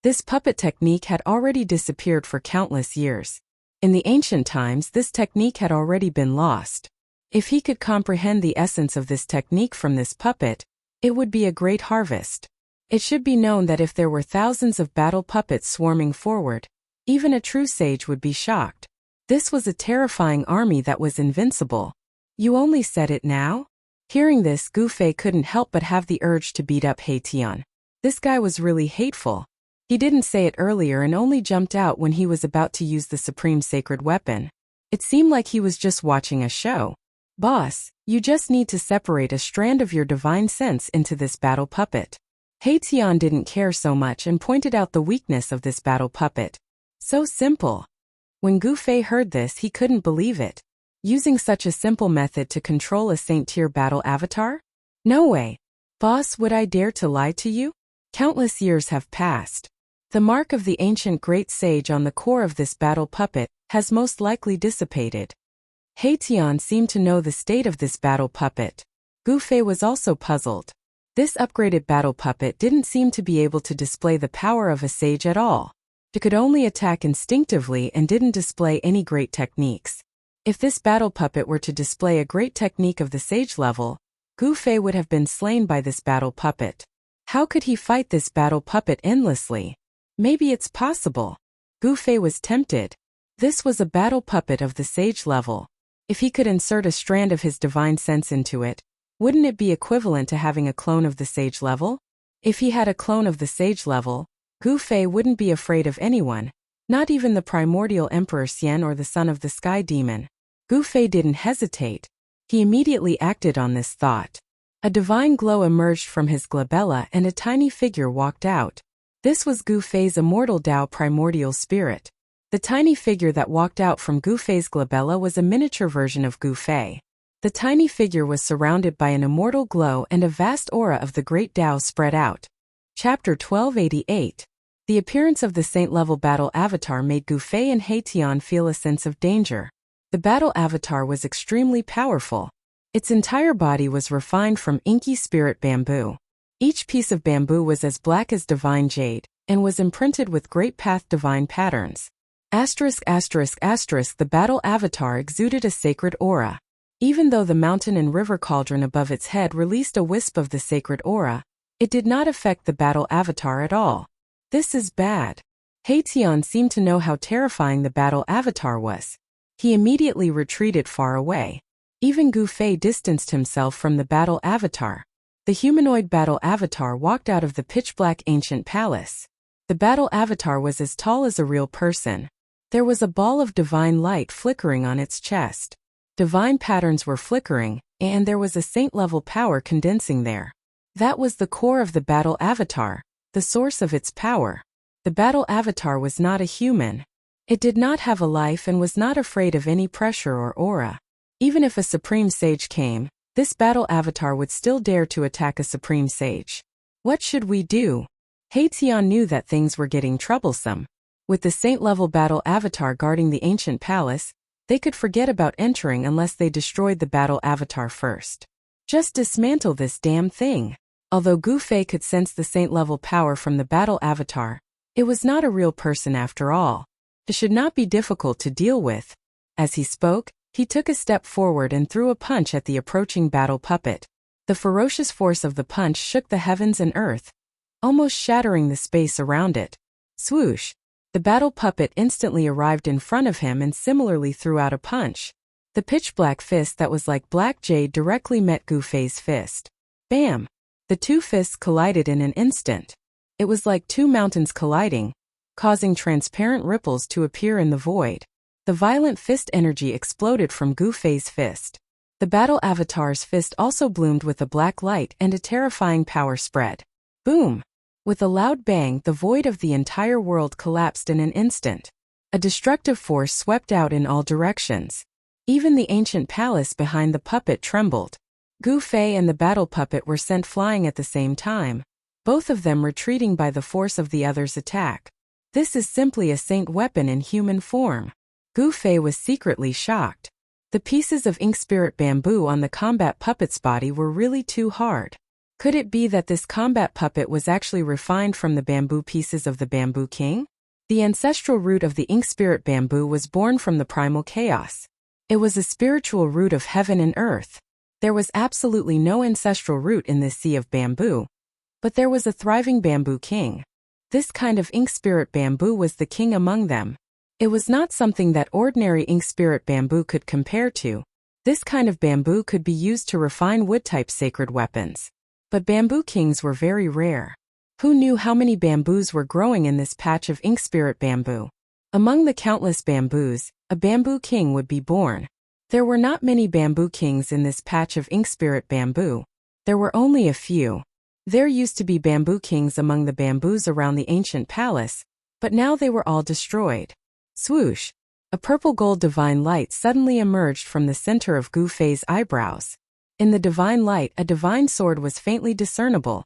This puppet technique had already disappeared for countless years. In the ancient times, this technique had already been lost. If he could comprehend the essence of this technique from this puppet, it would be a great harvest. It should be known that if there were thousands of battle puppets swarming forward, even a true sage would be shocked. This was a terrifying army that was invincible. You only said it now? Hearing this, Gu Fei couldn't help but have the urge to beat up He Tian. This guy was really hateful. He didn't say it earlier and only jumped out when he was about to use the supreme sacred weapon. It seemed like he was just watching a show. Boss, you just need to separate a strand of your divine sense into this battle puppet. He Tian didn't care so much and pointed out the weakness of this battle puppet. So simple. When Gu Fei heard this, he couldn't believe it. Using such a simple method to control a saint-tier battle avatar? No way. Boss, would I dare to lie to you? Countless years have passed. The mark of the ancient great sage on the core of this battle puppet has most likely dissipated. He Tian seemed to know the state of this battle puppet. Gu Fei was also puzzled. This upgraded battle puppet didn't seem to be able to display the power of a sage at all. It could only attack instinctively and didn't display any great techniques. If this battle puppet were to display a great technique of the sage level, Gu Fei would have been slain by this battle puppet. How could he fight this battle puppet endlessly? Maybe it's possible. Gu Fei was tempted. This was a battle puppet of the sage level. If he could insert a strand of his divine sense into it, wouldn't it be equivalent to having a clone of the sage level? If he had a clone of the sage level, Gu Fei wouldn't be afraid of anyone, not even the primordial Emperor Xian or the son of the Sky Demon. Gu Fei didn't hesitate. He immediately acted on this thought. A divine glow emerged from his glabella and a tiny figure walked out. This was Gu Fei's immortal Tao primordial spirit. The tiny figure that walked out from Gu Fei's glabella was a miniature version of Gu Fei. The tiny figure was surrounded by an immortal glow and a vast aura of the great Tao spread out. Chapter 1288. The appearance of the saint-level battle avatar made Gu Fei and He Tian feel a sense of danger. The battle avatar was extremely powerful. Its entire body was refined from inky spirit bamboo. Each piece of bamboo was as black as divine jade, and was imprinted with great path divine patterns. The battle avatar exuded a sacred aura. Even though the mountain and river cauldron above its head released a wisp of the sacred aura, it did not affect the battle avatar at all. This is bad. He Tian seemed to know how terrifying the battle avatar was. He immediately retreated far away. Even Gu Fei distanced himself from the battle avatar. The humanoid battle avatar walked out of the pitch-black ancient palace. The battle avatar was as tall as a real person. There was a ball of divine light flickering on its chest. Divine patterns were flickering, and there was a saint-level power condensing there. That was the core of the battle avatar, the source of its power. The battle avatar was not a human. It did not have a life and was not afraid of any pressure or aura. Even if a supreme sage came, this battle avatar would still dare to attack a supreme sage. What should we do? He Tian knew that things were getting troublesome. With the saint-level battle avatar guarding the ancient palace, they could forget about entering unless they destroyed the battle avatar first. Just dismantle this damn thing. Although Gu Fei could sense the saint-level power from the battle avatar, it was not a real person after all. It should not be difficult to deal with. As he spoke, he took a step forward and threw a punch at the approaching battle puppet. The ferocious force of the punch shook the heavens and earth, almost shattering the space around it. Swoosh! The battle puppet instantly arrived in front of him and similarly threw out a punch. The pitch-black fist that was like black jade directly met Gu Fei's fist. Bam! The two fists collided in an instant. It was like two mountains colliding, causing transparent ripples to appear in the void. The violent fist energy exploded from Gu Fei's fist. The battle avatar's fist also bloomed with a black light and a terrifying power spread. Boom! With a loud bang, the void of the entire world collapsed in an instant. A destructive force swept out in all directions. Even the ancient palace behind the puppet trembled. Gu Fei and the battle puppet were sent flying at the same time, both of them retreating by the force of the other's attack. This is simply a saint weapon in human form. Gu Fei was secretly shocked. The pieces of ink spirit bamboo on the combat puppet's body were really too hard. Could it be that this combat puppet was actually refined from the bamboo pieces of the Bamboo King? The ancestral root of the ink spirit bamboo was born from the primal chaos. It was a spiritual root of heaven and earth. There was absolutely no ancestral root in this sea of bamboo. But there was a thriving bamboo king. This kind of ink spirit bamboo was the king among them. It was not something that ordinary ink spirit bamboo could compare to. This kind of bamboo could be used to refine wood-type sacred weapons. But bamboo kings were very rare. Who knew how many bamboos were growing in this patch of ink spirit bamboo? Among the countless bamboos, a bamboo king would be born. There were not many bamboo kings in this patch of ink spirit bamboo. There were only a few. There used to be bamboo kings among the bamboos around the ancient palace, but now they were all destroyed. Swoosh! A purple-gold divine light suddenly emerged from the center of Gu Fei's eyebrows. In the divine light, a divine sword was faintly discernible,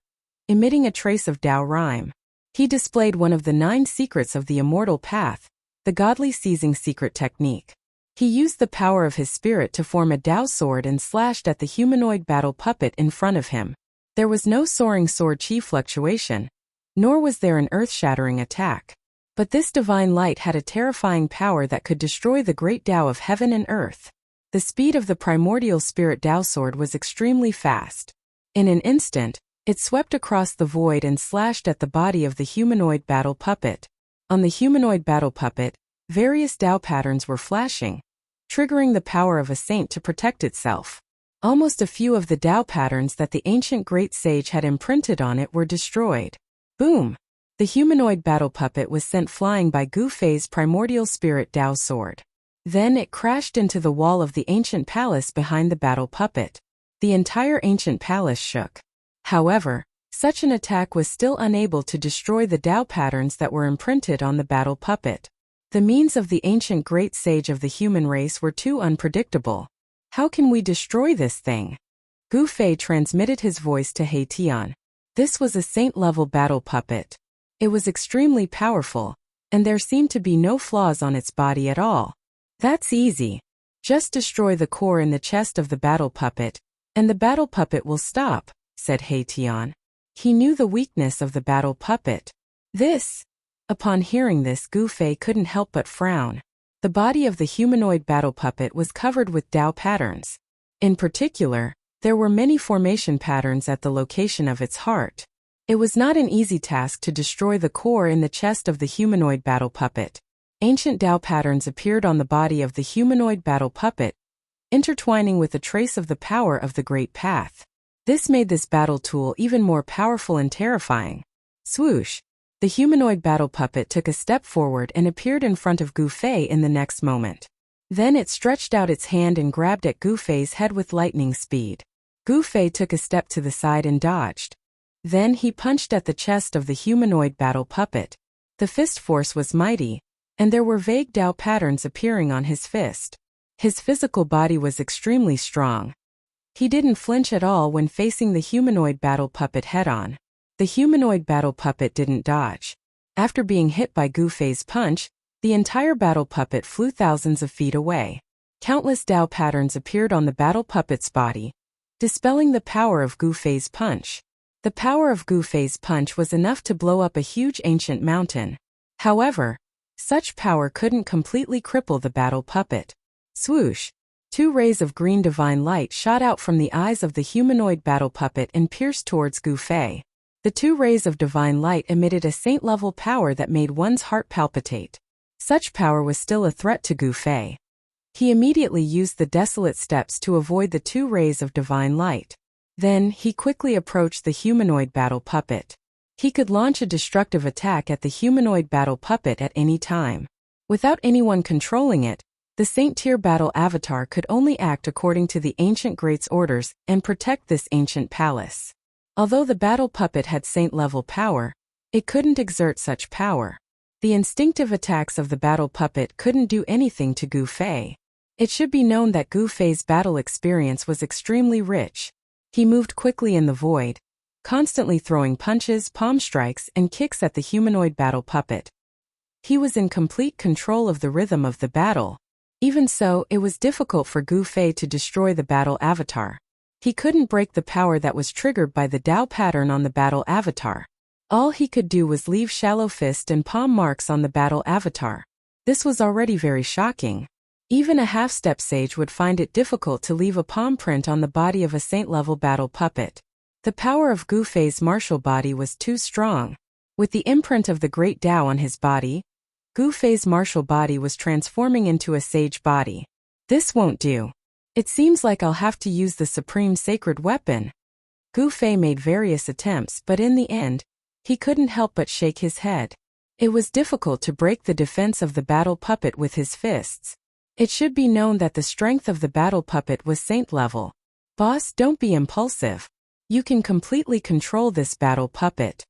emitting a trace of Tao rhyme. He displayed one of the 9 secrets of the immortal path, the godly seizing secret technique. He used the power of his spirit to form a Tao sword and slashed at the humanoid battle puppet in front of him. There was no soaring sword chi fluctuation, nor was there an earth-shattering attack. But this divine light had a terrifying power that could destroy the great Tao of heaven and earth. The speed of the primordial spirit Tao sword was extremely fast. In an instant, it swept across the void and slashed at the body of the humanoid battle puppet. On the humanoid battle puppet, various Tao patterns were flashing, triggering the power of a saint to protect itself. Almost a few of the Tao patterns that the ancient great sage had imprinted on it were destroyed. Boom! The humanoid battle puppet was sent flying by Gu Fei's primordial spirit Tao sword. Then it crashed into the wall of the ancient palace behind the battle puppet. The entire ancient palace shook. However, such an attack was still unable to destroy the Tao patterns that were imprinted on the battle puppet. The means of the ancient great sage of the human race were too unpredictable. How can we destroy this thing? Gu Fei transmitted his voice to He Tian. This was a saint-level battle puppet. It was extremely powerful, and there seemed to be no flaws on its body at all. That's easy. Just destroy the core in the chest of the battle puppet, and the battle puppet will stop, said He Tian. He knew the weakness of the battle puppet. This. Upon hearing this, Gu Fei couldn't help but frown. The body of the humanoid battle puppet was covered with Tao patterns. In particular, there were many formation patterns at the location of its heart. It was not an easy task to destroy the core in the chest of the humanoid battle puppet. Ancient Tao patterns appeared on the body of the humanoid battle puppet, intertwining with a trace of the power of the Great Path. This made this battle tool even more powerful and terrifying. Swoosh! The humanoid battle puppet took a step forward and appeared in front of Gu Fei in the next moment. Then it stretched out its hand and grabbed at Gu Fei's head with lightning speed. Gu Fei took a step to the side and dodged. Then he punched at the chest of the humanoid battle puppet. The fist force was mighty, and there were vague Tao patterns appearing on his fist. His physical body was extremely strong. He didn't flinch at all when facing the humanoid battle puppet head-on. The humanoid battle puppet didn't dodge. After being hit by Gu Fei's punch, the entire battle puppet flew thousands of feet away. Countless Tao patterns appeared on the battle puppet's body, dispelling the power of Gu Fei's punch. The power of Gu Fei's punch was enough to blow up a huge ancient mountain. However, such power couldn't completely cripple the battle puppet. Swoosh! 2 rays of green divine light shot out from the eyes of the humanoid battle puppet and pierced towards Gu Fei. The 2 rays of divine light emitted a saint-level power that made one's heart palpitate. Such power was still a threat to Gu Fei. He immediately used the desolate steps to avoid the 2 rays of divine light. Then, he quickly approached the humanoid battle puppet. He could launch a destructive attack at the humanoid battle puppet at any time. Without anyone controlling it, the Saint-Tier battle avatar could only act according to the ancient great's orders and protect this ancient palace. Although the battle puppet had saint-level power, it couldn't exert such power. The instinctive attacks of the battle puppet couldn't do anything to Gu Fei. It should be known that Gu Fei's battle experience was extremely rich. He moved quickly in the void, constantly throwing punches, palm strikes, and kicks at the humanoid battle puppet. He was in complete control of the rhythm of the battle. Even so, it was difficult for Gu Fei to destroy the battle avatar. He couldn't break the power that was triggered by the Tao pattern on the battle avatar. All he could do was leave shallow fist and palm marks on the battle avatar. This was already very shocking. Even a half-step sage would find it difficult to leave a palm print on the body of a saint-level battle puppet. The power of Gu Fei's martial body was too strong. With the imprint of the great Tao on his body, Gu Fei's martial body was transforming into a sage body. This won't do. It seems like I'll have to use the supreme sacred weapon. Gu Fei made various attempts, but in the end, he couldn't help but shake his head. It was difficult to break the defense of the battle puppet with his fists. It should be known that the strength of the battle puppet was saint level. Boss, don't be impulsive. You can completely control this battle puppet.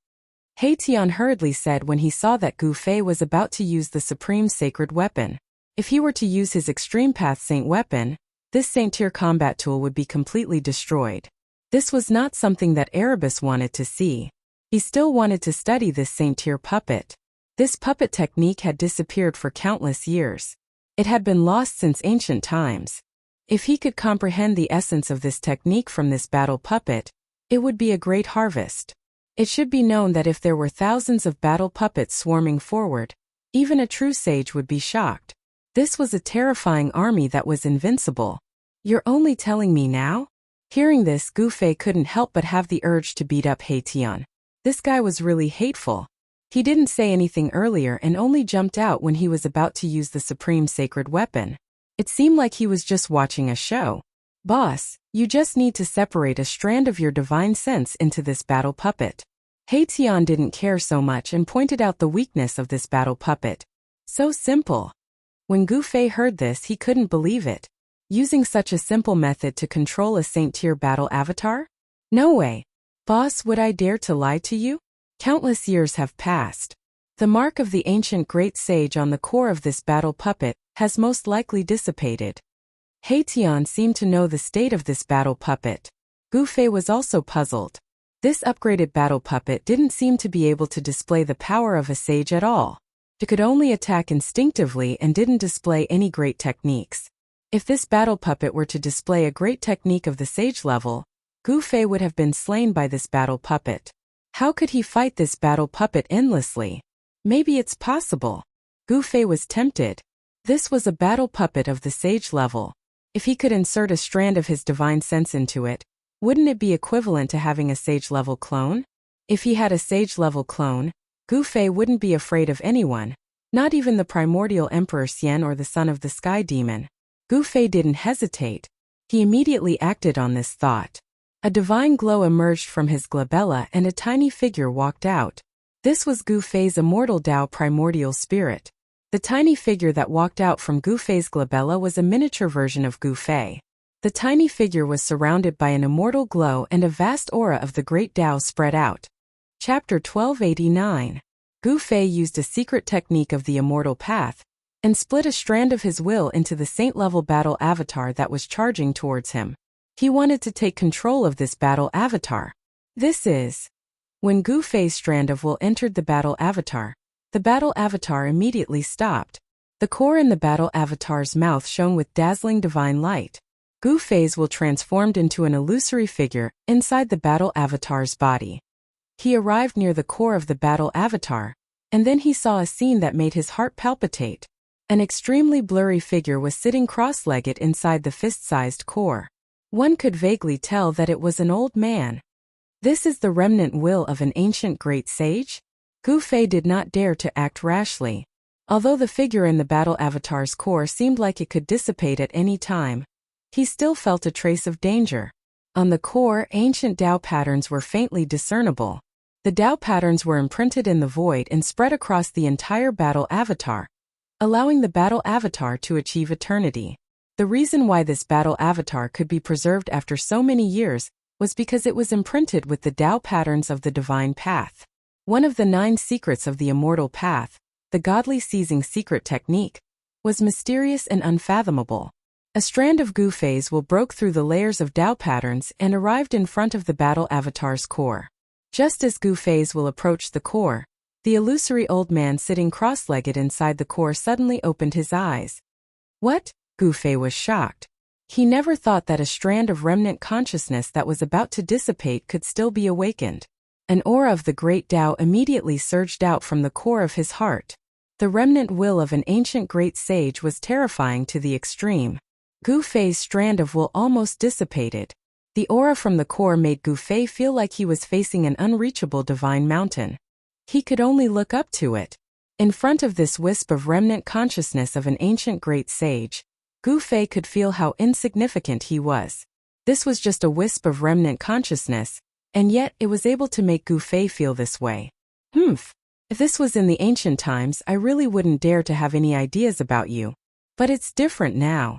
He Tian hurriedly said when he saw that Gu Fei was about to use the supreme sacred weapon. If he were to use his extreme path saint weapon, this saint tier combat tool would be completely destroyed. This was not something that Erebus wanted to see. He still wanted to study this saint tier puppet. This puppet technique had disappeared for countless years. It had been lost since ancient times. If he could comprehend the essence of this technique from this battle puppet, it would be a great harvest. It should be known that if there were thousands of battle puppets swarming forward, even a true sage would be shocked. This was a terrifying army that was invincible. You're only telling me now? Hearing this, Gu Fei couldn't help but have the urge to beat up He Tian. This guy was really hateful. He didn't say anything earlier and only jumped out when he was about to use the supreme sacred weapon. It seemed like he was just watching a show. Boss, you just need to separate a strand of your divine sense into this battle puppet. He Tian didn't care so much and pointed out the weakness of this battle puppet. So simple. When Gu Fei heard this, he couldn't believe it. Using such a simple method to control a saint-tier battle avatar? No way. Boss, would I dare to lie to you? Countless years have passed. The mark of the ancient great sage on the core of this battle puppet has most likely dissipated. He Tian seemed to know the state of this battle puppet. Gu Fei was also puzzled. This upgraded battle puppet didn't seem to be able to display the power of a sage at all. It could only attack instinctively and didn't display any great techniques. If this battle puppet were to display a great technique of the sage level, Gu Fei would have been slain by this battle puppet. How could he fight this battle puppet endlessly? Maybe it's possible. Gu Fei was tempted. This was a battle puppet of the sage level. If he could insert a strand of his divine sense into it, wouldn't it be equivalent to having a sage-level clone? If he had a sage-level clone, Gu Fei wouldn't be afraid of anyone, not even the primordial Emperor Xian or the son of the Sky Demon. Gu Fei didn't hesitate. He immediately acted on this thought. A divine glow emerged from his glabella and a tiny figure walked out. This was Gu Fei's immortal Tao primordial spirit. The tiny figure that walked out from Gu Fei's glabella was a miniature version of Gu Fei. The tiny figure was surrounded by an immortal glow and a vast aura of the great Tao spread out. Chapter 1289. Gu Fei used a secret technique of the immortal path and split a strand of his will into the saint-level battle avatar that was charging towards him. He wanted to take control of this battle avatar. This is. When Gu Fei's strand of will entered the battle avatar immediately stopped. The core in the battle avatar's mouth shone with dazzling divine light. Gu Fei's will transformed into an illusory figure inside the battle avatar's body. He arrived near the core of the battle avatar, and then he saw a scene that made his heart palpitate. An extremely blurry figure was sitting cross-legged inside the fist-sized core. One could vaguely tell that it was an old man. This is the remnant will of an ancient great sage? Gu Fei did not dare to act rashly. Although the figure in the battle avatar's core seemed like it could dissipate at any time, he still felt a trace of danger. On the core, ancient Tao patterns were faintly discernible. The Tao patterns were imprinted in the void and spread across the entire battle avatar, allowing the battle avatar to achieve eternity. The reason why this battle avatar could be preserved after so many years was because it was imprinted with the Tao patterns of the divine path. One of the 9 secrets of the immortal path, the godly seizing secret technique, was mysterious and unfathomable. A strand of Gu Fei's will broke through the layers of Tao patterns and arrived in front of the battle avatar's core. Just as Gu Fei's will approached the core, the illusory old man sitting cross-legged inside the core suddenly opened his eyes. What? Gu Fei was shocked. He never thought that a strand of remnant consciousness that was about to dissipate could still be awakened. An aura of the great Tao immediately surged out from the core of his heart. The remnant will of an ancient great sage was terrifying to the extreme. Gu Fei's strand of will almost dissipated. The aura from the core made Gu Fei feel like he was facing an unreachable divine mountain. He could only look up to it. In front of this wisp of remnant consciousness of an ancient great sage, Gu Fei could feel how insignificant he was. This was just a wisp of remnant consciousness, and yet it was able to make Gu Fei feel this way. If this was in the ancient times, I really wouldn't dare to have any ideas about you. But it's different now.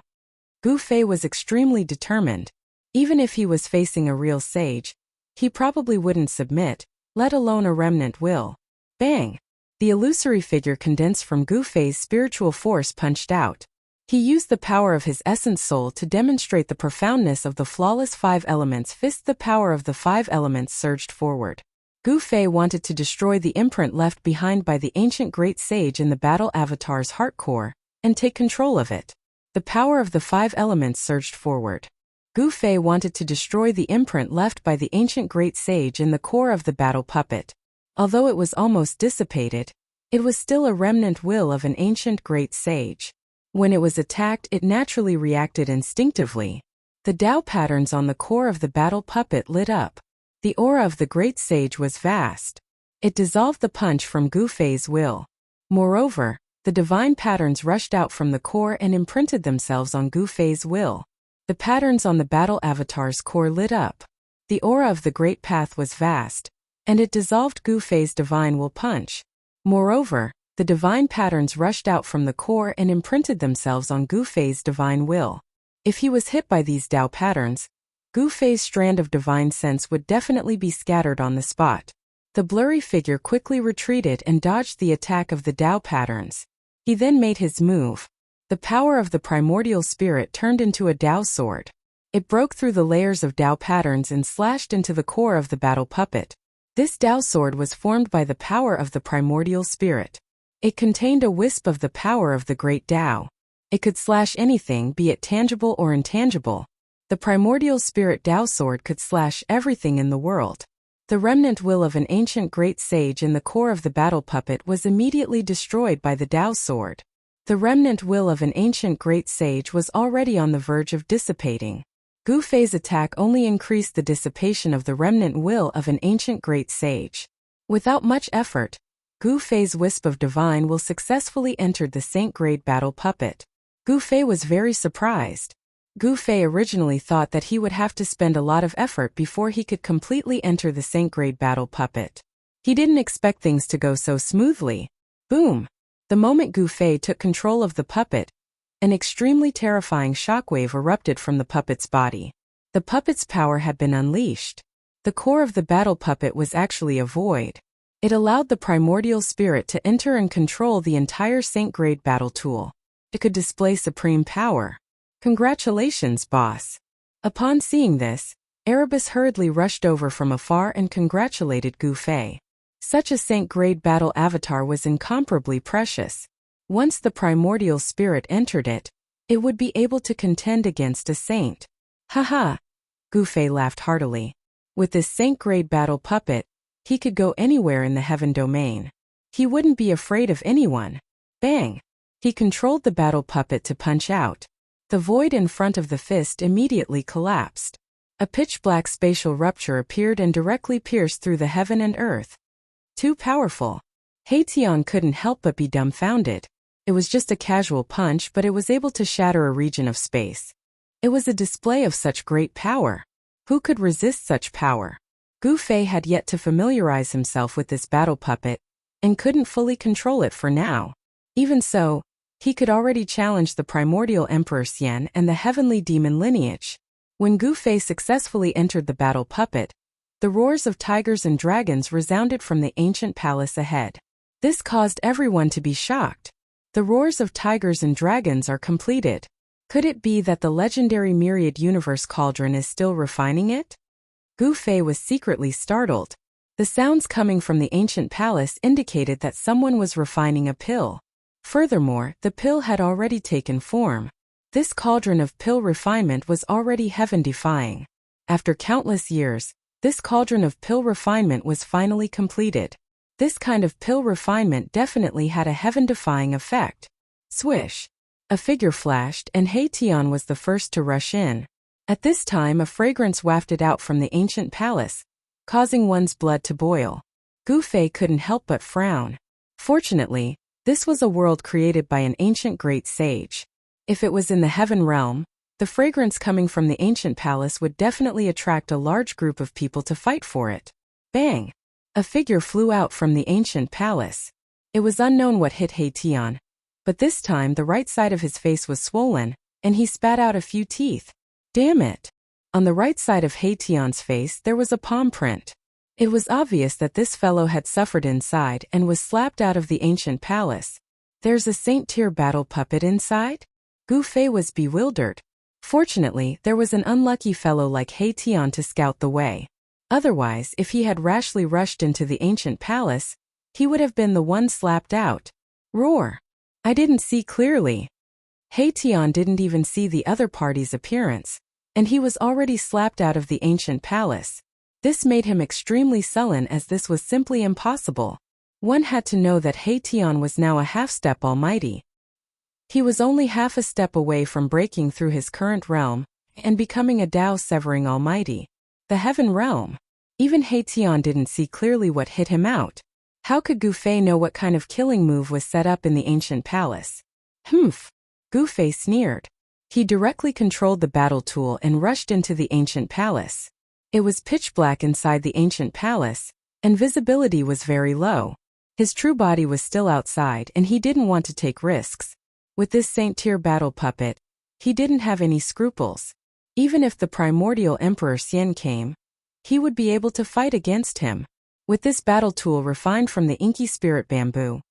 Gu Fei was extremely determined. Even if he was facing a real sage, he probably wouldn't submit, let alone a remnant will. Bang! The illusory figure condensed from Gu Fei's spiritual force punched out. He used the power of his essence soul to demonstrate the profoundness of the flawless 5 elements fist. The power of the 5 elements surged forward. Gu Fei wanted to destroy the imprint left behind by the ancient great sage in the battle avatar's heart core, and take control of it. The power of the 5 elements surged forward. Gu Fei wanted to destroy the imprint left by the ancient great sage in the core of the battle puppet. Although it was almost dissipated, it was still a remnant will of an ancient great sage. When it was attacked, it naturally reacted instinctively. The Tao patterns on the core of the battle puppet lit up. The aura of the great sage was vast. It dissolved the punch from Gu Fei's will. Moreover, the divine patterns rushed out from the core and imprinted themselves on Gu Fei's will. The patterns on the battle avatar's core lit up. The aura of the great path was vast, and it dissolved Gu Fei's divine will punch. Moreover, the divine patterns rushed out from the core and imprinted themselves on Gu Fei's divine will. If he was hit by these Tao patterns, Gu Fei's strand of divine sense would definitely be scattered on the spot. The blurry figure quickly retreated and dodged the attack of the Tao patterns. He then made his move. The power of the primordial spirit turned into a Tao sword. It broke through the layers of Tao patterns and slashed into the core of the battle puppet. This Tao sword was formed by the power of the primordial spirit. It contained a wisp of the power of the great Tao. It could slash anything, be it tangible or intangible. The primordial spirit Tao sword could slash everything in the world. The remnant will of an ancient great sage in the core of the battle puppet was immediately destroyed by the Tao sword. The remnant will of an ancient great sage was already on the verge of dissipating. Gu Fei's attack only increased the dissipation of the remnant will of an ancient great sage. Without much effort, Gu Fei's wisp of divine will successfully entered the saint-grade battle puppet. Gu Fei was very surprised. Gu Fei originally thought that he would have to spend a lot of effort before he could completely enter the saint-grade battle puppet. He didn't expect things to go so smoothly. Boom! The moment Gu Fei took control of the puppet, an extremely terrifying shockwave erupted from the puppet's body. The puppet's power had been unleashed. The core of the battle puppet was actually a void. It allowed the primordial spirit to enter and control the entire saint-grade battle tool. It could display supreme power. Congratulations, boss. Upon seeing this, Erebus hurriedly rushed over from afar and congratulated Gu Fei. Such a saint-grade battle avatar was incomparably precious. Once the primordial spirit entered it, it would be able to contend against a saint. Haha! Gu Fei laughed heartily. With this saint-grade battle puppet, he could go anywhere in the heaven domain. He wouldn't be afraid of anyone. Bang! He controlled the battle puppet to punch out. The void in front of the fist immediately collapsed. A pitch-black spatial rupture appeared and directly pierced through the heaven and earth. Too powerful. Haitian couldn't help but be dumbfounded. It was just a casual punch, but it was able to shatter a region of space. It was a display of such great power. Who could resist such power? Gu Fei had yet to familiarize himself with this battle puppet, and couldn't fully control it for now. Even so, he could already challenge the primordial Emperor Xian and the heavenly demon lineage. When Gu Fei successfully entered the battle puppet, the roars of tigers and dragons resounded from the ancient palace ahead. This caused everyone to be shocked. The roars of tigers and dragons are completed. Could it be that the legendary myriad universe cauldron is still refining it? Gu Fei was secretly startled. The sounds coming from the ancient palace indicated that someone was refining a pill. Furthermore, the pill had already taken form. This cauldron of pill refinement was already heaven-defying. After countless years, this cauldron of pill refinement was finally completed. This kind of pill refinement definitely had a heaven-defying effect. Swish! A figure flashed, and Haitian was the first to rush in. At this time a fragrance wafted out from the ancient palace, causing one's blood to boil. Gu Fei couldn't help but frown. Fortunately, this was a world created by an ancient great sage. If it was in the heaven realm, the fragrance coming from the ancient palace would definitely attract a large group of people to fight for it. Bang! A figure flew out from the ancient palace. It was unknown what hit He Tian, but this time the right side of his face was swollen, and he spat out a few teeth. Damn it! On the right side of He Tian's face there was a palm print. It was obvious that this fellow had suffered inside and was slapped out of the ancient palace. There's a Saint Tier battle puppet inside? Gu Fei was bewildered. Fortunately, there was an unlucky fellow like He Tian to scout the way. Otherwise, if he had rashly rushed into the ancient palace, he would have been the one slapped out. Roar! I didn't see clearly. He Tian didn't even see the other party's appearance, and he was already slapped out of the ancient palace. This made him extremely sullen as this was simply impossible. One had to know that He Tian was now a half-step almighty. He was only half a step away from breaking through his current realm and becoming a Tao-severing almighty. The heaven realm. Even He Tian didn't see clearly what hit him out. How could Gu Fei know what kind of killing move was set up in the ancient palace? Humph! Gu Fei sneered. He directly controlled the battle tool and rushed into the ancient palace. It was pitch black inside the ancient palace, and visibility was very low. His true body was still outside and he didn't want to take risks. With this Saint Tier battle puppet, he didn't have any scruples. Even if the primordial Emperor Xian came, he would be able to fight against him. With this battle tool refined from the inky spirit bamboo,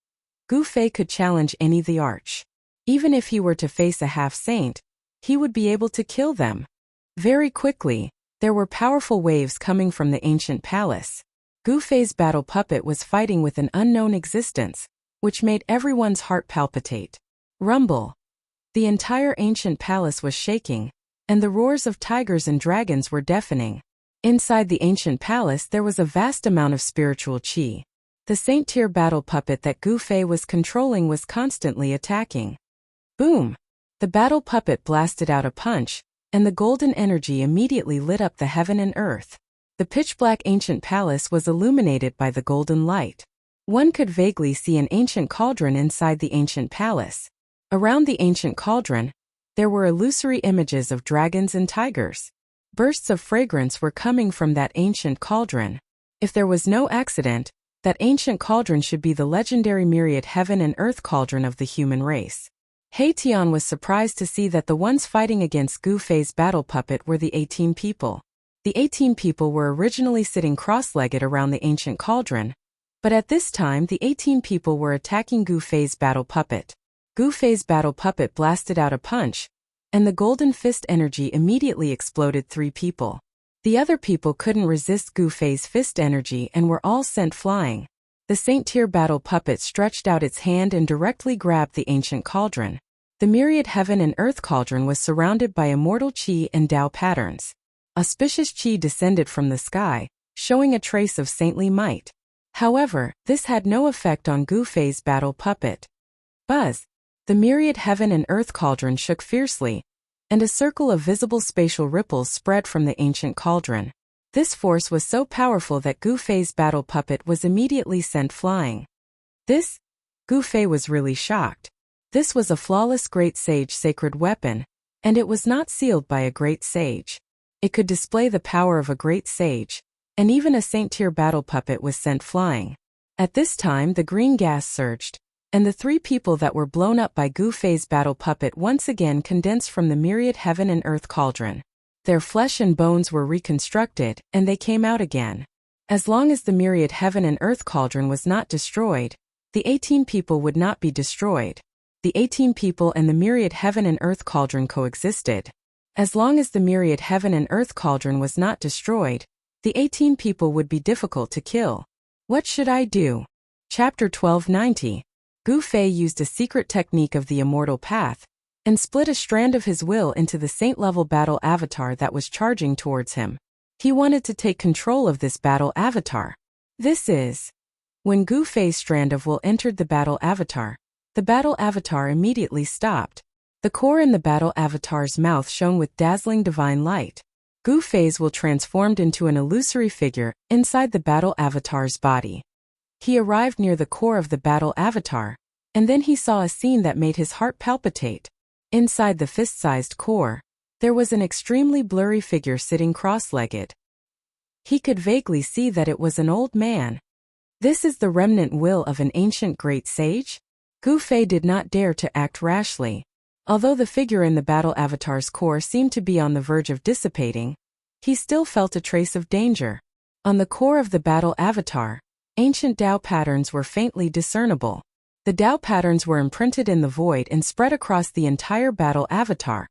Gu Fei could challenge any the arch. Even if he were to face a half-saint, he would be able to kill them. Very quickly, there were powerful waves coming from the ancient palace. Gu Fei's battle puppet was fighting with an unknown existence, which made everyone's heart palpitate. Rumble. The entire ancient palace was shaking, and the roars of tigers and dragons were deafening. Inside the ancient palace there was a vast amount of spiritual qi. The Saint Tier battle puppet that Gu Fei was controlling was constantly attacking. Boom! The battle puppet blasted out a punch, and the golden energy immediately lit up the heaven and earth. The pitch-black ancient palace was illuminated by the golden light. One could vaguely see an ancient cauldron inside the ancient palace. Around the ancient cauldron, there were illusory images of dragons and tigers. Bursts of fragrance were coming from that ancient cauldron. If there was no accident, that ancient cauldron should be the legendary myriad heaven and earth cauldron of the human race. He Tian was surprised to see that the ones fighting against Gu Fei's battle puppet were the 18 people. The 18 people were originally sitting cross-legged around the ancient cauldron, but at this time the 18 people were attacking Gu Fei's battle puppet. Gu Fei's battle puppet blasted out a punch, and the golden fist energy immediately exploded 3 people. The other people couldn't resist Gu Fei's fist energy and were all sent flying. The Saint Tier battle puppet stretched out its hand and directly grabbed the ancient cauldron. The myriad heaven and earth cauldron was surrounded by immortal qi and Tao patterns. Auspicious qi descended from the sky, showing a trace of saintly might. However, this had no effect on Gu Fei's battle puppet. Buzz! The myriad heaven and earth cauldron shook fiercely, and a circle of visible spatial ripples spread from the ancient cauldron. This force was so powerful that Gu Fei's battle puppet was immediately sent flying. Gu Fei was really shocked. This was a flawless great sage sacred weapon, and it was not sealed by a great sage. It could display the power of a great sage, and even a Saint Tier battle puppet was sent flying. At this time the green gas surged, and the 3 people that were blown up by Gu Fei's battle puppet once again condensed from the myriad heaven and earth cauldron. Their flesh and bones were reconstructed, and they came out again. As long as the myriad heaven and earth cauldron was not destroyed, the 18 people would not be destroyed. The 18 people and the myriad heaven and earth cauldron coexisted. As long as the myriad heaven and earth cauldron was not destroyed, the 18 people would be difficult to kill. What should I do? Chapter 1290. Gu Fei used a secret technique of the immortal path, and split a strand of his will into the saint-level battle avatar that was charging towards him. He wanted to take control of this battle avatar. When Gu Fei's strand of will entered the battle avatar immediately stopped. The core in the battle avatar's mouth shone with dazzling divine light. Gu Fei's will transformed into an illusory figure inside the battle avatar's body. He arrived near the core of the battle avatar, and then he saw a scene that made his heart palpitate. Inside the fist-sized core, there was an extremely blurry figure sitting cross-legged. He could vaguely see that it was an old man. This is the remnant will of an ancient great sage? Gu Fei did not dare to act rashly. Although the figure in the battle avatar's core seemed to be on the verge of dissipating, he still felt a trace of danger. On the core of the battle avatar, ancient Tao patterns were faintly discernible. The Tao patterns were imprinted in the void and spread across the entire battle avatar,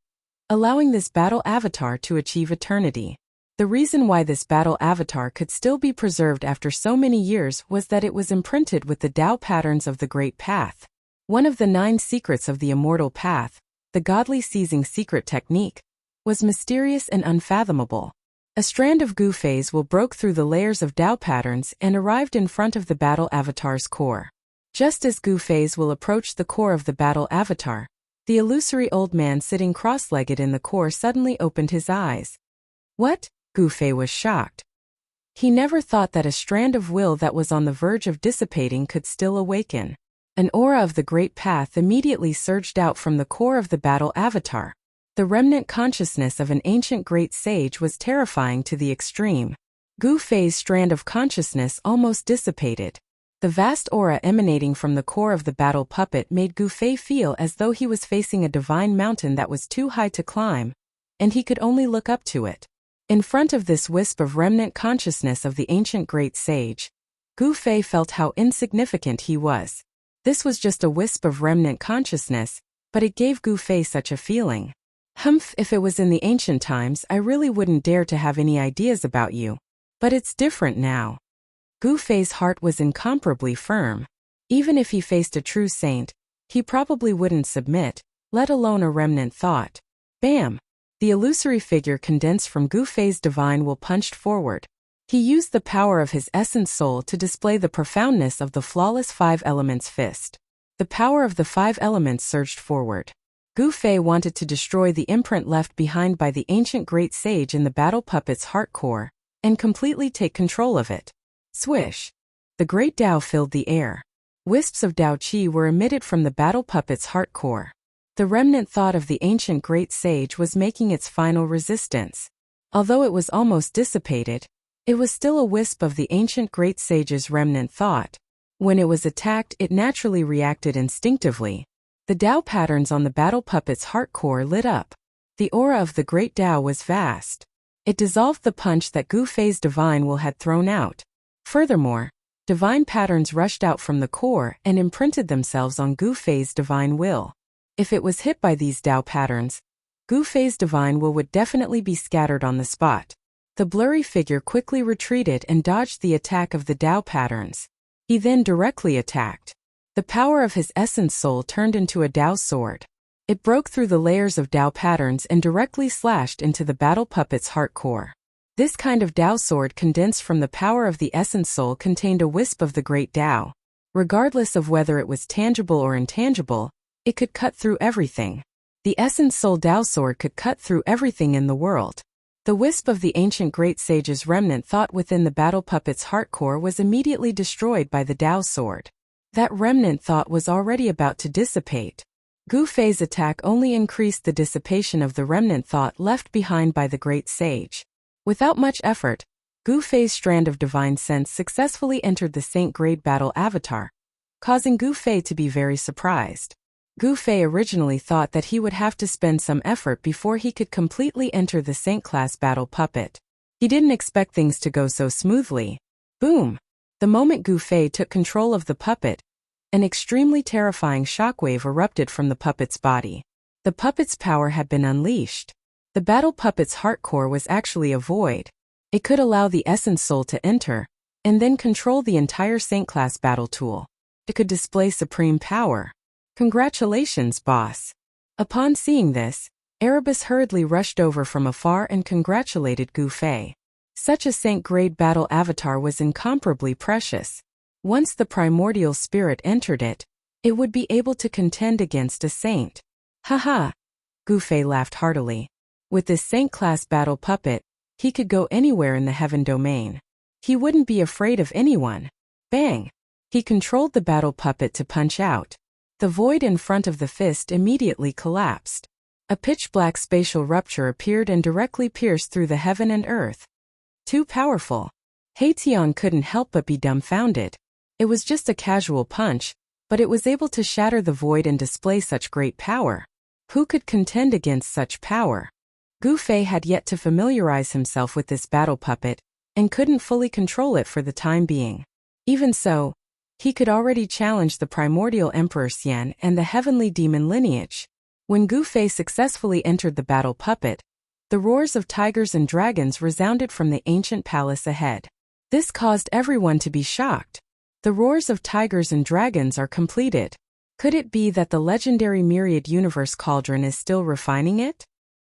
allowing this battle avatar to achieve eternity. The reason why this battle avatar could still be preserved after so many years was that it was imprinted with the Tao patterns of the Great Path. One of the 9 secrets of the Immortal Path, the godly seizing secret technique, was mysterious and unfathomable. A strand of Gu Fei's will broke through the layers of Tao patterns and arrived in front of the battle avatar's core. Just as Gu Fei's will approached the core of the battle avatar, the illusory old man sitting cross-legged in the core suddenly opened his eyes. What? Gu Fei was shocked. He never thought that a strand of will that was on the verge of dissipating could still awaken. An aura of the Great Path immediately surged out from the core of the battle avatar. The remnant consciousness of an ancient great sage was terrifying to the extreme. Gu Fei's strand of consciousness almost dissipated. The vast aura emanating from the core of the battle puppet made Gu Fei feel as though he was facing a divine mountain that was too high to climb, and he could only look up to it. In front of this wisp of remnant consciousness of the ancient great sage, Gu Fei felt how insignificant he was. This was just a wisp of remnant consciousness, but it gave Gu Fei such a feeling. Humph, if it was in the ancient times, I really wouldn't dare to have any ideas about you. But it's different now. Gu Fei's heart was incomparably firm. Even if he faced a true saint, he probably wouldn't submit, let alone a remnant thought. Bam! The illusory figure condensed from Gu Fei's divine will punched forward. He used the power of his essence soul to display the profoundness of the flawless 5 elements fist. The power of the 5 elements surged forward. Gu Fei wanted to destroy the imprint left behind by the ancient great sage in the battle puppet's heart core, and completely take control of it. Swish! The great Tao filled the air. Wisps of Tao Qi were emitted from the battle puppet's heart core. The remnant thought of the ancient great sage was making its final resistance. Although it was almost dissipated, it was still a wisp of the ancient great sage's remnant thought. When it was attacked, it naturally reacted instinctively. The Tao patterns on the battle puppet's heart core lit up. The aura of the great Tao was vast. It dissolved the punch that Gu Fei's divine will had thrown out. Furthermore, divine patterns rushed out from the core and imprinted themselves on Gu Fei's divine will. If it was hit by these Tao patterns, Gu Fei's divine will would definitely be scattered on the spot. The blurry figure quickly retreated and dodged the attack of the Tao patterns. He then directly attacked. The power of his essence soul turned into a Tao sword. It broke through the layers of Tao patterns and directly slashed into the battle puppet's heart core. This kind of Tao sword condensed from the power of the essence soul contained a wisp of the great Tao. Regardless of whether it was tangible or intangible, it could cut through everything. The essence soul Tao sword could cut through everything in the world. The wisp of the ancient great sage's remnant thought within the battle puppet's heart core was immediately destroyed by the Tao sword. That remnant thought was already about to dissipate. Gu Fei's attack only increased the dissipation of the remnant thought left behind by the great sage. Without much effort, Gu Fei's strand of divine sense successfully entered the saint-grade battle avatar, causing Gu Fei to be very surprised. Gu Fei originally thought that he would have to spend some effort before he could completely enter the saint-class battle puppet. He didn't expect things to go so smoothly. Boom! The moment Gu Fei took control of the puppet, an extremely terrifying shockwave erupted from the puppet's body. The puppet's power had been unleashed. The battle puppet's heart core was actually a void. It could allow the essence soul to enter, and then control the entire saint-class battle tool. It could display supreme power. Congratulations, boss. Upon seeing this, Erebus hurriedly rushed over from afar and congratulated Gu Fei. Such a saint-grade battle avatar was incomparably precious. Once the primordial spirit entered it, it would be able to contend against a saint. Haha, Gu Fei laughed heartily. With this Saint-class battle puppet, he could go anywhere in the heaven domain. He wouldn't be afraid of anyone. Bang! He controlled the battle puppet to punch out. The void in front of the fist immediately collapsed. A pitch-black spatial rupture appeared and directly pierced through the heaven and earth. Too powerful. Haitian couldn't help but be dumbfounded. It was just a casual punch, but it was able to shatter the void and display such great power. Who could contend against such power? Gu Fei had yet to familiarize himself with this battle puppet, and couldn't fully control it for the time being. Even so, he could already challenge the primordial Emperor Xian and the heavenly demon lineage. When Gu Fei successfully entered the battle puppet, the roars of tigers and dragons resounded from the ancient palace ahead. This caused everyone to be shocked. The roars of tigers and dragons are completed. Could it be that the legendary Myriad Universe Cauldron is still refining it?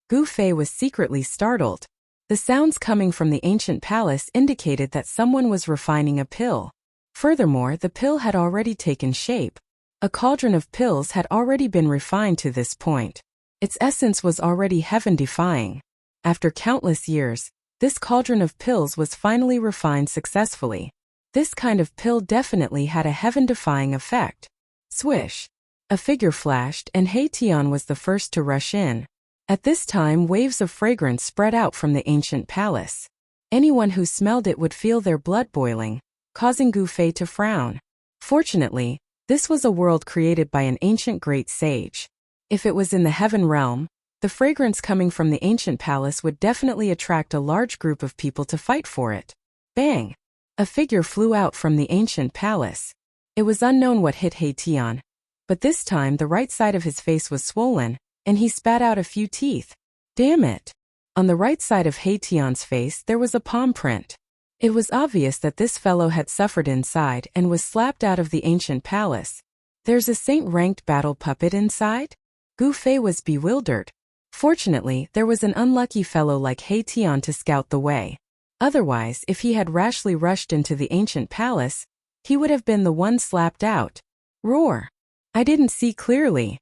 Gu Fei was secretly startled. The sounds coming from the ancient palace indicated that someone was refining a pill. Furthermore, the pill had already taken shape. A cauldron of pills had already been refined to this point. Its essence was already heaven-defying. After countless years, this cauldron of pills was finally refined successfully. This kind of pill definitely had a heaven-defying effect. Swish! A figure flashed and Haitian was the first to rush in. At this time, waves of fragrance spread out from the ancient palace. Anyone who smelled it would feel their blood boiling, causing Gu Fei to frown. Fortunately, this was a world created by an ancient great sage. If it was in the heaven realm, the fragrance coming from the ancient palace would definitely attract a large group of people to fight for it. Bang! A figure flew out from the ancient palace. It was unknown what hit Haitian, but this time the right side of his face was swollen, and he spat out a few teeth. Damn it! On the right side of Haitian's face there was a palm print. It was obvious that this fellow had suffered inside and was slapped out of the ancient palace. There's a saint-ranked battle puppet inside? Gu Fei was bewildered. Fortunately, there was an unlucky fellow like Haitian to scout the way. Otherwise, if he had rashly rushed into the ancient palace, he would have been the one slapped out. Roar! I didn't see clearly.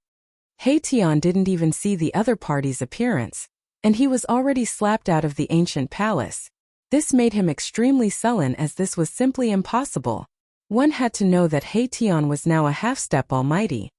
Haitian didn't even see the other party's appearance, and he was already slapped out of the ancient palace. This made him extremely sullen as this was simply impossible. One had to know that Haitian was now a half-step almighty.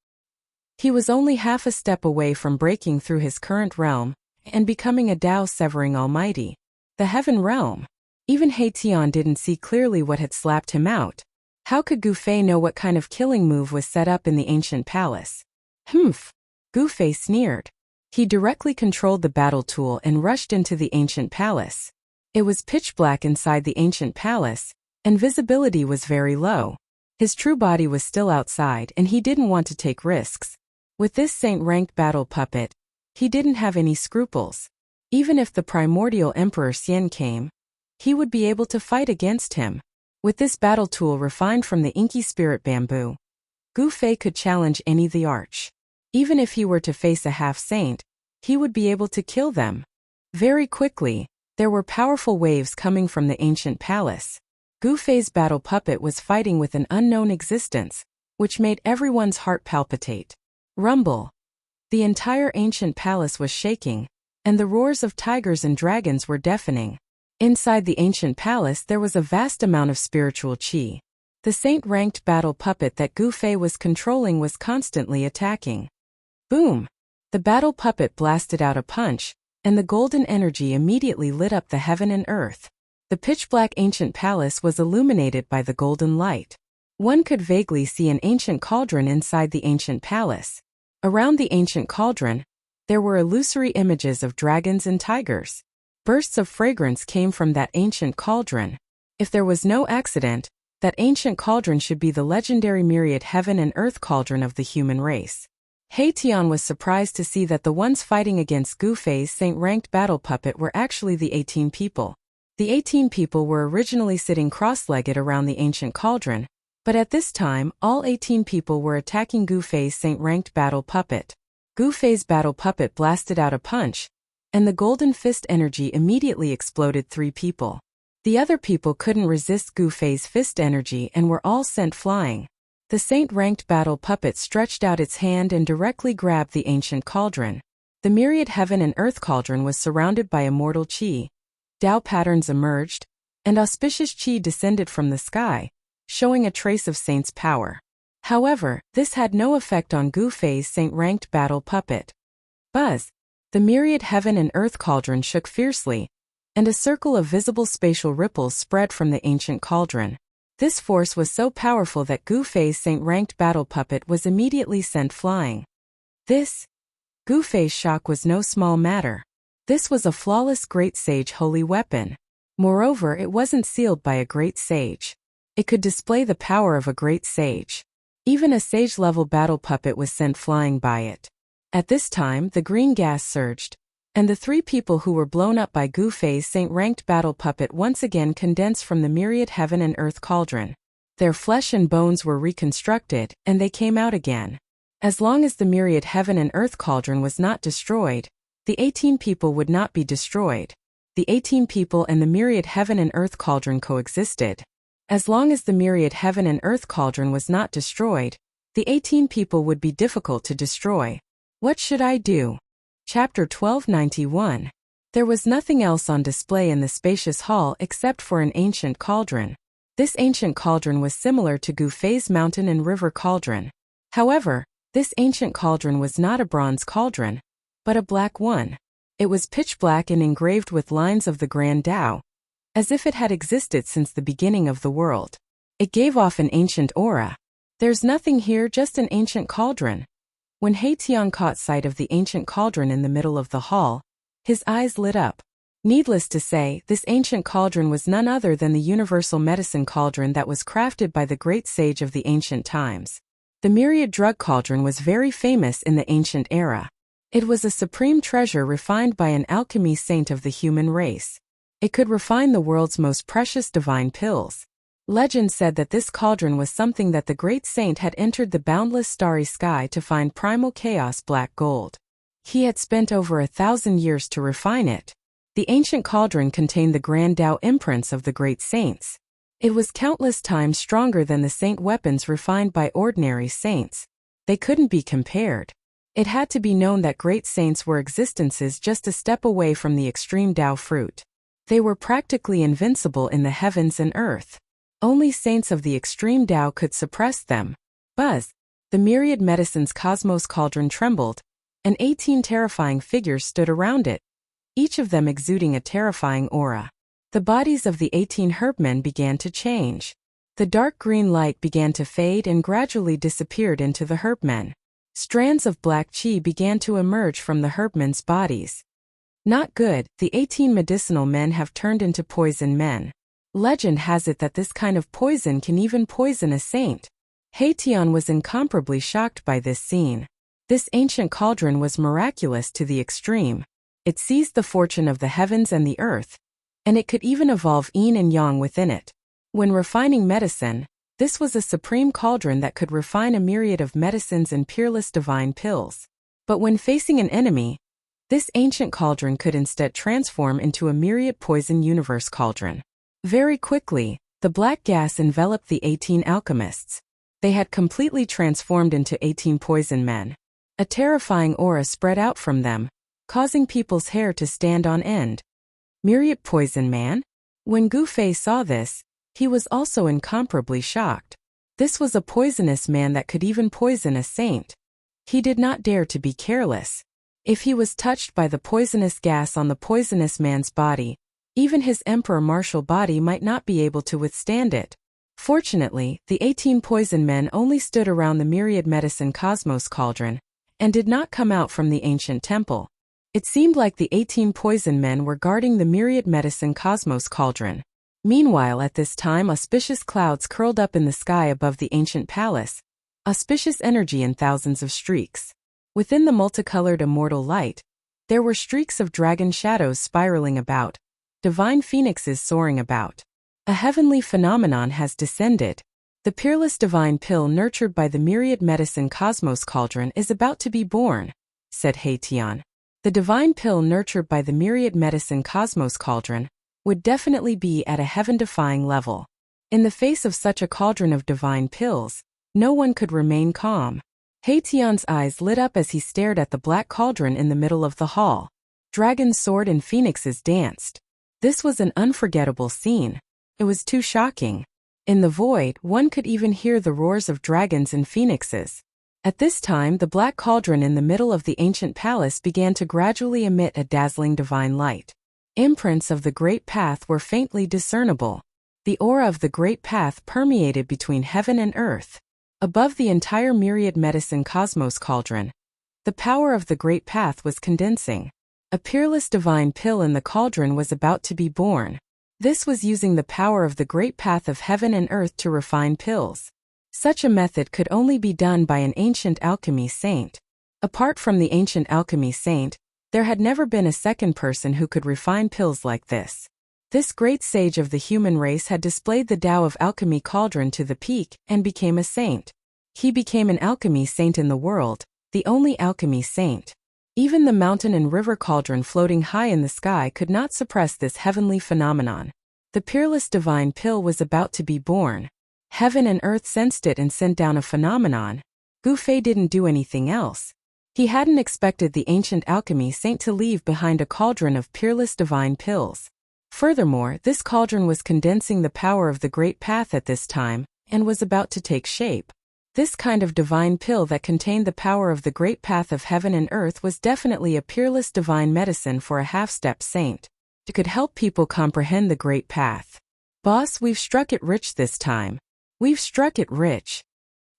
He was only half a step away from breaking through his current realm and becoming a Tao-severing almighty. The heaven realm. Even Haitian didn't see clearly what had slapped him out. How could Gu Fei know what kind of killing move was set up in the ancient palace? Humph! Gu Fei sneered. He directly controlled the battle tool and rushed into the ancient palace. It was pitch black inside the ancient palace, and visibility was very low. His true body was still outside and he didn't want to take risks. With this saint-ranked battle puppet, he didn't have any scruples. Even if the primordial Emperor Xian came, he would be able to fight against him. With this battle tool refined from the inky spirit bamboo, Gu Fei could challenge any the arch. Even if he were to face a half-saint, he would be able to kill them. Very quickly, there were powerful waves coming from the ancient palace. Gu Fei's battle puppet was fighting with an unknown existence, which made everyone's heart palpitate. Rumble. The entire ancient palace was shaking, and the roars of tigers and dragons were deafening. Inside the ancient palace there was a vast amount of spiritual qi. The saint-ranked battle puppet that Gu Fei was controlling was constantly attacking. Boom! The battle puppet blasted out a punch, and the golden energy immediately lit up the heaven and earth. The pitch-black ancient palace was illuminated by the golden light. One could vaguely see an ancient cauldron inside the ancient palace. Around the ancient cauldron, there were illusory images of dragons and tigers. Bursts of fragrance came from that ancient cauldron. If there was no accident, that ancient cauldron should be the legendary myriad heaven and earth cauldron of the human race. Haitian was surprised to see that the ones fighting against Gu Fei's saint-ranked battle puppet were actually the 18 people. The 18 people were originally sitting cross-legged around the ancient cauldron, but at this time, all 18 people were attacking Gu Fei's saint-ranked battle puppet. Gu Fei's battle puppet blasted out a punch, and the golden fist energy immediately exploded 3 people. The other people couldn't resist Gu Fei's fist energy and were all sent flying. The saint-ranked battle puppet stretched out its hand and directly grabbed the ancient cauldron. The myriad heaven and earth cauldron was surrounded by immortal qi. Tao patterns emerged, and auspicious qi descended from the sky, showing a trace of saint's power. However, this had no effect on Gu Fei's saint-ranked battle puppet. Buzz! The myriad heaven and earth cauldron shook fiercely, and a circle of visible spatial ripples spread from the ancient cauldron. This force was so powerful that Gu Fei's saint-ranked battle puppet was immediately sent flying. Gu Fei's shock was no small matter. This was a flawless great sage holy weapon. Moreover, it wasn't sealed by a great sage. It could display the power of a great sage. Even a sage-level battle puppet was sent flying by it. At this time, the green gas surged, and the three people who were blown up by Gu Fei's saint-ranked battle puppet once again condensed from the myriad heaven and earth cauldron. Their flesh and bones were reconstructed, and they came out again. As long as the myriad heaven and earth cauldron was not destroyed, the 18 people would not be destroyed. The 18 people and the myriad heaven and earth cauldron coexisted. As long as the myriad heaven and earth cauldron was not destroyed, the 18 people would be difficult to destroy. What should I do? Chapter 1291. There was nothing else on display in the spacious hall except for an ancient cauldron. This ancient cauldron was similar to Gu Fei's mountain and river cauldron. However, this ancient cauldron was not a bronze cauldron, but a black one. It was pitch black and engraved with lines of the Grand Tao, as if it had existed since the beginning of the world. It gave off an ancient aura. There's nothing here, just an ancient cauldron. When Tian caught sight of the ancient cauldron in the middle of the hall, his eyes lit up. Needless to say, this ancient cauldron was none other than the universal medicine cauldron that was crafted by the great sage of the ancient times. The myriad drug cauldron was very famous in the ancient era. It was a supreme treasure refined by an alchemy saint of the human race. It could refine the world's most precious divine pills. Legend said that this cauldron was something that the great saint had entered the boundless starry sky to find primal chaos black gold. He had spent over 1,000 years to refine it. The ancient cauldron contained the grand Tao imprints of the great saints. It was countless times stronger than the saint weapons refined by ordinary saints. They couldn't be compared. It had to be known that great saints were existences just a step away from the extreme Tao fruit. They were practically invincible in the heavens and earth. Only saints of the extreme Tao could suppress them. Buzz! The myriad medicine's cosmos cauldron trembled, and 18 terrifying figures stood around it, each of them exuding a terrifying aura. The bodies of the 18 herbmen began to change. The dark green light began to fade and gradually disappeared into the herbmen. Strands of black qi began to emerge from the herbmen's bodies. Not good, the 18 medicinal men have turned into poison men. Legend has it that this kind of poison can even poison a saint. Tian was incomparably shocked by this scene. This ancient cauldron was miraculous to the extreme. It seized the fortune of the heavens and the earth, and it could even evolve yin and yang within it. When refining medicine, this was a supreme cauldron that could refine a myriad of medicines and peerless divine pills. But when facing an enemy, this ancient cauldron could instead transform into a myriad poison universe cauldron. Very quickly, the black gas enveloped the 18 alchemists. They had completely transformed into 18 poison men. A terrifying aura spread out from them, causing people's hair to stand on end. Myriad poison man? When Gu Fei saw this, he was also incomparably shocked. This was a poisonous man that could even poison a saint. He did not dare to be careless. If he was touched by the poisonous gas on the poisonous man's body, even his emperor martial body might not be able to withstand it. Fortunately, the 18 poison men only stood around the myriad medicine cosmos cauldron, and did not come out from the ancient temple. It seemed like the 18 poison men were guarding the myriad medicine cosmos cauldron. Meanwhile, at this time, auspicious clouds curled up in the sky above the ancient palace, auspicious energy in thousands of streaks. Within the multicolored immortal light, there were streaks of dragon shadows spiraling about, divine phoenixes soaring about. A heavenly phenomenon has descended. The peerless divine pill nurtured by the myriad medicine cosmos cauldron is about to be born, said Tian. The divine pill nurtured by the myriad medicine cosmos cauldron would definitely be at a heaven-defying level. In the face of such a cauldron of divine pills, no one could remain calm. Haetion's eyes lit up as he stared at the black cauldron in the middle of the hall. Dragon's sword and phoenixes danced. This was an unforgettable scene. It was too shocking. In the void, one could even hear the roars of dragons and phoenixes. At this time, the black cauldron in the middle of the ancient palace began to gradually emit a dazzling divine light. Imprints of the Great Path were faintly discernible. The aura of the Great Path permeated between heaven and earth. Above the entire myriad medicine cosmos cauldron, the power of the Great Path was condensing. A peerless divine pill in the cauldron was about to be born. This was using the power of the Great Path of heaven and earth to refine pills. Such a method could only be done by an ancient alchemy saint. Apart from the ancient alchemy saint, there had never been a second person who could refine pills like this. This great sage of the human race had displayed the Tao of alchemy cauldron to the peak and became a saint. He became an alchemy saint in the world, the only alchemy saint. Even the mountain and river cauldron floating high in the sky could not suppress this heavenly phenomenon. The peerless divine pill was about to be born. Heaven and earth sensed it and sent down a phenomenon. Gu Fei didn't do anything else. He hadn't expected the ancient alchemy saint to leave behind a cauldron of peerless divine pills. Furthermore, this cauldron was condensing the power of the Great Path at this time, and was about to take shape. This kind of divine pill that contained the power of the Great Path of heaven and earth was definitely a peerless divine medicine for a half-step saint. It could help people comprehend the Great Path. Boss, we've struck it rich this time. We've struck it rich.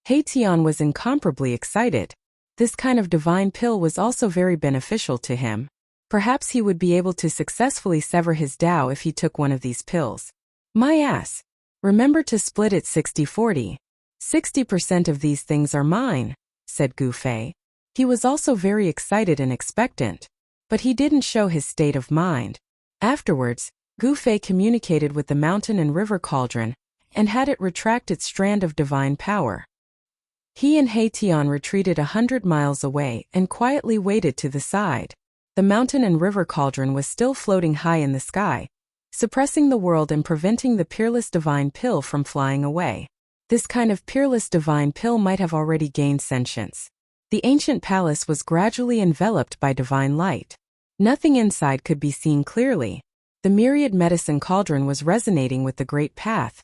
Haetion was incomparably excited. This kind of divine pill was also very beneficial to him. Perhaps he would be able to successfully sever his Tao if he took one of these pills. My ass. Remember to split it 60-40. 60% of these things are mine, said Gu Fei. He was also very excited and expectant. But he didn't show his state of mind. Afterwards, Gu Fei communicated with the mountain and river cauldron, and had it retract its strand of divine power. He and Haetion retreated 100 miles away and quietly waited to the side. The mountain and river cauldron was still floating high in the sky, suppressing the world and preventing the peerless divine pill from flying away. This kind of peerless divine pill might have already gained sentience. The ancient palace was gradually enveloped by divine light. Nothing inside could be seen clearly. The myriad medicine cauldron was resonating with the Great Path,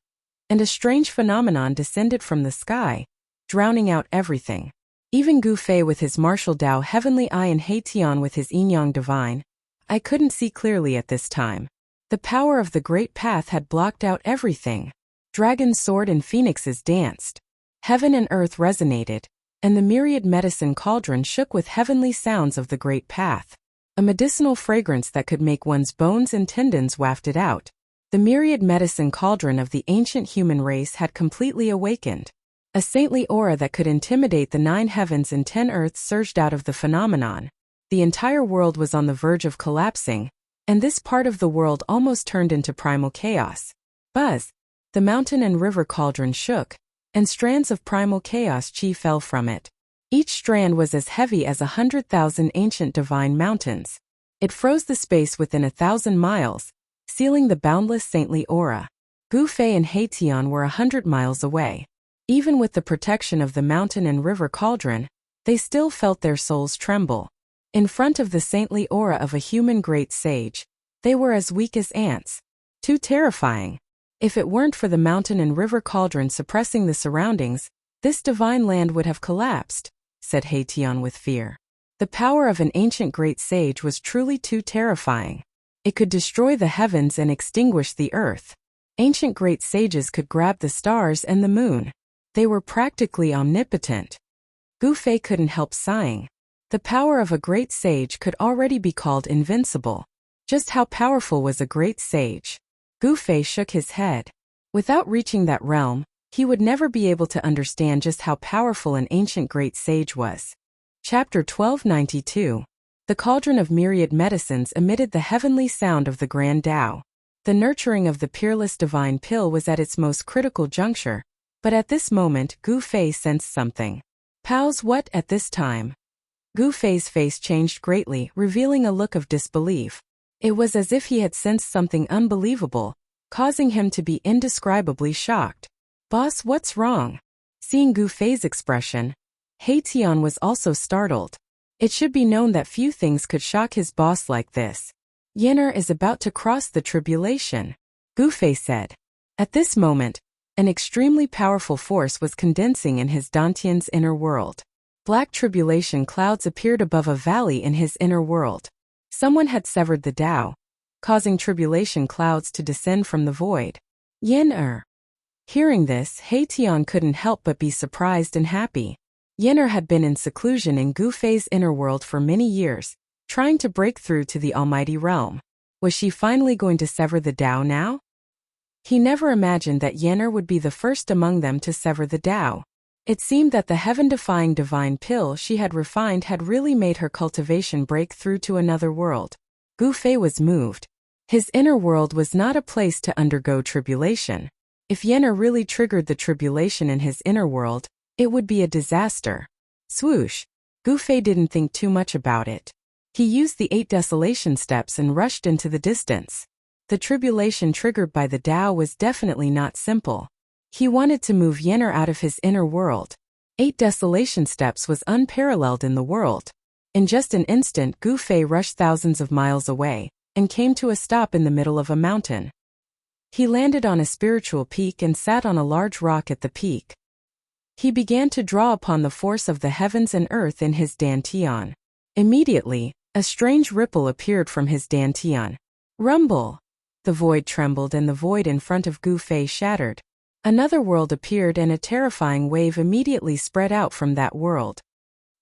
and a strange phenomenon descended from the sky, drowning out everything. Even Gu Fei with his martial Tao heavenly eye and Haetion with his yin-yang divine, I couldn't see clearly at this time. The power of the Great Path had blocked out everything. Dragon's sword and phoenixes danced. Heaven and earth resonated, and the myriad medicine cauldron shook with heavenly sounds of the Great Path. A medicinal fragrance that could make one's bones and tendons wafted out. The myriad medicine cauldron of the ancient human race had completely awakened. A saintly aura that could intimidate the 9 heavens and 10 earths surged out of the phenomenon. The entire world was on the verge of collapsing, and this part of the world almost turned into primal chaos. Buzz! The mountain and river cauldron shook, and strands of primal chaos chi fell from it. Each strand was as heavy as 100,000 ancient divine mountains. It froze the space within 1,000 miles, sealing the boundless saintly aura. Gu Fei and Haetion were 100 miles away. Even with the protection of the mountain and river cauldron, they still felt their souls tremble. In front of the saintly aura of a human great sage, they were as weak as ants. Too terrifying. If it weren't for the mountain and river cauldron suppressing the surroundings, this divine land would have collapsed, said Haetion with fear. The power of an ancient great sage was truly too terrifying. It could destroy the heavens and extinguish the earth. Ancient great sages could grab the stars and the moon. They were practically omnipotent. Gu Fei couldn't help sighing. The power of a great sage could already be called invincible. Just how powerful was a great sage? Gu Fei shook his head. Without reaching that realm, he would never be able to understand just how powerful an ancient great sage was. Chapter 1292. The cauldron of myriad medicines emitted the heavenly sound of the Grand Tao. The nurturing of the peerless divine pill was at its most critical juncture, but at this moment Gu Fei sensed something. Pals, what at this time? Gu Fei's face changed greatly, revealing a look of disbelief. It was as if he had sensed something unbelievable, causing him to be indescribably shocked. Boss, what's wrong? Seeing Gu Fei's expression, Haetion was also startled. It should be known that few things could shock his boss like this. Yen'er is about to cross the tribulation, Gu Fei said. At this moment, an extremely powerful force was condensing in his Dantian's inner world. Black tribulation clouds appeared above a valley in his inner world. Someone had severed the Tao, causing tribulation clouds to descend from the void. Yen'er. Hearing this, Haetion couldn't help but be surprised and happy. Yen'er had been in seclusion in Gu Fei's inner world for many years, trying to break through to the almighty realm. Was she finally going to sever the Tao now? He never imagined that Yen'er would be the first among them to sever the Tao. It seemed that the heaven-defying divine pill she had refined had really made her cultivation break through to another world. Gu Fei was moved. His inner world was not a place to undergo tribulation. If Yen'er really triggered the tribulation in his inner world, it would be a disaster. Swoosh! Gu Fei didn't think too much about it. He used the 8 desolation steps and rushed into the distance. The tribulation triggered by the Tao was definitely not simple. He wanted to move Yen'er out of his inner world. 8 desolation steps was unparalleled in the world. In just an instant, Gu Fei rushed thousands of miles away and came to a stop in the middle of a mountain. He landed on a spiritual peak and sat on a large rock at the peak. He began to draw upon the force of the heavens and earth in his Dantian. Immediately, a strange ripple appeared from his Dantian. Rumble! The void trembled and the void in front of Gu Fei shattered. Another world appeared and a terrifying wave immediately spread out from that world.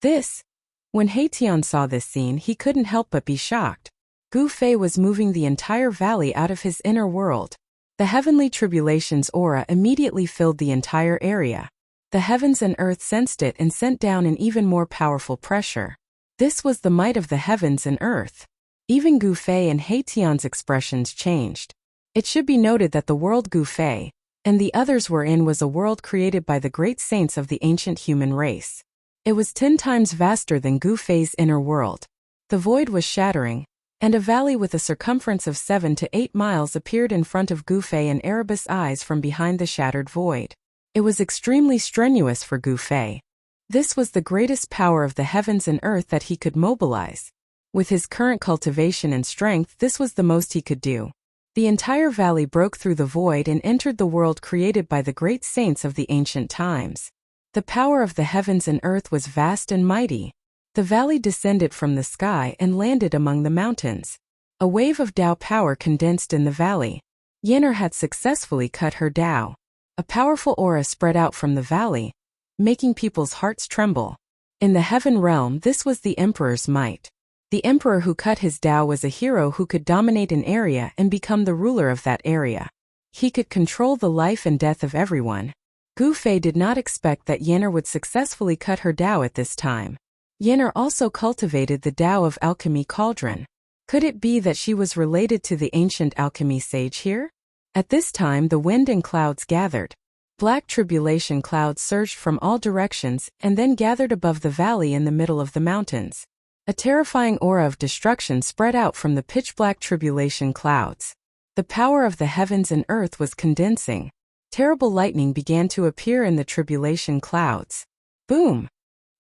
When Haetion saw this scene, he couldn't help but be shocked. Gu Fei was moving the entire valley out of his inner world. The heavenly tribulation's aura immediately filled the entire area. The heavens and earth sensed it and sent down an even more powerful pressure. This was the might of the heavens and earth. Even Gu Fei and Haetion's expressions changed. It should be noted that the world Gu Fei and the others were in was a world created by the great saints of the ancient human race. It was 10 times vaster than Gu Fei's inner world. The void was shattering, and a valley with a circumference of 7 to 8 miles appeared in front of Gu Fei and Erebus' eyes from behind the shattered void. It was extremely strenuous for Gu Fei. This was the greatest power of the heavens and earth that he could mobilize. With his current cultivation and strength, this was the most he could do. The entire valley broke through the void and entered the world created by the great saints of the ancient times. The power of the heavens and earth was vast and mighty. The valley descended from the sky and landed among the mountains. A wave of Tao power condensed in the valley. Yen'er had successfully cut her Tao. A powerful aura spread out from the valley, making people's hearts tremble. In the heaven realm, this was the emperor's might. The emperor who cut his Tao was a hero who could dominate an area and become the ruler of that area. He could control the life and death of everyone. Gu Fei did not expect that Yen'er would successfully cut her Tao at this time. Yen'er also cultivated the Tao of alchemy cauldron. Could it be that she was related to the ancient alchemy sage here? At this time the wind and clouds gathered. Black tribulation clouds surged from all directions and then gathered above the valley in the middle of the mountains. A terrifying aura of destruction spread out from the pitch-black tribulation clouds. The power of the heavens and earth was condensing. Terrible lightning began to appear in the tribulation clouds. Boom!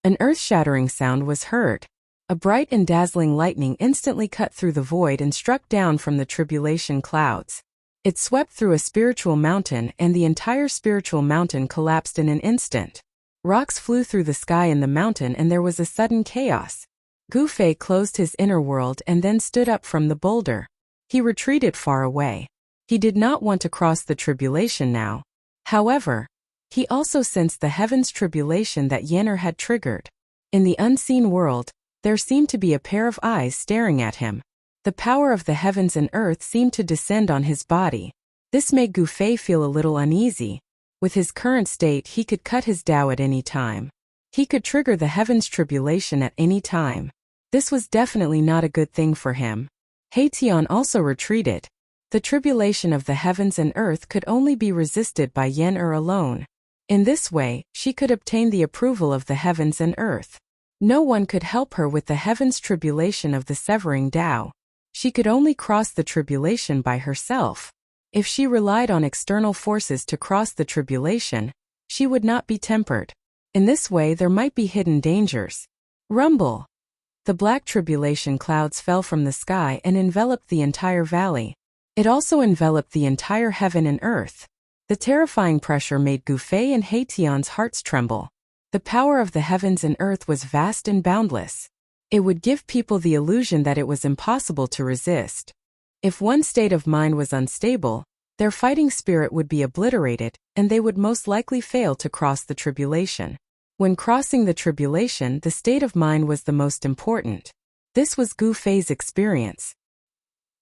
An earth-shattering sound was heard. A bright and dazzling lightning instantly cut through the void and struck down from the tribulation clouds. It swept through a spiritual mountain and the entire spiritual mountain collapsed in an instant. Rocks flew through the sky in the mountain and there was a sudden chaos. Gu Fei closed his inner world and then stood up from the boulder. He retreated far away. He did not want to cross the tribulation now. However, he also sensed the heavens' tribulation that Yen'er had triggered. In the unseen world, there seemed to be a pair of eyes staring at him. The power of the heavens and earth seemed to descend on his body. This made Gu Fei feel a little uneasy. With his current state, he could cut his Tao at any time. He could trigger the heavens' tribulation at any time. This was definitely not a good thing for him. Haetion also retreated. The tribulation of the heavens and earth could only be resisted by Yen'er alone. In this way, she could obtain the approval of the heavens and earth. No one could help her with the heavens' tribulation of the severing Tao. She could only cross the tribulation by herself. If she relied on external forces to cross the tribulation, she would not be tempered. In this way there might be hidden dangers. Rumble. The black tribulation clouds fell from the sky and enveloped the entire valley. It also enveloped the entire heaven and earth. The terrifying pressure made Gufei and Hation's hearts tremble. The power of the heavens and earth was vast and boundless. It would give people the illusion that it was impossible to resist. If one state of mind was unstable, their fighting spirit would be obliterated, and they would most likely fail to cross the tribulation. When crossing the tribulation, the state of mind was the most important. This was Gufei's experience.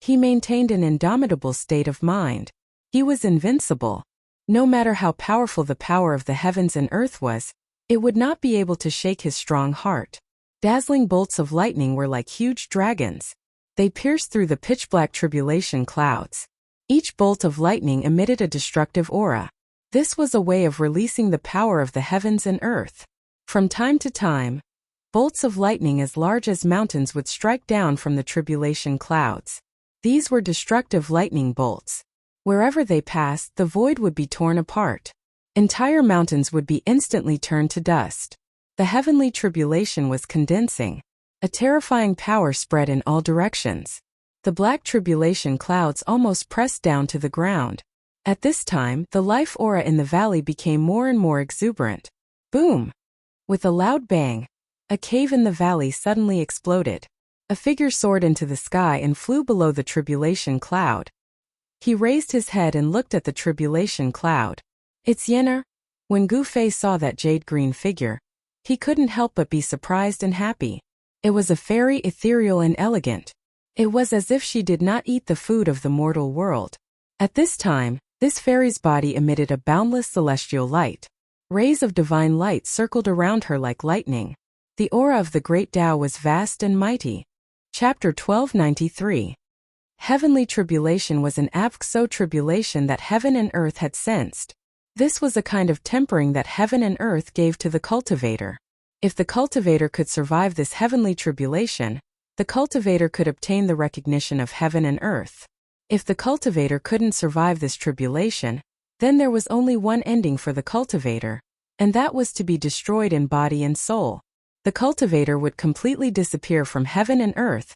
He maintained an indomitable state of mind. He was invincible. No matter how powerful the power of the heavens and earth was, it would not be able to shake his strong heart. Dazzling bolts of lightning were like huge dragons. They pierced through the pitch-black tribulation clouds. Each bolt of lightning emitted a destructive aura. This was a way of releasing the power of the heavens and earth. From time to time, bolts of lightning as large as mountains would strike down from the tribulation clouds. These were destructive lightning bolts. Wherever they passed, the void would be torn apart. Entire mountains would be instantly turned to dust. The heavenly tribulation was condensing. A terrifying power spread in all directions. The black tribulation clouds almost pressed down to the ground. At this time, the life aura in the valley became more and more exuberant. Boom! With a loud bang, a cave in the valley suddenly exploded. A figure soared into the sky and flew below the tribulation cloud. He raised his head and looked at the tribulation cloud. It's Yennefer. When Gufei saw that jade-green figure, he couldn't help but be surprised and happy. It was a fairy, ethereal and elegant. It was as if she did not eat the food of the mortal world. At this time, this fairy's body emitted a boundless celestial light. Rays of divine light circled around her like lightning. The aura of the great Tao was vast and mighty. Chapter 1293. Heavenly tribulation was an Avxo tribulation that heaven and earth had sensed. This was a kind of tempering that heaven and earth gave to the cultivator. If the cultivator could survive this heavenly tribulation, the cultivator could obtain the recognition of heaven and earth. If the cultivator couldn't survive this tribulation, then there was only one ending for the cultivator, and that was to be destroyed in body and soul. The cultivator would completely disappear from heaven and earth,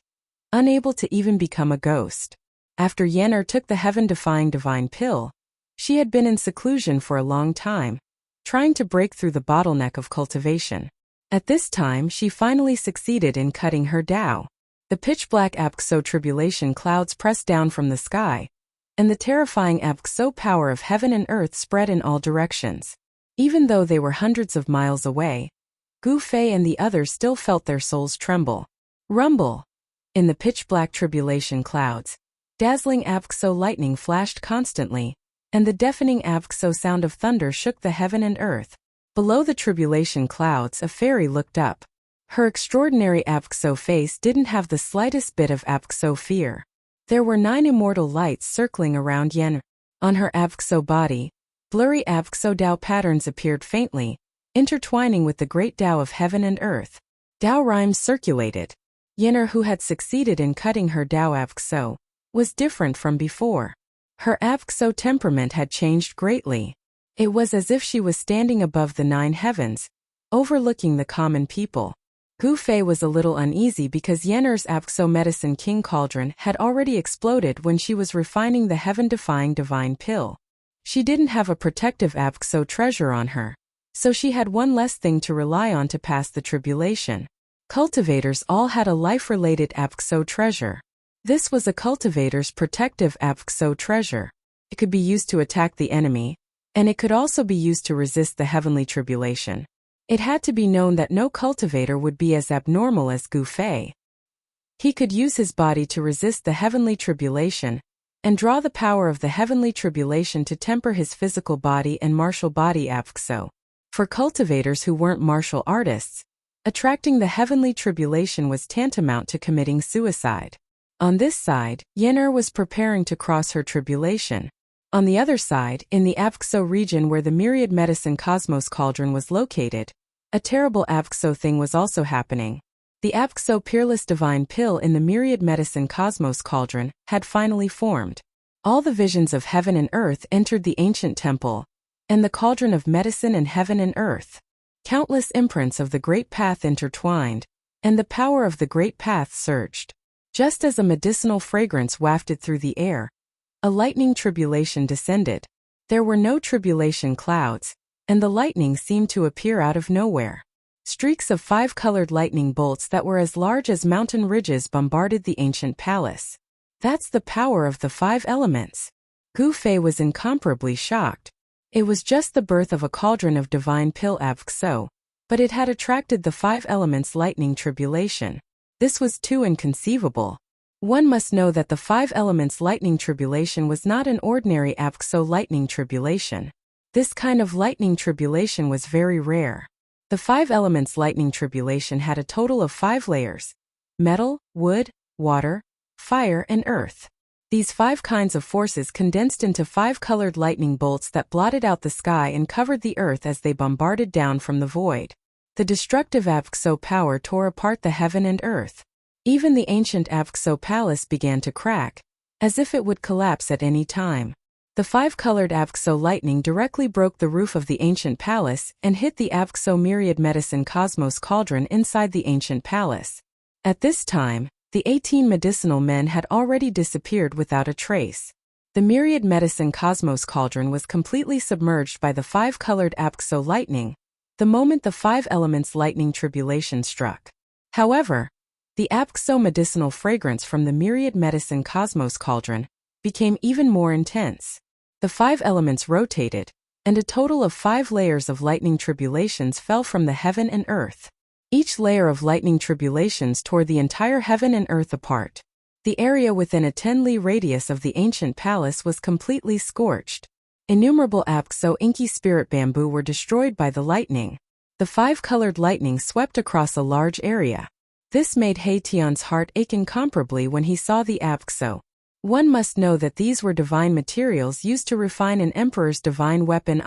unable to even become a ghost. After Yennefer took the heaven-defying divine pill, she had been in seclusion for a long time, trying to break through the bottleneck of cultivation. At this time she finally succeeded in cutting her Tao. The pitch-black Avxo tribulation clouds pressed down from the sky, and the terrifying Avxo power of heaven and earth spread in all directions. Even though they were hundreds of miles away, Gufei and the others still felt their souls tremble. Rumble! In the pitch-black tribulation clouds, dazzling Avxo lightning flashed constantly, and the deafening Avxo sound of thunder shook the heaven and earth. Below the tribulation clouds, a fairy looked up. Her extraordinary Avxo face didn't have the slightest bit of Avxo fear. There were 9 immortal lights circling around Yennefer. On her Avxo body, blurry Avxo Tao patterns appeared faintly, intertwining with the great Tao of heaven and earth. Tao rhymes circulated. Yennefer, who had succeeded in cutting her Tao Avxo, was different from before. Her Avxo temperament had changed greatly. It was as if she was standing above the 9 heavens, overlooking the common people. Gufei was a little uneasy because Yennefer's Avxo medicine king cauldron had already exploded when she was refining the heaven-defying divine pill. She didn't have a protective Avxo treasure on her, so she had one less thing to rely on to pass the tribulation. Cultivators all had a life-related Avxo treasure. This was a cultivator's protective Avxo treasure. It could be used to attack the enemy, and it could also be used to resist the heavenly tribulation. It had to be known that no cultivator would be as abnormal as Gufei. He could use his body to resist the heavenly tribulation, and draw the power of the heavenly tribulation to temper his physical body and martial body Avxo. For cultivators who weren't martial artists, attracting the heavenly tribulation was tantamount to committing suicide. On this side, Yennefer was preparing to cross her tribulation. On the other side, in the Avxo region where the myriad medicine cosmos cauldron was located, a terrible Avxo thing was also happening. The Avxo peerless divine pill in the myriad medicine cosmos cauldron had finally formed. All the visions of heaven and earth entered the ancient temple, and the cauldron of medicine and heaven and earth. Countless imprints of the Great Path intertwined, and the power of the Great Path surged. Just as a medicinal fragrance wafted through the air, a lightning tribulation descended. There were no tribulation clouds, and the lightning seemed to appear out of nowhere. Streaks of 5-colored lightning bolts that were as large as mountain ridges bombarded the ancient palace. That's the power of the 5 elements. Gu Fei was incomparably shocked. It was just the birth of a cauldron of divine pil avxo, but it had attracted the 5 elements lightning tribulation. This was too inconceivable. One must know that the 5 elements lightning tribulation was not an ordinary avxo lightning tribulation. This kind of lightning tribulation was very rare. The 5 elements lightning tribulation had a total of 5 layers: metal, wood, water, fire, and earth. These 5 kinds of forces condensed into 5-colored lightning bolts that blotted out the sky and covered the earth as they bombarded down from the void. The destructive avxo power tore apart the heaven and earth. Even the ancient avxo palace began to crack, as if it would collapse at any time. The 5-colored avxo lightning directly broke the roof of the ancient palace and hit the avxo myriad medicine cosmos cauldron inside the ancient palace. At this time, the 18 medicinal men had already disappeared without a trace. The myriad medicine cosmos cauldron was completely submerged by the 5-colored avxo lightning, the moment the 5 elements lightning tribulation struck. However, the avxo medicinal fragrance from the myriad medicine cosmos cauldron became even more intense. The 5 elements rotated, and a total of 5 layers of lightning tribulations fell from the heaven and earth. Each layer of lightning tribulations tore the entire heaven and earth apart. The area within a 10-li radius of the ancient palace was completely scorched. Innumerable avxo inky spirit bamboo were destroyed by the lightning. The 5-colored lightning swept across a large area. This made Tian's heart ache incomparably when he saw the avxo. One must know that these were divine materials used to refine an emperor's divine weapon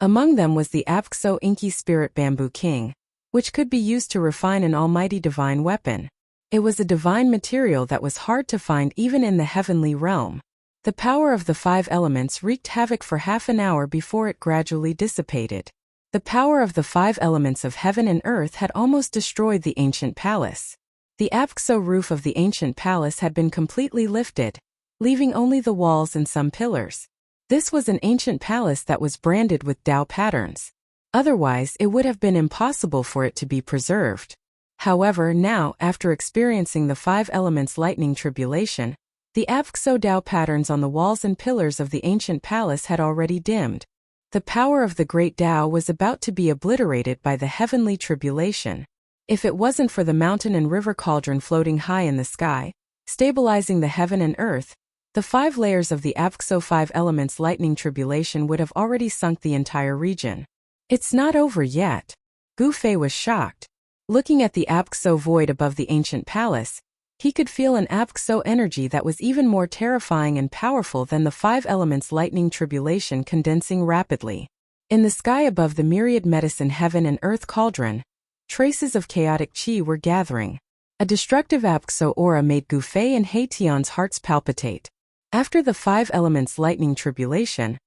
Among them was the avxo inky spirit bamboo king, which could be used to refine an almighty divine weapon. It was a divine material that was hard to find even in the heavenly realm. The power of the 5 elements wreaked havoc for half an hour before it gradually dissipated. The power of the 5 elements of heaven and earth had almost destroyed the ancient palace. The avxo roof of the ancient palace had been completely lifted, leaving only the walls and some pillars. This was an ancient palace that was branded with Tao patterns. Otherwise, it would have been impossible for it to be preserved. However, now, after experiencing the 5 elements lightning tribulation, the avxo Tao patterns on the walls and pillars of the ancient palace had already dimmed. The power of the great Tao was about to be obliterated by the heavenly tribulation. If it wasn't for the mountain and river cauldron floating high in the sky, stabilizing the heaven and earth, the 5 layers of the avxo 5 elements lightning tribulation would have already sunk the entire region. It's not over yet. Gu Fei was shocked. Looking at the avxo void above the ancient palace, he could feel an avxo energy that was even more terrifying and powerful than the 5 elements lightning tribulation condensing rapidly. In the sky above the myriad medicine heaven and earth cauldron, traces of chaotic qi were gathering. A destructive avxo aura made Gu Fei and Tian's hearts palpitate. After the 5 elements lightning tribulation,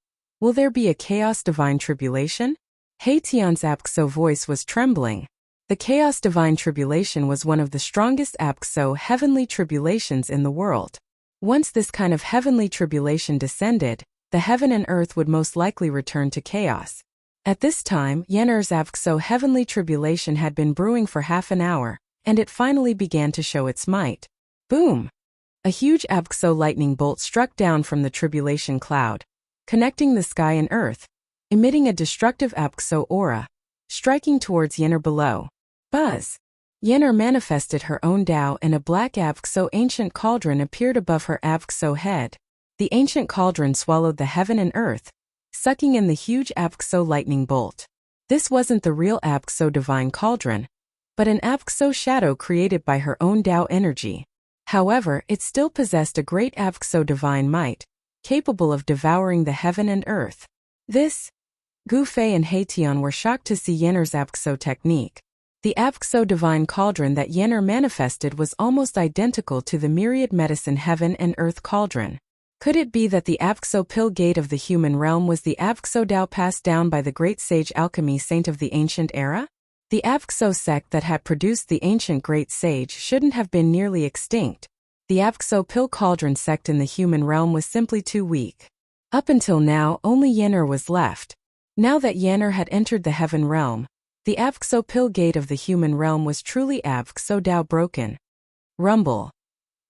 will there be a chaos divine tribulation? Tian's avxo voice was trembling. The chaos divine tribulation was one of the strongest avxo heavenly tribulations in the world. Once this kind of heavenly tribulation descended, the heaven and earth would most likely return to chaos. At this time, Yen'er's avxo heavenly tribulation had been brewing for half an hour, and it finally began to show its might. Boom! A huge avxo lightning bolt struck down from the tribulation cloud, connecting the sky and earth, emitting a destructive avxo aura, striking towards Yen'er below. Buzz! Yen'er manifested her own Tao and a black avxo ancient cauldron appeared above her avxo head. The ancient cauldron swallowed the heaven and earth, sucking in the huge avxo lightning bolt. This wasn't the real avxo divine cauldron, but an avxo shadow created by her own Tao energy. However, it still possessed a great avxo divine might, capable of devouring the heaven and earth. Gu Fei and Tian were shocked to see Yen'er's avxo technique. The avxo divine cauldron that Yen'er manifested was almost identical to the myriad medicine heaven and earth cauldron. Could it be that the Avxo Pill Gate of the human realm was the Avxo Dao passed down by the great sage alchemy saint of the ancient era? The Avxo sect that had produced the ancient great sage shouldn't have been nearly extinct. The Avxo Pill Cauldron sect in the human realm was simply too weak. Up until now, only Yennefer was left. Now that Yennefer had entered the heaven realm, the Avxo Pill Gate of the human realm was truly Avxo Dao broken. Rumble.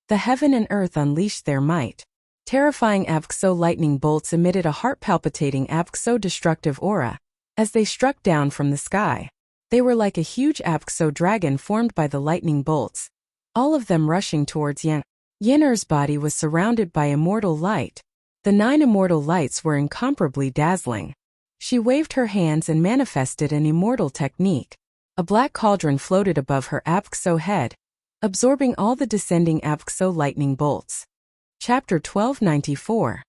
The heaven and earth unleashed their might. Terrifying Avxo lightning bolts emitted a heart-palpitating Avxo destructive aura as they struck down from the sky. They were like a huge Avxo dragon formed by the lightning bolts, all of them rushing towards Yennefer. Yennefer's body was surrounded by immortal light. The 9 immortal lights were incomparably dazzling. She waved her hands and manifested an immortal technique. A black cauldron floated above her Avxo head, absorbing all the descending Avxo lightning bolts. Chapter 1294.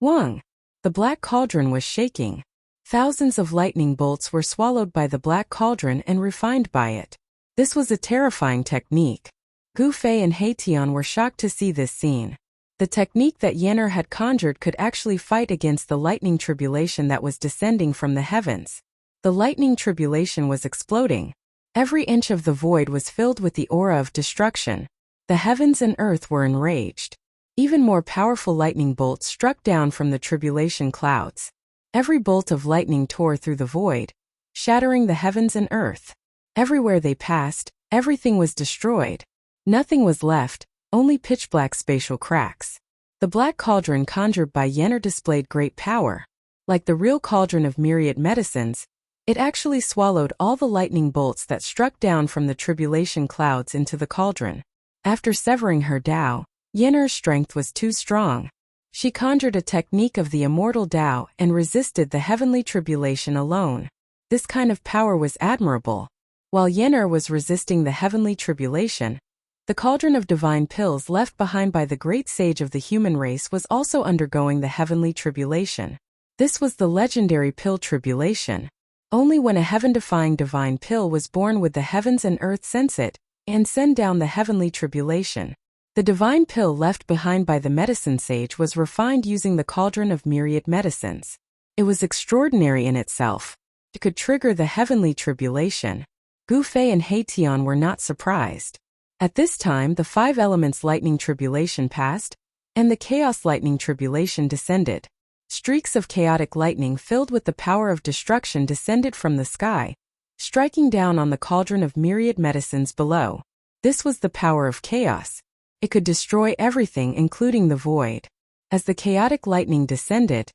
Wang. The black cauldron was shaking. Thousands of lightning bolts were swallowed by the black cauldron and refined by it. This was a terrifying technique. Gu Fei and Hatian were shocked to see this scene. The technique that Yennefer had conjured could actually fight against the lightning tribulation that was descending from the heavens. The lightning tribulation was exploding. Every inch of the void was filled with the aura of destruction. The heavens and earth were enraged. Even more powerful lightning bolts struck down from the tribulation clouds. Every bolt of lightning tore through the void, shattering the heavens and earth. Everywhere they passed, everything was destroyed. Nothing was left, only pitch-black spatial cracks. The black cauldron conjured by Yennefer displayed great power. Like the real cauldron of myriad medicines, it actually swallowed all the lightning bolts that struck down from the tribulation clouds into the cauldron. After severing her Dao, Yennefer's strength was too strong. She conjured a technique of the immortal Dao and resisted the heavenly tribulation alone. This kind of power was admirable. While Yennefer was resisting the heavenly tribulation, the cauldron of divine pills left behind by the great sage of the human race was also undergoing the heavenly tribulation. This was the legendary pill tribulation. Only when a heaven-defying divine pill was born would the heavens and earth sense it and send down the heavenly tribulation. The divine pill left behind by the medicine sage was refined using the cauldron of myriad medicines. It was extraordinary in itself. It could trigger the heavenly tribulation. Gu Fei and Hatian were not surprised. At this time the 5 elements lightning tribulation passed, and the chaos lightning tribulation descended. Streaks of chaotic lightning filled with the power of destruction descended from the sky, striking down on the cauldron of myriad medicines below. This was the power of chaos. It could destroy everything including the void. As the chaotic lightning descended,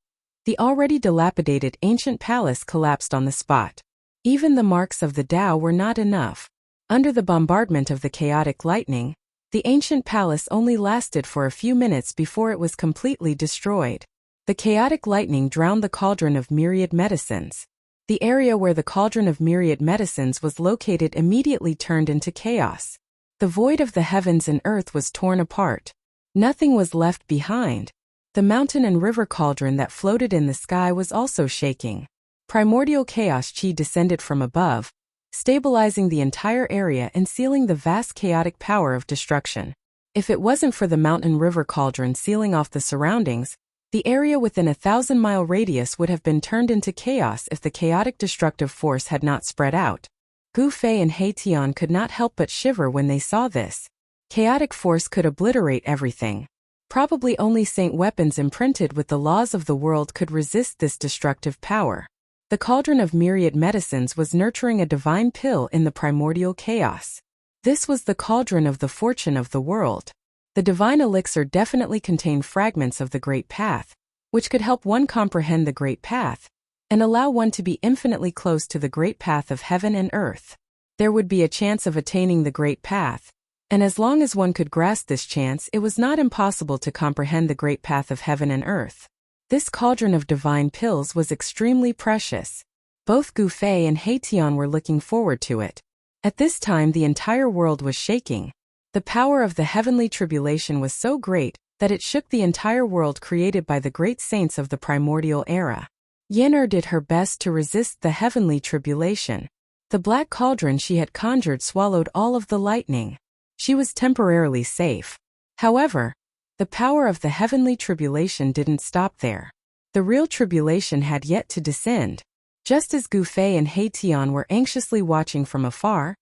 the already dilapidated ancient palace collapsed on the spot. Even the marks of the Dao were not enough. Under the bombardment of the chaotic lightning, the ancient palace only lasted for a few minutes before it was completely destroyed. The chaotic lightning drowned the cauldron of myriad medicines. The area where the cauldron of myriad medicines was located immediately turned into chaos. The void of the heavens and earth was torn apart. Nothing was left behind. The mountain and river cauldron that floated in the sky was also shaking. Primordial chaos chi descended from above, stabilizing the entire area and sealing the vast chaotic power of destruction. If it wasn't for the mountain river cauldron sealing off the surroundings, the area within a 1,000-mile radius would have been turned into chaos if the chaotic destructive force had not spread out. Gu Fei and Hatian could not help but shiver when they saw this. Chaotic force could obliterate everything. Probably only saint weapons imprinted with the laws of the world could resist this destructive power. The cauldron of myriad medicines was nurturing a divine pill in the primordial chaos. This was the cauldron of the fortune of the world. The divine elixir definitely contained fragments of the Great Path, which could help one comprehend the Great Path, and allow one to be infinitely close to the Great Path of heaven and earth. There would be a chance of attaining the Great Path, and as long as one could grasp this chance, it was not impossible to comprehend the Great Path of heaven and earth. This cauldron of divine pills was extremely precious. Both Gu Fei and Hatian were looking forward to it. At this time the entire world was shaking. The power of the heavenly tribulation was so great that it shook the entire world created by the great saints of the primordial era. Yennefer did her best to resist the heavenly tribulation. The black cauldron she had conjured swallowed all of the lightning. She was temporarily safe. However, The power of the heavenly tribulation didn't stop there. The real tribulation had yet to descend. Just as Gu Fei and He Tian were anxiously watching from afar,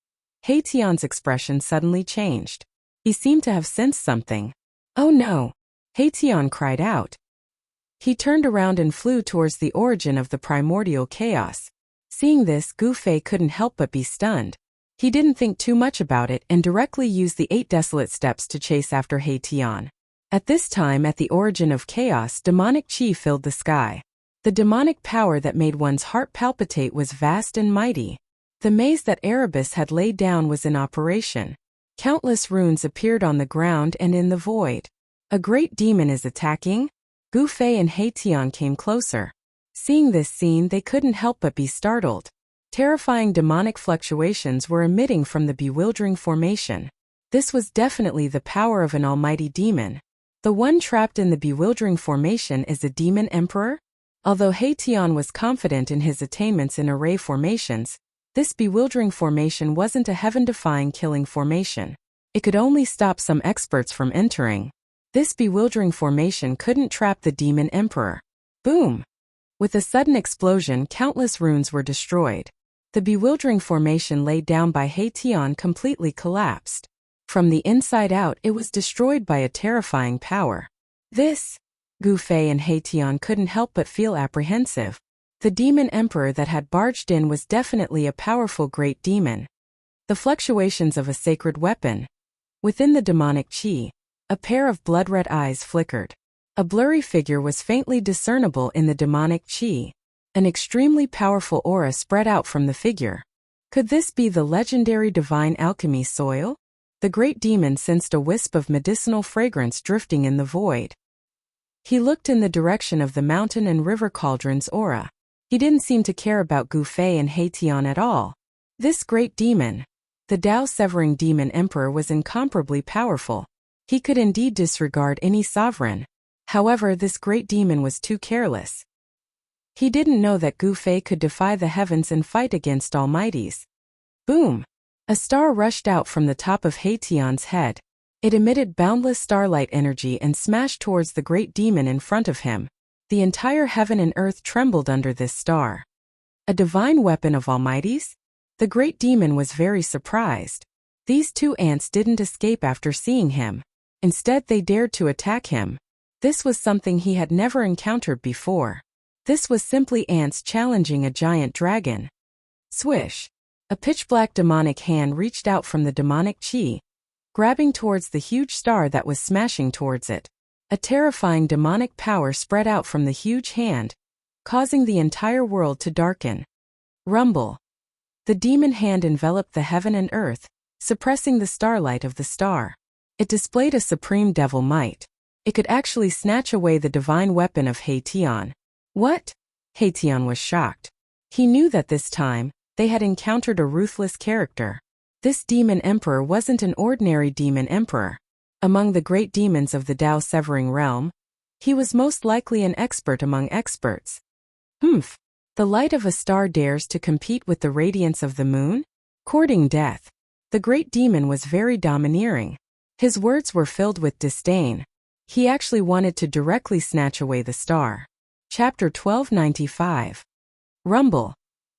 He Tian's expression suddenly changed. He seemed to have sensed something. "Oh no!" He Tian cried out. He turned around and flew towards the origin of the primordial chaos. Seeing this, Gu Fei couldn't help but be stunned. He didn't think too much about it and directly used the 8 desolate steps to chase after He Tian. At this time, at the origin of chaos, demonic qi filled the sky. The demonic power that made one's heart palpitate was vast and mighty. The maze that Erebus had laid down was in operation. Countless runes appeared on the ground and in the void. A great demon is attacking? Gu Fei and He Tian came closer. Seeing this scene, they couldn't help but be startled. Terrifying demonic fluctuations were emitting from the bewildering formation. This was definitely the power of an almighty demon. The one trapped in the bewildering formation is a demon emperor? Although He Tian was confident in his attainments in array formations, this bewildering formation wasn't a heaven-defying killing formation. It could only stop some experts from entering. This bewildering formation couldn't trap the demon emperor. Boom! With a sudden explosion, countless runes were destroyed. The bewildering formation laid down by He Tian completely collapsed. From the inside out, it was destroyed by a terrifying power. This, Gu Fei and He Tian couldn't help but feel apprehensive. The demon emperor that had barged in was definitely a powerful great demon. The fluctuations of a sacred weapon. Within the demonic qi, a pair of blood-red eyes flickered. A blurry figure was faintly discernible in the demonic qi. An extremely powerful aura spread out from the figure. Could this be the legendary divine alchemy soil? The great demon sensed a wisp of medicinal fragrance drifting in the void. He looked in the direction of the mountain and river cauldron's aura. He didn't seem to care about Gu Fei and He Tian at all. This great demon, the Tao-severing demon emperor, was incomparably powerful. He could indeed disregard any sovereign. However, this great demon was too careless. He didn't know that Gu Fei could defy the heavens and fight against almighties. Boom! A star rushed out from the top of He Tian's head. It emitted boundless starlight energy and smashed towards the great demon in front of him. The entire heaven and earth trembled under this star. A divine weapon of almighties? The great demon was very surprised. These 2 ants didn't escape after seeing him. Instead, they dared to attack him. This was something he had never encountered before. This was simply ants challenging a giant dragon. Swish! A pitch-black demonic hand reached out from the demonic qi, grabbing towards the huge star that was smashing towards it. A terrifying demonic power spread out from the huge hand, causing the entire world to darken. Rumble! The demon hand enveloped the heaven and earth, suppressing the starlight of the star. It displayed a supreme devil might. It could actually snatch away the divine weapon of He Tian. What? He Tian was shocked. He knew that this time, they had encountered a ruthless character. This demon emperor wasn't an ordinary demon emperor. Among the great demons of the Tao-severing realm, he was most likely an expert among experts. Humph! The light of a star dares to compete with the radiance of the moon? Courting death. The great demon was very domineering. His words were filled with disdain. He actually wanted to directly snatch away the star. Chapter 1295. Rumble.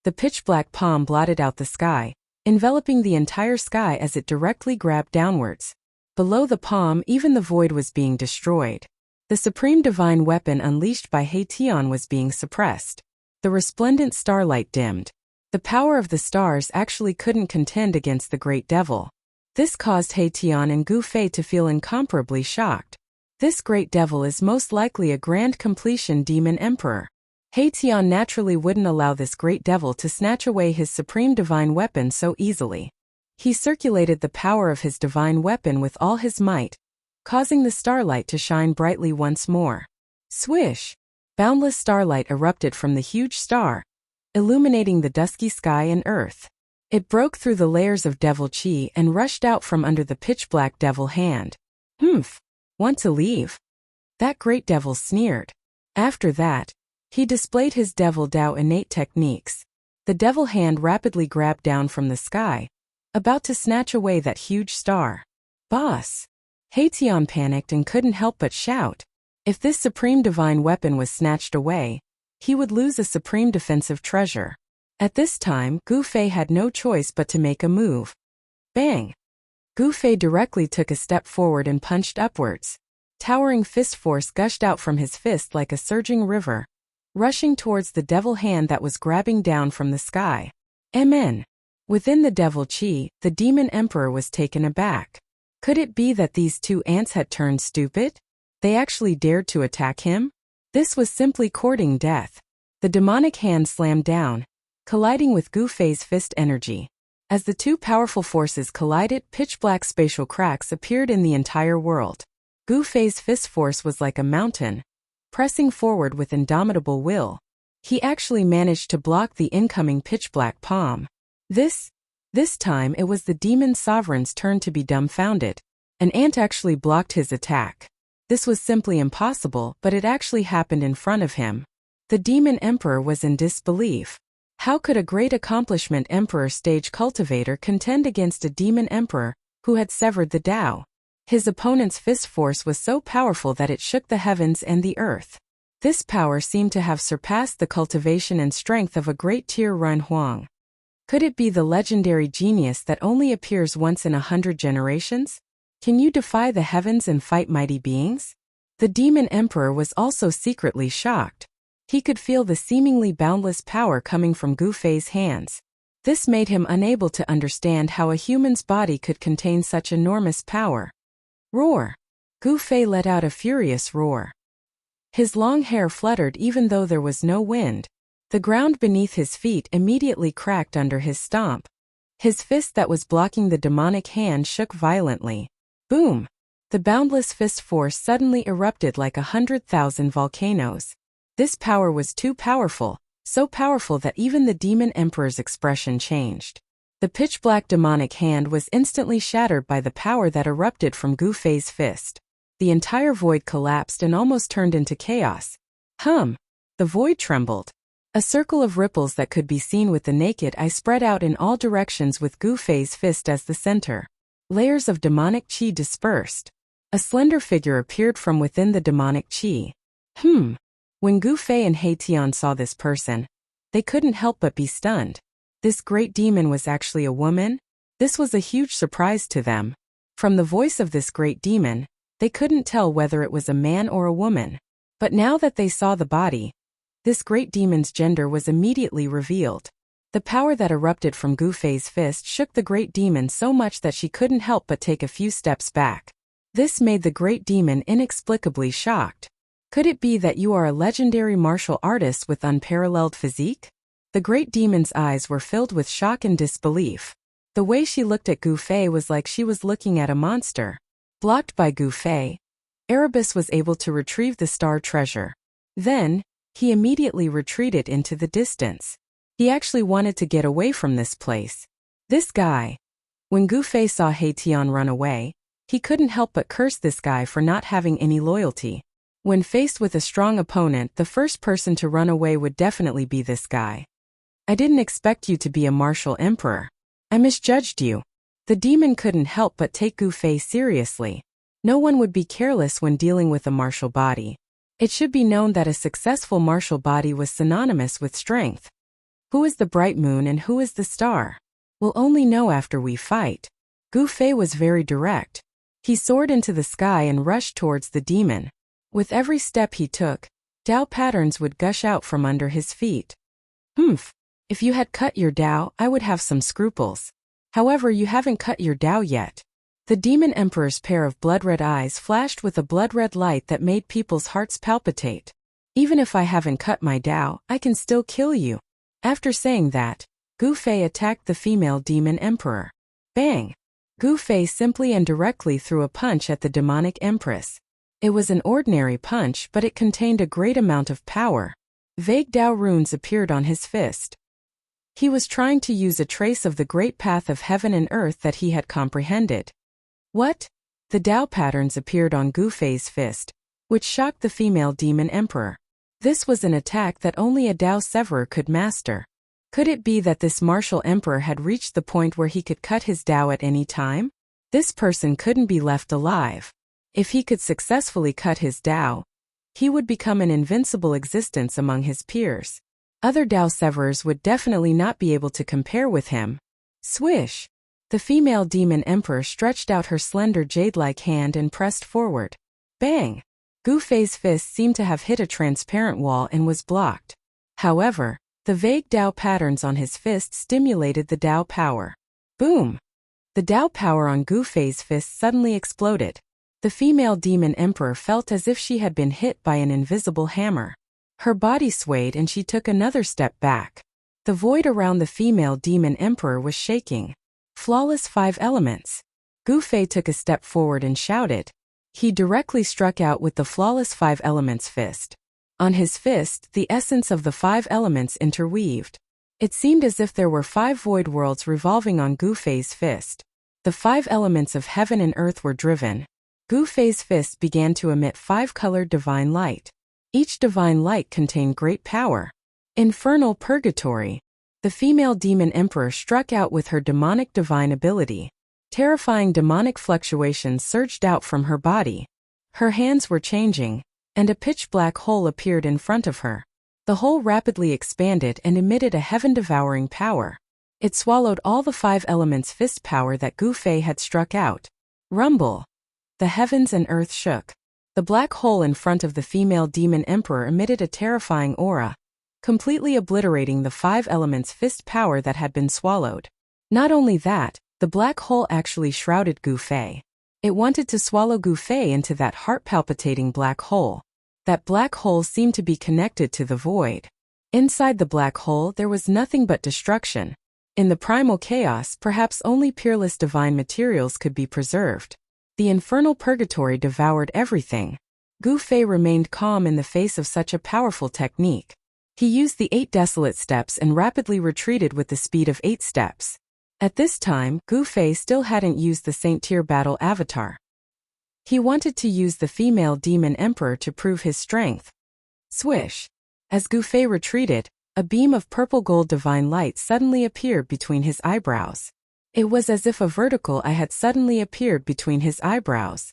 The pitch-black palm blotted out the sky, enveloping the entire sky as it directly grabbed downwards. Below the palm, even the void was being destroyed. The supreme divine weapon unleashed by He Tian was being suppressed. The resplendent starlight dimmed. The power of the stars actually couldn't contend against the great devil. This caused He Tian and Gu Fei to feel incomparably shocked. This great devil is most likely a grand completion demon emperor. He Tian naturally wouldn't allow this great devil to snatch away his supreme divine weapon so easily. He circulated the power of his divine weapon with all his might, causing the starlight to shine brightly once more. Swish! Boundless starlight erupted from the huge star, illuminating the dusky sky and earth. It broke through the layers of devil qi and rushed out from under the pitch-black devil hand. Humph! Want to leave? That great devil sneered. After that, he displayed his devil Tao innate techniques. The devil hand rapidly grabbed down from the sky, about to snatch away that huge star. Boss! Haetion panicked and couldn't help but shout. If this supreme divine weapon was snatched away, he would lose a supreme defensive treasure. At this time, Gu Fei had no choice but to make a move. Bang! Gu Fei directly took a step forward and punched upwards. Towering fist force gushed out from his fist like a surging river, rushing towards the devil hand that was grabbing down from the sky. Amen. Within the devil chi, the demon emperor was taken aback. Could it be that these two ants had turned stupid? They actually dared to attack him? This was simply courting death. The demonic hand slammed down, colliding with Gu Fei's fist energy. As the two powerful forces collided, pitch-black spatial cracks appeared in the entire world. Gu Fei's fist force was like a mountain, pressing forward with indomitable will. He actually managed to block the incoming pitch-black palm. This time it was the demon sovereign's turn to be dumbfounded. An ant actually blocked his attack. This was simply impossible, but it actually happened in front of him. The demon emperor was in disbelief. How could a great accomplishment emperor stage cultivator contend against a demon emperor who had severed the Tao? His opponent's fist force was so powerful that it shook the heavens and the earth. This power seemed to have surpassed the cultivation and strength of a great Tier Run Huang. Could it be the legendary genius that only appears once in 100 generations? Can you defy the heavens and fight mighty beings? The demon emperor was also secretly shocked. He could feel the seemingly boundless power coming from Gu Fei's hands. This made him unable to understand how a human's body could contain such enormous power. Roar! Gu Fei let out a furious roar. His long hair fluttered even though there was no wind. The ground beneath his feet immediately cracked under his stomp. His fist that was blocking the demonic hand shook violently. Boom! The boundless fist force suddenly erupted like 100,000 volcanoes. This power was too powerful, so powerful that even the demon emperor's expression changed. The pitch-black demonic hand was instantly shattered by the power that erupted from Gu Fei's fist. The entire void collapsed and almost turned into chaos. The void trembled. A circle of ripples that could be seen with the naked eye spread out in all directions with Gu Fei's fist as the center. Layers of demonic chi dispersed. A slender figure appeared from within the demonic chi. When Gu Fei and Haetion saw this person, they couldn't help but be stunned. This great demon was actually a woman? This was a huge surprise to them. From the voice of this great demon, they couldn't tell whether it was a man or a woman. But now that they saw the body, this great demon's gender was immediately revealed. The power that erupted from Gu Fei's fist shook the great demon so much that she couldn't help but take a few steps back. This made the great demon inexplicably shocked. Could it be that you are a legendary martial artist with unparalleled physique? The great demon's eyes were filled with shock and disbelief. The way she looked at Gu Fei was like she was looking at a monster. Blocked by Gu Fei, Erebus was able to retrieve the star treasure. Then, he immediately retreated into the distance. He actually wanted to get away from this place. This guy. When Gu Fei saw Haetion run away, he couldn't help but curse this guy for not having any loyalty. When faced with a strong opponent, the first person to run away would definitely be this guy. I didn't expect you to be a martial emperor. I misjudged you. The demon couldn't help but take Gu Fei seriously. No one would be careless when dealing with a martial body. It should be known that a successful martial body was synonymous with strength. Who is the bright moon and who is the star? We'll only know after we fight. Gu Fei was very direct. He soared into the sky and rushed towards the demon. With every step he took, Tao patterns would gush out from under his feet. If you had cut your Tao, I would have some scruples. However, you haven't cut your Tao yet. The demon emperor's pair of blood-red eyes flashed with a blood-red light that made people's hearts palpitate. Even if I haven't cut my Tao, I can still kill you. After saying that, Gu Fei attacked the female demon emperor. Bang! Gu Fei simply and directly threw a punch at the demonic empress. It was an ordinary punch, but it contained a great amount of power. Vague Tao runes appeared on his fist. He was trying to use a trace of the great path of heaven and earth that he had comprehended. What? The Tao patterns appeared on Gu Fei's fist, which shocked the female demon emperor. This was an attack that only a Tao severer could master. Could it be that this martial emperor had reached the point where he could cut his Tao at any time? This person couldn't be left alive. If he could successfully cut his Tao, he would become an invincible existence among his peers. Other Tao severers would definitely not be able to compare with him. Swish! The female demon emperor stretched out her slender jade-like hand and pressed forward. Bang! Gu Fei's fist seemed to have hit a transparent wall and was blocked. However, the vague Tao patterns on his fist stimulated the Tao power. Boom! The Tao power on Gu Fei's fist suddenly exploded. The female demon emperor felt as if she had been hit by an invisible hammer. Her body swayed and she took another step back. The void around the female demon emperor was shaking. Flawless 5 elements. Gu Fei took a step forward and shouted. He directly struck out with the flawless 5 elements fist. On his fist, the essence of the 5 elements interweaved. It seemed as if there were 5 void worlds revolving on Gu Fei's fist. The 5 elements of heaven and earth were driven. Gu Fei's fist began to emit 5-colored divine light. Each divine light contained great power. Infernal purgatory. The female demon emperor struck out with her demonic divine ability. Terrifying demonic fluctuations surged out from her body. Her hands were changing, and a pitch-black hole appeared in front of her. The hole rapidly expanded and emitted a heaven-devouring power. It swallowed all the 5 elements fist power that Gu Fei had struck out. Rumble! The heavens and earth shook. The black hole in front of the female demon emperor emitted a terrifying aura, completely obliterating the 5 elements fist power that had been swallowed. Not only that, the black hole actually shrouded Gu Fei. It wanted to swallow Gu Fei into that heart-palpitating black hole. That black hole seemed to be connected to the void. Inside the black hole there was nothing but destruction. In the primal chaos, perhaps only peerless divine materials could be preserved. The infernal purgatory devoured everything. Gu Fei remained calm in the face of such a powerful technique. He used the 8 desolate steps and rapidly retreated with the speed of 8 steps. At this time, Gu Fei still hadn't used the Saint-Tier battle avatar. He wanted to use the female demon emperor to prove his strength. Swish! As Gu Fei retreated, a beam of purple-gold divine light suddenly appeared between his eyebrows. It was as if a vertical eye had suddenly appeared between his eyebrows.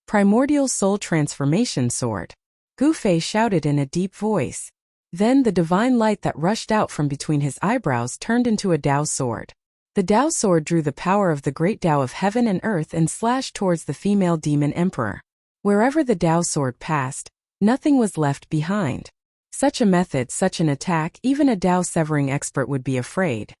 Primordial Soul Transformation Sword. Gu Fei shouted in a deep voice. Then the divine light that rushed out from between his eyebrows turned into a Tao sword. The Tao sword drew the power of the great Tao of heaven and earth and slashed towards the female demon emperor. Wherever the Tao sword passed, nothing was left behind. Such a method, such an attack, even a Tao severing expert would be afraid.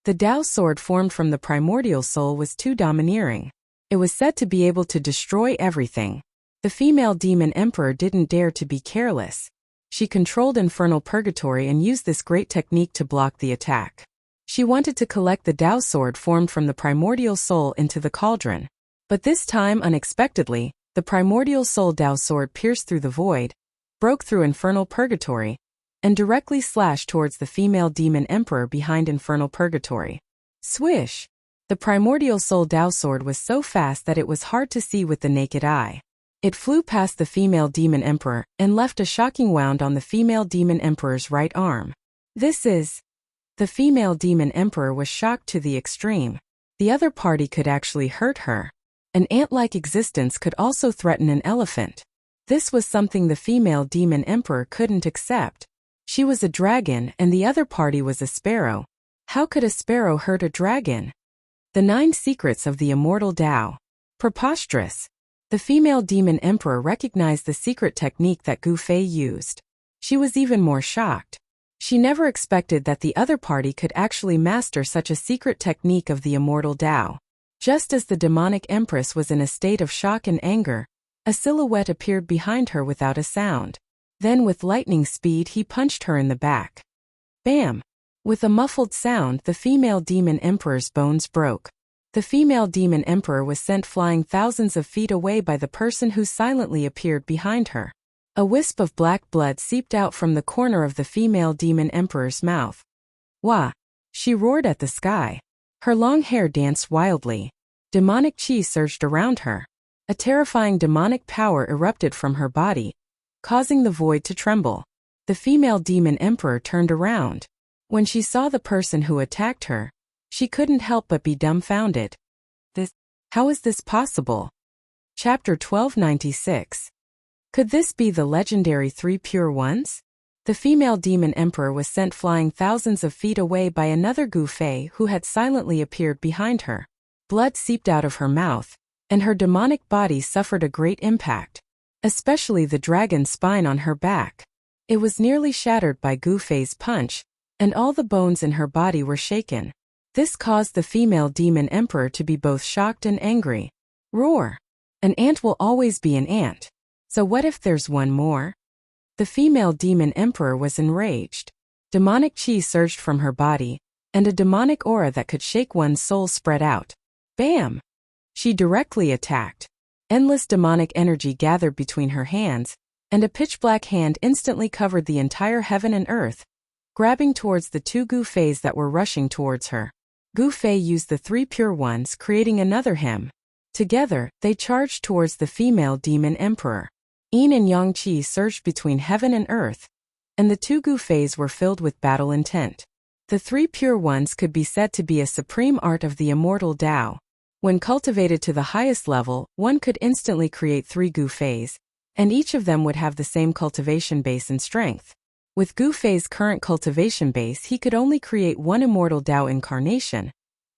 The Tao sword formed from the primordial soul was too domineering. It was said to be able to destroy everything. The female demon emperor didn't dare to be careless. She controlled infernal purgatory and used this great technique to block the attack. She wanted to collect the Tao sword formed from the primordial soul into the cauldron. But this time, unexpectedly, the primordial soul Tao sword pierced through the void, broke through infernal purgatory, and directly slashed towards the female demon emperor behind infernal purgatory. Swish! The primordial soul Tao sword was so fast that it was hard to see with the naked eye. It flew past the female demon emperor and left a shocking wound on the female demon emperor's right arm. This is... The female demon emperor was shocked to the extreme. The other party could actually hurt her. An ant-like existence could also threaten an elephant. This was something the female demon emperor couldn't accept. She was a dragon and the other party was a sparrow. How could a sparrow hurt a dragon? The 9 secrets of the immortal Tao. Preposterous. The female demon emperor recognized the secret technique that Gu Fei used. She was even more shocked. She never expected that the other party could actually master such a secret technique of the immortal Tao. Just as the demonic empress was in a state of shock and anger, a silhouette appeared behind her without a sound. Then with lightning speed he punched her in the back. Bam! With a muffled sound, the female demon emperor's bones broke. The female demon emperor was sent flying thousands of feet away by the person who silently appeared behind her. A wisp of black blood seeped out from the corner of the female demon emperor's mouth. Wah! She roared at the sky. Her long hair danced wildly. Demonic chi surged around her. A terrifying demonic power erupted from her body, causing the void to tremble. The female demon emperor turned around. When she saw the person who attacked her, she couldn't help but be dumbfounded. How is this possible? Chapter 1296. Could this be the legendary three pure ones? The female demon emperor was sent flying thousands of feet away by another Gu Fei who had silently appeared behind her. Blood seeped out of her mouth, and her demonic body suffered a great impact, especially the dragon spine on her back. It was nearly shattered by Gu Fei's punch, and all the bones in her body were shaken. This caused the female demon emperor to be both shocked and angry. Roar! An ant will always be an ant. So what if there's one more? The female demon emperor was enraged. Demonic chi surged from her body, and a demonic aura that could shake one's soul spread out. Bam! She directly attacked. Endless demonic energy gathered between her hands, and a pitch-black hand instantly covered the entire heaven and earth, grabbing towards the two Gu Feis that were rushing towards her. Gu Fei used the three pure ones, creating another hymn. Together, they charged towards the female demon emperor. Yin and Yang Qi surged between heaven and earth, and the two Gu Feis were filled with battle intent. The three pure ones could be said to be a supreme art of the immortal Tao. When cultivated to the highest level, one could instantly create three Gu Feis, and each of them would have the same cultivation base and strength. With Gu Fei's current cultivation base, he could only create one immortal Tao incarnation,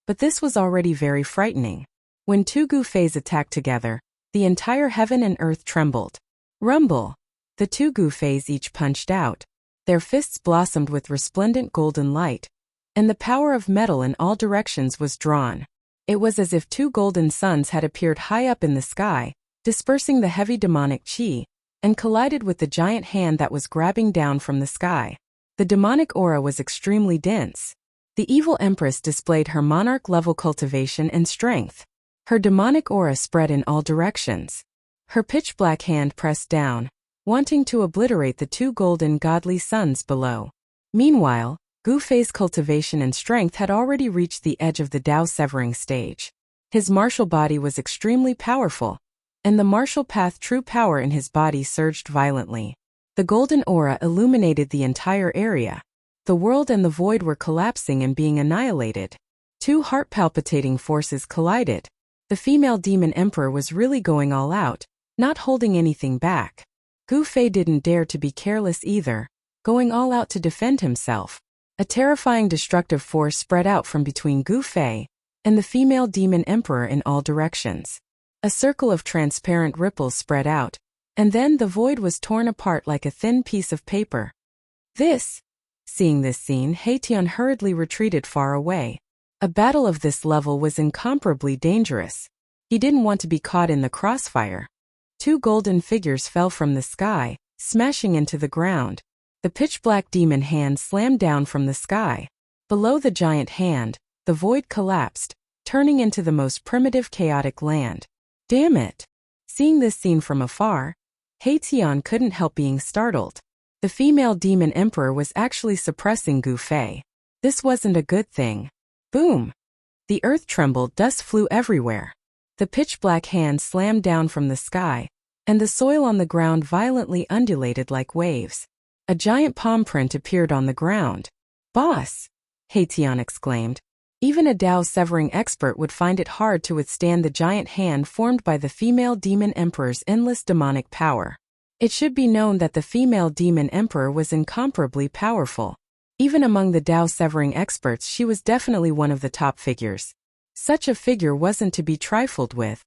but this was already very frightening. When two Gu Feis attacked together, the entire heaven and earth trembled. Rumble! The two Gu Feis each punched out. Their fists blossomed with resplendent golden light, and the power of metal in all directions was drawn. It was as if two golden suns had appeared high up in the sky, dispersing the heavy demonic chi, and collided with the giant hand that was grabbing down from the sky. The demonic aura was extremely dense. The evil empress displayed her monarch-level cultivation and strength. Her demonic aura spread in all directions. Her pitch-black hand pressed down, wanting to obliterate the two golden godly suns below. Meanwhile, Gu Fei's cultivation and strength had already reached the edge of the Tao-severing stage. His martial body was extremely powerful, and the martial path true power in his body surged violently. The golden aura illuminated the entire area. The world and the void were collapsing and being annihilated. Two heart-palpitating forces collided. The female demon emperor was really going all out, not holding anything back. Gu Fei didn't dare to be careless either, going all out to defend himself. A terrifying destructive force spread out from between Gu Fei and the female demon emperor in all directions. A circle of transparent ripples spread out, and then the void was torn apart like a thin piece of paper. Seeing this scene, Haitian hurriedly retreated far away. A battle of this level was incomparably dangerous. He didn't want to be caught in the crossfire. Two golden figures fell from the sky, smashing into the ground. The pitch-black demon hand slammed down from the sky. Below the giant hand, the void collapsed, turning into the most primitive chaotic land. Damn it! Seeing this scene from afar, Haitian couldn't help being startled. The female demon emperor was actually suppressing Gu Fei. This wasn't a good thing. Boom! The earth trembled, dust flew everywhere. The pitch-black hand slammed down from the sky, and the soil on the ground violently undulated like waves. A giant palm print appeared on the ground. Boss! Haitian exclaimed. Even a Tao-severing expert would find it hard to withstand the giant hand formed by the female demon emperor's endless demonic power. It should be known that the female demon emperor was incomparably powerful. Even among the Tao-severing experts, she was definitely one of the top figures. Such a figure wasn't to be trifled with.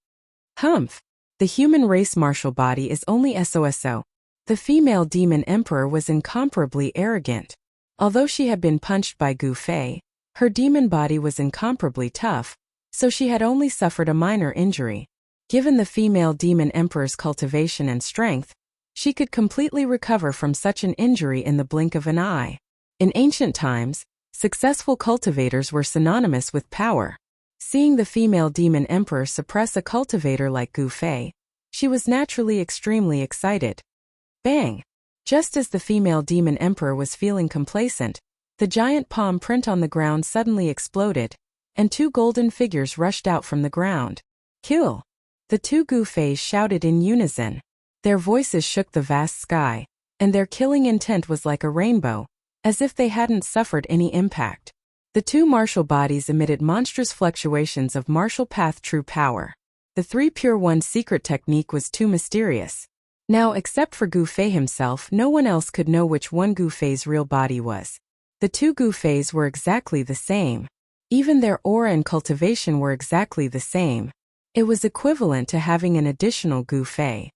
Humph! The human race martial body is only SOSO. The female demon emperor was incomparably arrogant. Although she had been punched by Gu Fei, her demon body was incomparably tough, so she had only suffered a minor injury. Given the female demon emperor's cultivation and strength, she could completely recover from such an injury in the blink of an eye. In ancient times, successful cultivators were synonymous with power. Seeing the female demon emperor suppress a cultivator like Gu Fei, she was naturally extremely excited. Bang! Just as the female demon emperor was feeling complacent, the giant palm print on the ground suddenly exploded, and two golden figures rushed out from the ground. Kill! The two Gu Feis shouted in unison. Their voices shook the vast sky, and their killing intent was like a rainbow, as if they hadn't suffered any impact. The two martial bodies emitted monstrous fluctuations of martial path true power. The 3 Pure One's secret technique was too mysterious. Now, except for Gu Fei himself, no one else could know which one Gu Fei's real body was. The 2 Gu Feis were exactly the same. Even their aura and cultivation were exactly the same. It was equivalent to having an additional Gu Fei.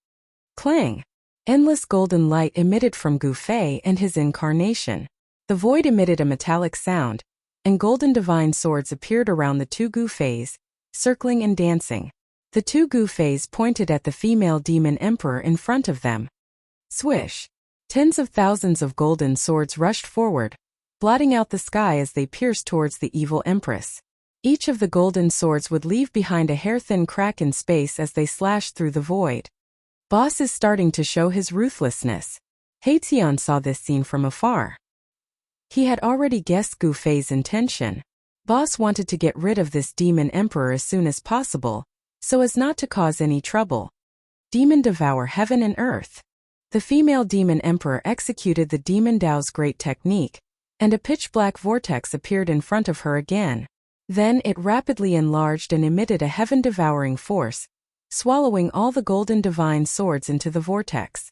Clang! Endless golden light emitted from Gu Fei and his incarnation. The void emitted a metallic sound, and golden divine swords appeared around the 2 Gu Feis, circling and dancing. The 2 Gu Feis pointed at the female demon emperor in front of them. Swish! Tens of thousands of golden swords rushed forward, blotting out the sky as they pierced towards the evil empress. Each of the golden swords would leave behind a hair-thin crack in space as they slashed through the void. Boss is starting to show his ruthlessness. Tian saw this scene from afar. He had already guessed Gu Fei's intention. Boss wanted to get rid of this demon emperor as soon as possible, so as not to cause any trouble. Demon devour heaven and earth. The female demon emperor executed the demon Dao's great technique, and a pitch-black vortex appeared in front of her again. Then it rapidly enlarged and emitted a heaven-devouring force, swallowing all the golden divine swords into the vortex.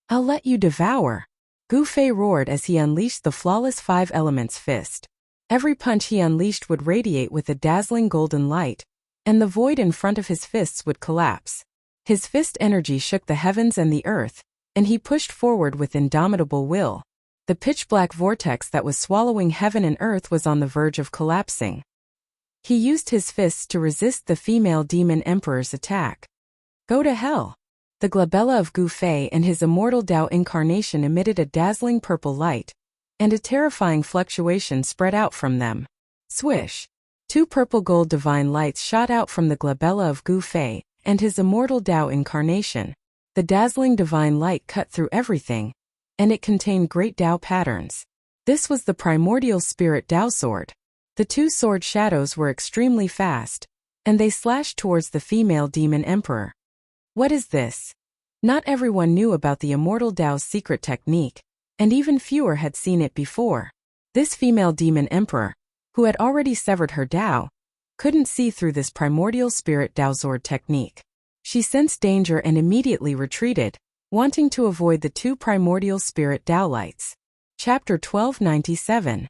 "I'll let you devour," Gu Fei roared as he unleashed the flawless 5 elements fist. Every punch he unleashed would radiate with a dazzling golden light, and the void in front of his fists would collapse. His fist energy shook the heavens and the earth, and he pushed forward with indomitable will. The pitch-black vortex that was swallowing heaven and earth was on the verge of collapsing. He used his fists to resist the female demon emperor's attack. Go to hell! The glabella of Gu Fei and his immortal Dao incarnation emitted a dazzling purple light, and a terrifying fluctuation spread out from them. Swish! 2 purple gold divine lights shot out from the glabella of Gu Fei and his immortal Dao incarnation. The dazzling divine light cut through everything, and it contained great Dao patterns. This was the primordial spirit Dao sword. The 2 sword shadows were extremely fast, and they slashed towards the female demon emperor. What is this? Not everyone knew about the immortal Dao's secret technique, and even fewer had seen it before. This female demon emperor, who had already severed her Dao, couldn't see through this primordial spirit Dao sword technique. She sensed danger and immediately retreated, wanting to avoid the 2 primordial spirit Dao lights. Chapter 1297.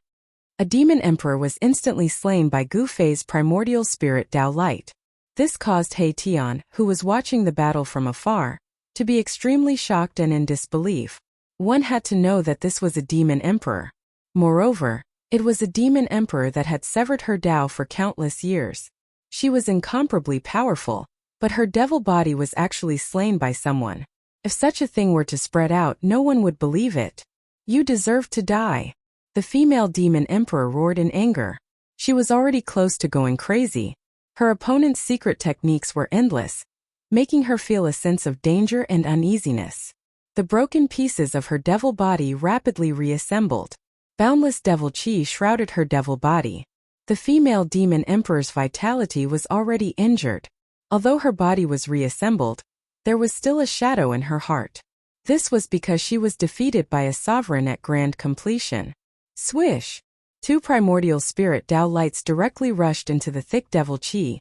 A demon emperor was instantly slain by Gu Fei's primordial spirit Dao light. This caused Tian, who was watching the battle from afar, to be extremely shocked and in disbelief. One had to know that this was a demon emperor. Moreover, it was a demon emperor that had severed her Dao for countless years. She was incomparably powerful, but her devil body was actually slain by someone. If such a thing were to spread out, no one would believe it. You deserve to die. The female demon emperor roared in anger. She was already close to going crazy. Her opponent's secret techniques were endless, making her feel a sense of danger and uneasiness. The broken pieces of her devil body rapidly reassembled. Boundless devil chi shrouded her devil body. The female demon emperor's vitality was already injured. Although her body was reassembled, there was still a shadow in her heart. This was because she was defeated by a sovereign at grand completion. Swish! 2 primordial spirit Dao lights directly rushed into the thick devil chi,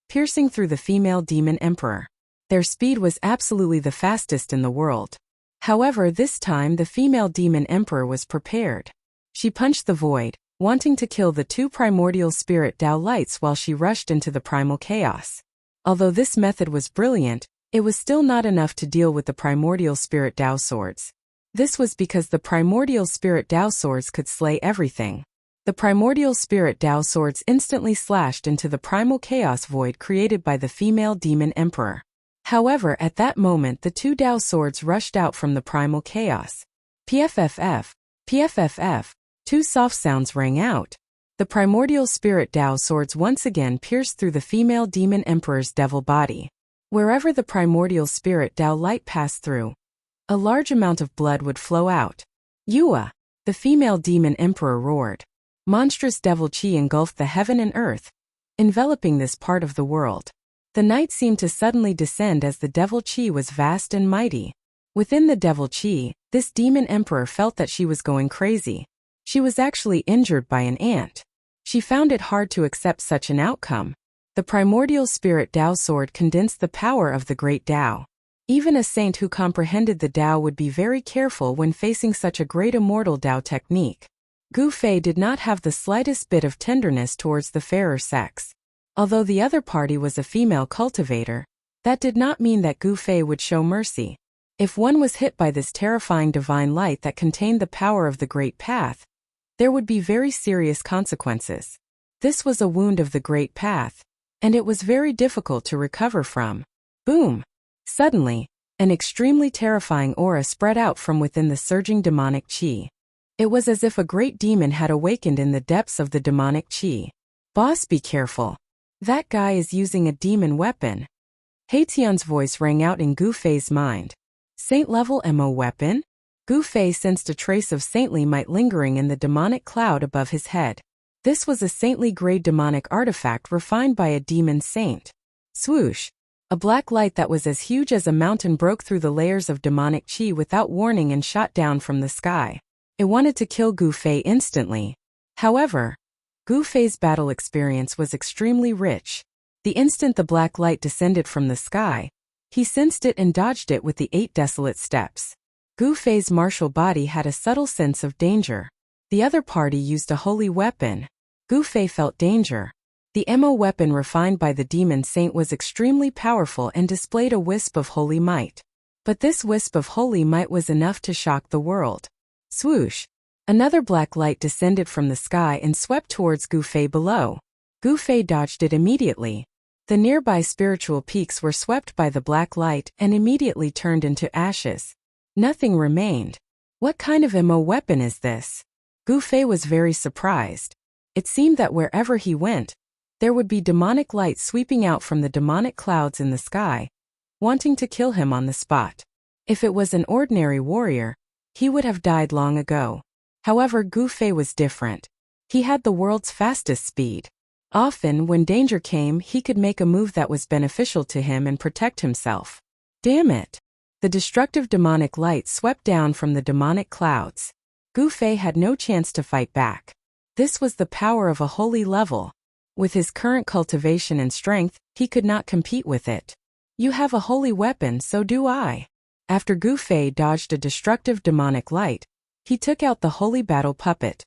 piercing through the female demon emperor. Their speed was absolutely the fastest in the world. However, this time the female demon emperor was prepared. She punched the void, wanting to kill the 2 primordial spirit Dao lights while she rushed into the primal chaos. Although this method was brilliant, it was still not enough to deal with the primordial spirit Dao swords. This was because the primordial spirit Dao swords could slay everything. The primordial spirit Dao swords instantly slashed into the primal chaos void created by the female demon emperor. However, at that moment the 2 Dao swords rushed out from the primal chaos. PFFF, PFFF, 2 soft sounds rang out. The primordial spirit Dao swords once again pierced through the female demon emperor's devil body. Wherever the primordial spirit Dao light passed through, a large amount of blood would flow out. Yua! The female demon emperor roared. Monstrous devil chi engulfed the heaven and earth, enveloping this part of the world. The night seemed to suddenly descend as the devil chi was vast and mighty. Within the devil chi, this demon emperor felt that she was going crazy. She was actually injured by an ant. She found it hard to accept such an outcome. The primordial spirit Tao sword condensed the power of the great Tao. Even a saint who comprehended the Tao would be very careful when facing such a great immortal Tao technique. Gu Fei did not have the slightest bit of tenderness towards the fairer sex. Although the other party was a female cultivator, that did not mean that Gu Fei would show mercy. If one was hit by this terrifying divine light that contained the power of the Great Path, there would be very serious consequences. This was a wound of the Great Path, and it was very difficult to recover from. Boom! Suddenly, an extremely terrifying aura spread out from within the surging demonic qi. It was as if a great demon had awakened in the depths of the demonic qi. Boss, be careful. That guy is using a demon weapon. Haitian's voice rang out in Gu Fei's mind. Saint-level MO weapon? Gu Fei sensed a trace of saintly might lingering in the demonic cloud above his head. This was a saintly-grade demonic artifact refined by a demon saint. Swoosh! A black light that was as huge as a mountain broke through the layers of demonic qi without warning and shot down from the sky. It wanted to kill Gu Fei instantly. However, Gu Fei's battle experience was extremely rich. The instant the black light descended from the sky, he sensed it and dodged it with the 8 desolate steps. Gu Fei's martial body had a subtle sense of danger. The other party used a holy weapon. Gu Fei felt danger. The MO weapon refined by the demon saint was extremely powerful and displayed a wisp of holy might. But this wisp of holy might was enough to shock the world. Swoosh! Another black light descended from the sky and swept towards Gu Fei below. Gu Fei dodged it immediately. The nearby spiritual peaks were swept by the black light and immediately turned into ashes. Nothing remained. What kind of MO weapon is this? Gu Fei was very surprised. It seemed that wherever he went, there would be demonic light sweeping out from the demonic clouds in the sky, wanting to kill him on the spot. If it was an ordinary warrior, he would have died long ago. However, Gu Fei was different. He had the world's fastest speed. Often, when danger came, he could make a move that was beneficial to him and protect himself. Damn it! The destructive demonic light swept down from the demonic clouds. Gu Fei had no chance to fight back. This was the power of a holy level. With his current cultivation and strength, he could not compete with it. You have a holy weapon, so do I. After Gu Fei dodged a destructive demonic light, he took out the holy battle puppet.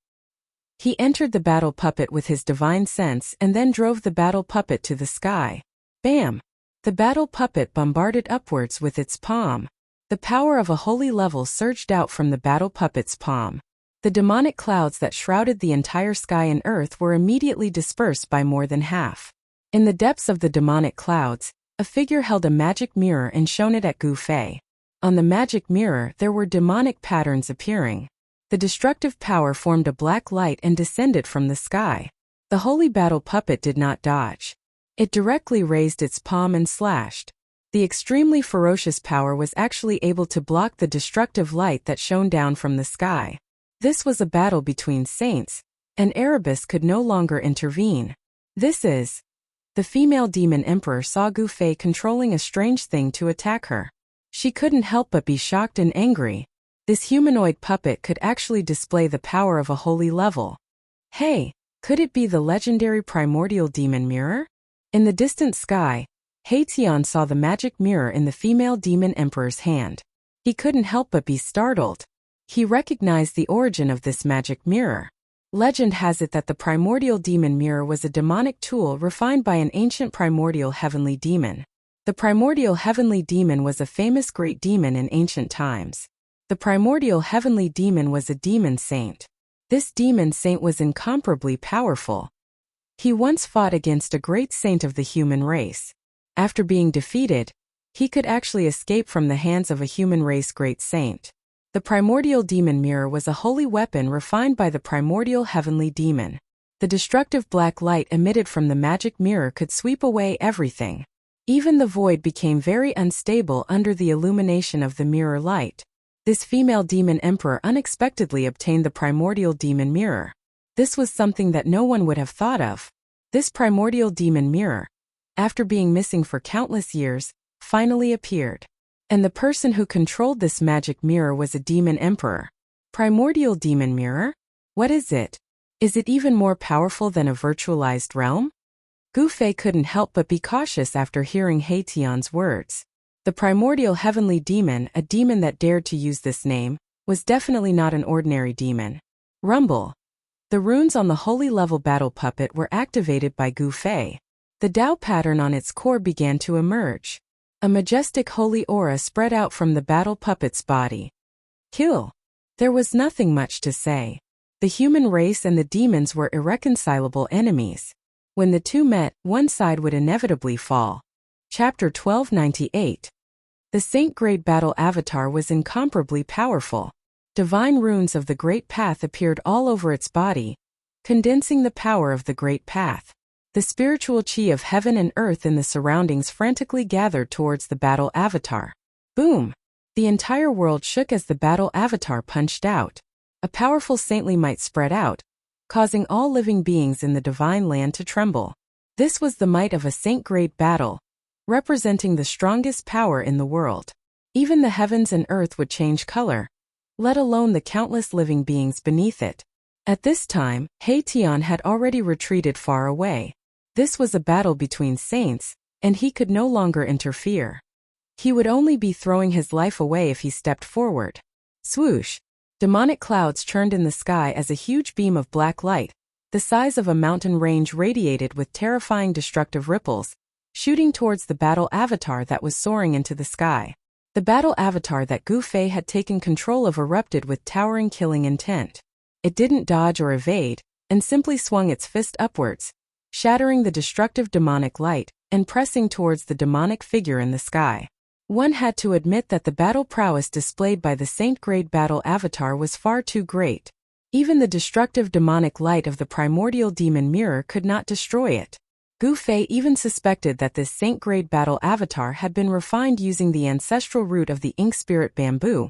He entered the battle puppet with his divine sense and then drove the battle puppet to the sky. Bam! The battle puppet bombarded upwards with its palm. The power of a holy level surged out from the battle puppet's palm. The demonic clouds that shrouded the entire sky and earth were immediately dispersed by more than half. In the depths of the demonic clouds, a figure held a magic mirror and shone it at Gu Fei. On the magic mirror there were demonic patterns appearing. The destructive power formed a black light and descended from the sky. The holy battle puppet did not dodge. It directly raised its palm and slashed. The extremely ferocious power was actually able to block the destructive light that shone down from the sky. This was a battle between saints, and Erebus could no longer intervene. The female demon emperor saw Gu Fei controlling a strange thing to attack her. She couldn't help but be shocked and angry. This humanoid puppet could actually display the power of a holy level. Hey, could it be the legendary primordial demon mirror? In the distant sky, Haitian saw the magic mirror in the female demon emperor's hand. He couldn't help but be startled. He recognized the origin of this magic mirror. Legend has it that the primordial demon mirror was a demonic tool refined by an ancient primordial heavenly demon. The primordial heavenly demon was a famous great demon in ancient times. The primordial heavenly demon was a demon saint. This demon saint was incomparably powerful. He once fought against a great saint of the human race. After being defeated, he could actually escape from the hands of a human race great saint. The primordial demon mirror was a holy weapon refined by the primordial heavenly demon. The destructive black light emitted from the magic mirror could sweep away everything. Even the void became very unstable under the illumination of the mirror light. This female demon emperor unexpectedly obtained the primordial demon mirror. This was something that no one would have thought of. This primordial demon mirror, after being missing for countless years, finally appeared. And the person who controlled this magic mirror was a demon emperor. Primordial demon mirror? What is it? Is it even more powerful than a virtualized realm? Gu Fei couldn't help but be cautious after hearing He Tian's words. The primordial heavenly demon, a demon that dared to use this name, was definitely not an ordinary demon. Rumble. The runes on the holy level battle puppet were activated by Gu Fei. The Tao pattern on its core began to emerge. A majestic holy aura spread out from the battle puppet's body. Kill. There was nothing much to say. The human race and the demons were irreconcilable enemies. When the two met, one side would inevitably fall. Chapter 1298. The Saint-grade battle avatar was incomparably powerful. Divine runes of the Great Path appeared all over its body, condensing the power of the Great Path. The spiritual chi of heaven and earth in the surroundings frantically gathered towards the battle avatar. Boom! The entire world shook as the battle avatar punched out. A powerful saintly might spread out, causing all living beings in the divine land to tremble. This was the might of a saint-grade battle, representing the strongest power in the world. Even the heavens and earth would change color, let alone the countless living beings beneath it. At this time, He Tian had already retreated far away. This was a battle between saints, and he could no longer interfere. He would only be throwing his life away if he stepped forward. Swoosh! Demonic clouds churned in the sky as a huge beam of black light, the size of a mountain range, radiated with terrifying destructive ripples, shooting towards the battle avatar that was soaring into the sky. The battle avatar that Gu Fei had taken control of erupted with towering killing intent. It didn't dodge or evade, and simply swung its fist upwards, shattering the destructive demonic light and pressing towards the demonic figure in the sky. One had to admit that the battle prowess displayed by the saint-grade battle avatar was far too great. Even the destructive demonic light of the primordial demon mirror could not destroy it. Gu Fei even suspected that this saint-grade battle avatar had been refined using the ancestral root of the ink spirit bamboo,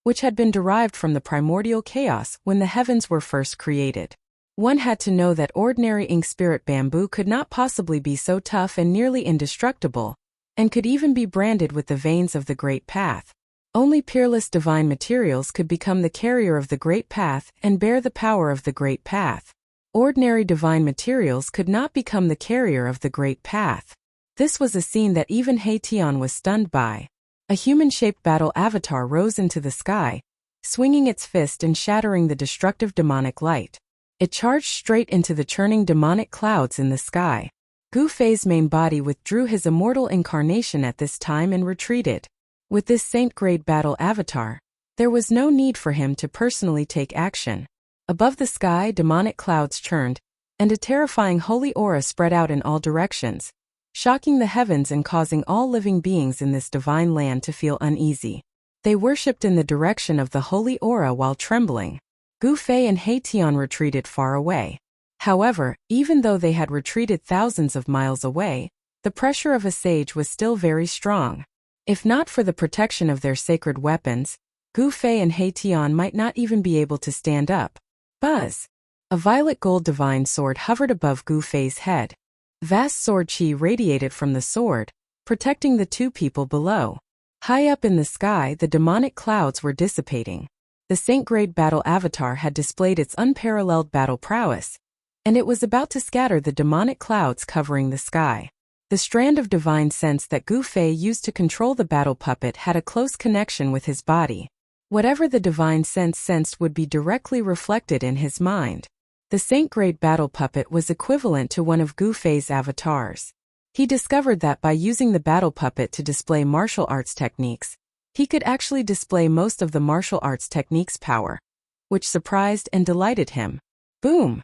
which had been derived from the primordial chaos when the heavens were first created. One had to know that ordinary ink spirit bamboo could not possibly be so tough and nearly indestructible, and could even be branded with the veins of the Great Path. Only peerless divine materials could become the carrier of the Great Path and bear the power of the Great Path. Ordinary divine materials could not become the carrier of the Great Path. This was a scene that even He Tian was stunned by. A human-shaped battle avatar rose into the sky, swinging its fist and shattering the destructive demonic light. It charged straight into the churning demonic clouds in the sky. Gu Fei's main body withdrew his immortal incarnation at this time and retreated. With this saint-grade battle avatar, there was no need for him to personally take action. Above the sky, demonic clouds churned, and a terrifying holy aura spread out in all directions, shocking the heavens and causing all living beings in this divine land to feel uneasy. They worshipped in the direction of the holy aura while trembling. Gu Fei and He Tian retreated far away. However, even though they had retreated thousands of miles away, the pressure of a sage was still very strong. If not for the protection of their sacred weapons, Gu Fei and He Tian might not even be able to stand up. Buzz! A violet gold divine sword hovered above Gu Fei's head. Vast sword chi radiated from the sword, protecting the two people below. High up in the sky, the demonic clouds were dissipating. The saint-grade battle avatar had displayed its unparalleled battle prowess, and it was about to scatter the demonic clouds covering the sky. The strand of divine sense that Gu Fei used to control the battle puppet had a close connection with his body. Whatever the divine sense sensed would be directly reflected in his mind. The saint-grade battle puppet was equivalent to one of Gu Fei's avatars. He discovered that by using the battle puppet to display martial arts techniques, he could actually display most of the martial arts techniques' power, which surprised and delighted him. Boom!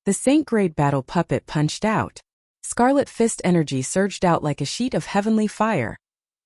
The saint-grade battle puppet punched out. Scarlet fist energy surged out like a sheet of heavenly fire,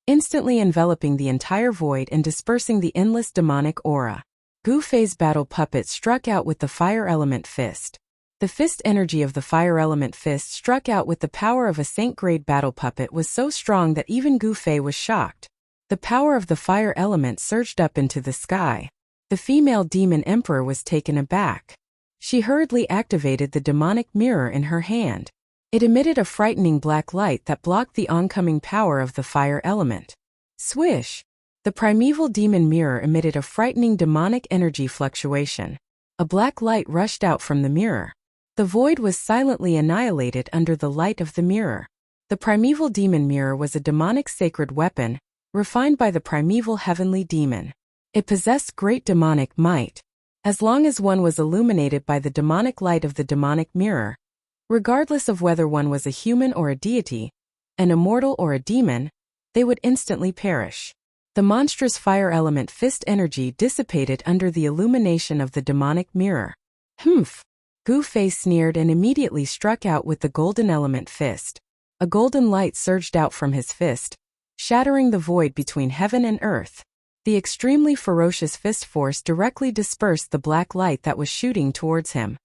instantly enveloping the entire void and dispersing the endless demonic aura. Gu Fei's battle puppet struck out with the fire element fist. The fist energy of the fire element fist struck out with the power of a saint-grade battle puppet was so strong that even Gu Fei was shocked. The power of the fire element surged up into the sky. The female demon emperor was taken aback. She hurriedly activated the demonic mirror in her hand. It emitted a frightening black light that blocked the oncoming power of the fire element. Swish! The primeval demon mirror emitted a frightening demonic energy fluctuation. A black light rushed out from the mirror. The void was silently annihilated under the light of the mirror. The primeval demon mirror was a demonic sacred weapon, refined by the primeval heavenly demon. It possessed great demonic might. As long as one was illuminated by the demonic light of the demonic mirror, regardless of whether one was a human or a deity, an immortal or a demon, they would instantly perish. The monstrous fire element fist energy dissipated under the illumination of the demonic mirror. Humph! Gu-Fei sneered and immediately struck out with the golden element fist. A golden light surged out from his fist, shattering the void between heaven and earth. The extremely ferocious fist force directly dispersed the black light that was shooting towards him.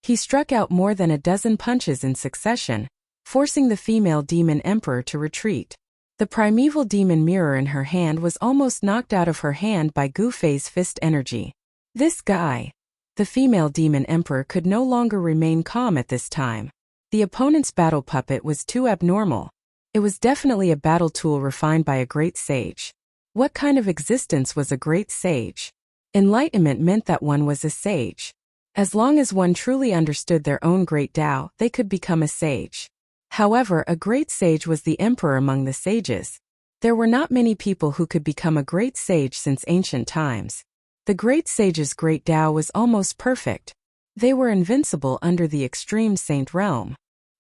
He struck out more than a dozen punches in succession, forcing the female demon emperor to retreat. The primeval demon mirror in her hand was almost knocked out of her hand by Gu-Fei's fist energy. This guy! The female demon emperor could no longer remain calm at this time. The opponent's battle puppet was too abnormal. It was definitely a battle tool refined by a great sage. What kind of existence was a great sage? Enlightenment meant that one was a sage. As long as one truly understood their own great Tao, they could become a sage. However, a great sage was the emperor among the sages. There were not many people who could become a great sage since ancient times. The great sage's great Tao was almost perfect. They were invincible under the extreme saint realm.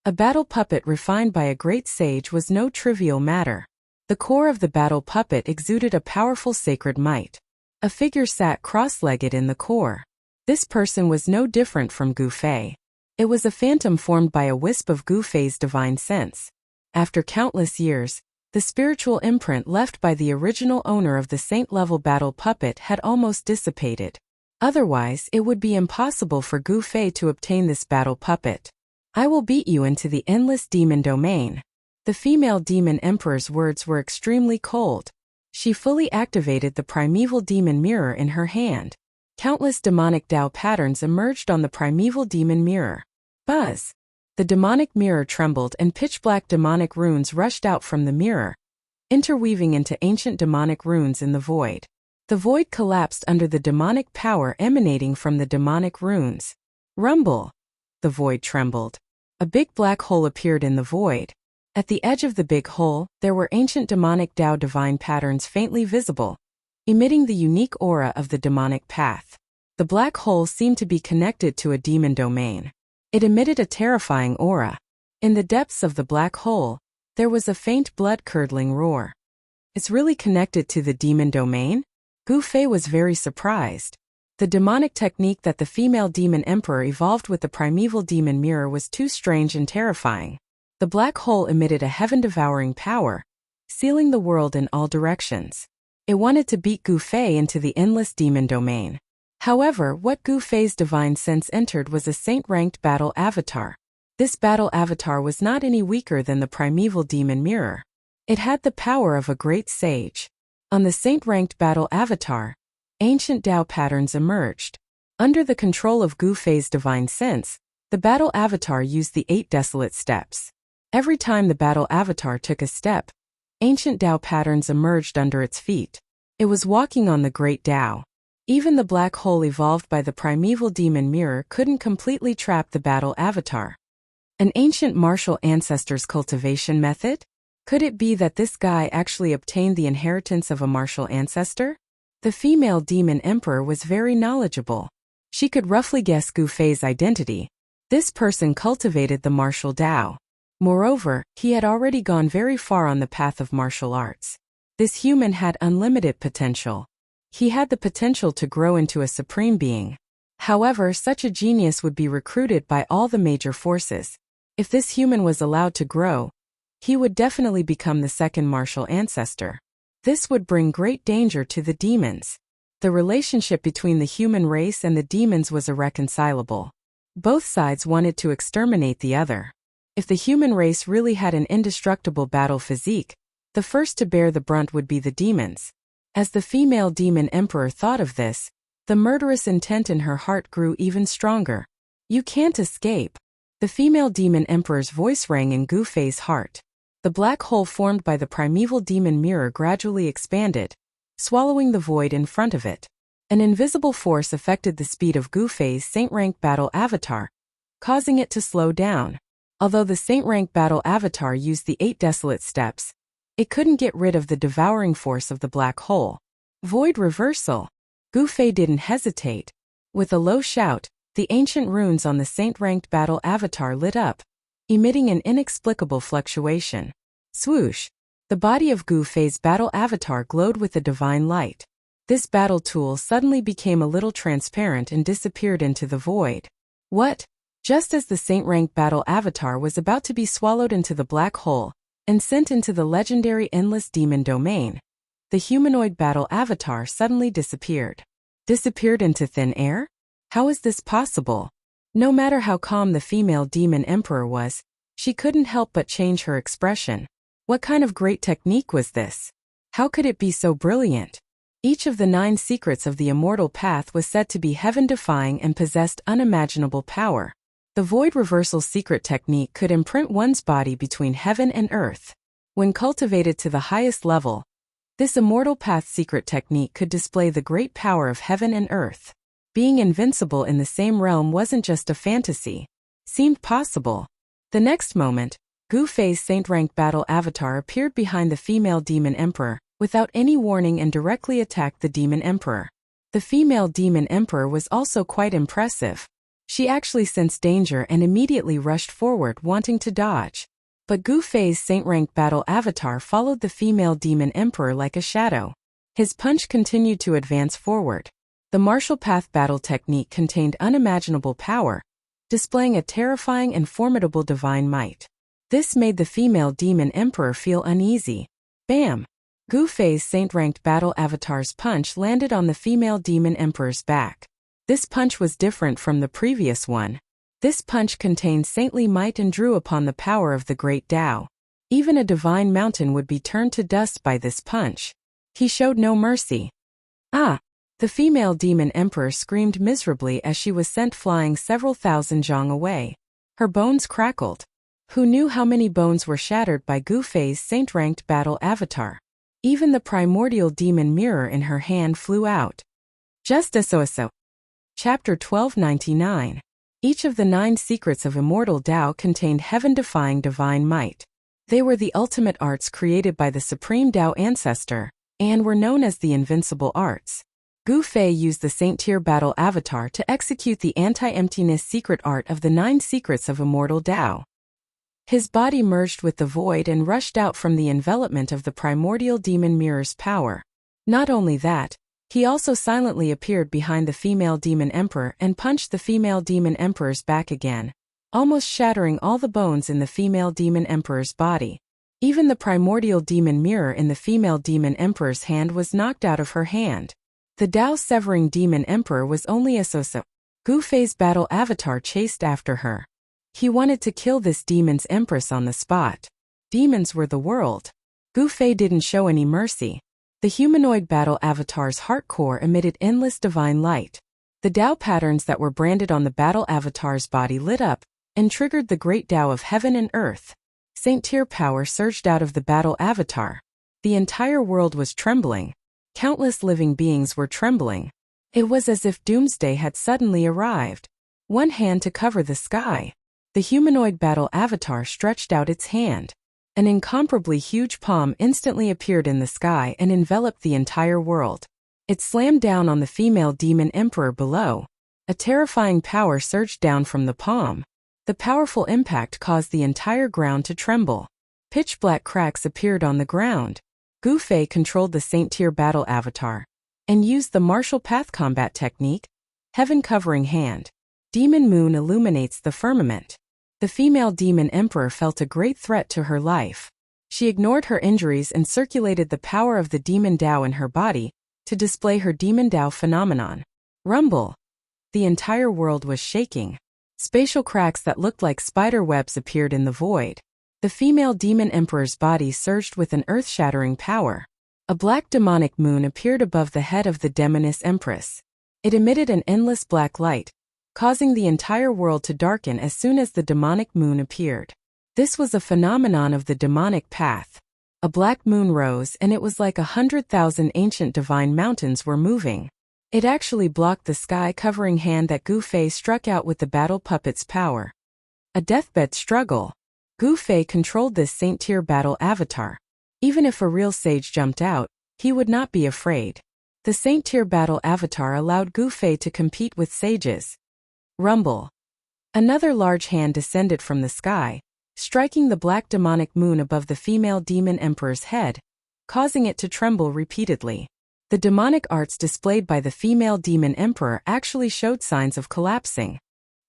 A battle puppet refined by a great sage was no trivial matter. The core of the battle puppet exuded a powerful sacred might. A figure sat cross-legged in the core. This person was no different from Gu-Fei. It was a phantom formed by a wisp of Gu-Fei's divine sense. After countless years, the spiritual imprint left by the original owner of the saint-level battle puppet had almost dissipated. Otherwise, it would be impossible for Gu-Fei to obtain this battle puppet. I will beat you into the endless demon domain. The female demon emperor's words were extremely cold. She fully activated the primeval demon mirror in her hand. Countless demonic Tao patterns emerged on the primeval demon mirror. Buzz! The demonic mirror trembled and pitch-black demonic runes rushed out from the mirror, interweaving into ancient demonic runes in the void. The void collapsed under the demonic power emanating from the demonic runes. Rumble! The void trembled. A big black hole appeared in the void. At the edge of the big hole, there were ancient demonic Tao divine patterns faintly visible, emitting the unique aura of the demonic path. The black hole seemed to be connected to a demon domain. It emitted a terrifying aura. In the depths of the black hole, there was a faint blood-curdling roar. It's really connected to the demon domain? Gu-Fei was very surprised. The demonic technique that the female demon emperor evolved with the primeval demon mirror was too strange and terrifying. The black hole emitted a heaven-devouring power, sealing the world in all directions. It wanted to beat Gu-Fei into the endless demon domain. However, what Gu-Fei's divine sense entered was a saint-ranked battle avatar. This battle avatar was not any weaker than the primeval demon mirror. It had the power of a great sage. On the saint-ranked battle avatar, ancient Tao patterns emerged. Under the control of Gu-Fei's divine sense, the battle avatar used the 8 desolate steps. Every time the battle avatar took a step, ancient Tao patterns emerged under its feet. It was walking on the great Tao. Even the black hole evolved by the primeval demon mirror couldn't completely trap the battle avatar. An ancient martial ancestor's cultivation method? Could it be that this guy actually obtained the inheritance of a martial ancestor? The female demon emperor was very knowledgeable. She could roughly guess Gu-Fei's identity. This person cultivated the martial Tao. Moreover, he had already gone very far on the path of martial arts. This human had unlimited potential. He had the potential to grow into a supreme being. However, such a genius would be recruited by all the major forces. If this human was allowed to grow, he would definitely become the second martial ancestor. This would bring great danger to the demons. The relationship between the human race and the demons was irreconcilable. Both sides wanted to exterminate the other. If the human race really had an indestructible battle physique, the first to bear the brunt would be the demons. As the female demon emperor thought of this, the murderous intent in her heart grew even stronger. You can't escape. The female demon emperor's voice rang in Gu-Fei's heart. The black hole formed by the primeval demon mirror gradually expanded, swallowing the void in front of it. An invisible force affected the speed of Gu-Fei's saint-rank battle avatar, causing it to slow down. Although the saint-rank battle avatar used the 8 desolate steps, it couldn't get rid of the devouring force of the black hole. Void reversal. Gu Fei didn't hesitate. With a low shout, the ancient runes on the saint-ranked battle avatar lit up, emitting an inexplicable fluctuation. Swoosh! The body of Gu Fei's battle avatar glowed with a divine light. This battle tool suddenly became a little transparent and disappeared into the void. What? Just as the saint-rank battle avatar was about to be swallowed into the black hole and sent into the legendary endless demon domain, the humanoid battle avatar suddenly disappeared. Disappeared into thin air? How is this possible? No matter how calm the female demon emperor was, she couldn't help but change her expression. What kind of great technique was this? How could it be so brilliant? Each of the 9 secrets of the immortal path was said to be heaven-defying and possessed unimaginable power. The void reversal secret technique could imprint one's body between heaven and earth. When cultivated to the highest level, this immortal path secret technique could display the great power of heaven and earth. Being invincible in the same realm wasn't just a fantasy. Seemed possible. The next moment, Gu Fei's saint-rank battle avatar appeared behind the female demon emperor, without any warning, and directly attacked the demon emperor. The female demon emperor was also quite impressive. She actually sensed danger and immediately rushed forward, wanting to dodge. But Gu Fei's saint-rank battle avatar followed the female demon emperor like a shadow. His punch continued to advance forward. The martial path battle technique contained unimaginable power, displaying a terrifying and formidable divine might. This made the female demon emperor feel uneasy. Bam! Gu Fei's saint-ranked battle avatar's punch landed on the female demon emperor's back. This punch was different from the previous one. This punch contained saintly might and drew upon the power of the great Tao. Even a divine mountain would be turned to dust by this punch. He showed no mercy. Ah! The female demon emperor screamed miserably as she was sent flying several thousand zhang away. Her bones crackled. Who knew how many bones were shattered by Gu Fei's saint-ranked battle avatar? Even the primordial demon mirror in her hand flew out. Just so. Chapter 1299. Each of the 9 secrets of immortal Tao contained heaven-defying divine might. They were the ultimate arts created by the supreme Tao ancestor, and were known as the invincible arts. Gu Fei used the saint-tier battle avatar to execute the anti-emptiness secret art of the 9 secrets of immortal Tao. His body merged with the void and rushed out from the envelopment of the primordial demon mirror's power. Not only that, he also silently appeared behind the female demon emperor and punched the female demon emperor's back again, almost shattering all the bones in the female demon emperor's body. Even the primordial demon mirror in the female demon emperor's hand was knocked out of her hand. The Tao-severing demon emperor was only a so-so. Gu Fei's battle avatar chased after her. He wanted to kill this demon's empress on the spot. Demons were the world. Gu Fei didn't show any mercy. The humanoid battle avatar's heart core emitted endless divine light. The Tao patterns that were branded on the battle avatar's body lit up and triggered the great Tao of heaven and earth. Saint-tier power surged out of the battle avatar. The entire world was trembling. Countless living beings were trembling. It was as if doomsday had suddenly arrived. One hand to cover the sky. The humanoid battle avatar stretched out its hand. An incomparably huge palm instantly appeared in the sky and enveloped the entire world. It slammed down on the female demon emperor below. A terrifying power surged down from the palm. The powerful impact caused the entire ground to tremble. Pitch-black cracks appeared on the ground. Gu Fei controlled the saint-tier battle avatar and used the martial path combat technique, heaven-covering hand. Demon moon illuminates the firmament. The female demon emperor felt a great threat to her life. She ignored her injuries and circulated the power of the demon Tao in her body to display her demon Tao phenomenon. Rumble! The entire world was shaking. Spatial cracks that looked like spider webs appeared in the void. The female demon emperor's body surged with an earth-shattering power. A black demonic moon appeared above the head of the demoness empress. It emitted an endless black light, causing the entire world to darken as soon as the demonic moon appeared. This was a phenomenon of the demonic path. A black moon rose and it was like 100,000 ancient divine mountains were moving. It actually blocked the sky-covering hand that Gu Fei struck out with the battle puppet's power. A deathbed struggle. Gu Fei controlled this saint-tier battle avatar. Even if a real sage jumped out, he would not be afraid. The saint-tier battle avatar allowed Gu Fei to compete with sages. Rumble. Another large hand descended from the sky, striking the black demonic moon above the female demon emperor's head, causing it to tremble repeatedly. The demonic arts displayed by the female demon emperor actually showed signs of collapsing.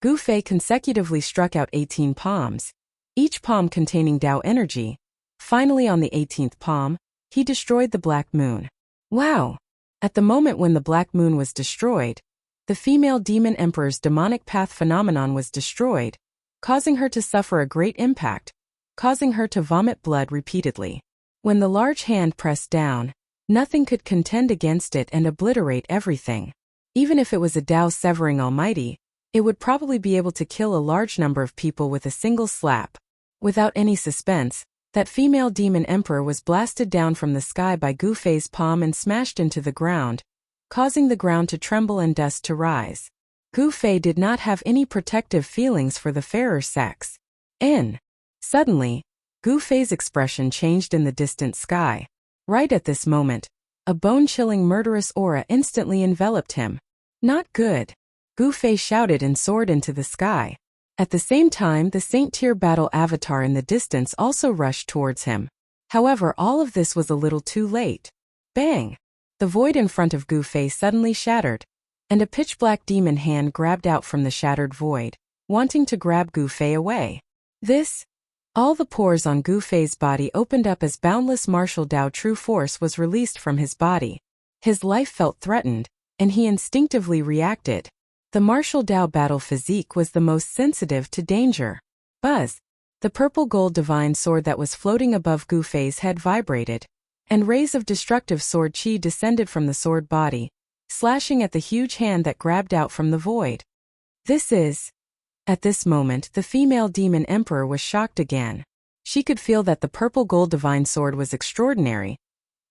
Gu Fei consecutively struck out 18 palms, each palm containing Tao energy. Finally, on the 18th palm, he destroyed the black moon. Wow! At the moment when the black moon was destroyed, the female demon emperor's demonic path phenomenon was destroyed, causing her to suffer a great impact, causing her to vomit blood repeatedly. When the large hand pressed down, nothing could contend against it and obliterate everything. Even if it was a Tao-severing almighty, it would probably be able to kill a large number of people with a single slap. Without any suspense, that female demon emperor was blasted down from the sky by Gu Fei's palm and smashed into the ground, causing the ground to tremble and dust to rise. Gu Fei did not have any protective feelings for the fairer sex. Suddenly, Gu Fei's expression changed in the distant sky. Right at this moment, a bone-chilling murderous aura instantly enveloped him. Not good. Gu Fei shouted and soared into the sky. At the same time, the saint-tier battle avatar in the distance also rushed towards him. However, all of this was a little too late. Bang! The void in front of Gu Fei suddenly shattered, and a pitch-black demon hand grabbed out from the shattered void, wanting to grab Gu Fei away. All the pores on Gu Fei's body opened up as boundless martial Tao true force was released from his body. His life felt threatened, and he instinctively reacted. The martial Tao battle physique was the most sensitive to danger. Buzz! The purple gold divine sword that was floating above Gu Fei's head vibrated, and rays of destructive sword chi descended from the sword body, slashing at the huge hand that grabbed out from the void. At this moment, the female demon emperor was shocked again. She could feel that the purple gold divine sword was extraordinary,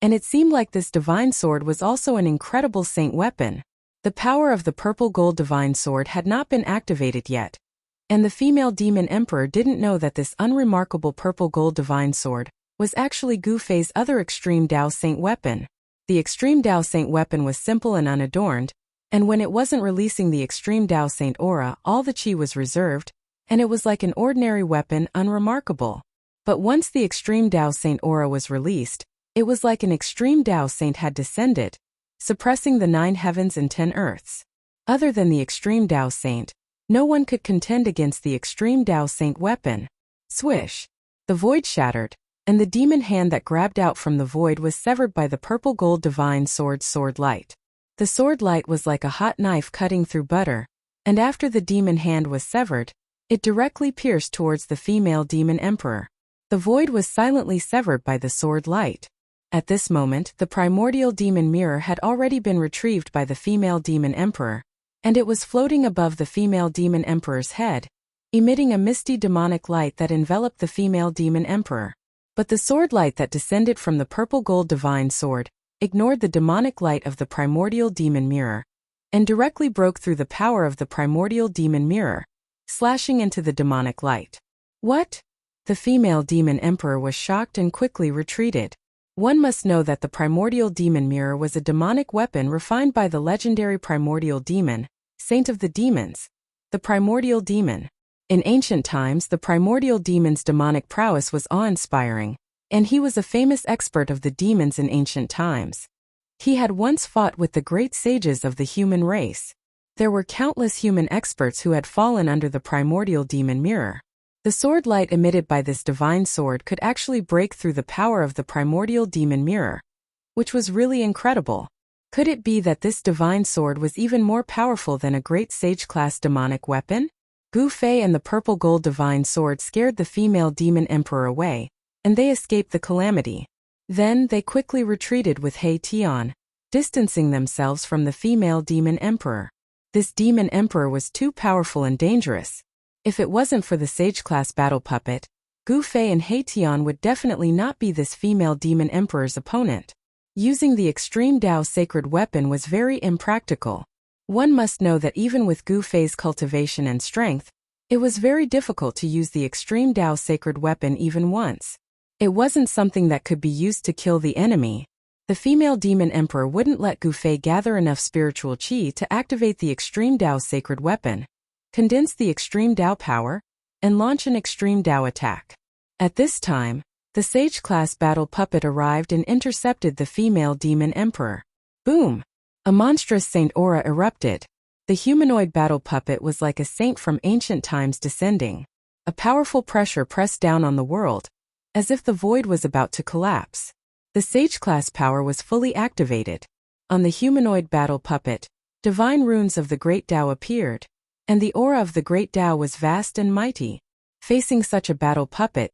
and it seemed like this divine sword was also an incredible saint weapon. The power of the purple gold divine sword had not been activated yet, and the female demon emperor didn't know that this unremarkable purple gold divine sword was actually Gu Fei's other extreme Tao saint weapon. The extreme Tao saint weapon was simple and unadorned, and when it wasn't releasing the extreme Tao saint aura, all the chi was reserved, and it was like an ordinary weapon, unremarkable. But once the extreme Tao saint aura was released, it was like an extreme Tao saint had descended, suppressing the 9 heavens and 10 earths. Other than the extreme Tao saint, no one could contend against the extreme Tao saint weapon. Swish! The void shattered, and the demon hand that grabbed out from the void was severed by the purple gold divine sword light. The sword light was like a hot knife cutting through butter, and after the demon hand was severed, it directly pierced towards the female demon emperor. The void was silently severed by the sword light. At this moment, the primordial demon mirror had already been retrieved by the female demon emperor, and it was floating above the female demon emperor's head, emitting a misty demonic light that enveloped the female demon emperor. But the sword light that descended from the purple gold divine sword ignored the demonic light of the primordial demon mirror, and directly broke through the power of the primordial demon mirror, slashing into the demonic light. What? The female demon emperor was shocked and quickly retreated. One must know that the primordial demon mirror was a demonic weapon refined by the legendary primordial demon, saint of the demons. The primordial demon. In ancient times, the primordial demon's demonic prowess was awe-inspiring, and he was a famous expert of the demons in ancient times. He had once fought with the great sages of the human race. There were countless human experts who had fallen under the primordial demon mirror. The sword light emitted by this divine sword could actually break through the power of the primordial demon mirror, which was really incredible. Could it be that this divine sword was even more powerful than a great sage-class demonic weapon? Gu Fei and the purple gold divine sword scared the female demon emperor away, and they escaped the calamity. Then they quickly retreated with He Tian, distancing themselves from the female demon emperor. This demon emperor was too powerful and dangerous. If it wasn't for the sage-class battle puppet, Gu Fei and He Tian would definitely not be this female demon emperor's opponent. Using the Extreme Tao sacred weapon was very impractical. One must know that even with Gu Fei's cultivation and strength, it was very difficult to use the Extreme Tao sacred weapon even once. It wasn't something that could be used to kill the enemy. The female demon emperor wouldn't let Gu Fei gather enough spiritual qi to activate the Extreme Tao sacred weapon, condense the Extreme Tao power, and launch an Extreme Tao attack. At this time, the Sage-class battle puppet arrived and intercepted the female demon emperor. Boom! A monstrous saint aura erupted. The humanoid battle puppet was like a saint from ancient times descending. A powerful pressure pressed down on the world, as if the void was about to collapse. The Sage-class power was fully activated. On the humanoid battle puppet, divine runes of the Great Tao appeared, and the aura of the Great Tao was vast and mighty. Facing such a battle puppet,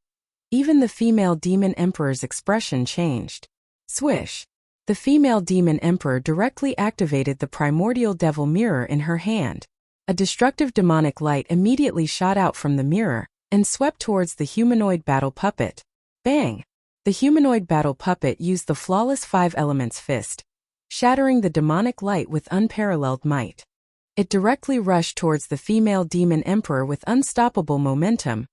even the female demon emperor's expression changed. Swish! The female demon emperor directly activated the primordial devil mirror in her hand. A destructive demonic light immediately shot out from the mirror and swept towards the humanoid battle puppet. Bang! The humanoid battle puppet used the flawless five elements fist, shattering the demonic light with unparalleled might. It directly rushed towards the female demon emperor with unstoppable momentum,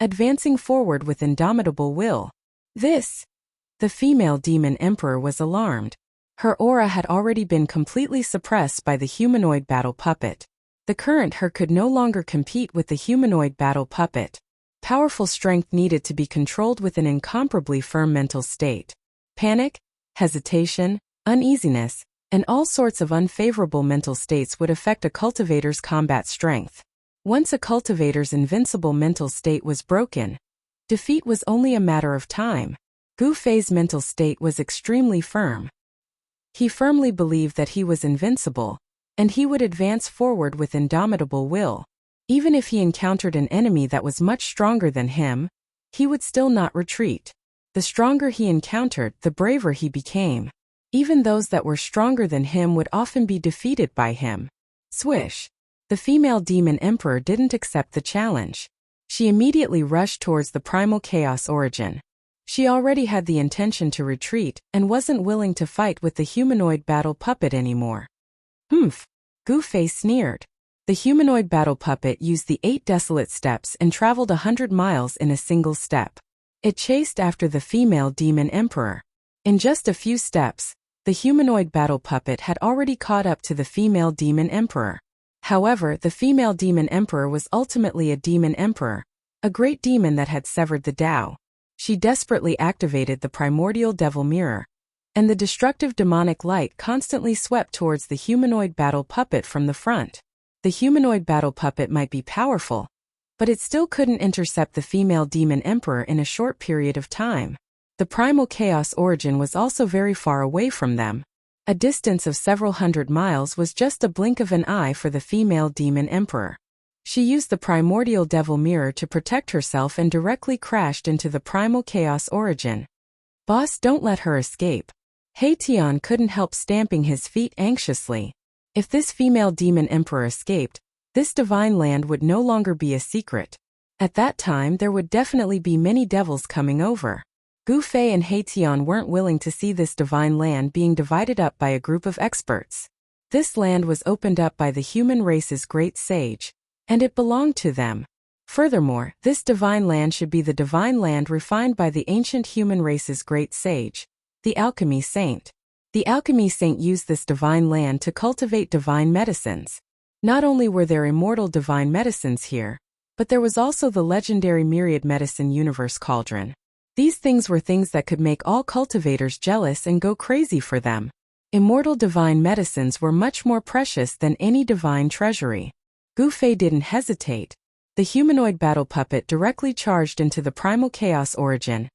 advancing forward with indomitable will. The female demon emperor was alarmed. Her aura had already been completely suppressed by the humanoid battle puppet. The current her could no longer compete with the humanoid battle puppet. Powerful strength needed to be controlled with an incomparably firm mental state. Panic, hesitation, uneasiness, and all sorts of unfavorable mental states would affect a cultivator's combat strength. Once a cultivator's invincible mental state was broken, defeat was only a matter of time. Gu Fei's mental state was extremely firm. He firmly believed that he was invincible, and he would advance forward with indomitable will. Even if he encountered an enemy that was much stronger than him, he would still not retreat. The stronger he encountered, the braver he became. Even those that were stronger than him would often be defeated by him. Swish! The female demon emperor didn't accept the challenge. She immediately rushed towards the primal chaos origin. She already had the intention to retreat and wasn't willing to fight with the humanoid battle puppet anymore. Humph! Gu Fei sneered. The humanoid battle puppet used the 8 desolate steps and traveled 100 miles in a single step. It chased after the female demon emperor. In just a few steps, the humanoid battle puppet had already caught up to the female demon emperor. However, the female demon emperor was ultimately a demon emperor, a great demon that had severed the Tao. She desperately activated the primordial devil mirror, and the destructive demonic light constantly swept towards the humanoid battle puppet from the front. The humanoid battle puppet might be powerful, but it still couldn't intercept the female demon emperor in a short period of time. The primal chaos origin was also very far away from them. A distance of several hundred miles was just a blink of an eye for the female demon emperor. She used the primordial devil mirror to protect herself and directly crashed into the primal chaos origin. Boss, don't let her escape. He Tian couldn't help stamping his feet anxiously. If this female demon emperor escaped, this divine land would no longer be a secret. At that time there would definitely be many devils coming over. Gu Fei and He Tian weren't willing to see this divine land being divided up by a group of experts. This land was opened up by the human race's great sage, and it belonged to them. Furthermore, this divine land should be the divine land refined by the ancient human race's great sage, the alchemy saint. The alchemy saint used this divine land to cultivate divine medicines. Not only were there immortal divine medicines here, but there was also the legendary myriad medicine universe cauldron. These things were things that could make all cultivators jealous and go crazy for them. Immortal divine medicines were much more precious than any divine treasury. Gu Fei didn't hesitate. The humanoid battle puppet directly charged into the primal chaos origin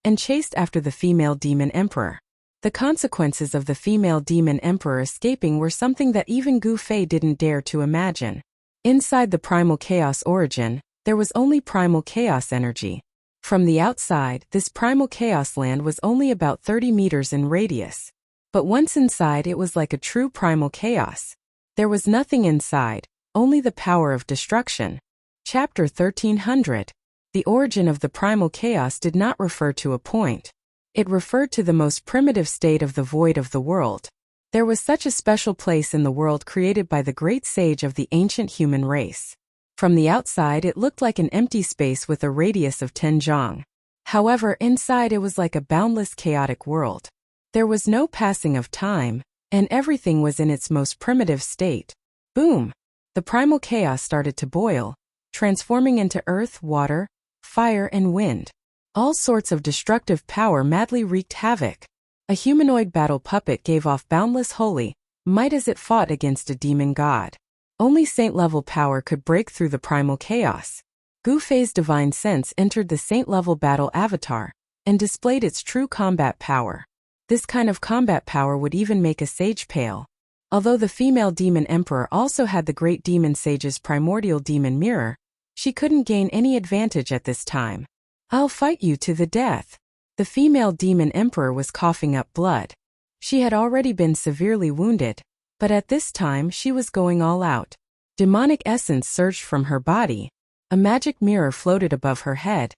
and chased after the female demon emperor. The consequences of the female demon emperor escaping were something that even Gu Fei didn't dare to imagine. Inside the primal chaos origin, there was only primal chaos energy. From the outside, this primal chaos land was only about 30 meters in radius. But once inside, it was like a true primal chaos. There was nothing inside, only the power of destruction. Chapter 1300. The origin of the primal chaos did not refer to a point. It referred to the most primitive state of the void of the world. There was such a special place in the world created by the great sage of the ancient human race. From the outside it looked like an empty space with a radius of 10 zhang. However, inside it was like a boundless chaotic world. There was no passing of time, and everything was in its most primitive state. Boom! The primal chaos started to boil, transforming into earth, water, fire, and wind. All sorts of destructive power madly wreaked havoc. A humanoid battle puppet gave off boundless holy might as it fought against a demon god. Only saint-level power could break through the primal chaos. Gu Fei's divine sense entered the saint-level battle avatar and displayed its true combat power. This kind of combat power would even make a sage pale. Although the female demon emperor also had the great demon sage's primordial demon mirror, she couldn't gain any advantage at this time. "I'll fight you to the death." The female demon emperor was coughing up blood. She had already been severely wounded, but at this time she was going all out. Demonic essence surged from her body. A magic mirror floated above her head,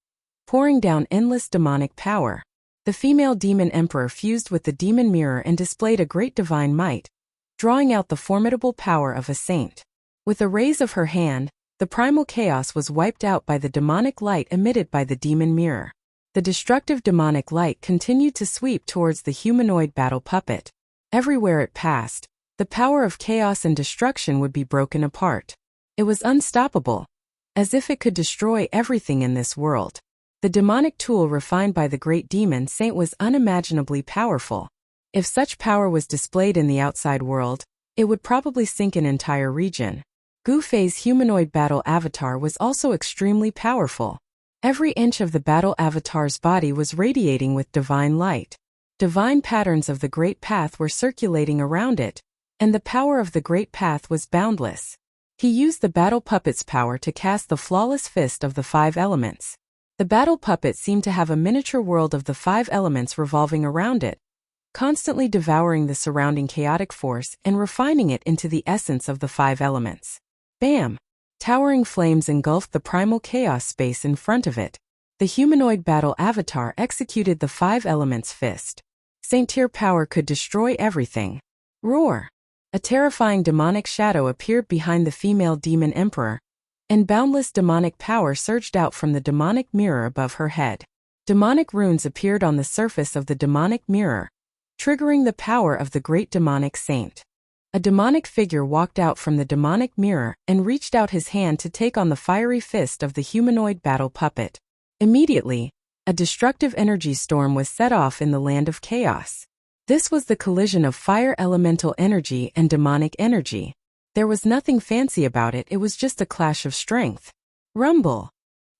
pouring down endless demonic power. The female demon emperor fused with the demon mirror and displayed a great divine might, drawing out the formidable power of a saint. With a raise of her hand, the primal chaos was wiped out by the demonic light emitted by the demon mirror. The destructive demonic light continued to sweep towards the humanoid battle puppet. Everywhere it passed, the power of chaos and destruction would be broken apart. It was unstoppable, as if it could destroy everything in this world. The demonic tool refined by the great demon saint was unimaginably powerful. If such power was displayed in the outside world, it would probably sink an entire region. Gu Fei's humanoid battle avatar was also extremely powerful. Every inch of the battle avatar's body was radiating with divine light. Divine patterns of the Great Path were circulating around it, and the power of the Great Path was boundless. He used the battle puppet's power to cast the flawless fist of the 5 elements. The battle puppet seemed to have a miniature world of the 5 elements revolving around it, constantly devouring the surrounding chaotic force and refining it into the essence of the 5 elements. Bam! Towering flames engulfed the primal chaos space in front of it. The humanoid battle avatar executed the 5 elements fist. Saint-tier power could destroy everything. Roar! A terrifying demonic shadow appeared behind the female demon emperor, and boundless demonic power surged out from the demonic mirror above her head. Demonic runes appeared on the surface of the demonic mirror, triggering the power of the great demonic saint. A demonic figure walked out from the demonic mirror and reached out his hand to take on the fiery fist of the humanoid battle puppet. Immediately, a destructive energy storm was set off in the land of chaos. This was the collision of fire elemental energy and demonic energy. There was nothing fancy about it, it was just a clash of strength. Rumble!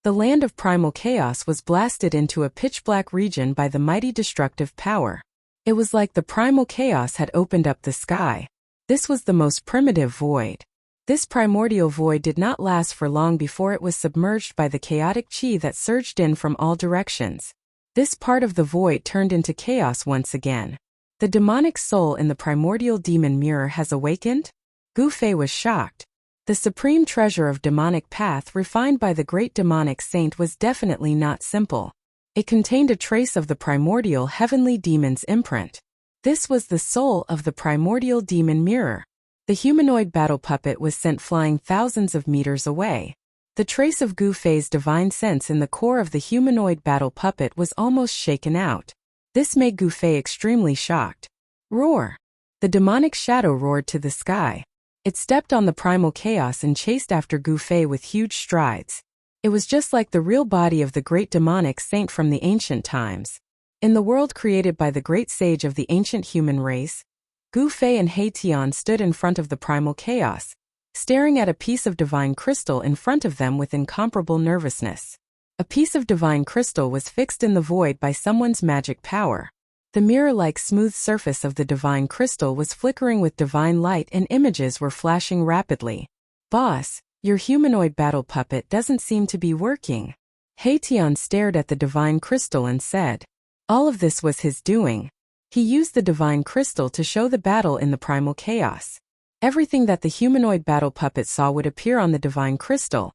The land of primal chaos was blasted into a pitch-black region by the mighty destructive power. It was like the primal chaos had opened up the sky. This was the most primitive void. This primordial void did not last for long before it was submerged by the chaotic chi that surged in from all directions. This part of the void turned into chaos once again. The demonic soul in the primordial demon mirror has awakened? Gu Fei was shocked. The supreme treasure of demonic path refined by the great demonic saint was definitely not simple. It contained a trace of the primordial heavenly demon's imprint. This was the soul of the primordial demon mirror. The humanoid battle puppet was sent flying thousands of meters away. The trace of Gu Fei's divine sense in the core of the humanoid battle puppet was almost shaken out. This made Gu Fei extremely shocked. Roar! The demonic shadow roared to the sky. It stepped on the primal chaos and chased after Gu Fei with huge strides. It was just like the real body of the great demonic saint from the ancient times. In the world created by the great sage of the ancient human race, Gu Fei and He Tian stood in front of the primal chaos, staring at a piece of divine crystal in front of them with incomparable nervousness. A piece of divine crystal was fixed in the void by someone's magic power. The mirror-like smooth surface of the divine crystal was flickering with divine light and images were flashing rapidly. "Boss, your humanoid battle puppet doesn't seem to be working." He Tian stared at the divine crystal and said, all of this was his doing. He used the divine crystal to show the battle in the primal chaos. Everything that the humanoid battle puppet saw would appear on the divine crystal,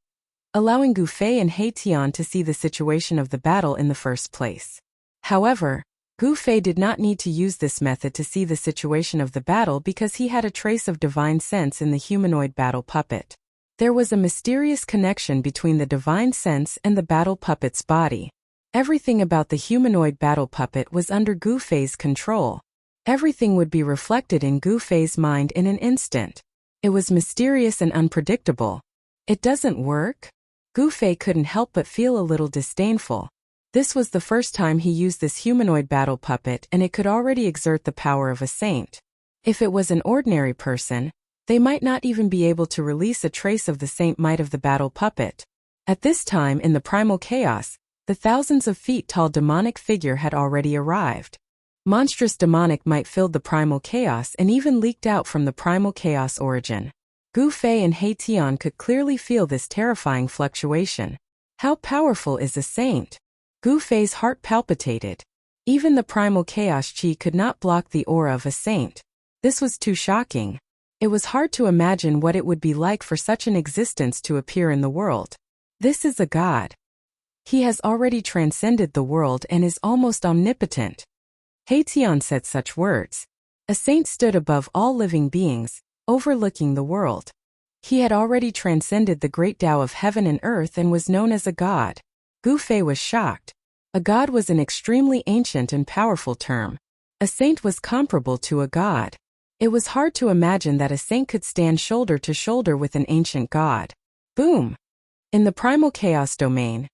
allowing Gu Fei and He Tian to see the situation of the battle in the first place. However, Gu Fei did not need to use this method to see the situation of the battle because he had a trace of divine sense in the humanoid battle puppet. There was a mysterious connection between the divine sense and the battle puppet's body. Everything about the humanoid battle puppet was under Gu Fei's control. Everything would be reflected in Gu Fei's mind in an instant. It was mysterious and unpredictable. It doesn't work? Gu Fei couldn't help but feel a little disdainful. This was the first time he used this humanoid battle puppet, and it could already exert the power of a saint. If it was an ordinary person, they might not even be able to release a trace of the saint might of the battle puppet. At this time in the primal chaos, the thousands of feet tall demonic figure had already arrived. Monstrous demonic might filled the primal chaos and even leaked out from the primal chaos origin. Gu Fei and He Tian could clearly feel this terrifying fluctuation. How powerful is a saint? Gu Fei's heart palpitated. Even the primal chaos chi could not block the aura of a saint. This was too shocking. It was hard to imagine what it would be like for such an existence to appear in the world. This is a god. He has already transcended the world and is almost omnipotent. He Tian said such words. A saint stood above all living beings, overlooking the world. He had already transcended the great Tao of heaven and earth and was known as a god. Gu Fei was shocked. A god was an extremely ancient and powerful term. A saint was comparable to a god. It was hard to imagine that a saint could stand shoulder to shoulder with an ancient god. Boom! In the primal chaos domain,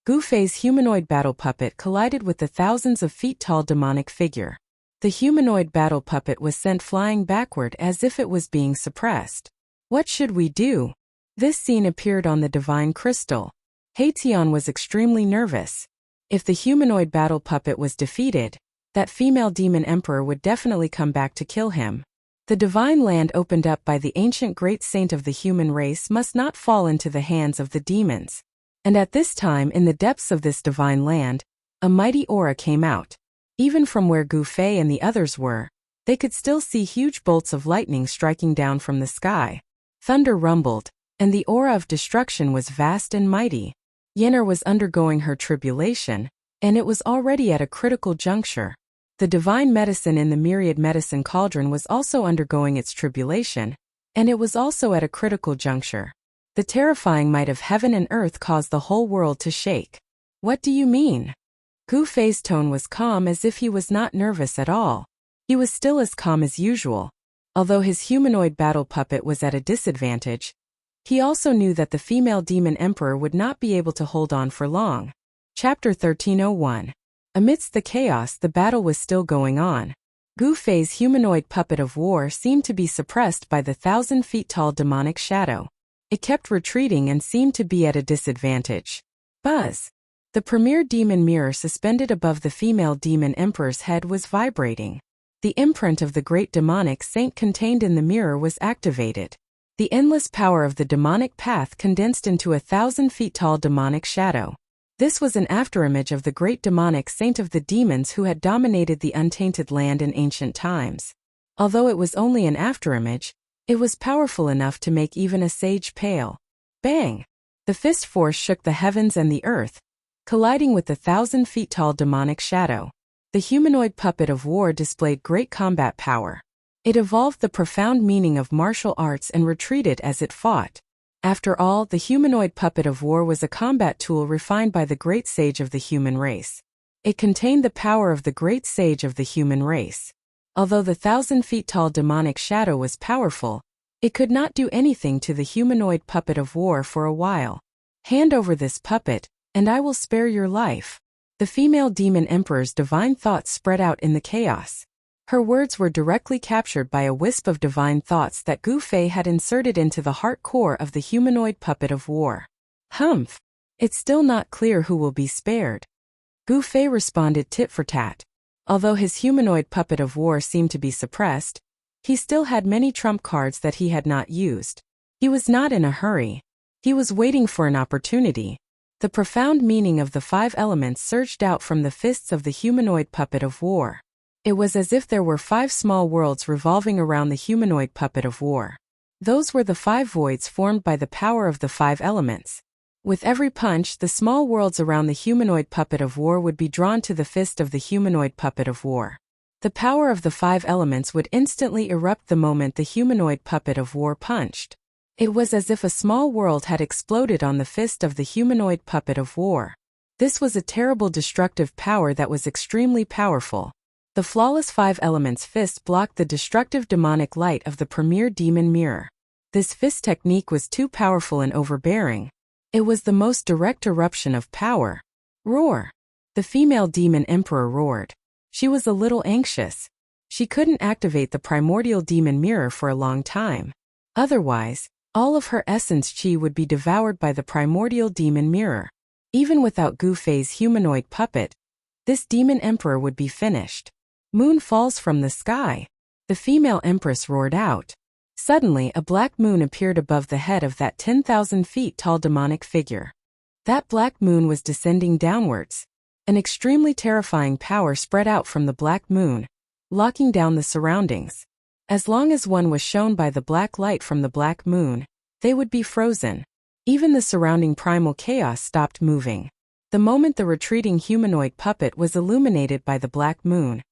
Gu Fei's humanoid battle puppet collided with the thousands of feet tall demonic figure. The humanoid battle puppet was sent flying backward as if it was being suppressed. What should we do? This scene appeared on the divine crystal. He Tian was extremely nervous. If the humanoid battle puppet was defeated, that female demon emperor would definitely come back to kill him. The divine land opened up by the ancient great saint of the human race must not fall into the hands of the demons. And at this time in the depths of this divine land, a mighty aura came out. Even from where Gu Fei and the others were, they could still see huge bolts of lightning striking down from the sky. Thunder rumbled, and the aura of destruction was vast and mighty. Yennefer was undergoing her tribulation, and it was already at a critical juncture. The divine medicine in the myriad medicine cauldron was also undergoing its tribulation, and it was also at a critical juncture. The terrifying might of heaven and earth caused the whole world to shake. What do you mean? Gu Fei's tone was calm as if he was not nervous at all. He was still as calm as usual. Although his humanoid battle puppet was at a disadvantage, he also knew that the female demon emperor would not be able to hold on for long. Chapter 1301. Amidst the chaos, the battle was still going on. Gu Fei's humanoid puppet of war seemed to be suppressed by the 1,000 feet tall demonic shadow. It kept retreating and seemed to be at a disadvantage. Buzz! The premier demon mirror suspended above the female demon emperor's head was vibrating. The imprint of the great demonic saint contained in the mirror was activated. The endless power of the demonic path condensed into 1,000 feet tall demonic shadow. This was an afterimage of the great demonic saint of the demons who had dominated the untainted land in ancient times. Although it was only an afterimage, it was powerful enough to make even a sage pale. Bang! The fist force shook the heavens and the earth, colliding with the 1,000 feet tall demonic shadow. The humanoid puppet of war displayed great combat power. It evolved the profound meaning of martial arts and retreated as it fought. After all, the humanoid puppet of war was a combat tool refined by the great sage of the human race. It contained the power of the great sage of the human race. Although the 1,000 feet tall demonic shadow was powerful, it could not do anything to the humanoid puppet of war for a while. Hand over this puppet, and I will spare your life. The female demon emperor's divine thoughts spread out in the chaos. Her words were directly captured by a wisp of divine thoughts that Gu Fei had inserted into the heart core of the humanoid puppet of war. Humph! It's still not clear who will be spared. Gu Fei responded tit for tat. Although his humanoid puppet of war seemed to be suppressed, he still had many trump cards that he had not used. He was not in a hurry. He was waiting for an opportunity. The profound meaning of the 5 elements surged out from the fists of the humanoid puppet of war. It was as if there were 5 small worlds revolving around the humanoid puppet of war. Those were the 5 voids formed by the power of the 5 elements. With every punch, the small worlds around the humanoid puppet of war would be drawn to the fist of the humanoid puppet of war. The power of the 5 elements would instantly erupt the moment the humanoid puppet of war punched. It was as if a small world had exploded on the fist of the humanoid puppet of war. This was a terrible destructive power that was extremely powerful. The flawless 5 elements fist blocked the destructive demonic light of the premier demon mirror. This fist technique was too powerful and overbearing. It was the most direct eruption of power. Roar! The female demon emperor roared. She was a little anxious. She couldn't activate the primordial demon mirror for a long time. Otherwise, all of her essence chi would be devoured by the primordial demon mirror. Even without Gu Fei's humanoid puppet, this demon emperor would be finished. Moon falls from the sky. The female empress roared out. Suddenly, a black moon appeared above the head of that 10,000 feet tall demonic figure. That black moon was descending downwards. An extremely terrifying power spread out from the black moon, locking down the surroundings. As long as one was shown by the black light from the black moon, they would be frozen. Even the surrounding primal chaos stopped moving. The moment the retreating humanoid puppet was illuminated by the black moon,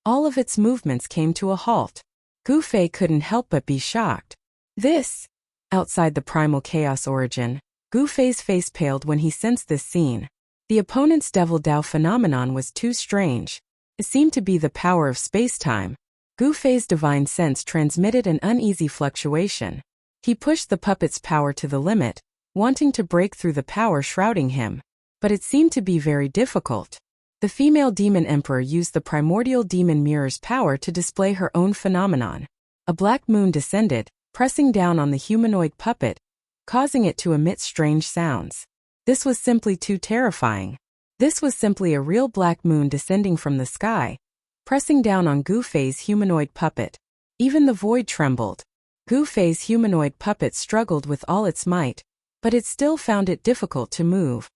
all of its movements came to a halt. Gu Fei couldn't help but be shocked. This? Outside the primal chaos origin, Gu Fei's face paled when he sensed this scene. The opponent's Devil Dao phenomenon was too strange. It seemed to be the power of space-time. Gu Fei's divine sense transmitted an uneasy fluctuation. He pushed the puppet's power to the limit, wanting to break through the power shrouding him. But it seemed to be very difficult. The female demon emperor used the primordial demon mirror's power to display her own phenomenon. A black moon descended, pressing down on the humanoid puppet, causing it to emit strange sounds. This was simply too terrifying. This was simply a real black moon descending from the sky, pressing down on Gu Fei's humanoid puppet. Even the void trembled. Gu Fei's humanoid puppet struggled with all its might, but it still found it difficult to move.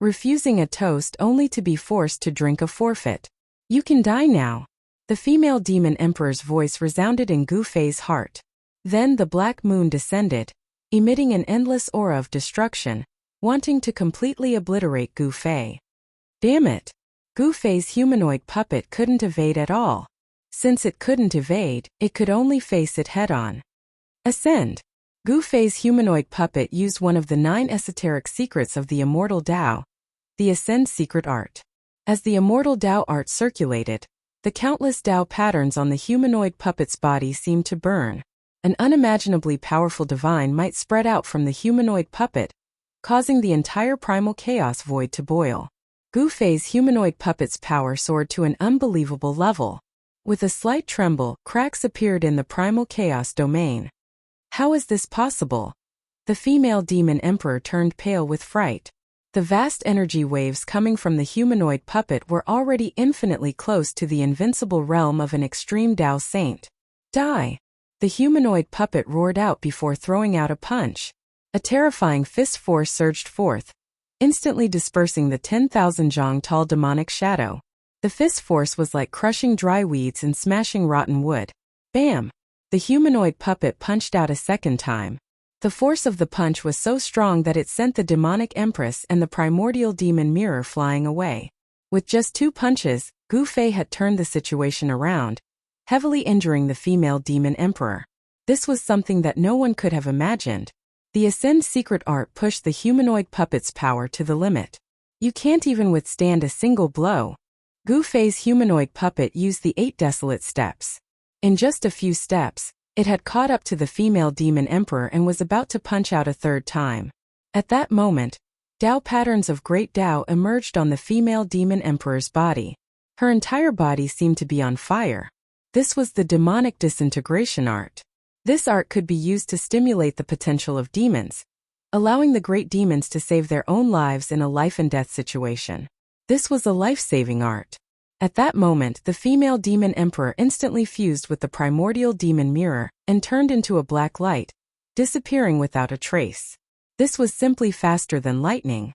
Refusing a toast only to be forced to drink a forfeit. You can die now. The female demon emperor's voice resounded in Gu Fei's heart. Then the black moon descended, emitting an endless aura of destruction, wanting to completely obliterate Gu Fei. Damn it! Gu Fei's humanoid puppet couldn't evade at all. Since it couldn't evade, it could only face it head-on. Ascend! Gu Fei's humanoid puppet used one of the 9 esoteric secrets of the immortal Tao, the Ascend secret art. As the immortal Tao art circulated, the countless Tao patterns on the humanoid puppet's body seemed to burn. An unimaginably powerful divine might spread out from the humanoid puppet, causing the entire primal chaos void to boil. Gu Fei's humanoid puppet's power soared to an unbelievable level. With a slight tremble, cracks appeared in the primal chaos domain. How is this possible? The female demon emperor turned pale with fright. The vast energy waves coming from the humanoid puppet were already infinitely close to the invincible realm of an extreme Tao saint. Die! The humanoid puppet roared out before throwing out a punch. A terrifying fist force surged forth, instantly dispersing the 10,000 zhang tall demonic shadow. The fist force was like crushing dry weeds and smashing rotten wood. Bam! The humanoid puppet punched out a second time. The force of the punch was so strong that it sent the demonic empress and the primordial demon mirror flying away. With just 2 punches, Gu Fei had turned the situation around, heavily injuring the female demon emperor. This was something that no one could have imagined. The Ascend secret art pushed the humanoid puppet's power to the limit. You can't even withstand a single blow. Gu Fei's humanoid puppet used the 8 desolate steps. In just a few steps, it had caught up to the female demon emperor and was about to punch out a third time. At that moment, Tao patterns of great Tao emerged on the female demon emperor's body. Her entire body seemed to be on fire. This was the demonic disintegration art. This art could be used to stimulate the potential of demons, allowing the great demons to save their own lives in a life and death situation. This was a life-saving art. At that moment, the female demon emperor instantly fused with the primordial demon mirror and turned into a black light, disappearing without a trace. This was simply faster than lightning.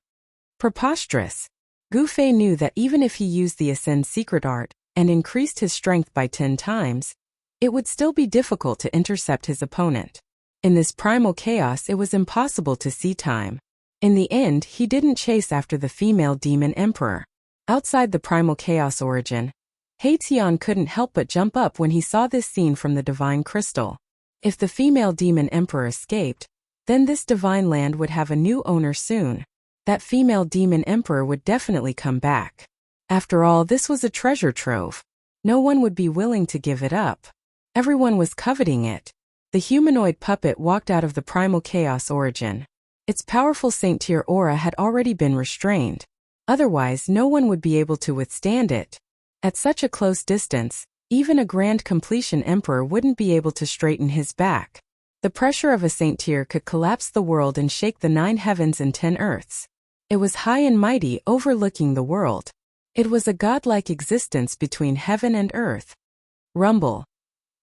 Preposterous. Gu Fei knew that even if he used the Ascend secret art and increased his strength by 10 times, it would still be difficult to intercept his opponent. In this primal chaos, it was impossible to see time. In the end, he didn't chase after the female demon emperor. Outside the primal chaos origin, Haitian couldn't help but jump up when he saw this scene from the divine crystal. If the female demon emperor escaped, then this divine land would have a new owner soon. That female demon emperor would definitely come back. After all, this was a treasure trove. No one would be willing to give it up. Everyone was coveting it. The humanoid puppet walked out of the primal chaos origin. Its powerful saint-tier aura had already been restrained. Otherwise, no one would be able to withstand it. At such a close distance, even a grand completion emperor wouldn't be able to straighten his back. The pressure of a saint-tier could collapse the world and shake the 9 heavens and 10 earths. It was high and mighty, overlooking the world. It was a godlike existence between heaven and earth. Rumble.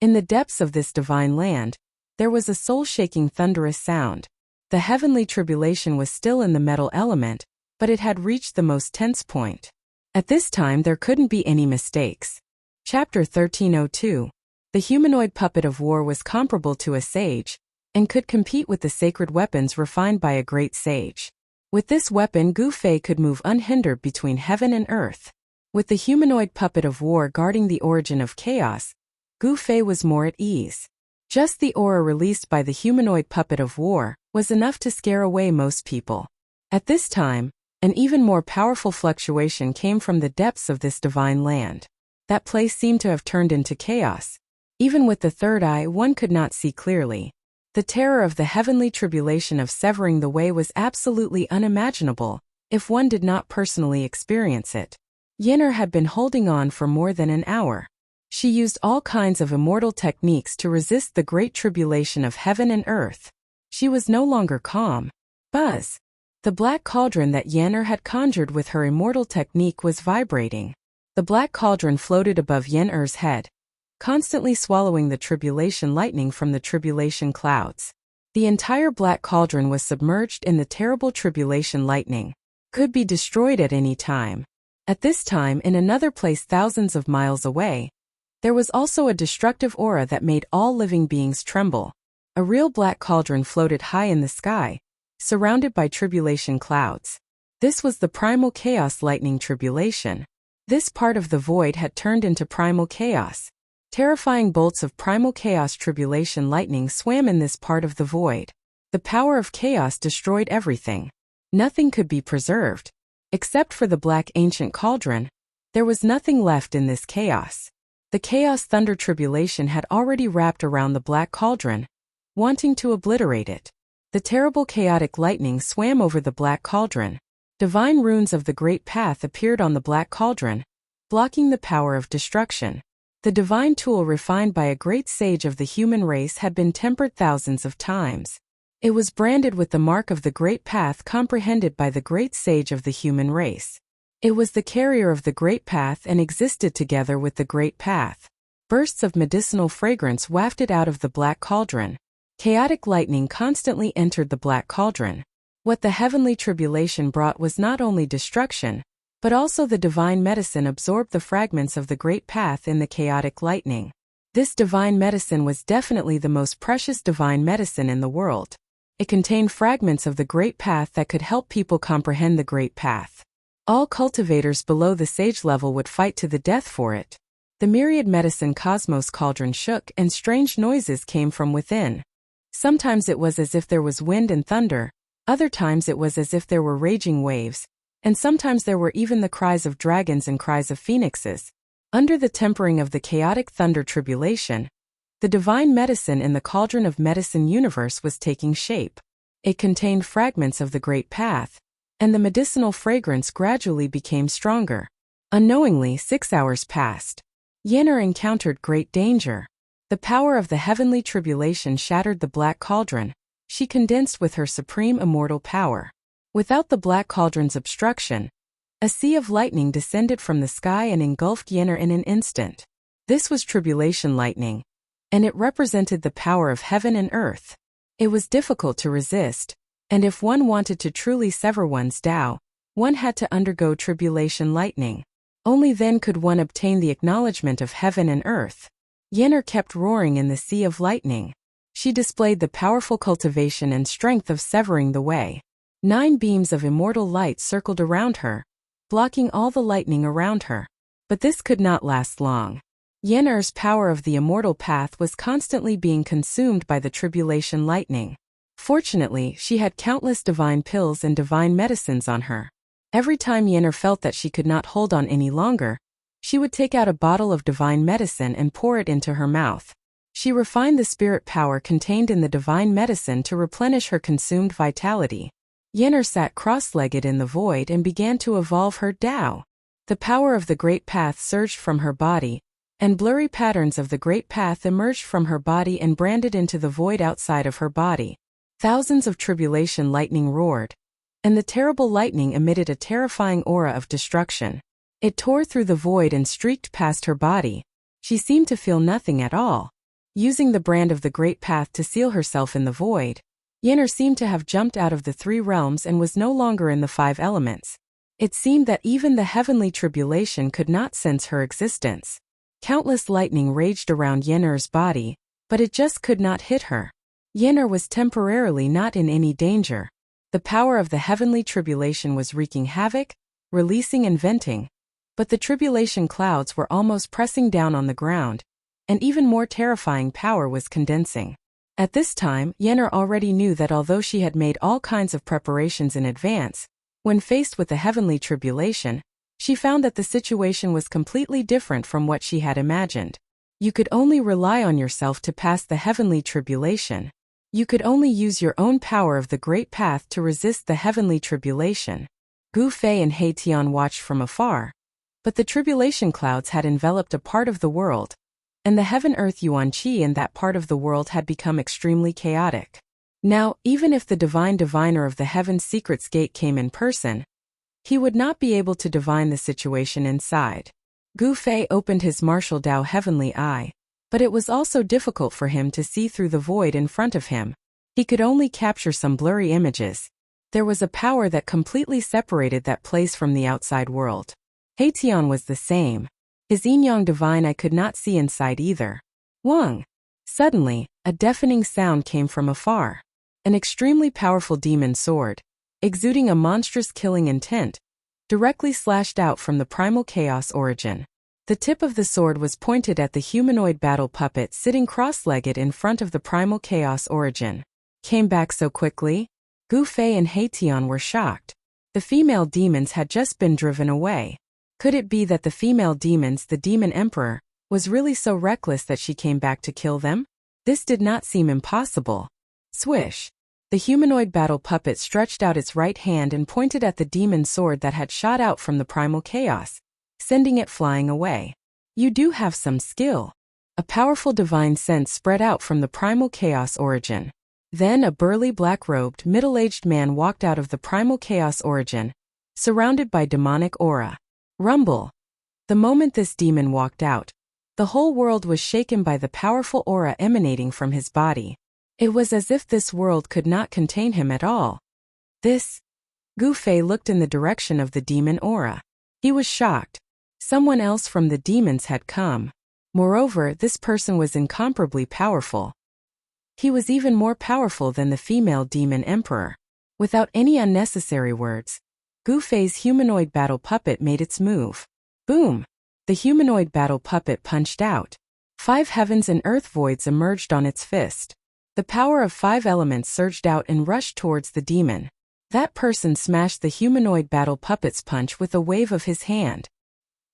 In the depths of this divine land, there was a soul-shaking thunderous sound. The heavenly tribulation was still in the metal element, but it had reached the most tense point. At this time there couldn't be any mistakes. Chapter 1302. The humanoid puppet of war was comparable to a sage, and could compete with the sacred weapons refined by a great sage. With this weapon, Gu Fei could move unhindered between heaven and earth. With the humanoid puppet of war guarding the origin of chaos, Gu Fei was more at ease. Just the aura released by the humanoid puppet of war was enough to scare away most people. At this time, an even more powerful fluctuation came from the depths of this divine land. That place seemed to have turned into chaos. Even with the third eye, one could not see clearly. The terror of the heavenly tribulation of severing the way was absolutely unimaginable, if one did not personally experience it. Yennefer had been holding on for more than an hour. She used all kinds of immortal techniques to resist the great tribulation of heaven and earth. She was no longer calm. Buzz. The black cauldron that Yennefer had conjured with her immortal technique was vibrating. The black cauldron floated above Yennefer's head, constantly swallowing the tribulation lightning from the tribulation clouds. The entire black cauldron was submerged in the terrible tribulation lightning. Could be destroyed at any time. At this time, in another place thousands of miles away, there was also a destructive aura that made all living beings tremble. A real black cauldron floated high in the sky, surrounded by tribulation clouds. This was the primal chaos lightning tribulation. This part of the void had turned into primal chaos. Terrifying bolts of primal chaos tribulation lightning swam in this part of the void. The power of chaos destroyed everything. Nothing could be preserved. Except for the black ancient cauldron, there was nothing left in this chaos. The chaos thunder tribulation had already wrapped around the black cauldron, wanting to obliterate it. The terrible chaotic lightning swam over the black cauldron. Divine runes of the great path appeared on the black cauldron, blocking the power of destruction. The divine tool refined by a great sage of the human race had been tempered thousands of times. It was branded with the mark of the great path comprehended by the great sage of the human race. It was the carrier of the great path and existed together with the great path. Bursts of medicinal fragrance wafted out of the black cauldron. Chaotic lightning constantly entered the black cauldron. What the heavenly tribulation brought was not only destruction, but also the divine medicine absorbed the fragments of the great path in the chaotic lightning. This divine medicine was definitely the most precious divine medicine in the world. It contained fragments of the great path that could help people comprehend the great path. All cultivators below the sage level would fight to the death for it. The myriad medicine cosmos cauldron shook and strange noises came from within. Sometimes it was as if there was wind and thunder, other times it was as if there were raging waves, and sometimes there were even the cries of dragons and cries of phoenixes. Under the tempering of the chaotic thunder tribulation, the divine medicine in the cauldron of medicine universe was taking shape. It contained fragments of the great path, and the medicinal fragrance gradually became stronger. Unknowingly, 6 hours passed. Yennefer encountered great danger. The power of the heavenly tribulation shattered the black cauldron. She condensed with her supreme immortal power. Without the black cauldron's obstruction, a sea of lightning descended from the sky and engulfed Yennefer in an instant. This was tribulation lightning, and it represented the power of heaven and earth. It was difficult to resist, and if one wanted to truly sever one's Tao, one had to undergo tribulation lightning. Only then could one obtain the acknowledgement of heaven and earth. Yennefer kept roaring in the sea of lightning. She displayed the powerful cultivation and strength of severing the way. 9 beams of immortal light circled around her, blocking all the lightning around her. But this could not last long. Yen'er's power of the immortal path was constantly being consumed by the tribulation lightning. Fortunately, she had countless divine pills and divine medicines on her. Every time Yen'er felt that she could not hold on any longer, she would take out a bottle of divine medicine and pour it into her mouth. She refined the spirit power contained in the divine medicine to replenish her consumed vitality. Yen'er sat cross-legged in the void and began to evolve her Tao. The power of the Great Path surged from her body, and blurry patterns of the Great Path emerged from her body and branded into the void outside of her body. Thousands of tribulation lightning roared, and the terrible lightning emitted a terrifying aura of destruction. It tore through the void and streaked past her body. She seemed to feel nothing at all. Using the brand of the Great Path to seal herself in the void, Yen'er seemed to have jumped out of the 3 realms and was no longer in the 5 elements. It seemed that even the heavenly tribulation could not sense her existence. Countless lightning raged around Yen'er's body, but it just could not hit her. Yen'er was temporarily not in any danger. The power of the heavenly tribulation was wreaking havoc, releasing and venting. But the tribulation clouds were almost pressing down on the ground, and even more terrifying power was condensing. At this time, Yen'er already knew that although she had made all kinds of preparations in advance, when faced with the heavenly tribulation, she found that the situation was completely different from what she had imagined. You could only rely on yourself to pass the heavenly tribulation. You could only use your own power of the Great Path to resist the heavenly tribulation. Gu Fei and He Tian watched from afar, but the tribulation clouds had enveloped a part of the world, and the heaven-earth Yuan Qi in that part of the world had become extremely chaotic. Now, even if the divine diviner of the heaven's secrets gate came in person, he would not be able to divine the situation inside. Gu Fei opened his martial Dao heavenly eye, but it was also difficult for him to see through the void in front of him. He could only capture some blurry images. There was a power that completely separated that place from the outside world. He Tian was the same. His yin-yang divine eye could not see inside either. Wang! Suddenly, a deafening sound came from afar. An extremely powerful demon sword, exuding a monstrous killing intent, directly slashed out from the primal chaos origin. The tip of the sword was pointed at the humanoid battle puppet sitting cross-legged in front of the primal chaos origin. Came back so quickly? Gu Fei and He Tian were shocked. The female demons had just been driven away. Could it be that the female demons, the demon emperor, was really so reckless that she came back to kill them? This did not seem impossible. Swish! The humanoid battle puppet stretched out its right hand and pointed at the demon sword that had shot out from the primal chaos, sending it flying away. You do have some skill. A powerful divine sense spread out from the primal chaos origin. Then a burly black-robed, middle-aged man walked out of the primal chaos origin, surrounded by demonic aura. Rumble! The moment this demon walked out, the whole world was shaken by the powerful aura emanating from his body. It was as if this world could not contain him at all. Gu Fei looked in the direction of the demon aura. He was shocked. Someone else from the demons had come. Moreover, this person was incomparably powerful. He was even more powerful than the female demon emperor. Without any unnecessary words, Gu Fei's humanoid battle puppet made its move. Boom! The humanoid battle puppet punched out. 5 heavens and earth voids emerged on its fist. The power of 5 elements surged out and rushed towards the demon. That person smashed the humanoid battle puppet's punch with a wave of his hand.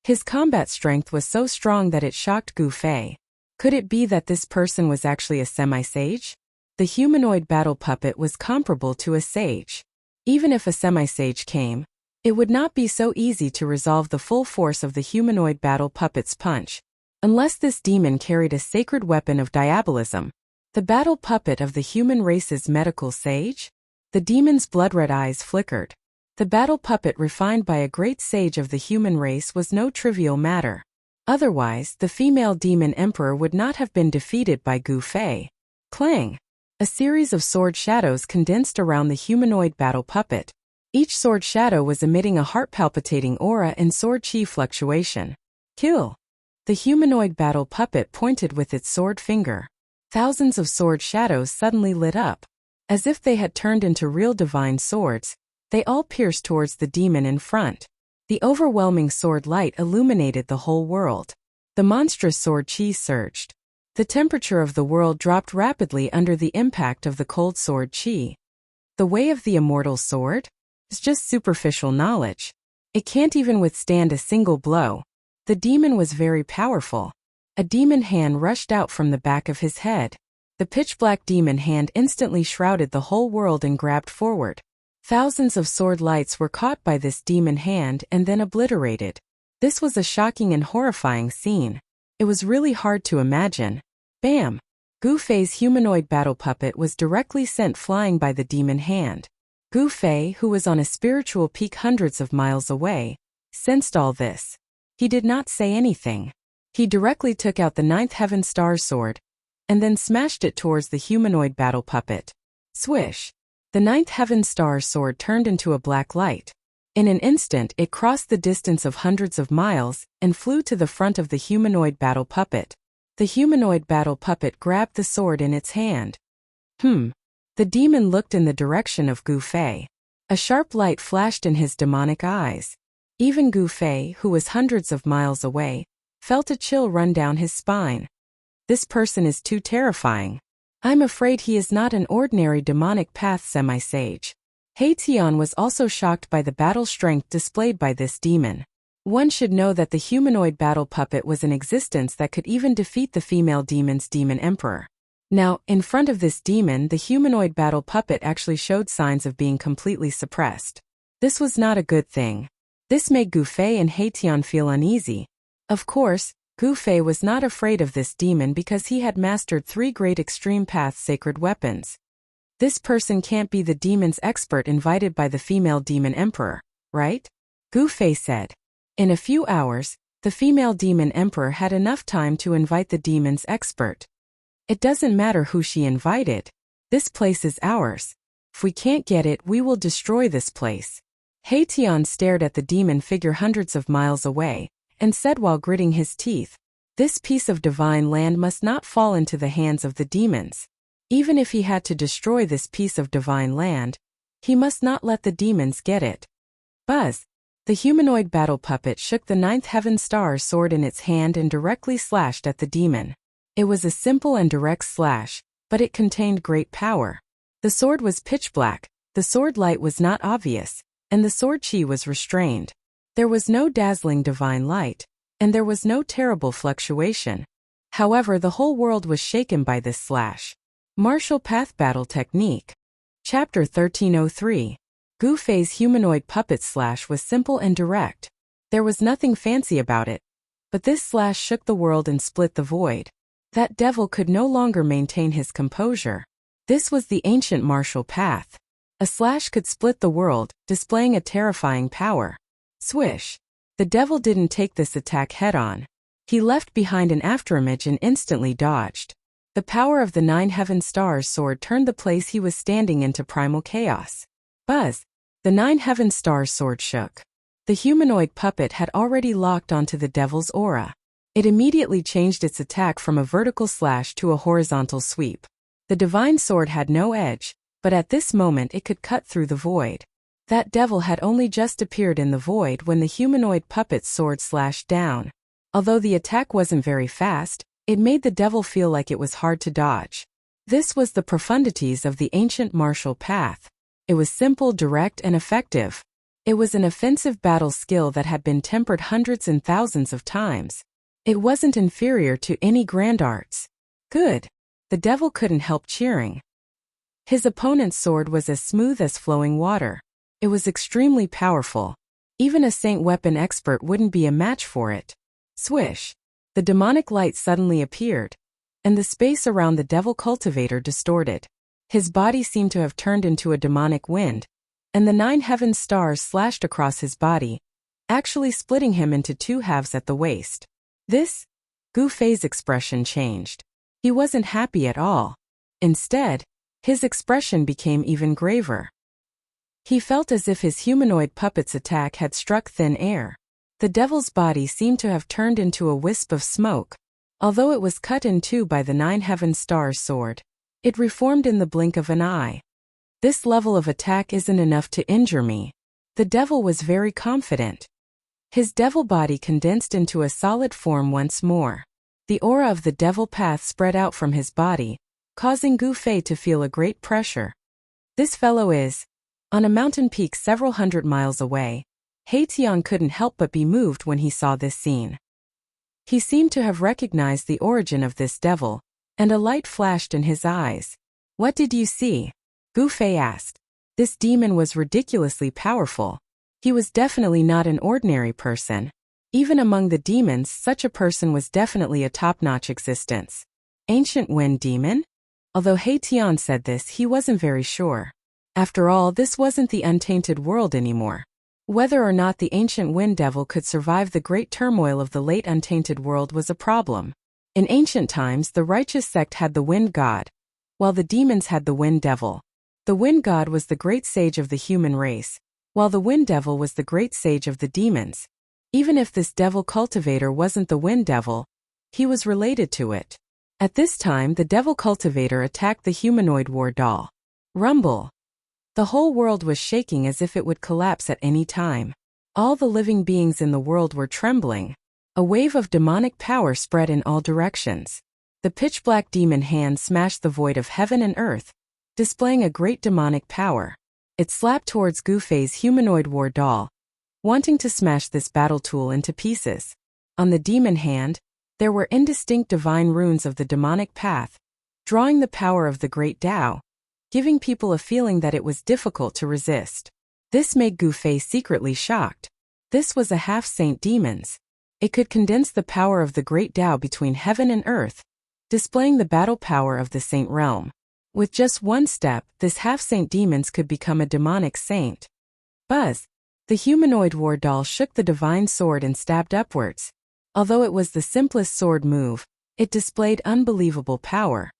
His combat strength was so strong that it shocked Gu Fei. Could it be that this person was actually a semi-sage? The humanoid battle puppet was comparable to a sage. Even if a semi-sage came, it would not be so easy to resolve the full force of the humanoid battle puppet's punch, unless this demon carried a sacred weapon of diabolism. The battle puppet of the human race's medical sage? The demon's blood-red eyes flickered. The battle puppet refined by a great sage of the human race was no trivial matter. Otherwise, the female demon emperor would not have been defeated by Gu Fei. Clang! A series of sword shadows condensed around the humanoid battle puppet. Each sword shadow was emitting a heart-palpitating aura and sword chi fluctuation. Kill! The humanoid battle puppet pointed with its sword finger. Thousands of sword shadows suddenly lit up. As if they had turned into real divine swords, they all pierced towards the demon in front. The overwhelming sword light illuminated the whole world. The monstrous sword chi surged. The temperature of the world dropped rapidly under the impact of the cold sword chi. The way of the immortal sword? It's just superficial knowledge. It can't even withstand a single blow. The demon was very powerful. A demon hand rushed out from the back of his head. The pitch-black demon hand instantly shrouded the whole world and grabbed forward. Thousands of sword lights were caught by this demon hand and then obliterated. This was a shocking and horrifying scene. It was really hard to imagine. Bam! Gu Fei's humanoid battle puppet was directly sent flying by the demon hand. Gu Fei, who was on a spiritual peak hundreds of miles away, sensed all this. He did not say anything. He directly took out the ninth heaven star sword, and then smashed it towards the humanoid battle puppet. Swish! The ninth heaven star sword turned into a black light. In an instant it crossed the distance of hundreds of miles and flew to the front of the humanoid battle puppet. The humanoid battle puppet grabbed the sword in its hand. The demon looked in the direction of Gu Fei. A sharp light flashed in his demonic eyes. Even Gu Fei, who was hundreds of miles away, felt a chill run down his spine. This person is too terrifying. I'm afraid he is not an ordinary demonic path semi-sage. He Tian was also shocked by the battle strength displayed by this demon. One should know that the humanoid battle puppet was an existence that could even defeat the female demon's demon emperor. Now, in front of this demon, the humanoid battle puppet actually showed signs of being completely suppressed. This was not a good thing. This made Gu Fei and He Tian feel uneasy. Of course, Gu Fei was not afraid of this demon because he had mastered 3 great extreme path sacred weapons. This person can't be the demon's expert invited by the female demon emperor, right? Gu Fei said. In a few hours, the female demon emperor had enough time to invite the demon's expert. It doesn't matter who she invited. This place is ours. If we can't get it, we will destroy this place. He Tian stared at the demon figure hundreds of miles away, and said while gritting his teeth, "This piece of divine land must not fall into the hands of the demons. Even if he had to destroy this piece of divine land, he must not let the demons get it." Buzz! The humanoid battle puppet shook the ninth heaven star sword in its hand and directly slashed at the demon. It was a simple and direct slash, but it contained great power. The sword was pitch black, the sword light was not obvious, and the sword chi was restrained. There was no dazzling divine light, and there was no terrible fluctuation. However, the whole world was shaken by this slash. Martial Path Battle Technique. Chapter 1303. Gu Fei's humanoid puppet slash was simple and direct. There was nothing fancy about it. But this slash shook the world and split the void. That devil could no longer maintain his composure. This was the ancient martial path. A slash could split the world, displaying a terrifying power. Swish! The devil didn't take this attack head-on. He left behind an afterimage and instantly dodged. The power of the nine heaven stars sword turned the place he was standing into primal chaos. Buzz! The nine heaven stars sword shook. The humanoid puppet had already locked onto the devil's aura. It immediately changed its attack from a vertical slash to a horizontal sweep. The divine sword had no edge, but at this moment it could cut through the void. That devil had only just appeared in the void when the humanoid puppet's sword slashed down. Although the attack wasn't very fast, it made the devil feel like it was hard to dodge. This was the profundities of the ancient martial path. It was simple, direct, and effective. It was an offensive battle skill that had been tempered hundreds and thousands of times. It wasn't inferior to any grand arts. Good. The devil couldn't help cheering. His opponent's sword was as smooth as flowing water. It was extremely powerful. Even a saint weapon expert wouldn't be a match for it. Swish! The demonic light suddenly appeared, and the space around the devil cultivator distorted. His body seemed to have turned into a demonic wind, and the nine heaven stars slashed across his body, actually splitting him into 2 halves at the waist. Gu Fei's expression changed. He wasn't happy at all. Instead, his expression became even graver. He felt as if his humanoid puppet's attack had struck thin air. The devil's body seemed to have turned into a wisp of smoke. Although it was cut in 2 by the nine heaven stars sword, it reformed in the blink of an eye. This level of attack isn't enough to injure me. The devil was very confident. His devil body condensed into a solid form once more. The aura of the devil path spread out from his body, causing Gu Fei to feel a great pressure. This fellow is on a mountain peak several hundred miles away. He Tian couldn't help but be moved when he saw this scene. He seemed to have recognized the origin of this devil, and a light flashed in his eyes. What did you see? Gu Fei asked. This demon was ridiculously powerful. He was definitely not an ordinary person. Even among the demons, such a person was definitely a top-notch existence. Ancient wind demon? Although He Tian said this, he wasn't very sure. After all, this wasn't the untainted world anymore. Whether or not the ancient wind devil could survive the great turmoil of the late untainted world was a problem. In ancient times, the righteous sect had the wind god, while the demons had the wind devil. The wind god was the great sage of the human race, while the wind devil was the great sage of the demons. Even if this devil cultivator wasn't the wind devil, he was related to it. At this time, the devil cultivator attacked the humanoid war doll. Rumble. The whole world was shaking as if it would collapse at any time. All the living beings in the world were trembling. A wave of demonic power spread in all directions. The pitch-black demon hand smashed the void of heaven and earth, displaying a great demonic power. It slapped towards Gu Fei's humanoid war doll, wanting to smash this battle tool into pieces. On the demon hand, there were indistinct divine runes of the demonic path, drawing the power of the great Tao, giving people a feeling that it was difficult to resist. This made Gu Fei secretly shocked. This was a half-saint demons. It could condense the power of the great Tao between heaven and earth, displaying the battle power of the saint realm. With just one step, this half-saint demons could become a demonic saint. Buzz! The humanoid war doll shook the divine sword and stabbed upwards. Although it was the simplest sword move, it displayed unbelievable power.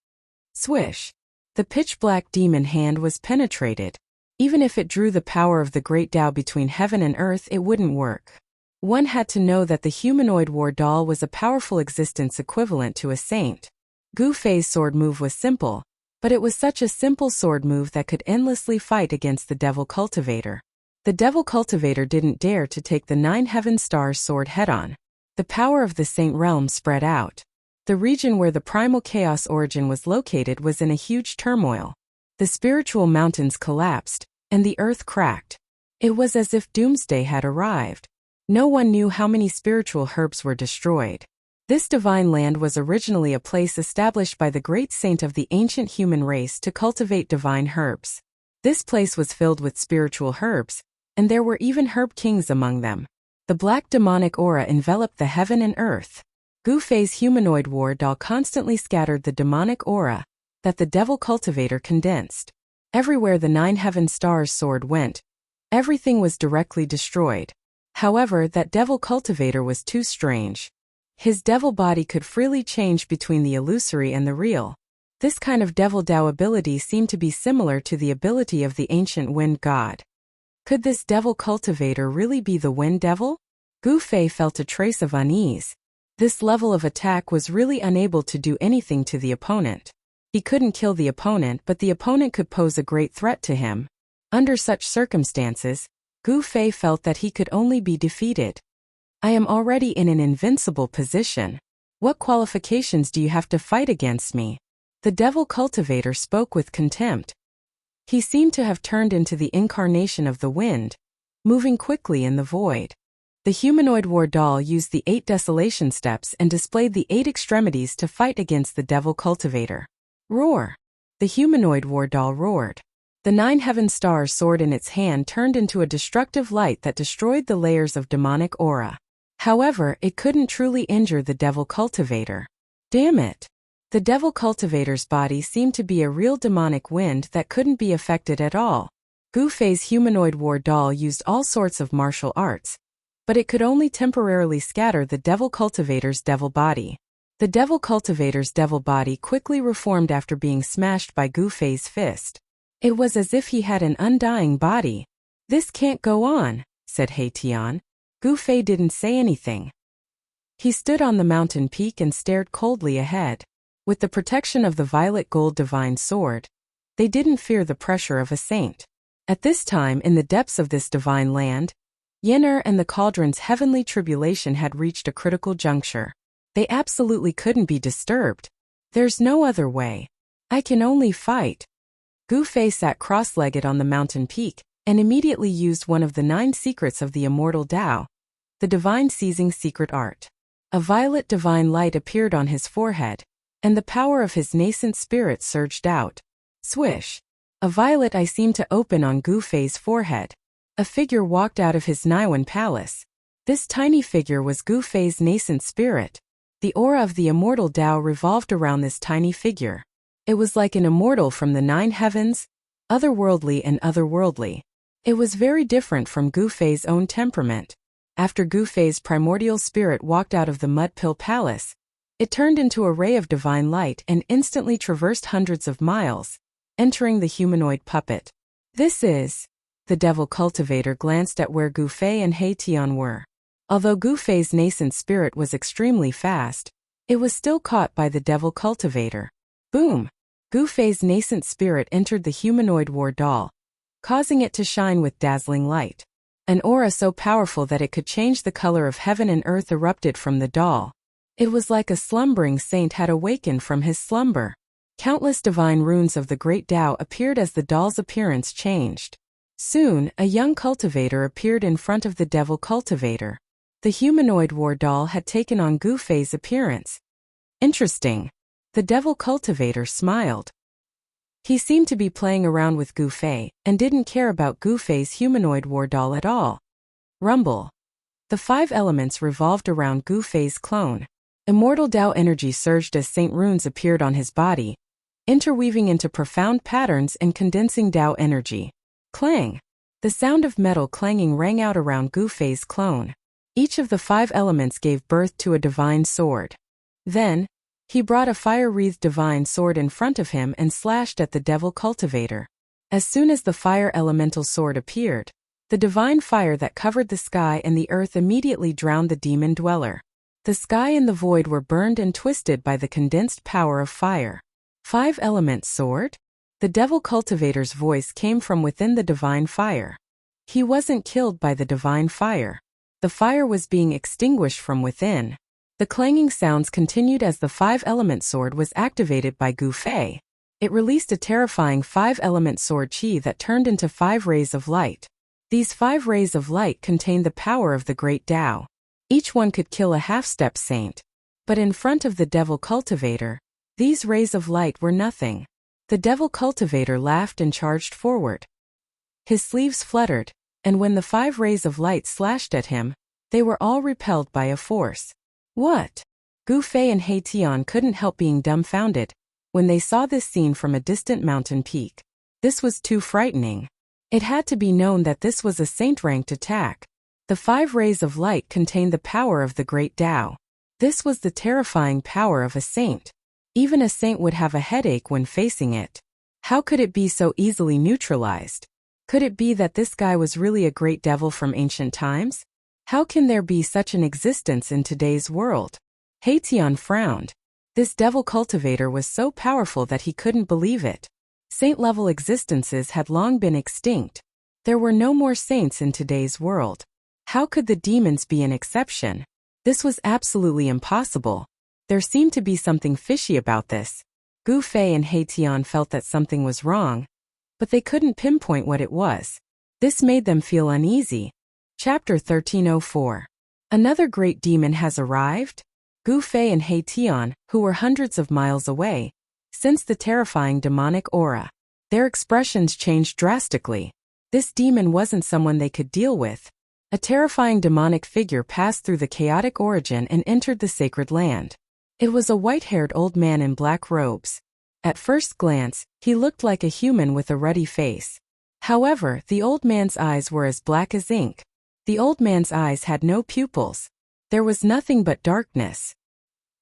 Swish! The pitch-black demon hand was penetrated. Even if it drew the power of the great Tao between heaven and earth, it wouldn't work. One had to know that the humanoid war doll was a powerful existence equivalent to a saint. Gu Fei's sword move was simple, but it was such a simple sword move that could endlessly fight against the devil cultivator. The devil cultivator didn't dare to take the 9 heaven stars sword head-on. The power of the saint realm spread out. The region where the primal chaos origin was located was in a huge turmoil. The spiritual mountains collapsed, and the earth cracked. It was as if doomsday had arrived. No one knew how many spiritual herbs were destroyed. This divine land was originally a place established by the great saint of the ancient human race to cultivate divine herbs. This place was filled with spiritual herbs, and there were even herb kings among them. The black demonic aura enveloped the heaven and earth. Gu Fei's humanoid war doll constantly scattered the demonic aura that the devil cultivator condensed. Everywhere the 9 heaven stars sword went, everything was directly destroyed. However, that devil cultivator was too strange. His devil body could freely change between the illusory and the real. This kind of devil Tao ability seemed to be similar to the ability of the ancient wind god. Could this devil cultivator really be the wind devil? Gu Fei felt a trace of unease. This level of attack was really unable to do anything to the opponent. He couldn't kill the opponent, but the opponent could pose a great threat to him. Under such circumstances, Gu Fei felt that he could only be defeated. I am already in an invincible position. What qualifications do you have to fight against me? The devil cultivator spoke with contempt. He seemed to have turned into the incarnation of the wind, moving quickly in the void. The humanoid war doll used the 8 desolation steps and displayed the 8 extremities to fight against the devil cultivator. Roar! The humanoid war doll roared. The 9 heaven stars sword in its hand turned into a destructive light that destroyed the layers of demonic aura. However, it couldn't truly injure the devil cultivator. Damn it! The devil cultivator's body seemed to be a real demonic wind that couldn't be affected at all. Gu Fei's humanoid war doll used all sorts of martial arts, but it could only temporarily scatter the devil cultivator's devil body. The devil cultivator's devil body quickly reformed after being smashed by Gu Fei's fist. It was as if he had an undying body. This can't go on, said He Tian. Gu Fei didn't say anything. He stood on the mountain peak and stared coldly ahead. With the protection of the violet gold divine sword, They didn't fear the pressure of a saint. At this time, in the depths of this divine land, Yennefer and the Cauldron's heavenly tribulation had reached a critical juncture. They absolutely couldn't be disturbed. There's no other way. I can only fight. Gu Fei sat cross-legged on the mountain peak, and immediately used one of the 9 secrets of the immortal Tao, the divine seizing secret art. A violet divine light appeared on his forehead, and the power of his nascent spirit surged out. Swish! A violet eye seemed to open on Gu Fei's forehead. A figure walked out of his Niwen palace. This tiny figure was Gu Fei's nascent spirit. The aura of the immortal Tao revolved around this tiny figure. It was like an immortal from the 9 heavens, otherworldly and otherworldly. It was very different from Gu Fei's own temperament. After Gu Fei's primordial spirit walked out of the Mud Pill Palace, it turned into a ray of divine light and instantly traversed hundreds of miles, entering the humanoid puppet. This is... The Devil Cultivator glanced at where Gu Fei and He Tian were. Although Gu Fei's nascent spirit was extremely fast, it was still caught by the Devil Cultivator. Boom! Gu Fei's nascent spirit entered the humanoid war doll, causing it to shine with dazzling light. An aura so powerful that it could change the color of heaven and earth erupted from the doll. It was like a slumbering saint had awakened from his slumber. Countless divine runes of the great Tao appeared as the doll's appearance changed. Soon, a young cultivator appeared in front of the Devil Cultivator. The humanoid war doll had taken on Gu Fei's appearance. Interesting. The Devil Cultivator smiled. He seemed to be playing around with Gu Fei, and didn't care about Gu Fei's humanoid war doll at all. Rumble. The 5 elements revolved around Gu Fei's clone. Immortal Tao energy surged as Saint runes appeared on his body, interweaving into profound patterns and condensing Tao energy. Clang! The sound of metal clanging rang out around Gu Fei's clone. Each of the 5 elements gave birth to a divine sword. Then, he brought a fire-wreathed divine sword in front of him and slashed at the Devil Cultivator. As soon as the fire elemental sword appeared, the divine fire that covered the sky and the earth immediately drowned the demon dweller. The sky and the void were burned and twisted by the condensed power of fire. 5-element sword? The Devil Cultivator's voice came from within the divine fire. He wasn't killed by the divine fire. The fire was being extinguished from within. The clanging sounds continued as the 5-element sword was activated by Gu Fei. It released a terrifying 5-element sword chi that turned into 5 rays of light. These 5 rays of light contained the power of the great Tao. Each one could kill a half-step saint. But in front of the Devil Cultivator, these rays of light were nothing. The Devil Cultivator laughed and charged forward. His sleeves fluttered, and when the 5 rays of light slashed at him, they were all repelled by a force. What? Gu Fei and He Tian couldn't help being dumbfounded when they saw this scene from a distant mountain peak. This was too frightening. It had to be known that this was a saint-ranked attack. The 5 rays of light contained the power of the great Tao. This was the terrifying power of a saint. Even a saint would have a headache when facing it. How could it be so easily neutralized? Could it be that this guy was really a great devil from ancient times? How can there be such an existence in today's world? He Tian frowned. This Devil Cultivator was so powerful that he couldn't believe it. Saint-level existences had long been extinct. There were no more saints in today's world. How could the demons be an exception? This was absolutely impossible. There seemed to be something fishy about this. Gu Fei and He Tian felt that something was wrong, but they couldn't pinpoint what it was. This made them feel uneasy. Chapter 1304. Another great demon has arrived? Gu Fei and He Tian, who were hundreds of miles away, sensed the terrifying demonic aura. Their expressions changed drastically. This demon wasn't someone they could deal with. A terrifying demonic figure passed through the chaotic origin and entered the sacred land. It was a white-haired old man in black robes. At first glance, he looked like a human with a ruddy face. However, the old man's eyes were as black as ink. The old man's eyes had no pupils. There was nothing but darkness.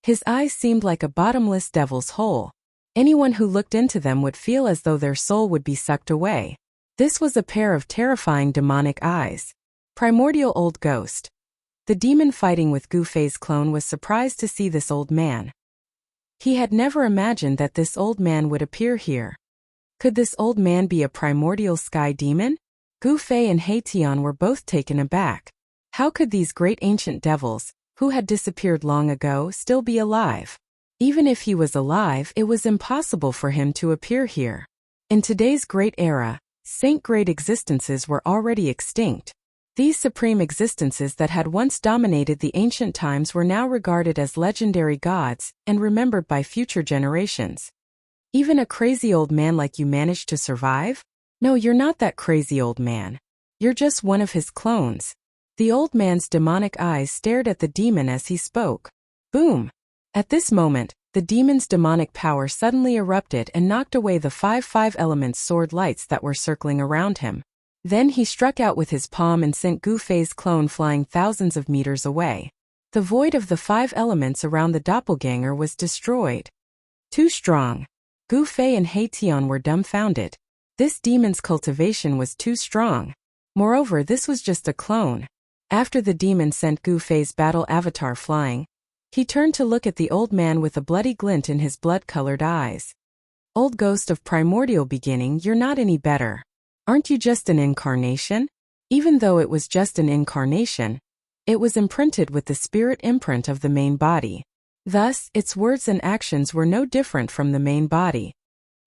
His eyes seemed like a bottomless devil's hole. Anyone who looked into them would feel as though their soul would be sucked away. This was a pair of terrifying demonic eyes. Primordial old ghost. The demon fighting with Gu Fei's clone was surprised to see this old man. He had never imagined that this old man would appear here. Could this old man be a primordial sky demon? Gu Fei and He Tian were both taken aback. How could these great ancient devils, who had disappeared long ago, still be alive? Even if he was alive, it was impossible for him to appear here. In today's great era, saint-grade existences were already extinct. These supreme existences that had once dominated the ancient times were now regarded as legendary gods and remembered by future generations. Even a crazy old man like you managed to survive? No, you're not that crazy old man. You're just one of his clones. The old man's demonic eyes stared at the demon as he spoke. Boom! At this moment, the demon's demonic power suddenly erupted and knocked away the 5 elements sword lights that were circling around him. Then he struck out with his palm and sent Gu Fei's clone flying thousands of meters away. The void of the 5 elements around the doppelganger was destroyed. Too strong. Gu Fei and He Tian were dumbfounded. This demon's cultivation was too strong. Moreover, this was just a clone. After the demon sent Gu Fei's battle avatar flying, he turned to look at the old man with a bloody glint in his blood-colored eyes. Old ghost of primordial beginning, you're not any better. Aren't you just an incarnation? Even though it was just an incarnation, it was imprinted with the spirit imprint of the main body. Thus, its words and actions were no different from the main body.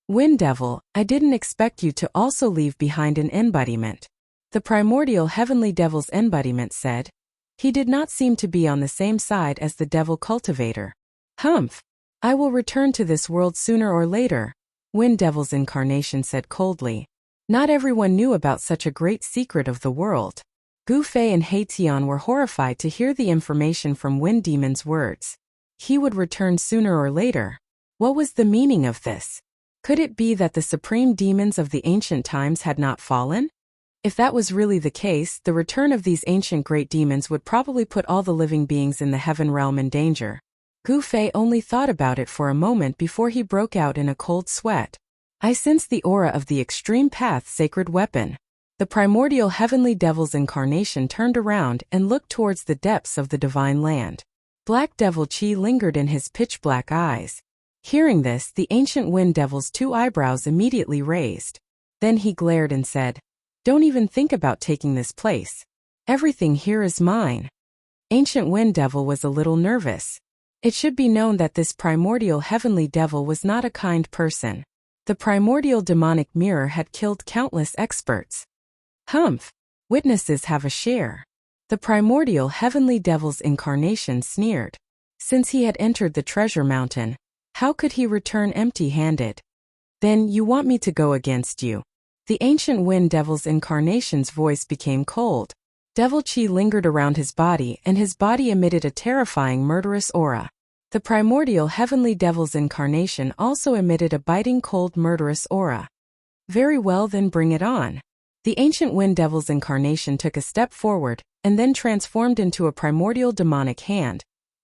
Wind Devil, I didn't expect you to also leave behind an embodiment. The primordial heavenly devil's embodiment said. He did not seem to be on the same side as the devil cultivator. Humph! I will return to this world sooner or later, Wind Devil's incarnation said coldly. Not everyone knew about such a great secret of the world. Gu Fei and He Tian were horrified to hear the information from Wind Demon's words. He would return sooner or later. What was the meaning of this? Could it be that the supreme demons of the ancient times had not fallen? If that was really the case, the return of these ancient great demons would probably put all the living beings in the heaven realm in danger. Gu Fei only thought about it for a moment before he broke out in a cold sweat. I sense the aura of the extreme path sacred weapon. The primordial heavenly devil's incarnation turned around and looked towards the depths of the divine land. Black devil chi lingered in his pitch-black eyes. Hearing this, the ancient wind devil's 2 eyebrows immediately raised. Then he glared and said, Don't even think about taking this place. Everything here is mine. Ancient wind devil was a little nervous. It should be known that this primordial heavenly devil was not a kind person. The primordial demonic mirror had killed countless experts. Humph! Witnesses have a share. The primordial heavenly devil's incarnation sneered. Since he had entered the treasure mountain, how could he return empty-handed? Then you want me to go against you? The ancient wind devil's incarnation's voice became cold. Devil chi lingered around his body and his body emitted a terrifying murderous aura. The primordial heavenly devil's incarnation also emitted a biting cold murderous aura. Very well, then bring it on. The ancient wind devil's incarnation took a step forward and then transformed into a primordial demonic hand,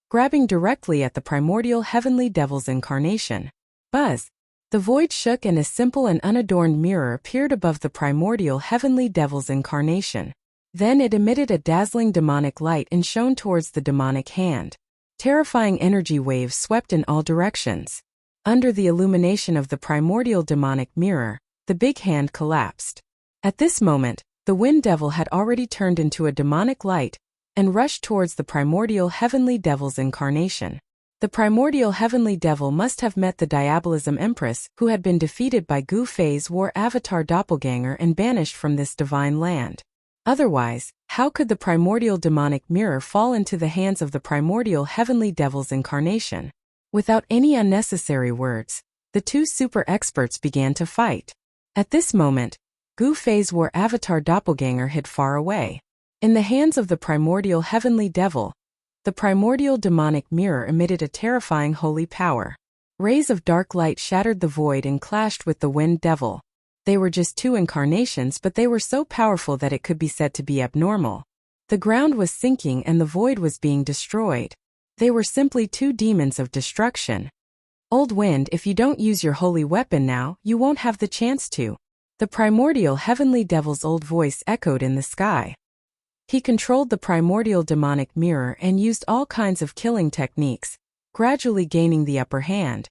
grabbing directly at the primordial heavenly devil's incarnation. Buzz! The void shook and a simple and unadorned mirror appeared above the primordial heavenly devil's incarnation. Then it emitted a dazzling demonic light and shone towards the demonic hand. Terrifying energy waves swept in all directions. Under the illumination of the primordial demonic mirror, the big hand collapsed. At this moment, the wind devil had already turned into a demonic light and rushed towards the primordial heavenly devil's incarnation. The primordial heavenly devil must have met the Diabolism Empress who had been defeated by Gu Fei's war avatar doppelganger and banished from this divine land. Otherwise, how could the primordial demonic mirror fall into the hands of the primordial heavenly devil's incarnation? Without any unnecessary words, the 2 super experts began to fight. At this moment, Gu Fei's war avatar doppelganger hid far away. In the hands of the primordial heavenly devil, the primordial demonic mirror emitted a terrifying holy power. Rays of dark light shattered the void and clashed with the wind devil. They were just 2 incarnations, but they were so powerful that it could be said to be abnormal. The ground was sinking and the void was being destroyed. They were simply 2 demons of destruction. Old wind, if you don't use your holy weapon now, you won't have the chance to. The primordial heavenly devil's old voice echoed in the sky. He controlled the primordial demonic mirror and used all kinds of killing techniques, gradually gaining the upper hand.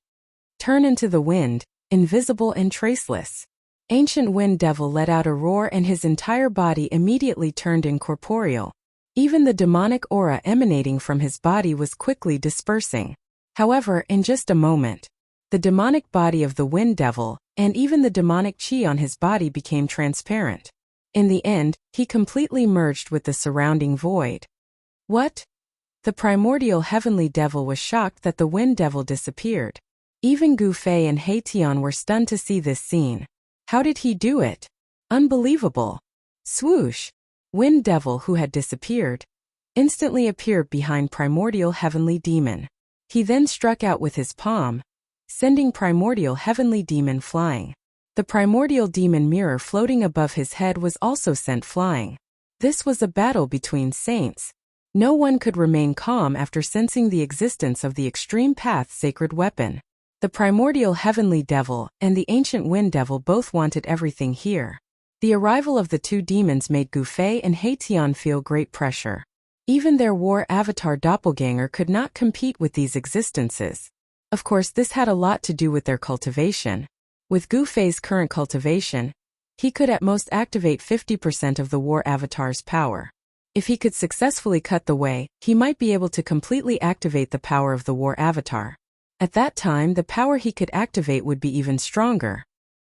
Turn into the wind, invisible and traceless. Ancient Wind Devil let out a roar and his entire body immediately turned incorporeal. Even the demonic aura emanating from his body was quickly dispersing. However, in just a moment, the demonic body of the Wind Devil, and even the demonic chi on his body became transparent. In the end, he completely merged with the surrounding void. What? The primordial heavenly devil was shocked that the Wind Devil disappeared. Even Gu Fei and He Tian were stunned to see this scene. How did he do it? Unbelievable. Swoosh! Wind Devil, who had disappeared, instantly appeared behind primordial heavenly demon. He then struck out with his palm, sending primordial heavenly demon flying. The primordial demon mirror floating above his head was also sent flying. This was a battle between saints. No one could remain calm after sensing the existence of the Extreme Path sacred weapon. The primordial heavenly devil and the ancient Wind Devil both wanted everything here. The arrival of the two demons made Gu Fei and He Tian feel great pressure. Even their war avatar doppelganger could not compete with these existences. Of course, this had a lot to do with their cultivation. With Gu Fei's current cultivation, he could at most activate 50% of the war avatar's power. If he could successfully cut the way, he might be able to completely activate the power of the war avatar. At that time, the power he could activate would be even stronger.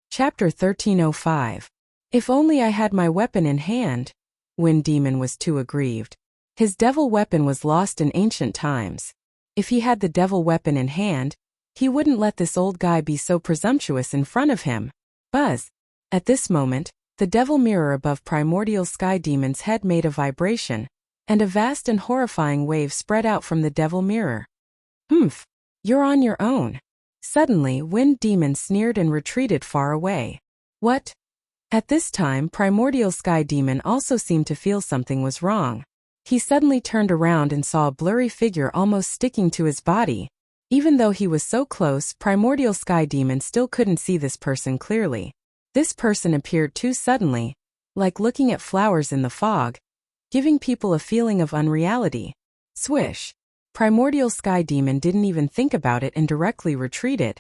Chapter 1305. If only I had my weapon in hand. Wind Demon was too aggrieved. His devil weapon was lost in ancient times. If he had the devil weapon in hand, he wouldn't let this old guy be so presumptuous in front of him. Buzz! At this moment, the devil mirror above primordial sky demon's head made a vibration, and a vast and horrifying wave spread out from the devil mirror. Humph! You're on your own. Suddenly, Wind Demon sneered and retreated far away. What? At this time, primordial sky demon also seemed to feel something was wrong. He suddenly turned around and saw a blurry figure almost sticking to his body. Even though he was so close, primordial sky demon still couldn't see this person clearly. This person appeared too suddenly, like looking at flowers in the fog, giving people a feeling of unreality. Swish! Primordial sky demon didn't even think about it and directly retreated.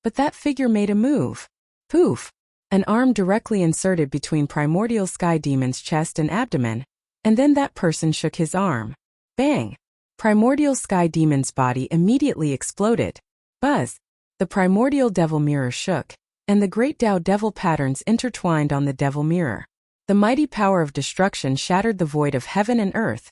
But that figure made a move. Poof! An arm directly inserted between primordial sky demon's chest and abdomen, and then that person shook his arm. Bang! Primordial sky demon's body immediately exploded. Buzz! The primordial devil mirror shook, and the great Tao devil patterns intertwined on the devil mirror. The mighty power of destruction shattered the void of heaven and earth,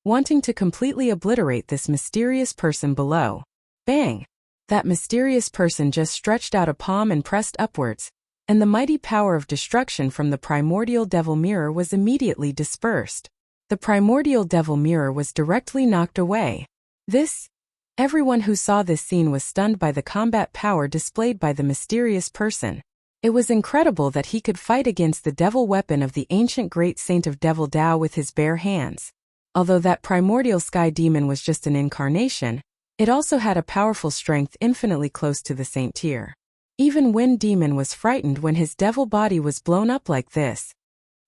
wanting to completely obliterate this mysterious person below. Bang! That mysterious person just stretched out a palm and pressed upwards, and the mighty power of destruction from the primordial devil mirror was immediately dispersed. The primordial devil mirror was directly knocked away. Everyone who saw this scene was stunned by the combat power displayed by the mysterious person. It was incredible that he could fight against the devil weapon of the ancient great saint of Devil Tao with his bare hands. Although that primordial sky demon was just an incarnation, it also had a powerful strength infinitely close to the saint tier. Even Wind Demon was frightened when his devil body was blown up like this.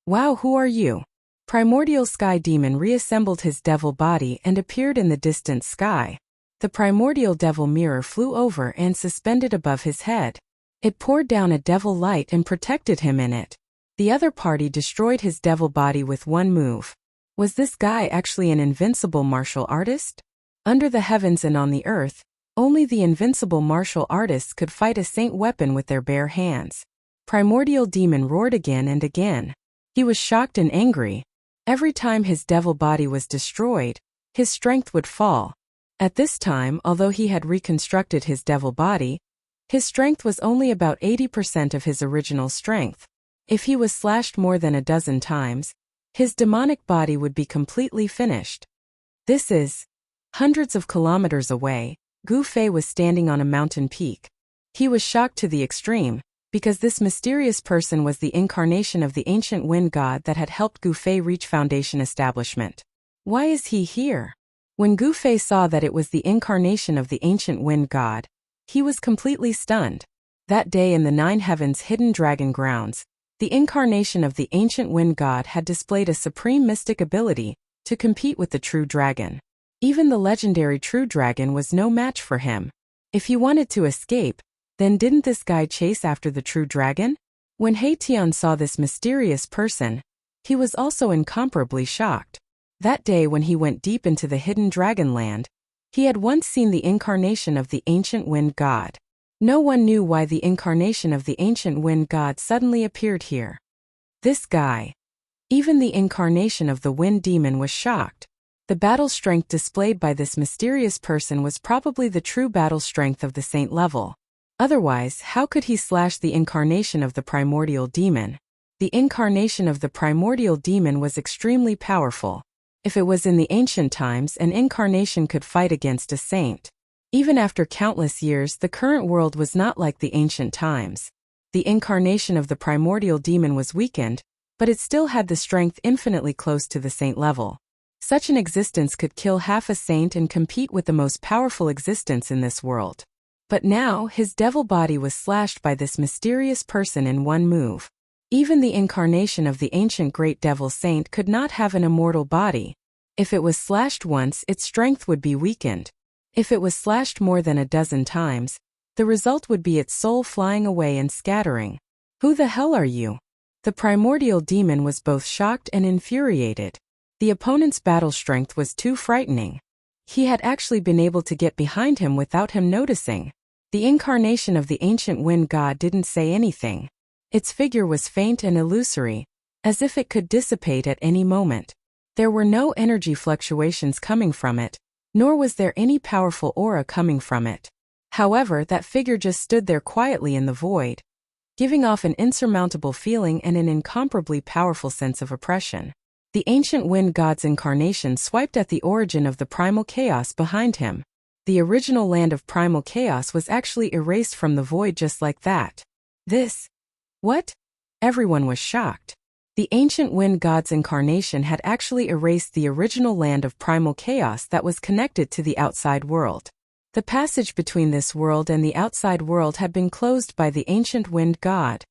Wow, who are you? Primordial sky demon reassembled his devil body and appeared in the distant sky. The primordial devil mirror flew over and suspended above his head. It poured down a devil light and protected him in it. The other party destroyed his devil body with one move. Was this guy actually an invincible martial artist? Under the heavens and on the earth, only the invincible martial artists could fight a saint weapon with their bare hands. Primordial demon roared again and again. He was shocked and angry. Every time his devil body was destroyed, his strength would fall. At this time, although he had reconstructed his devil body, his strength was only about 80% of his original strength. If he was slashed more than a dozen times, his demonic body would be completely finished. This is hundreds of kilometers away. Gu Fei was standing on a mountain peak. He was shocked to the extreme, because this mysterious person was the incarnation of the ancient wind god that had helped Gu Fei reach foundation establishment. Why is he here? When Gu Fei saw that it was the incarnation of the ancient wind god, he was completely stunned. That day in the Nine Heavens hidden dragon grounds, the incarnation of the ancient wind god had displayed a supreme mystic ability to compete with the true dragon. Even the legendary true dragon was no match for him. If he wanted to escape, Then didn't this guy chase after the true dragon? When Haetian saw this mysterious person, he was also incomparably shocked. That day when he went deep into the hidden dragonland, he had once seen the incarnation of the ancient wind god. No one knew why the incarnation of the ancient wind god suddenly appeared here. This guy. Even the incarnation of the wind demon was shocked. The battle strength displayed by this mysterious person was probably the true battle strength of the saint level. Otherwise, how could he slash the incarnation of the primordial demon? The incarnation of the primordial demon was extremely powerful. If it was in the ancient times, an incarnation could fight against a saint. Even after countless years, the current world was not like the ancient times. The incarnation of the primordial demon was weakened, but it still had the strength infinitely close to the saint level. Such an existence could kill half a saint and compete with the most powerful existence in this world. But now, his devil body was slashed by this mysterious person in one move. Even the incarnation of the ancient great devil saint could not have an immortal body. If it was slashed once, its strength would be weakened. If it was slashed more than a dozen times, the result would be its soul flying away and scattering. Who the hell are you? The primordial demon was both shocked and infuriated. The opponent's battle strength was too frightening. He had actually been able to get behind him without him noticing. The incarnation of the ancient wind god didn't say anything. Its figure was faint and illusory, as if it could dissipate at any moment. There were no energy fluctuations coming from it, nor was there any powerful aura coming from it. However, that figure just stood there quietly in the void, giving off an insurmountable feeling and an incomparably powerful sense of oppression. The ancient wind god's incarnation swiped at the origin of the primal chaos behind him. The original land of primal chaos was actually erased from the void just like that. What? Everyone was shocked. The ancient wind god's incarnation had actually erased the original land of primal chaos that was connected to the outside world. The passage between this world and the outside world had been closed by the ancient wind god.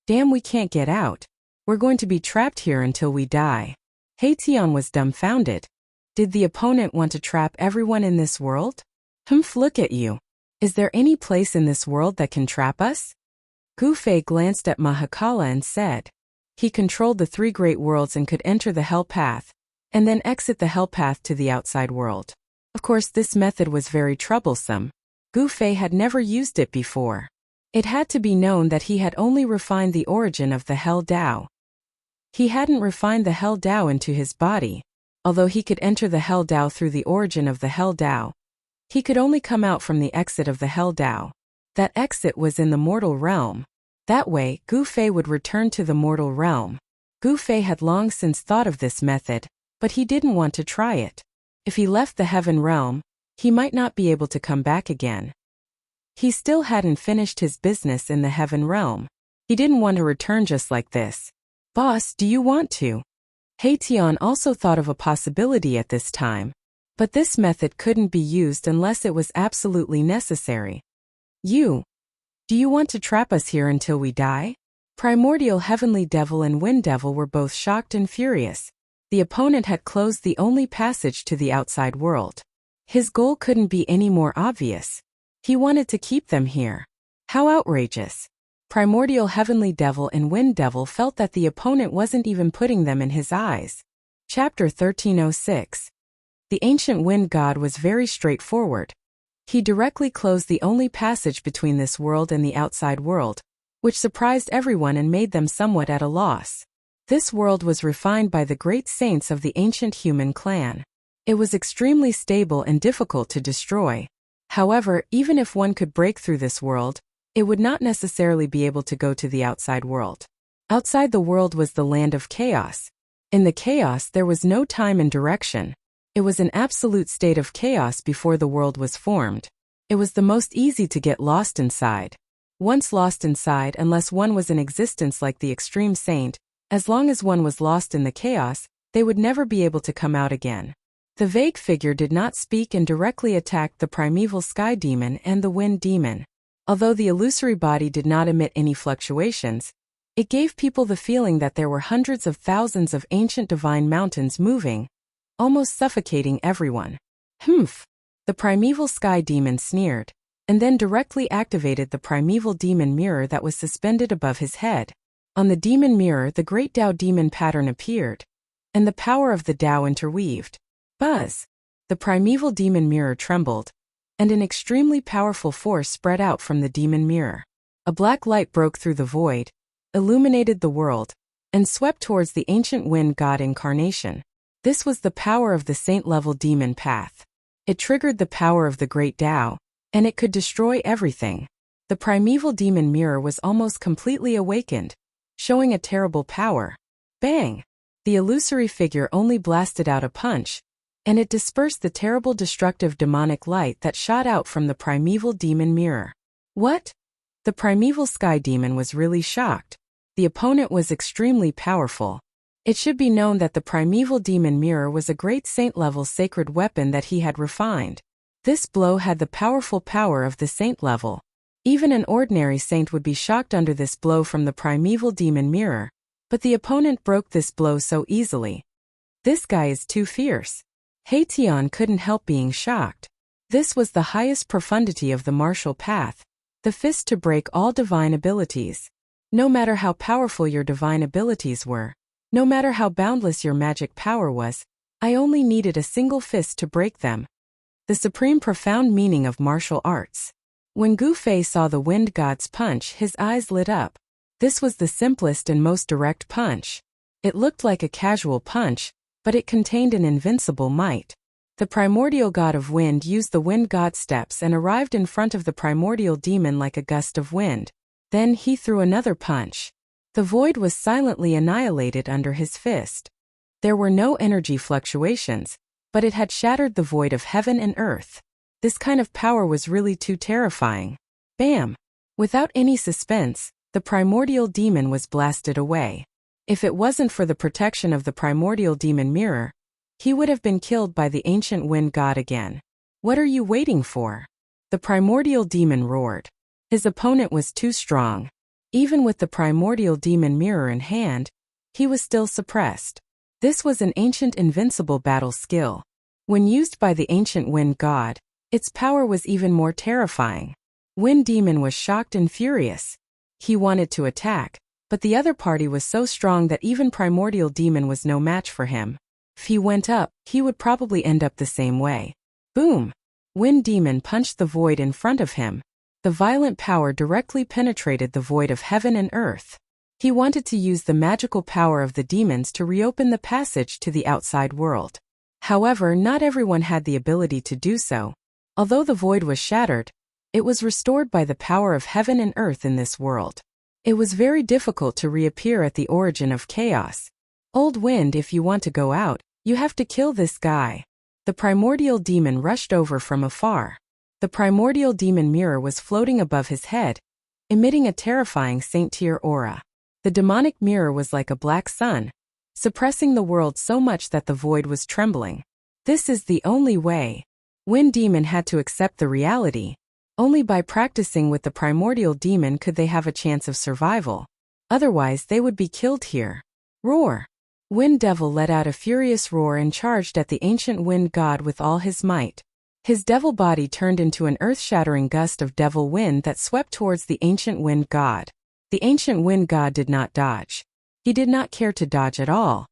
Damn, we can't get out. We're going to be trapped here until we die. Haetian was dumbfounded. Did the opponent want to trap everyone in this world? Look at you. Is there any place in this world that can trap us? Gufei glanced at Mahakala and said. He controlled the three great worlds and could enter the hell path, and then exit the hell path to the outside world. Of course, this method was very troublesome. Gufei had never used it before. It had to be known that he had only refined the origin of the Hell Dao. He hadn't refined the Hell Dao into his body. Although he could enter the Hell Dao through the origin of the Hell Dao, he could only come out from the exit of the Hell Dao. That exit was in the mortal realm. That way, Gufei would return to the mortal realm. Gufei had long since thought of this method, but he didn't want to try it. If he left the heaven realm, he might not be able to come back again. He still hadn't finished his business in the heaven realm. He didn't want to return just like this. Boss, do you want to? Haetian also thought of a possibility at this time. But this method couldn't be used unless it was absolutely necessary. Do you want to trap us here until we die? Primordial Heavenly Devil and Wind Devil were both shocked and furious. The opponent had closed the only passage to the outside world. His goal couldn't be any more obvious. He wanted to keep them here. How outrageous. Primordial Heavenly Devil and Wind Devil felt that the opponent wasn't even putting them in his eyes. Chapter 1306. The ancient wind god was very straightforward. He directly closed the only passage between this world and the outside world, which surprised everyone and made them somewhat at a loss. This world was refined by the great saints of the ancient human clan. It was extremely stable and difficult to destroy. However, even if one could break through this world, it would not necessarily be able to go to the outside world. Outside the world was the land of chaos. In the chaos there was no time and direction. It was an absolute state of chaos before the world was formed. It was the most easy to get lost inside. Once lost inside, unless one was in existence like the extreme saint, as long as one was lost in the chaos, they would never be able to come out again. The vague figure did not speak and directly attacked the primeval sky demon and the wind demon. Although the illusory body did not emit any fluctuations, it gave people the feeling that there were hundreds of thousands of ancient divine mountains moving, almost suffocating everyone. The primeval sky demon sneered. and then directly activated the primeval demon mirror that was suspended above his head. On the demon mirror, the great Tao demon pattern appeared, and the power of the Tao interweaved. Buzz! The primeval demon mirror trembled, and an extremely powerful force spread out from the demon mirror. A black light broke through the void, illuminated the world, and swept towards the ancient wind god incarnation. This was the power of the saint-level demon path. It triggered the power of the great Tao, and it could destroy everything. The primeval demon mirror was almost completely awakened, showing a terrible power. Bang! The illusory figure only blasted out a punch, and it dispersed the terrible destructive demonic light that shot out from the primeval demon mirror. What? The primeval sky demon was really shocked. The opponent was extremely powerful. It should be known that the primeval demon mirror was a great saint-level sacred weapon that he had refined. This blow had the powerful power of the saint level. Even an ordinary saint would be shocked under this blow from the primeval demon mirror, but the opponent broke this blow so easily. This guy is too fierce. Haitian couldn't help being shocked. This was the highest profundity of the martial path, the fist to break all divine abilities. No matter how powerful your divine abilities were, no matter how boundless your magic power was, I only needed a single fist to break them. The supreme profound meaning of martial arts. When Gu Fei saw the wind god's punch, his eyes lit up. This was the simplest and most direct punch. It looked like a casual punch, but it contained an invincible might. The primordial god of wind used the wind god steps and arrived in front of the primordial demon like a gust of wind. Then he threw another punch. The void was silently annihilated under his fist. There were no energy fluctuations, but it had shattered the void of heaven and earth. This kind of power was really too terrifying. Bam! Without any suspense, the primordial demon was blasted away. If it wasn't for the protection of the primordial demon mirror, he would have been killed by the ancient wind god again. What are you waiting for? The primordial demon roared. His opponent was too strong. Even with the primordial demon mirror in hand, he was still suppressed. This was an ancient invincible battle skill. When used by the ancient wind god, its power was even more terrifying. Wind demon was shocked and furious. He wanted to attack, but the other party was so strong that even primordial demon was no match for him. If he went up, he would probably end up the same way. Boom! Wind demon punched the void in front of him. The violent power directly penetrated the void of heaven and earth. He wanted to use the magical power of the demons to reopen the passage to the outside world. However, not everyone had the ability to do so. Although the void was shattered, it was restored by the power of heaven and earth in this world. It was very difficult to reappear at the origin of chaos. Old wind, if you want to go out, you have to kill this guy. The primordial demon rushed over from afar. The primordial demon mirror was floating above his head, emitting a terrifying saint-tier aura. The demonic mirror was like a black sun, suppressing the world so much that the void was trembling. This is the only way. Wind demon had to accept the reality. Only by practicing with the primordial demon could they have a chance of survival. Otherwise they would be killed here. Roar! Wind devil let out a furious roar and charged at the ancient wind god with all his might. His devil body turned into an earth-shattering gust of devil wind that swept towards the ancient wind god. The ancient wind god did not dodge. He did not care to dodge at all.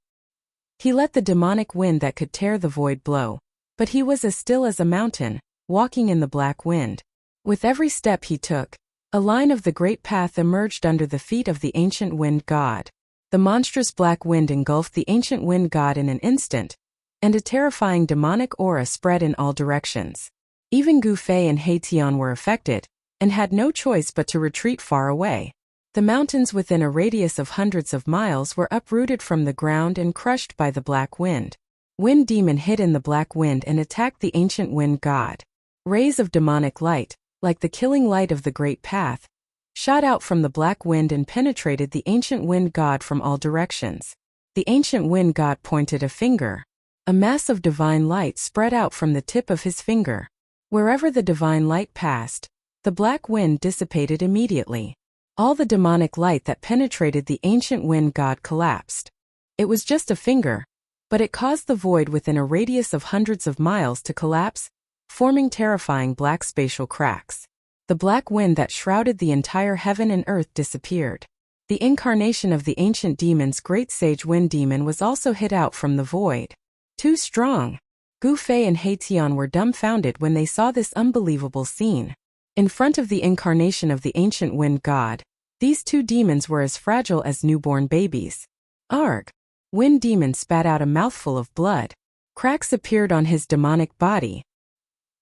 He let the demonic wind that could tear the void blow, but he was as still as a mountain, walking in the black wind. With every step he took, a line of the great path emerged under the feet of the ancient wind god. The monstrous black wind engulfed the ancient wind god in an instant, and a terrifying demonic aura spread in all directions. Even Gu Fei and Haitian were affected, and had no choice but to retreat far away. The mountains within a radius of hundreds of miles were uprooted from the ground and crushed by the black wind. Wind demon hid in the black wind and attacked the ancient wind god. Rays of demonic light, like the killing light of the great path, shot out from the black wind and penetrated the ancient wind god from all directions. The ancient wind god pointed a finger. A mass of divine light spread out from the tip of his finger. Wherever the divine light passed, the black wind dissipated immediately. All the demonic light that penetrated the ancient wind god collapsed. It was just a finger, but it caused the void within a radius of hundreds of miles to collapse, forming terrifying black spatial cracks. The black wind that shrouded the entire heaven and earth disappeared. The incarnation of the ancient demon's great sage wind demon was also hit out from the void. Too strong. Gu Fei and He Tian were dumbfounded when they saw this unbelievable scene. In front of the incarnation of the ancient wind god, these two demons were as fragile as newborn babies. Arg! Wind demon spat out a mouthful of blood. Cracks appeared on his demonic body.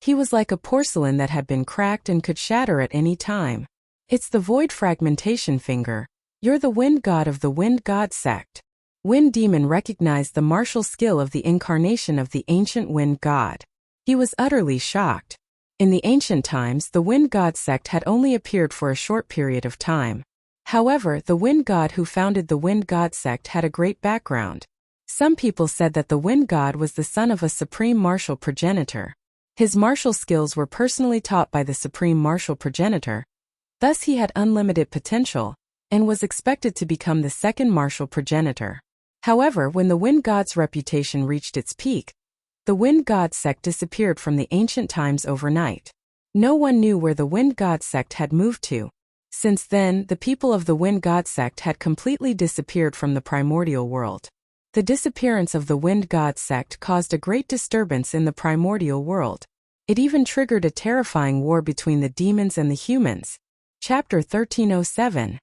He was like a porcelain that had been cracked and could shatter at any time. It's the void fragmentation finger. You're the wind god of the wind god sect. Wind demon recognized the martial skill of the incarnation of the ancient wind god. He was utterly shocked. In the ancient times, the wind god sect had only appeared for a short period of time. However, the wind god who founded the wind god sect had a great background. Some people said that the wind god was the son of a supreme martial progenitor. His martial skills were personally taught by the supreme martial progenitor. Thus he had unlimited potential, and was expected to become the second martial progenitor. However, when the wind god's reputation reached its peak, the wind god sect disappeared from the ancient times overnight. No one knew where the wind god sect had moved to. Since then, the people of the wind god sect had completely disappeared from the primordial world. The disappearance of the wind god sect caused a great disturbance in the primordial world. It even triggered a terrifying war between the demons and the humans. Chapter 1307.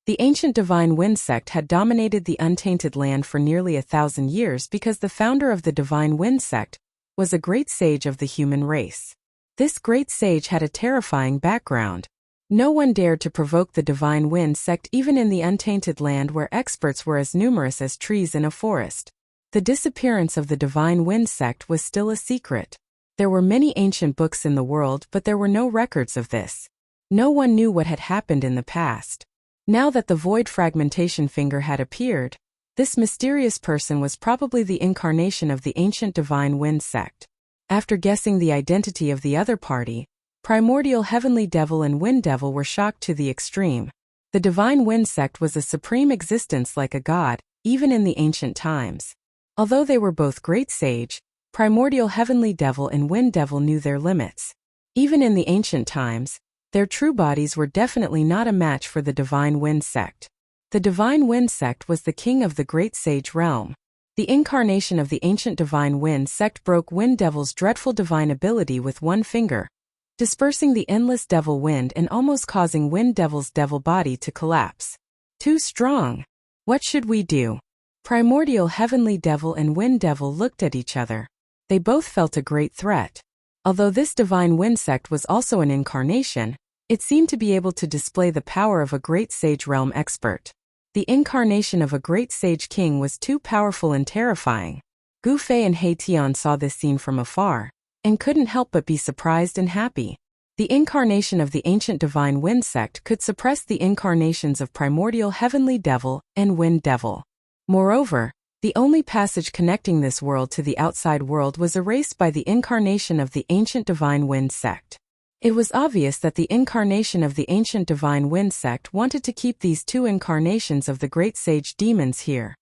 The ancient divine wind sect had dominated the untainted land for nearly 1,000 years because the founder of the divine wind sect was a great sage of the human race. This great sage had a terrifying background. No one dared to provoke the divine wind sect even in the untainted land where experts were as numerous as trees in a forest. The disappearance of the divine wind sect was still a secret. There were many ancient books in the world, but there were no records of this. No one knew what had happened in the past. Now that the void fragmentation finger had appeared, this mysterious person was probably the incarnation of the ancient divine wind sect. After guessing the identity of the other party, primordial heavenly devil and wind devil were shocked to the extreme. The divine wind sect was a supreme existence like a god, even in the ancient times. Although they were both great sage, primordial heavenly devil and wind devil knew their limits. Even in the ancient times, their true bodies were definitely not a match for the divine wind sect. The divine wind sect was the king of the great sage realm. The incarnation of the ancient divine wind sect broke wind devil's dreadful divine ability with one finger, dispersing the endless devil wind and almost causing wind devil's devil body to collapse. Too strong. What should we do? Primordial heavenly devil and wind devil looked at each other. They both felt a great threat. Although this divine wind sect was also an incarnation, it seemed to be able to display the power of a great sage realm expert. The incarnation of a great sage king was too powerful and terrifying. Gu Fei and He Tian saw this scene from afar, and couldn't help but be surprised and happy. The incarnation of the ancient divine wind sect could suppress the incarnations of primordial heavenly devil and wind devil. Moreover, the only passage connecting this world to the outside world was erased by the incarnation of the ancient divine wind sect. It was obvious that the incarnation of the ancient divine wind sect wanted to keep these two incarnations of the great sage demons here.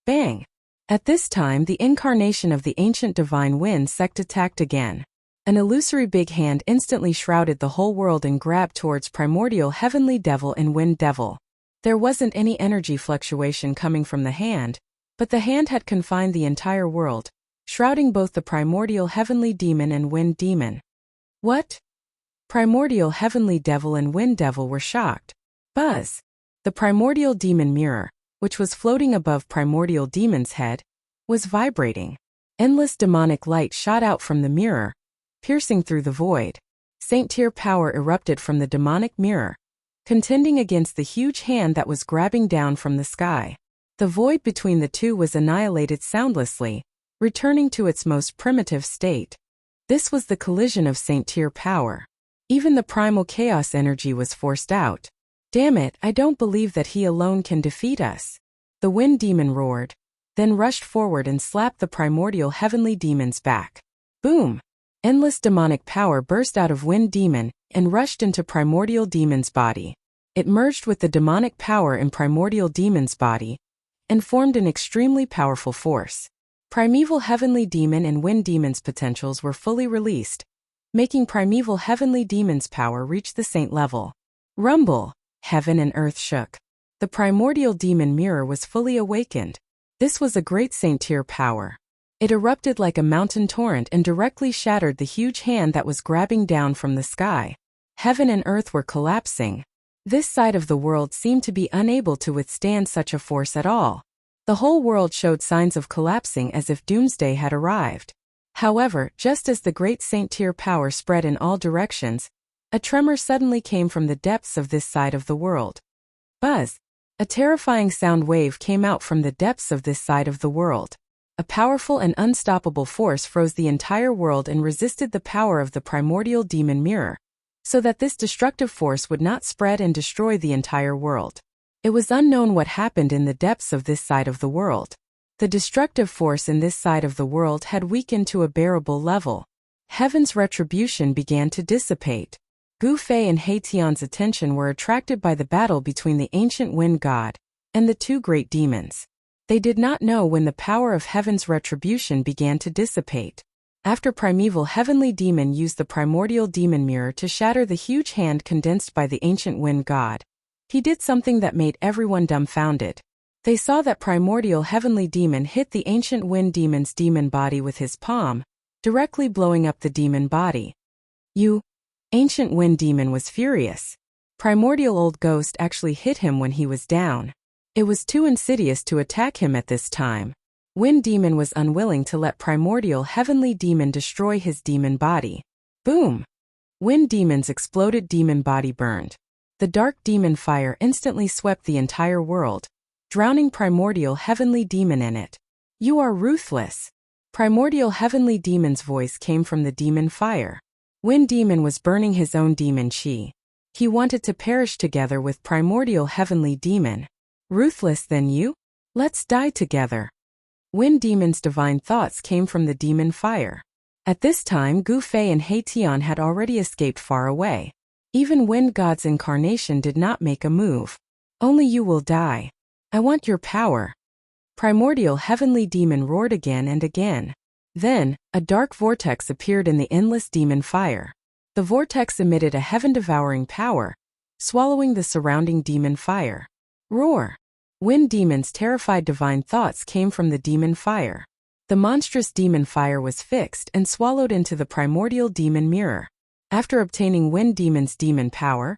Bang! At this time, the incarnation of the ancient divine wind sect attacked again. An illusory big hand instantly shrouded the whole world and grabbed towards primordial heavenly devil and wind devil. There wasn't any energy fluctuation coming from the hand, but the hand had confined the entire world, shrouding both the primordial heavenly demon and wind demon. What? Primordial heavenly devil and wind devil were shocked. Buzz! The primordial demon mirror, which was floating above primordial demon's head, was vibrating. Endless demonic light shot out from the mirror, piercing through the void. Saint tier power erupted from the demonic mirror, contending against the huge hand that was grabbing down from the sky. The void between the two was annihilated soundlessly, returning to its most primitive state. This was the collision of Saint tier power. Even the primal chaos energy was forced out. Damn it, I don't believe that he alone can defeat us. The wind demon roared, then rushed forward and slapped the primordial heavenly demon's back. Boom! Endless demonic power burst out of wind demon and rushed into primordial demon's body. It merged with the demonic power in primordial demon's body and formed an extremely powerful force. Primeval heavenly demon and wind demon's potentials were fully released, making primeval heavenly demon's power reach the saint level. Rumble! Heaven and earth shook. The primordial demon mirror was fully awakened. This was a great saint-tier power. It erupted like a mountain torrent and directly shattered the huge hand that was grabbing down from the sky. Heaven and earth were collapsing. This side of the world seemed to be unable to withstand such a force at all. The whole world showed signs of collapsing as if doomsday had arrived. However, just as the great saint-tier power spread in all directions, a tremor suddenly came from the depths of this side of the world. Buzz! A terrifying sound wave came out from the depths of this side of the world. A powerful and unstoppable force froze the entire world and resisted the power of the primordial demon mirror, so that this destructive force would not spread and destroy the entire world. It was unknown what happened in the depths of this side of the world. The destructive force in this side of the world had weakened to a bearable level. Heaven's retribution began to dissipate. Gu Fei and He Tian's attention were attracted by the battle between the ancient wind god and the two great demons. They did not know when the power of heaven's retribution began to dissipate. After primeval heavenly demon used the primordial demon mirror to shatter the huge hand condensed by the ancient wind god, he did something that made everyone dumbfounded. They saw that primordial heavenly demon hit the ancient wind demon's demon body with his palm, directly blowing up the demon body. Ancient wind demon was furious. Primordial old ghost actually hit him when he was down. It was too insidious to attack him at this time. Wind demon was unwilling to let primordial heavenly demon destroy his demon body. Boom! Wind demon's exploded demon body burned. The dark demon fire instantly swept the entire world, drowning primordial heavenly demon in it. You are ruthless! Primordial heavenly demon's voice came from the demon fire. Wind demon was burning his own demon chi. He wanted to perish together with primordial heavenly demon. Ruthless than you? Let's die together. Wind demon's divine thoughts came from the demon fire. At this time Gu Fei and He Tian had already escaped far away. Even wind god's incarnation did not make a move. Only you will die. I want your power. Primordial heavenly demon roared again and again. Then, a dark vortex appeared in the endless demon fire. The vortex emitted a heaven-devouring power, swallowing the surrounding demon fire. Roar! Wind demon's terrified divine thoughts came from the demon fire. The monstrous demon fire was fixed and swallowed into the primordial demon mirror. After obtaining wind demon's demon power,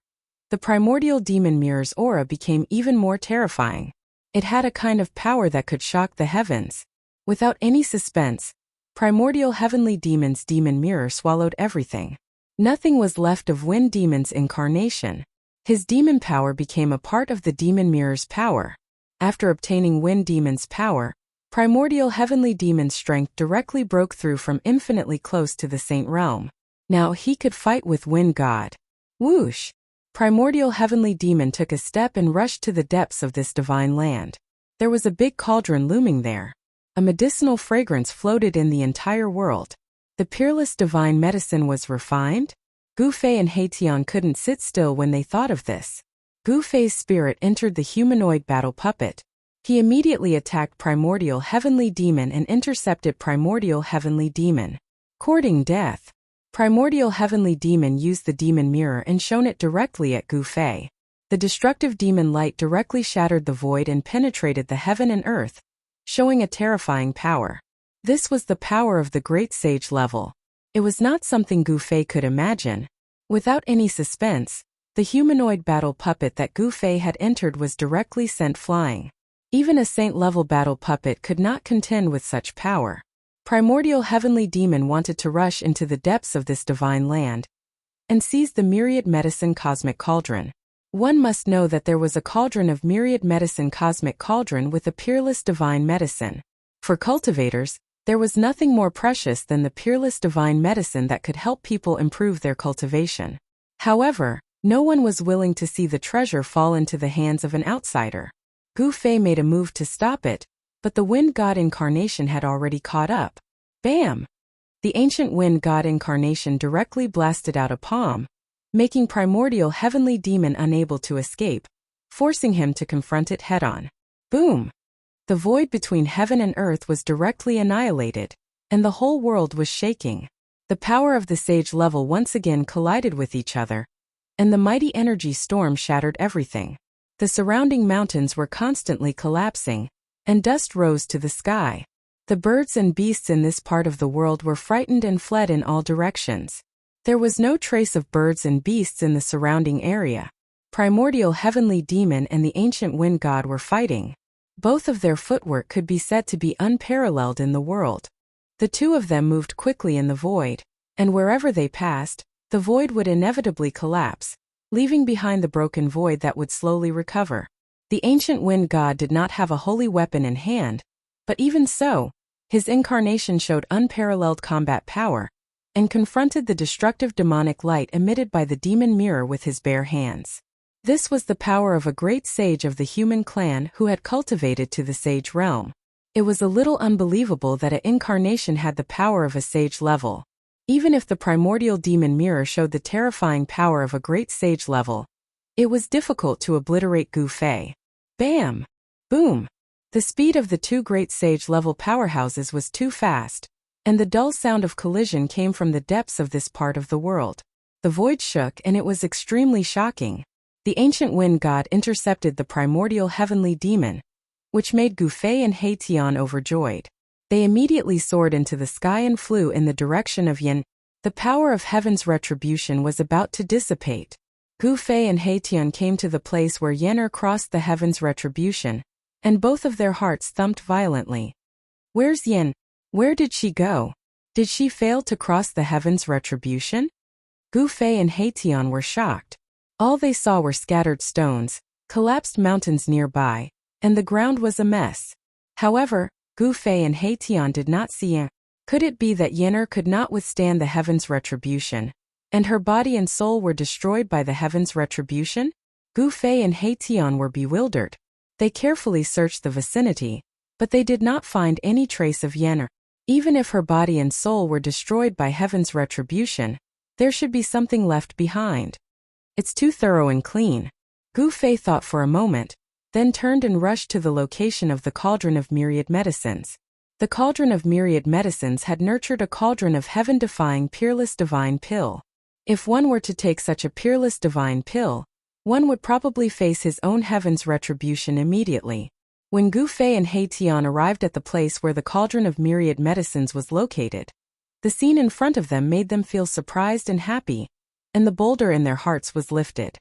the primordial demon mirror's aura became even more terrifying. It had a kind of power that could shock the heavens. Without any suspense, primordial heavenly demon's demon mirror swallowed everything. Nothing was left of wind demon's incarnation. His demon power became a part of the demon mirror's power. After obtaining wind demon's power, primordial heavenly demon's strength directly broke through from infinitely close to the saint realm. Now he could fight with wind god. Whoosh! Primordial heavenly demon took a step and rushed to the depths of this divine land. There was a big cauldron looming there. A medicinal fragrance floated in the entire world. The peerless divine medicine was refined? Gu Fei and He Tian couldn't sit still when they thought of this. Gu Fei's spirit entered the humanoid battle puppet. He immediately attacked primordial heavenly demon and intercepted primordial heavenly demon. Courting death. Primordial heavenly demon used the demon mirror and shone it directly at Gu Fei. The destructive demon light directly shattered the void and penetrated the heaven and earth, showing a terrifying power. This was the power of the great sage level. It was not something Gu Fei could imagine. Without any suspense, the humanoid battle puppet that Gu Fei had entered was directly sent flying. Even a saint-level battle puppet could not contend with such power. Primordial heavenly demon wanted to rush into the depths of this divine land and seize the myriad medicine cosmic cauldron. One must know that there was a cauldron of myriad medicine cosmic cauldron with a peerless divine medicine. For cultivators, there was nothing more precious than the peerless divine medicine that could help people improve their cultivation. However, no one was willing to see the treasure fall into the hands of an outsider. Gu Fei made a move to stop it, but the wind god incarnation had already caught up. Bam! The ancient wind god incarnation directly blasted out a palm, making primordial heavenly demon unable to escape, forcing him to confront it head-on. Boom! The void between heaven and earth was directly annihilated, and the whole world was shaking. The power of the sage level once again collided with each other, and the mighty energy storm shattered everything. The surrounding mountains were constantly collapsing, and dust rose to the sky. The birds and beasts in this part of the world were frightened and fled in all directions. There was no trace of birds and beasts in the surrounding area. Primordial heavenly demon and the ancient wind god were fighting. Both of their footwork could be said to be unparalleled in the world. The two of them moved quickly in the void, and wherever they passed, the void would inevitably collapse, leaving behind the broken void that would slowly recover. The ancient wind god did not have a holy weapon in hand, but even so, his incarnation showed unparalleled combat power, and confronted the destructive demonic light emitted by the demon mirror with his bare hands. This was the power of a great sage of the human clan who had cultivated to the sage realm. It was a little unbelievable that an incarnation had the power of a sage level. Even if the primordial demon mirror showed the terrifying power of a great sage level, it was difficult to obliterate Gu Fei. Bam! Boom! The speed of the two great sage level powerhouses was too fast, and the dull sound of collision came from the depths of this part of the world. The void shook and it was extremely shocking. The ancient wind god intercepted the primordial heavenly demon, which made Gu Fei and He Tian overjoyed. They immediately soared into the sky and flew in the direction of Yin. The power of heaven's retribution was about to dissipate. Gu Fei and He Tian came to the place where Yen crossed the heaven's retribution, and both of their hearts thumped violently. Where's Yen? Where did she go? Did she fail to cross the heaven's retribution? Gu Fei and He Tian were shocked. All they saw were scattered stones, collapsed mountains nearby, and the ground was a mess. However, Gu Fei and He Tian did not see Yen. Could it be that Yen could not withstand the heaven's retribution, and her body and soul were destroyed by the heaven's retribution? Gu Fei and He Tian were bewildered. They carefully searched the vicinity, but they did not find any trace of Yen. Even if her body and soul were destroyed by heaven's retribution, there should be something left behind. It's too thorough and clean. Gu Fei thought for a moment, then turned and rushed to the location of the cauldron of myriad medicines. The cauldron of myriad medicines had nurtured a cauldron of heaven-defying peerless divine pill. If one were to take such a peerless divine pill, one would probably face his own heaven's retribution immediately. When Gu Fei and He Tian arrived at the place where the cauldron of myriad medicines was located, the scene in front of them made them feel surprised and happy, and the boulder in their hearts was lifted.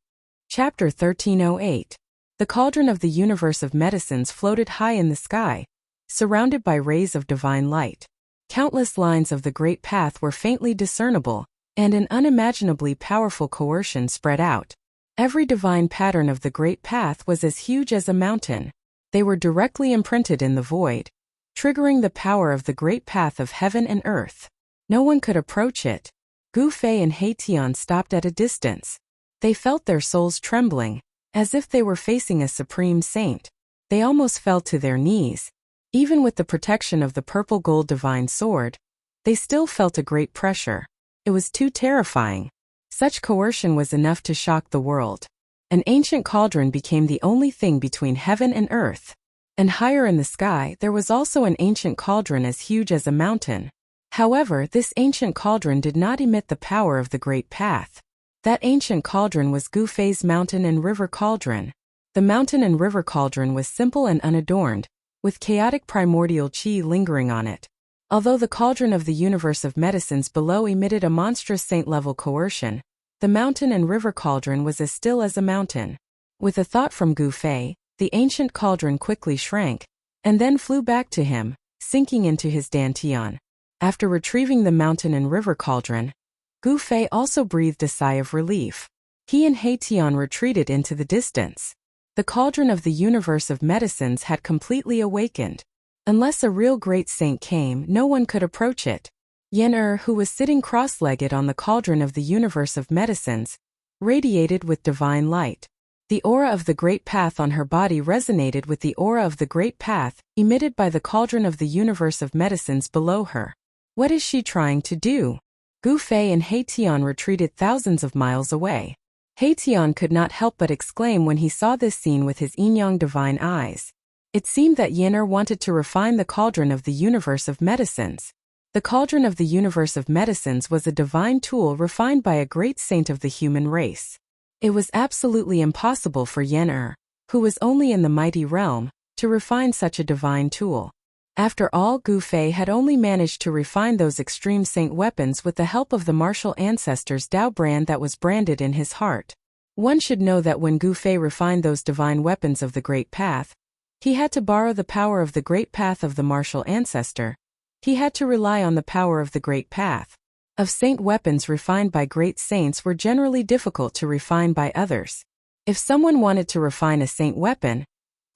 Chapter 1308. The cauldron of the universe of medicines floated high in the sky, surrounded by rays of divine light. Countless lines of the great path were faintly discernible, and an unimaginably powerful coercion spread out. Every divine pattern of the great path was as huge as a mountain. They were directly imprinted in the void, triggering the power of the great path of heaven and earth. No one could approach it. Gu Fei and He Tian stopped at a distance. They felt their souls trembling, as if they were facing a supreme saint. They almost fell to their knees. Even with the protection of the purple gold divine sword, they still felt a great pressure. It was too terrifying. Such coercion was enough to shock the world. An ancient cauldron became the only thing between heaven and earth. And higher in the sky there was also an ancient cauldron as huge as a mountain. However, this ancient cauldron did not emit the power of the great path. That ancient cauldron was Gu Fei's mountain and river cauldron. The mountain and river cauldron was simple and unadorned, with chaotic primordial qi lingering on it. Although the cauldron of the universe of medicines below emitted a monstrous saint-level coercion, the mountain and river cauldron was as still as a mountain. With a thought from Gu Fei, the ancient cauldron quickly shrank, and then flew back to him, sinking into his dantian. After retrieving the mountain and river cauldron, Gu Fei also breathed a sigh of relief. He and He Tian retreated into the distance. The cauldron of the universe of medicines had completely awakened. Unless a real great saint came, no one could approach it. Yen, who was sitting cross-legged on the cauldron of the universe of medicines, radiated with divine light. The aura of the great path on her body resonated with the aura of the great path emitted by the cauldron of the universe of medicines below her. What is she trying to do? Gu Fei and He Tian retreated thousands of miles away. He Tian could not help but exclaim when he saw this scene with his yin-yang divine eyes. It seemed that Yen wanted to refine the cauldron of the universe of medicines. The cauldron of the universe of medicines was a divine tool refined by a great saint of the human race. It was absolutely impossible for Yen, who was only in the mighty realm, to refine such a divine tool. After all, Gu Fei had only managed to refine those extreme saint weapons with the help of the martial ancestors' Dao brand that was branded in his heart. One should know that when Gu Fei refined those divine weapons of the Great Path, he had to borrow the power of the Great Path of the martial ancestor. He had to rely on the power of the Great Path. Of saint weapons refined by great saints were generally difficult to refine by others. If someone wanted to refine a saint weapon,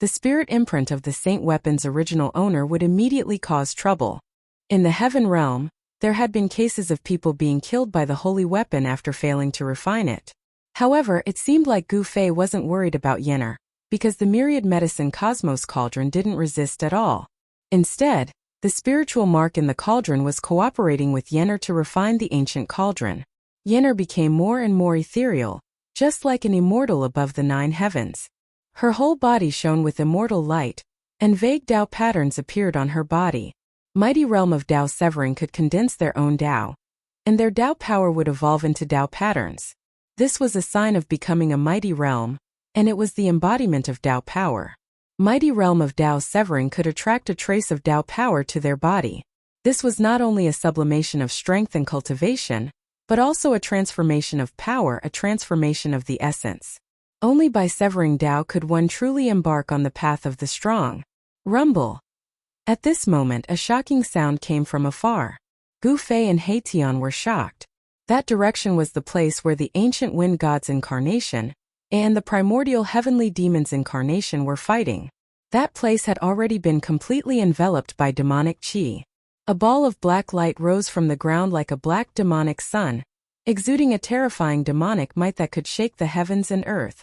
the spirit imprint of the saint weapon's original owner would immediately cause trouble. In the heaven realm, there had been cases of people being killed by the holy weapon after failing to refine it. However, it seemed like Gu Fei wasn't worried about Yen, because the myriad medicine cosmos cauldron didn't resist at all. Instead, the spiritual mark in the cauldron was cooperating with Yen to refine the ancient cauldron. Yen became more and more ethereal, just like an immortal above the 9 heavens. Her whole body shone with immortal light, and vague Dao patterns appeared on her body. Mighty realm of Dao severing could condense their own Dao, and their Dao power would evolve into Dao patterns. This was a sign of becoming a mighty realm, and it was the embodiment of Dao power. Mighty realm of Dao severing could attract a trace of Dao power to their body. This was not only a sublimation of strength and cultivation, but also a transformation of power, a transformation of the essence. Only by severing Dao could one truly embark on the path of the strong. Rumble. At this moment a shocking sound came from afar. Gu Fei and Tian were shocked. That direction was the place where the ancient wind god's incarnation and the primordial heavenly demon's incarnation were fighting. That place had already been completely enveloped by demonic qi. A ball of black light rose from the ground like a black demonic sun, exuding a terrifying demonic might that could shake the heavens and earth.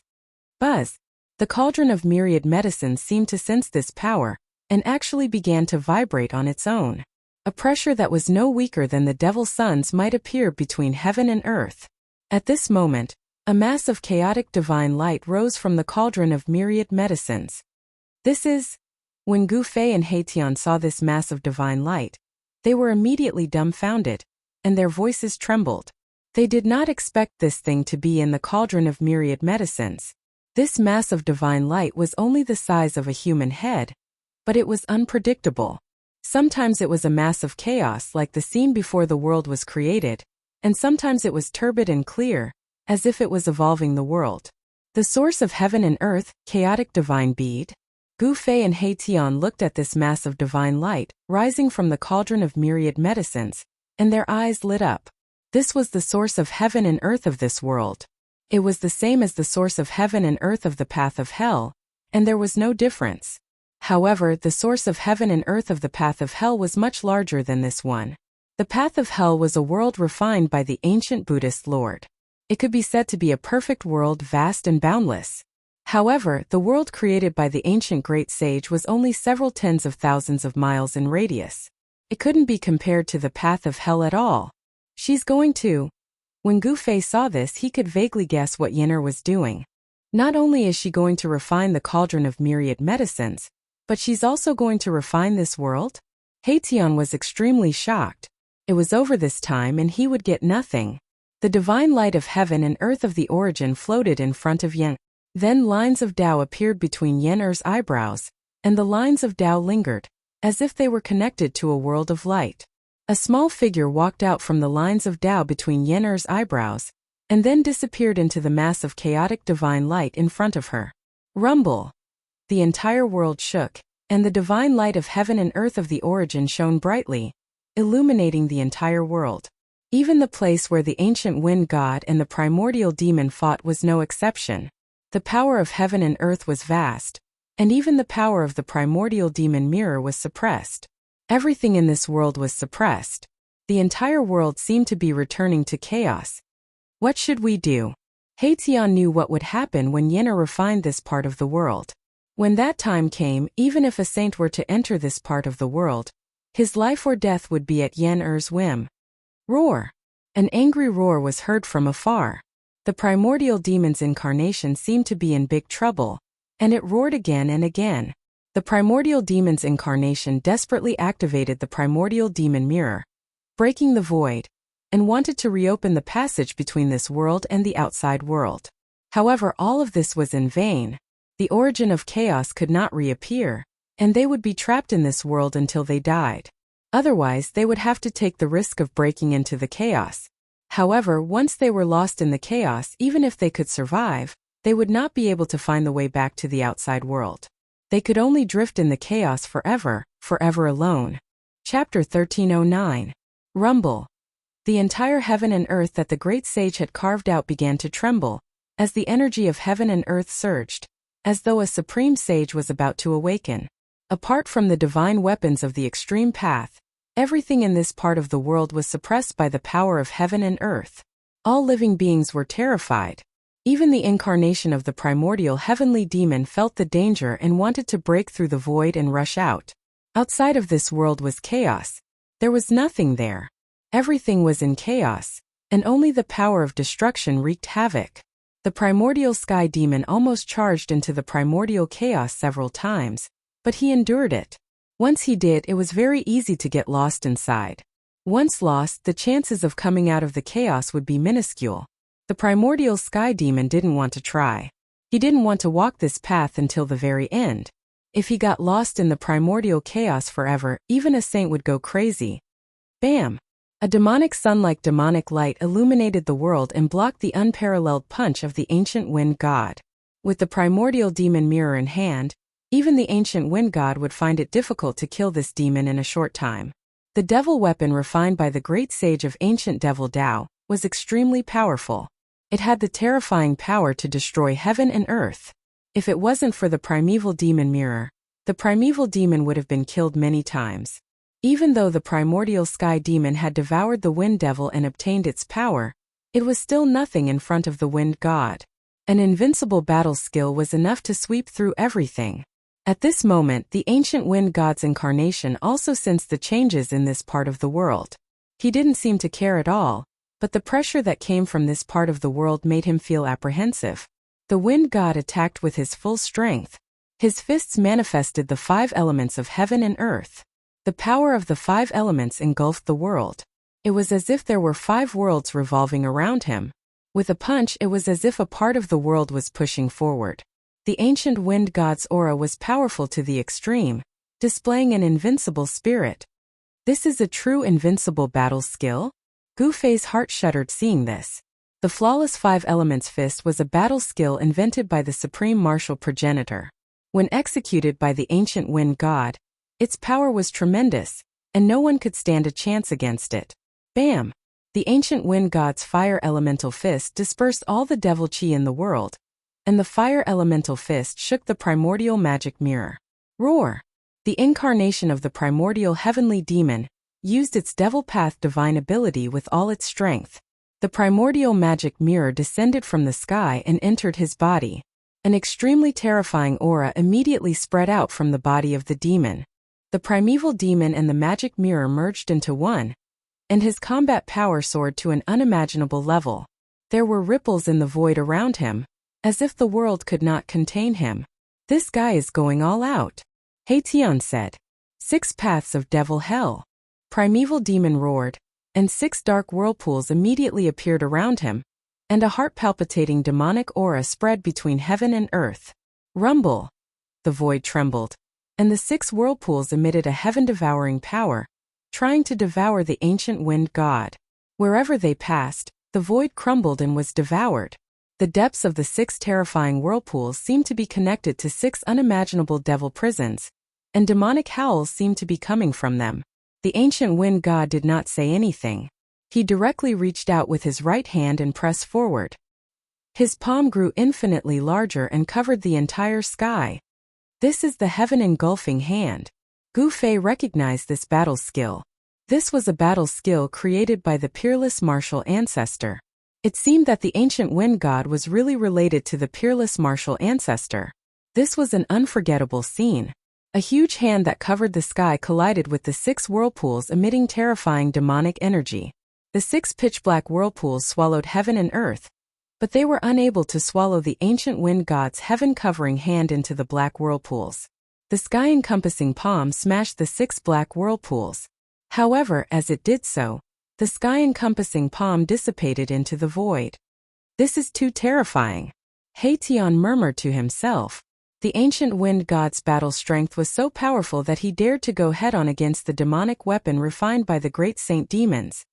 Buzz! The cauldron of myriad medicines seemed to sense this power, and actually began to vibrate on its own. A pressure that was no weaker than the devil's suns might appear between heaven and earth. At this moment, a mass of chaotic divine light rose from the cauldron of myriad medicines. This is... When Gu Fei and Tian saw this mass of divine light, they were immediately dumbfounded, and their voices trembled. They did not expect this thing to be in the cauldron of myriad medicines. This mass of divine light was only the size of a human head, but it was unpredictable. Sometimes it was a mass of chaos like the scene before the world was created, and sometimes it was turbid and clear, as if it was evolving the world. The source of heaven and earth, chaotic divine bead. Gu Fei and Tian looked at this mass of divine light, rising from the cauldron of myriad medicines, and their eyes lit up. This was the source of heaven and earth of this world. It was the same as the source of heaven and earth of the path of hell, and there was no difference. However, the source of heaven and earth of the path of hell was much larger than this one. The path of hell was a world refined by the ancient Buddhist Lord. It could be said to be a perfect world, vast and boundless. However, the world created by the ancient great sage was only several tens of thousands of miles in radius. It couldn't be compared to the path of hell at all. She's going to... When Gu Fei saw this, he could vaguely guess what Yen was doing. Not only is she going to refine the cauldron of myriad medicines, but she's also going to refine this world? Tian was extremely shocked. It was over this time and he would get nothing. The divine light of heaven and earth of the origin floated in front of Yen. Then lines of Dao appeared between Yen's eyebrows, and the lines of Dao lingered, as if they were connected to a world of light. A small figure walked out from the lines of Dao between Yen's eyebrows, and then disappeared into the mass of chaotic divine light in front of her. Rumble! The entire world shook, and the divine light of heaven and earth of the origin shone brightly, illuminating the entire world. Even the place where the ancient wind god and the primordial demon fought was no exception. The power of heaven and earth was vast, and even the power of the primordial demon mirror was suppressed. Everything in this world was suppressed. The entire world seemed to be returning to chaos. What should we do? Tian knew what would happen when Yen refined this part of the world. When that time came, even if a saint were to enter this part of the world, his life or death would be at Yen's whim. Roar! An angry roar was heard from afar. The primordial demon's incarnation seemed to be in big trouble, and it roared again and again. The primordial demon's incarnation desperately activated the primordial demon mirror, breaking the void, and wanted to reopen the passage between this world and the outside world. However, all of this was in vain. The origin of chaos could not reappear, and they would be trapped in this world until they died. Otherwise, they would have to take the risk of breaking into the chaos. However, once they were lost in the chaos, even if they could survive, they would not be able to find the way back to the outside world. They could only drift in the chaos forever, forever alone. Chapter 1309. Rumble. The entire heaven and earth that the great sage had carved out began to tremble, as the energy of heaven and earth surged, as though a supreme sage was about to awaken. Apart from the divine weapons of the extreme path, everything in this part of the world was suppressed by the power of heaven and earth. All living beings were terrified. Even the incarnation of the primordial heavenly demon felt the danger and wanted to break through the void and rush out. Outside of this world was chaos. There was nothing there. Everything was in chaos, and only the power of destruction wreaked havoc. The primordial sky demon almost charged into the primordial chaos several times, but he endured it. Once he did, it was very easy to get lost inside. Once lost, the chances of coming out of the chaos would be minuscule. The primordial sky demon didn't want to try. He didn't want to walk this path until the very end. If he got lost in the primordial chaos forever, even a saint would go crazy. Bam! A demonic sun-like demonic light illuminated the world and blocked the unparalleled punch of the ancient wind god. With the primordial demon mirror in hand, even the ancient wind god would find it difficult to kill this demon in a short time. The devil weapon refined by the great sage of ancient devil Tao was extremely powerful. It had the terrifying power to destroy heaven and earth. If it wasn't for the primeval demon mirror, the primeval demon would have been killed many times. Even though the primordial sky demon had devoured the wind devil and obtained its power, it was still nothing in front of the wind god. An invincible battle skill was enough to sweep through everything. At this moment, the ancient wind god's incarnation also sensed the changes in this part of the world. He didn't seem to care at all, but the pressure that came from this part of the world made him feel apprehensive. The wind god attacked with his full strength. His fists manifested the 5 elements of heaven and earth. The power of the 5 elements engulfed the world. It was as if there were 5 worlds revolving around him. With a punch, it was as if a part of the world was pushing forward. The ancient wind god's aura was powerful to the extreme, displaying an invincible spirit. This is a true invincible battle skill? Gu Fei's heart shuddered seeing this. The flawless 5 elements fist was a battle skill invented by the supreme martial progenitor. When executed by the ancient wind god, its power was tremendous, and no one could stand a chance against it. Bam! The ancient wind god's fire elemental fist dispersed all the devil chi in the world, and the fire elemental fist shook the primordial magic mirror. Roar! The incarnation of the primordial heavenly demon used its devil path divine ability with all its strength. The primordial magic mirror descended from the sky and entered his body. An extremely terrifying aura immediately spread out from the body of the demon. The primeval demon and the magic mirror merged into one, and his combat power soared to an unimaginable level. There were ripples in the void around him, as if the world could not contain him. This guy is going all out. Heition said. 6 paths of devil hell. Primeval demon roared, and 6 dark whirlpools immediately appeared around him, and a heart-palpitating demonic aura spread between heaven and earth. Rumble! The void trembled, and the 6 whirlpools emitted a heaven-devouring power, trying to devour the ancient wind god. Wherever they passed, the void crumbled and was devoured. The depths of the 6 terrifying whirlpools seemed to be connected to 6 unimaginable devil prisons, and demonic howls seemed to be coming from them. The ancient wind god did not say anything. He directly reached out with his right hand and pressed forward. His palm grew infinitely larger and covered the entire sky. This is the heaven-engulfing hand. Gu Fei recognized this battle skill. This was a battle skill created by the peerless martial ancestor. It seemed that the ancient wind god was really related to the peerless martial ancestor. This was an unforgettable scene. A huge hand that covered the sky collided with the 6 whirlpools emitting terrifying demonic energy. The 6 pitch-black whirlpools swallowed heaven and earth, but they were unable to swallow the ancient wind god's heaven-covering hand into the black whirlpools. The sky-encompassing palm smashed the 6 black whirlpools. However, as it did so, The sky-encompassing palm dissipated into the void. This is too terrifying. Haetion murmured to himself. The ancient wind god's battle strength was so powerful that he dared to go head-on against the demonic weapon refined by the great saint demons.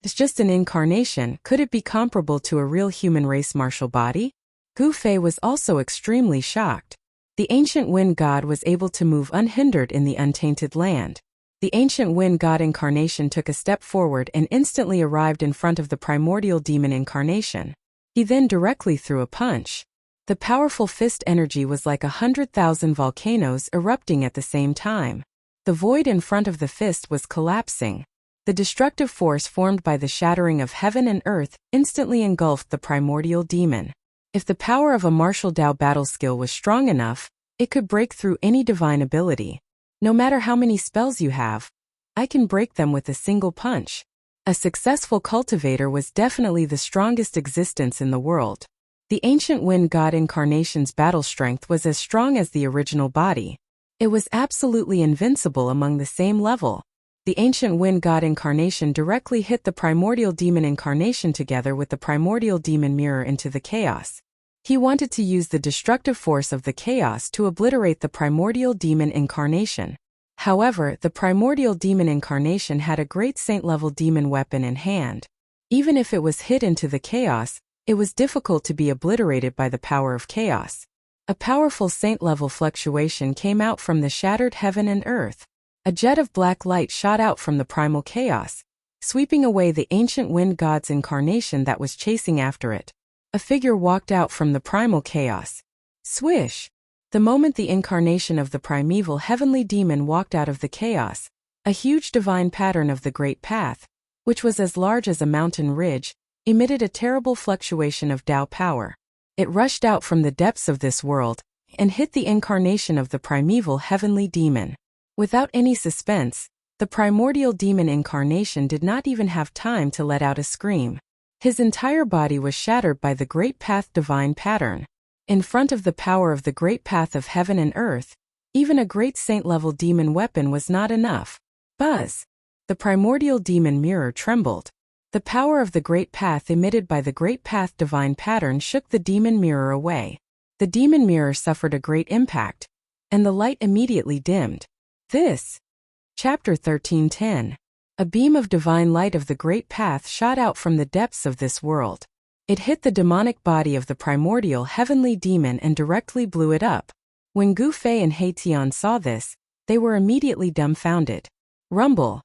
It's just an incarnation. Could it be comparable to a real human race martial body? Gu Fei was also extremely shocked. The ancient wind god was able to move unhindered in the untainted land. The ancient wind god incarnation took a step forward and instantly arrived in front of the primordial demon incarnation. He then directly threw a punch. The powerful fist energy was like 100,000 volcanoes erupting at the same time. The void in front of the fist was collapsing. The destructive force formed by the shattering of heaven and earth instantly engulfed the primordial demon. If the power of a martial Dao battle skill was strong enough, it could break through any divine ability. No matter how many spells you have, I can break them with a single punch. A successful cultivator was definitely the strongest existence in the world. The ancient wind god incarnation's battle strength was as strong as the original body. It was absolutely invincible among the same level. The ancient wind god incarnation directly hit the primordial demon incarnation together with the primordial demon mirror into the chaos. He wanted to use the destructive force of the chaos to obliterate the primordial demon incarnation. However, the primordial demon incarnation had a great saint-level demon weapon in hand. Even if it was hit into the chaos, it was difficult to be obliterated by the power of chaos. A powerful saint-level fluctuation came out from the shattered heaven and earth. A jet of black light shot out from the primal chaos, sweeping away the ancient wind god's incarnation that was chasing after it. A figure walked out from the primal chaos. Swish! The moment the incarnation of the primeval heavenly demon walked out of the chaos, a huge divine pattern of the Great Path, which was as large as a mountain ridge, emitted a terrible fluctuation of Tao power. It rushed out from the depths of this world and hit the incarnation of the primeval heavenly demon. Without any suspense, the primordial demon incarnation did not even have time to let out a scream. His entire body was shattered by the Great Path divine pattern. In front of the power of the Great Path of heaven and earth, even a great saint-level demon weapon was not enough. Buzz! The primordial demon mirror trembled. The power of the Great Path emitted by the Great Path divine pattern shook the demon mirror away. The demon mirror suffered a great impact, and the light immediately dimmed. This. Chapter 1310. A beam of divine light of the Great Path shot out from the depths of this world. It hit the demonic body of the primordial heavenly demon and directly blew it up. When Gu Fei and Haetion saw this, they were immediately dumbfounded. Rumble!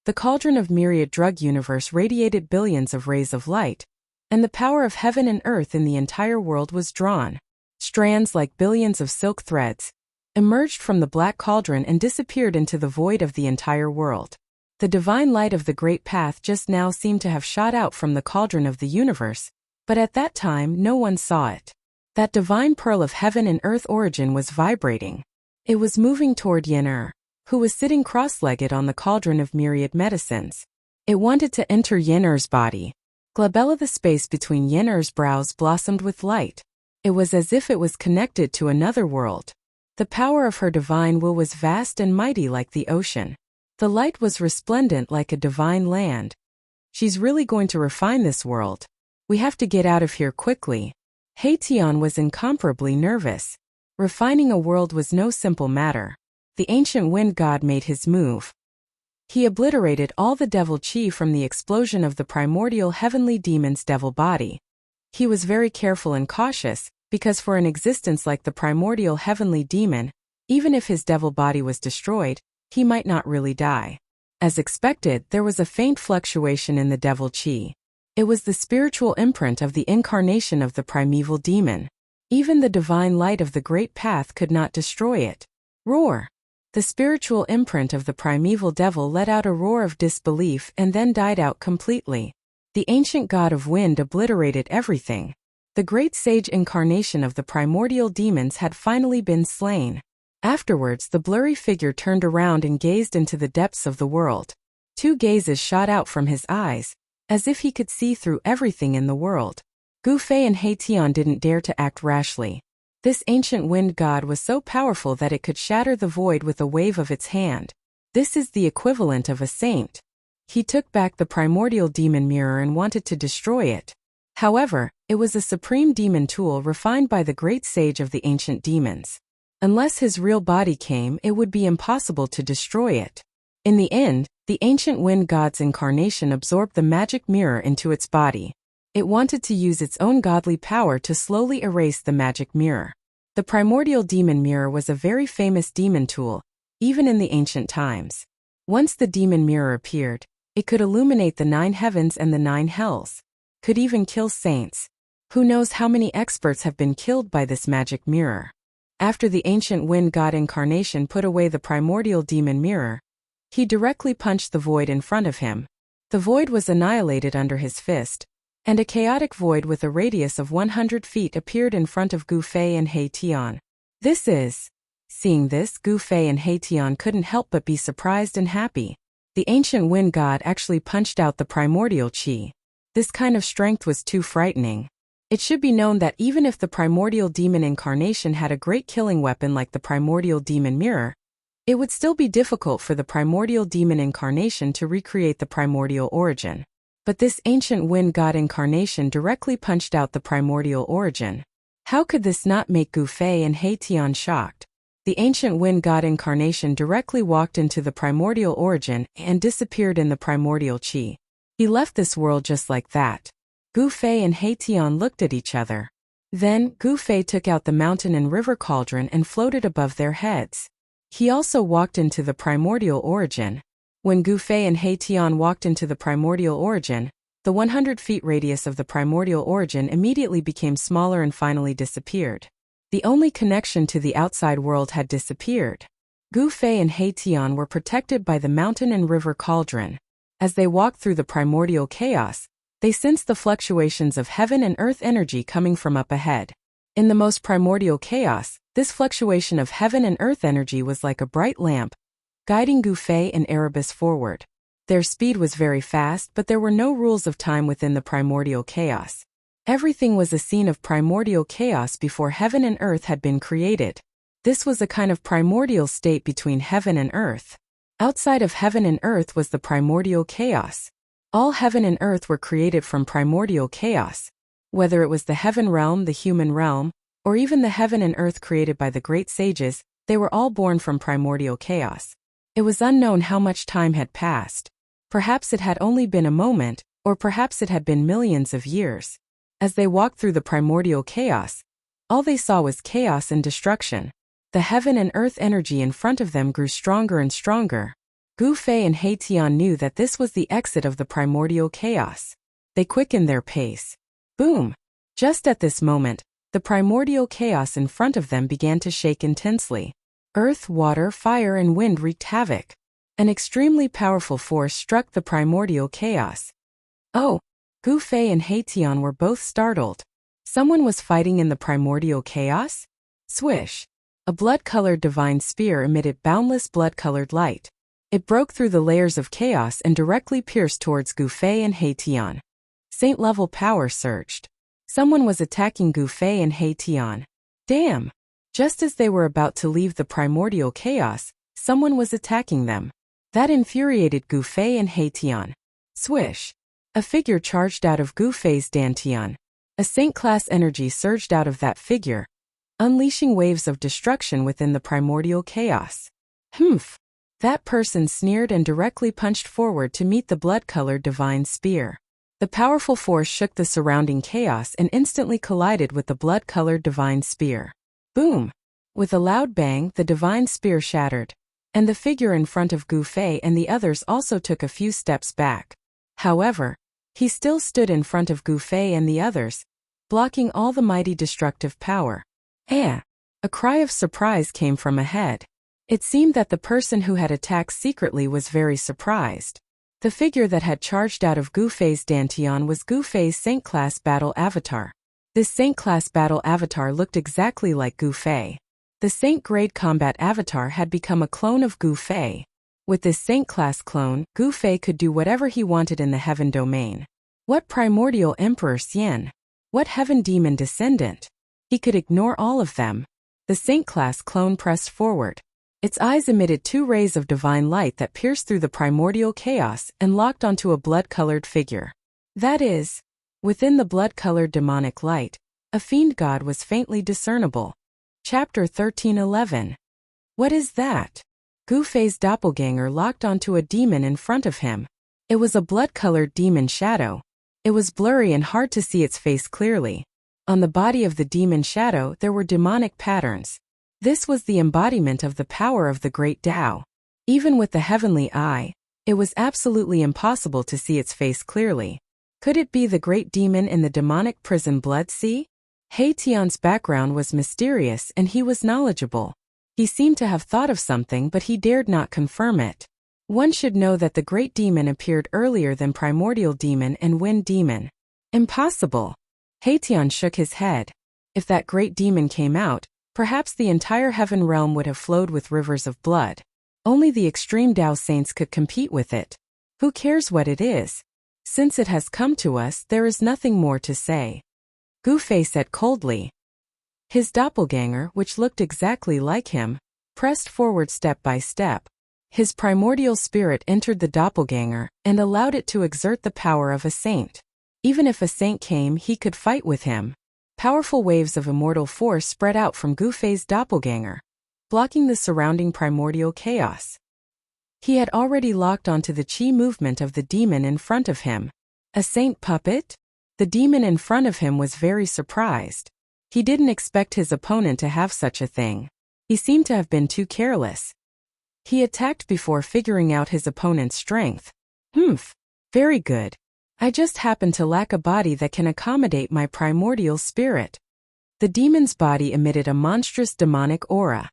The cauldron of myriad drug universe radiated billions of rays of light, and the power of heaven and earth in the entire world was drawn. Strands like billions of silk threads emerged from the black cauldron and disappeared into the void of the entire world. The divine light of the Great Path just now seemed to have shot out from the cauldron of the universe, but at that time no one saw it. That divine pearl of heaven and earth origin was vibrating. It was moving toward Yen-Er, who was sitting cross-legged on the cauldron of myriad medicines. It wanted to enter Yen-Er's body. Glabella, the space between Yen-Er's brows blossomed with light. It was as if it was connected to another world. The power of her divine will was vast and mighty like the ocean. The light was resplendent like a divine land. She's really going to refine this world. We have to get out of here quickly. Haetion was incomparably nervous. Refining a world was no simple matter. The ancient wind god made his move. He obliterated all the devil chi from the explosion of the primordial heavenly demon's devil body. He was very careful and cautious, because for an existence like the primordial heavenly demon, even if his devil body was destroyed, he might not really die. As expected, there was a faint fluctuation in the devil chi. It was the spiritual imprint of the incarnation of the primeval demon. Even the divine light of the Great Path could not destroy it. Roar! The spiritual imprint of the primeval devil let out a roar of disbelief and then died out completely. The ancient god of wind obliterated everything. The great sage incarnation of the primordial demons had finally been slain. Afterwards, the blurry figure turned around and gazed into the depths of the world. Two gazes shot out from his eyes, as if he could see through everything in the world. Gu Fei and Haetion didn't dare to act rashly. This ancient wind god was so powerful that it could shatter the void with a wave of its hand. This is the equivalent of a saint. He took back the primordial demon mirror and wanted to destroy it. However, it was a supreme demon tool refined by the great sage of the ancient demons. Unless his real body came, it would be impossible to destroy it. In the end, the ancient wind god's incarnation absorbed the magic mirror into its body. It wanted to use its own godly power to slowly erase the magic mirror. The primordial demon mirror was a very famous demon tool, even in the ancient times. Once the demon mirror appeared, it could illuminate the 9 heavens and the 9 hells. Could even kill saints. Who knows how many experts have been killed by this magic mirror. After the ancient wind god incarnation put away the primordial demon mirror, he directly punched the void in front of him. The void was annihilated under his fist, and a chaotic void with a radius of 100 feet appeared in front of Gu Fei and He Tian. Seeing this, Gu Fei and He Tian couldn't help but be surprised and happy. The ancient wind god actually punched out the primordial qi. This kind of strength was too frightening. It should be known that even if the primordial demon incarnation had a great killing weapon like the primordial demon mirror, it would still be difficult for the primordial demon incarnation to recreate the primordial origin. But this ancient wind god incarnation directly punched out the primordial origin. How could this not make Gu Fei and He Tian shocked? The ancient wind god incarnation directly walked into the primordial origin and disappeared in the primordial qi. He left this world just like that. Gu Fei and He Tian looked at each other. Then, Gu Fei took out the mountain and river cauldron and floated above their heads. He also walked into the primordial origin. When Gu Fei and He Tian walked into the primordial origin, the 100 feet radius of the primordial origin immediately became smaller and finally disappeared. The only connection to the outside world had disappeared. Gu Fei and He Tian were protected by the mountain and river cauldron. As they walked through the primordial chaos, they sensed the fluctuations of heaven and earth energy coming from up ahead. In the most primordial chaos, this fluctuation of heaven and earth energy was like a bright lamp, guiding Gu Fei and Erebus forward. Their speed was very fast, but there were no rules of time within the primordial chaos. Everything was a scene of primordial chaos before heaven and earth had been created. This was a kind of primordial state between heaven and earth. Outside of heaven and earth was the primordial chaos. All heaven and earth were created from primordial chaos. Whether it was the heaven realm, the human realm, or even the heaven and earth created by the great sages, they were all born from primordial chaos. It was unknown how much time had passed. Perhaps it had only been a moment, or perhaps it had been millions of years. As they walked through the primordial chaos, all they saw was chaos and destruction. The heaven and earth energy in front of them grew stronger and stronger. Gu Fei and He Tian knew that this was the exit of the primordial chaos. They quickened their pace. Boom! Just at this moment, the primordial chaos in front of them began to shake intensely. Earth, water, fire, and wind wreaked havoc. An extremely powerful force struck the primordial chaos. Oh! Gu Fei and He Tian were both startled. Someone was fighting in the primordial chaos? Swish! A blood-colored divine spear emitted boundless blood-colored light. It broke through the layers of chaos and directly pierced towards Gu Fei and He Tian. Saint-level power surged. Someone was attacking Gu Fei and He Tian. Damn! Just as they were about to leave the primordial chaos, someone was attacking them. That infuriated Gu Fei and He Tian. Swish! A figure charged out of Gu Fei's dantian. A saint-class energy surged out of that figure, unleashing waves of destruction within the primordial chaos. Humph! That person sneered and directly punched forward to meet the blood-colored divine spear. The powerful force shook the surrounding chaos and instantly collided with the blood-colored divine spear. Boom! With a loud bang, the divine spear shattered, and the figure in front of Gu Fei and the others also took a few steps back. However, he still stood in front of Gu Fei and the others, blocking all the mighty destructive power. A cry of surprise came from ahead. It seemed that the person who had attacked secretly was very surprised. The figure that had charged out of Gu Fei's dantian was Gu Fei's Saint-class battle avatar. This Saint-class battle avatar looked exactly like Gu Fei. The Saint-grade combat avatar had become a clone of Gu Fei. With this Saint-class clone, Gu Fei could do whatever he wanted in the heaven domain. What primordial emperor Xian? What heaven demon descendant? He could ignore all of them. The Saint-class clone pressed forward. Its eyes emitted two rays of divine light that pierced through the primordial chaos and locked onto a blood-colored figure. That is, within the blood-colored demonic light, a fiend god was faintly discernible. Chapter 13:11. What is that? Gu Fei's doppelganger locked onto a demon in front of him. It was a blood-colored demon shadow. It was blurry and hard to see its face clearly. On the body of the demon shadow there were demonic patterns. This was the embodiment of the power of the great Tao. Even with the heavenly eye, it was absolutely impossible to see its face clearly. Could it be the great demon in the demonic prison Blood Sea? He Tian's background was mysterious and he was knowledgeable. He seemed to have thought of something but he dared not confirm it. One should know that the great demon appeared earlier than primordial demon and wind demon. Impossible. He Tian shook his head. If that great demon came out, perhaps the entire heaven realm would have flowed with rivers of blood. Only the extreme Tao saints could compete with it. Who cares what it is? Since it has come to us, there is nothing more to say. Gu Fei said coldly. His doppelganger, which looked exactly like him, pressed forward step by step. His primordial spirit entered the doppelganger and allowed it to exert the power of a saint. Even if a saint came, he could fight with him. Powerful waves of immortal force spread out from Gu Fei's doppelganger, blocking the surrounding primordial chaos. He had already locked onto the chi movement of the demon in front of him. A saint puppet? The demon in front of him was very surprised. He didn't expect his opponent to have such a thing. He seemed to have been too careless. He attacked before figuring out his opponent's strength. Very good. I just happen to lack a body that can accommodate my primordial spirit. The demon's body emitted a monstrous demonic aura.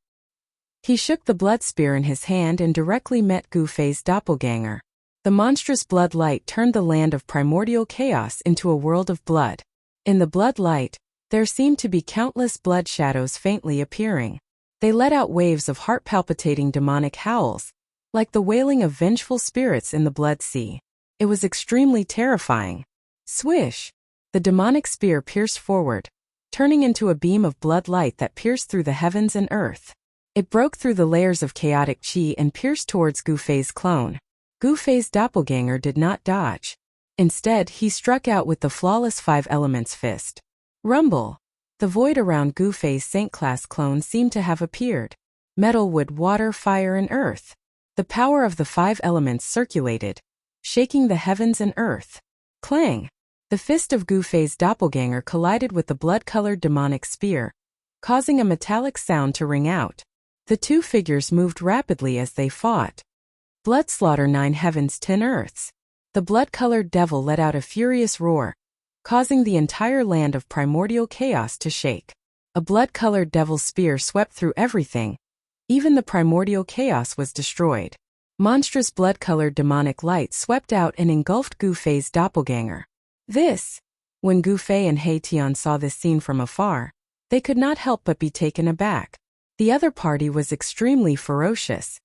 He shook the blood spear in his hand and directly met Gu Fei's doppelganger. The monstrous blood light turned the land of primordial chaos into a world of blood. In the blood light, there seemed to be countless blood shadows faintly appearing. They let out waves of heart-palpitating demonic howls, like the wailing of vengeful spirits in the Blood Sea. It was extremely terrifying. Swish! The demonic spear pierced forward, turning into a beam of blood light that pierced through the heavens and earth. It broke through the layers of chaotic chi and pierced towards Gu Fei's clone. Gu Fei's doppelganger did not dodge. Instead, he struck out with the flawless five elements fist. Rumble! The void around Gu Fei's saint-class clone seemed to have appeared. Metal, wood, water, fire, and earth. The power of the five elements circulated, shaking the heavens and earth. Clang! The fist of Gu Fei's doppelganger collided with the blood-colored demonic spear, causing a metallic sound to ring out. The two figures moved rapidly as they fought. Blood slaughter 9 heavens 10 earths. The blood-colored devil let out a furious roar, causing the entire land of primordial chaos to shake. A blood-colored devil's spear swept through everything. Even the primordial chaos was destroyed. Monstrous blood-colored demonic light swept out and engulfed Gu Fei's doppelganger. When Gu Fei and He Tian saw this scene from afar, they could not help but be taken aback. The other party was extremely ferocious.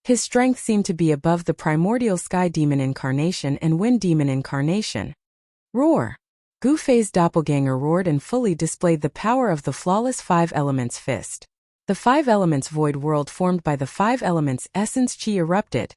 His strength seemed to be above the primordial sky demon incarnation and wind demon incarnation. Roar! Gu Fei's doppelganger roared and fully displayed the power of the flawless five elements fist. The five elements void world formed by the five elements essence chi erupted,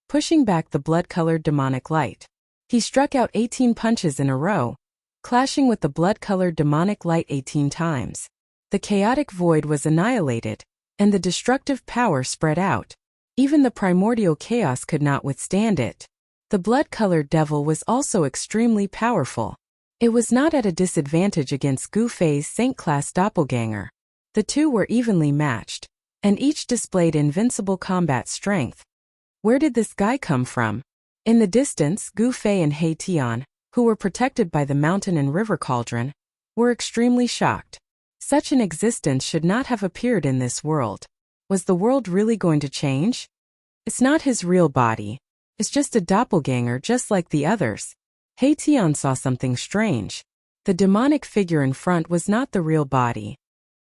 pushing back the blood-colored demonic light. He struck out 18 punches in a row, clashing with the blood-colored demonic light 18 times. The chaotic void was annihilated, and the destructive power spread out. Even the primordial chaos could not withstand it. The blood-colored devil was also extremely powerful. It was not at a disadvantage against Gu Fei's saint-class doppelganger. The two were evenly matched, and each displayed invincible combat strength. Where did this guy come from? In the distance, Gu Fei and He Tian, who were protected by the mountain and river cauldron, were extremely shocked. Such an existence should not have appeared in this world. Was the world really going to change? It's not his real body. It's just a doppelganger just like the others. He Tian saw something strange. The demonic figure in front was not the real body.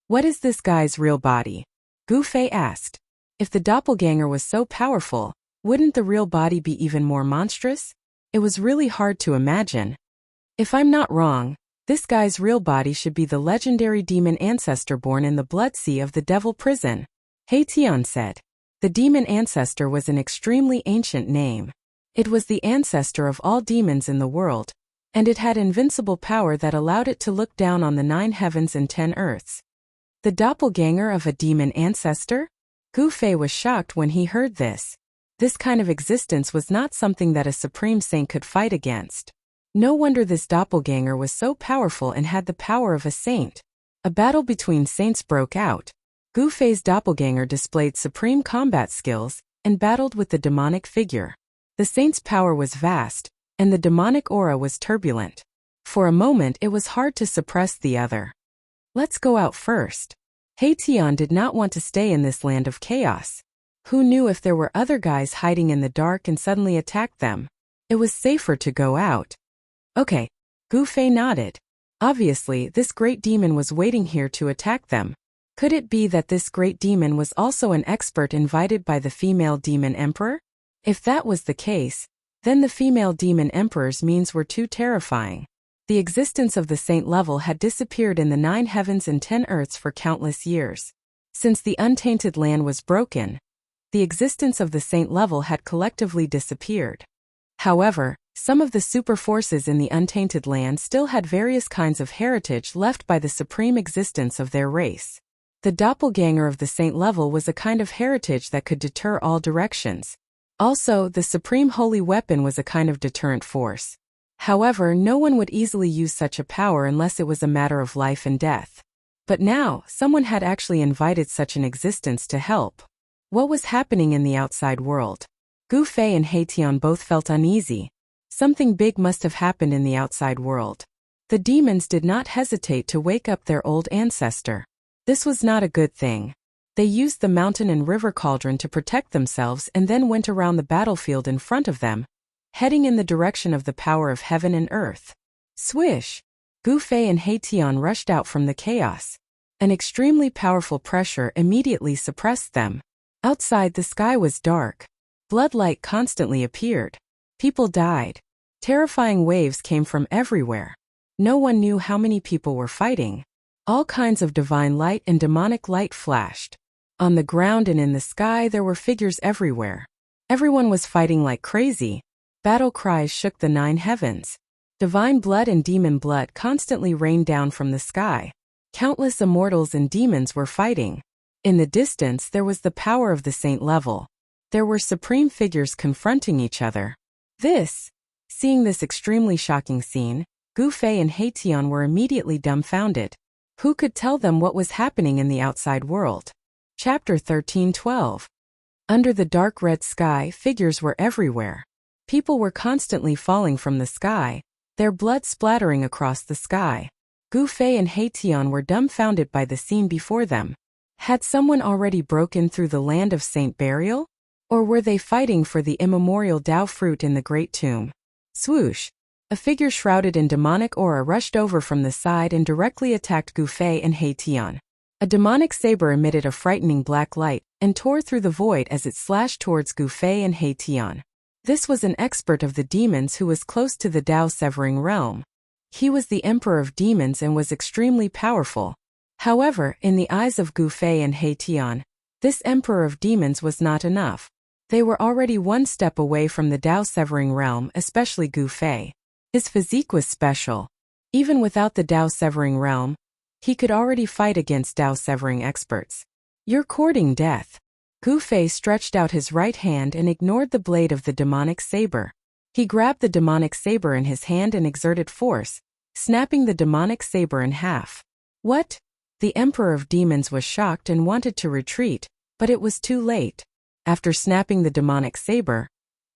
What is this guy's real body? Gu Fei asked. If the doppelganger was so powerful, wouldn't the real body be even more monstrous? It was really hard to imagine. If I'm not wrong, this guy's real body should be the legendary demon ancestor born in the Blood Sea of the Devil Prison, He Tian said. The demon ancestor was an extremely ancient name. It was the ancestor of all demons in the world, and it had invincible power that allowed it to look down on the 9 heavens and 10 earths. The doppelganger of a demon ancestor? Gu Fei was shocked when he heard this. This kind of existence was not something that a supreme saint could fight against. No wonder this doppelganger was so powerful and had the power of a saint. A battle between saints broke out. Gu Fei's doppelganger displayed supreme combat skills and battled with the demonic figure. The saint's power was vast, and the demonic aura was turbulent. For a moment it was hard to suppress the other. Let's go out first. Tian did not want to stay in this land of chaos. Who knew if there were other guys hiding in the dark and suddenly attacked them? It was safer to go out. Okay. Gu Fei nodded. Obviously, this great demon was waiting here to attack them. Could it be that this great demon was also an expert invited by the female demon emperor? If that was the case, then the female demon emperor's means were too terrifying. The existence of the saint level had disappeared in the 9 heavens and 10 earths for countless years. Since the untainted land was broken, the existence of the saint level had collectively disappeared. However, some of the super forces in the untainted land still had various kinds of heritage left by the supreme existence of their race. The doppelganger of the saint level was a kind of heritage that could deter all directions. Also, the supreme holy weapon was a kind of deterrent force. However, no one would easily use such a power unless it was a matter of life and death. But now, someone had actually invited such an existence to help. What was happening in the outside world? Gu Fei and Tian both felt uneasy. Something big must have happened in the outside world. The demons did not hesitate to wake up their old ancestor. This was not a good thing. They used the mountain and river cauldron to protect themselves and then went around the battlefield in front of them, heading in the direction of the power of heaven and earth. Swish! Gu Fei and Tian rushed out from the chaos. An extremely powerful pressure immediately suppressed them. Outside, the sky was dark. Bloodlight constantly appeared. People died. Terrifying waves came from everywhere. No one knew how many people were fighting. All kinds of divine light and demonic light flashed. On the ground and in the sky there were figures everywhere. Everyone was fighting like crazy. Battle cries shook the 9 heavens. Divine blood and demon blood constantly rained down from the sky. Countless immortals and demons were fighting. In the distance there was the power of the saint level. There were supreme figures confronting each other. Seeing this extremely shocking scene, Gu Fei and Tian were immediately dumbfounded. Who could tell them what was happening in the outside world? Chapter 13:12. Under the dark red sky, figures were everywhere. People were constantly falling from the sky, their blood splattering across the sky. Gu Fei and Tian were dumbfounded by the scene before them. Had someone already broken through the land of saint burial? Or were they fighting for the immemorial Tao fruit in the great tomb? Swoosh! A figure shrouded in demonic aura rushed over from the side and directly attacked Gu Fei and Tian. A demonic saber emitted a frightening black light and tore through the void as it slashed towards Gu Fei and Tian. This was an expert of the demons who was close to the Tao severing realm. He was the emperor of demons and was extremely powerful. However, in the eyes of Gu Fei and Tian, this emperor of demons was not enough. They were already one step away from the Tao severing realm, especially Gu Fei. His physique was special. Even without the Tao severing realm, he could already fight against Tao severing experts. You're courting death. Gu Fei stretched out his right hand and ignored the blade of the demonic saber. He grabbed the demonic saber in his hand and exerted force, snapping the demonic saber in half. What? The Emperor of Demons was shocked and wanted to retreat, but it was too late. After snapping the demonic saber,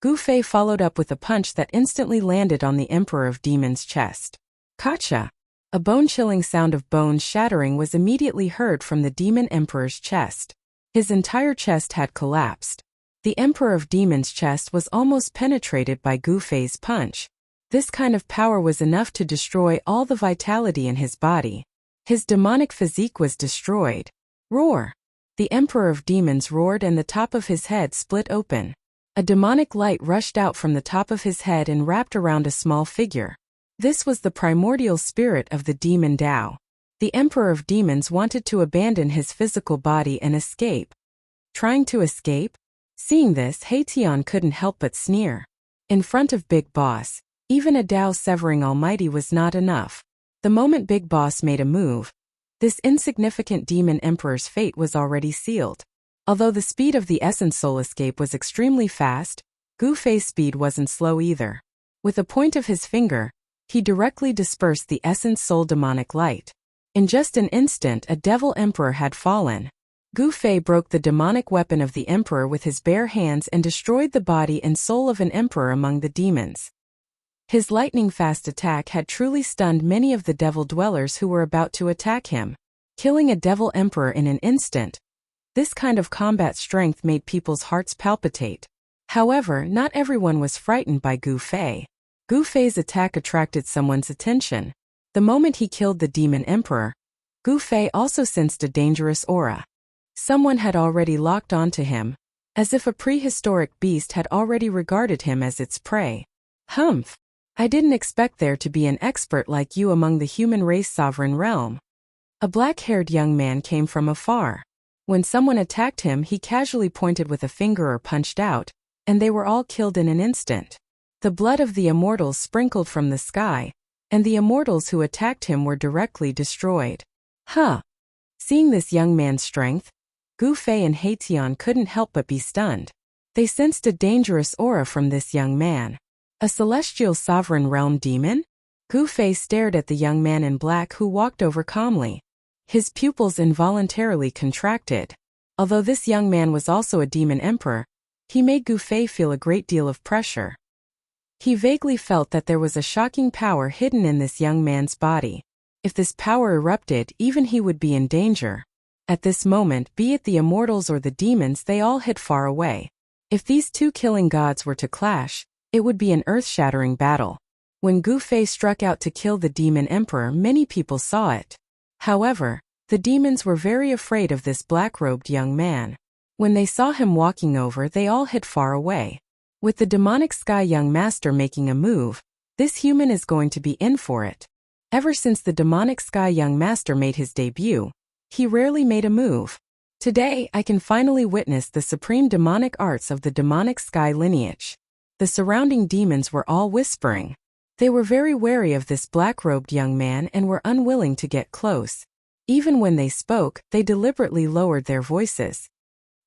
Gu Fei followed up with a punch that instantly landed on the Emperor of Demons' chest. Gotcha! A bone-chilling sound of bones shattering was immediately heard from the Demon Emperor's chest. His entire chest had collapsed. The Emperor of Demons' chest was almost penetrated by Gu Fei's punch. This kind of power was enough to destroy all the vitality in his body. His demonic physique was destroyed. Roar! The Emperor of Demons roared and the top of his head split open. A demonic light rushed out from the top of his head and wrapped around a small figure. This was the primordial spirit of the demon Tao. The Emperor of Demons wanted to abandon his physical body and escape. trying to escape? Seeing this, Haitian couldn't help but sneer. In front of Big Boss, even a Tao-severing almighty was not enough. The moment Big Boss made a move, this insignificant demon emperor's fate was already sealed. Although the speed of the Essence Soul escape was extremely fast, Gu Fei's speed wasn't slow either. With a point of his finger, he directly dispersed the Essence Soul demonic light. In just an instant, a devil emperor had fallen. Gu Fei broke the demonic weapon of the emperor with his bare hands and destroyed the body and soul of an emperor among the demons. His lightning-fast attack had truly stunned many of the devil dwellers who were about to attack him. Killing a devil emperor in an instant, this kind of combat strength made people's hearts palpitate. However, not everyone was frightened by Gu Fei. Gu Fei's attack attracted someone's attention. The moment he killed the demon emperor, Gu Fei also sensed a dangerous aura. Someone had already locked onto him, as if a prehistoric beast had already regarded him as its prey. Humph! I didn't expect there to be an expert like you among the human race sovereign realm. A black-haired young man came from afar. When someone attacked him, he casually pointed with a finger or punched out, and they were all killed in an instant. The blood of the immortals sprinkled from the sky, and the immortals who attacked him were directly destroyed. Huh! Seeing this young man's strength, Gu Fei and Haitian couldn't help but be stunned. They sensed a dangerous aura from this young man. A celestial sovereign realm demon? Gu Fei stared at the young man in black who walked over calmly. His pupils involuntarily contracted. Although this young man was also a demon emperor, he made Gu Fei feel a great deal of pressure. He vaguely felt that there was a shocking power hidden in this young man's body. If this power erupted, even he would be in danger. At this moment, be it the immortals or the demons, they all hid far away. If these two killing gods were to clash, it would be an earth-shattering battle. When Gu Fei struck out to kill the demon emperor, many people saw it. However, the demons were very afraid of this black-robed young man. When they saw him walking over, they all hid far away. With the demonic sky young master making a move, this human is going to be in for it. Ever since the demonic sky young master made his debut, he rarely made a move. Today, I can finally witness the supreme demonic arts of the demonic sky lineage. The surrounding demons were all whispering. They were very wary of this black-robed young man and were unwilling to get close. Even when they spoke, they deliberately lowered their voices.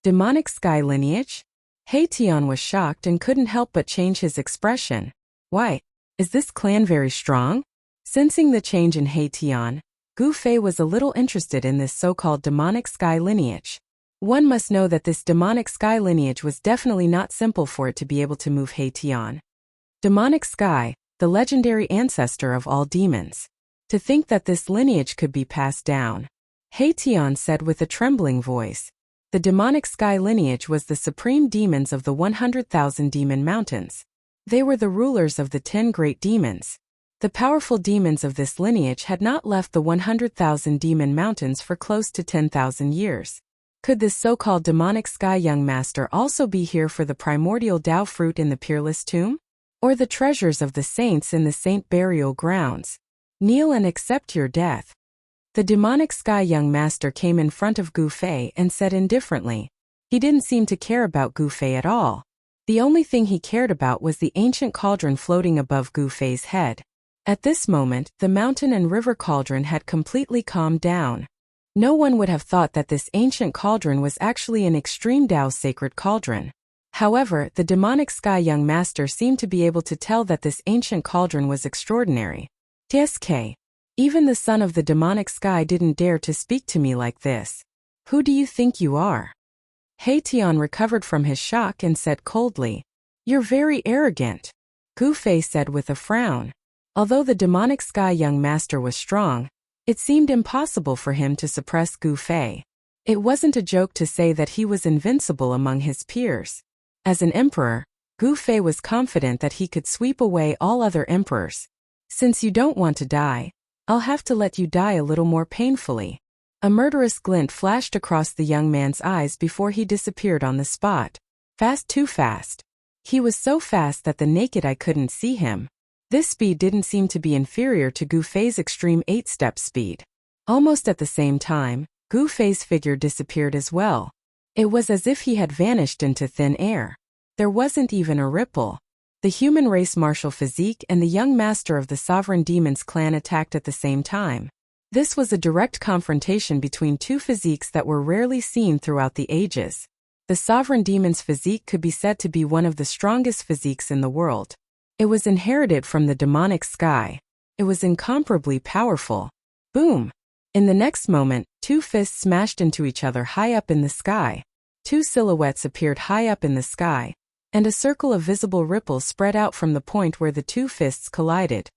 Demonic sky lineage? Haitian was shocked and couldn't help but change his expression. Why? Is this clan very strong? Sensing the change in Haitian, Gu Fei was a little interested in this so-called demonic sky lineage. One must know that this demonic sky lineage was definitely not simple for it to be able to move Haitian. Demonic sky, the legendary ancestor of all demons. To think that this lineage could be passed down. Haitian said with a trembling voice. The demonic sky lineage was the supreme demons of the 100,000 demon mountains. They were the rulers of the 10 great demons. The powerful demons of this lineage had not left the 100,000 demon mountains for close to 10,000 years. Could this so-called demonic sky young master also be here for the primordial Tao fruit in the peerless tomb? Or the treasures of the saints in the saint burial grounds? Kneel and accept your death. The demonic sky young master came in front of Gu Fei and said indifferently. He didn't seem to care about Gu Fei at all. The only thing he cared about was the ancient cauldron floating above Gu Fei's head. At this moment, the mountain and river cauldron had completely calmed down. No one would have thought that this ancient cauldron was actually an extreme Tao sacred cauldron. However, the demonic sky young master seemed to be able to tell that this ancient cauldron was extraordinary. TSK. Even the son of the demonic sky didn't dare to speak to me like this. Who do you think you are? Haitian recovered from his shock and said coldly. You're very arrogant. Gu Fei said with a frown. Although the demonic sky young master was strong, it seemed impossible for him to suppress Gu Fei. It wasn't a joke to say that he was invincible among his peers. As an emperor, Gu Fei was confident that he could sweep away all other emperors. Since you don't want to die, I'll have to let you die a little more painfully. A murderous glint flashed across the young man's eyes before he disappeared on the spot. Fast, too fast. He was so fast that the naked eye couldn't see him. This speed didn't seem to be inferior to Gu Fei's extreme 8-step speed. Almost at the same time, Gu Fei's figure disappeared as well. It was as if he had vanished into thin air. There wasn't even a ripple. The human race martial physique and the young master of the sovereign demons clan attacked at the same time. This was a direct confrontation between two physiques that were rarely seen throughout the ages. The sovereign demon's physique could be said to be one of the strongest physiques in the world. It was inherited from the demonic sky. It was incomparably powerful. Boom! In the next moment, two fists smashed into each other high up in the sky. Two silhouettes appeared high up in the sky, and a circle of visible ripples spread out from the point where the two fists collided.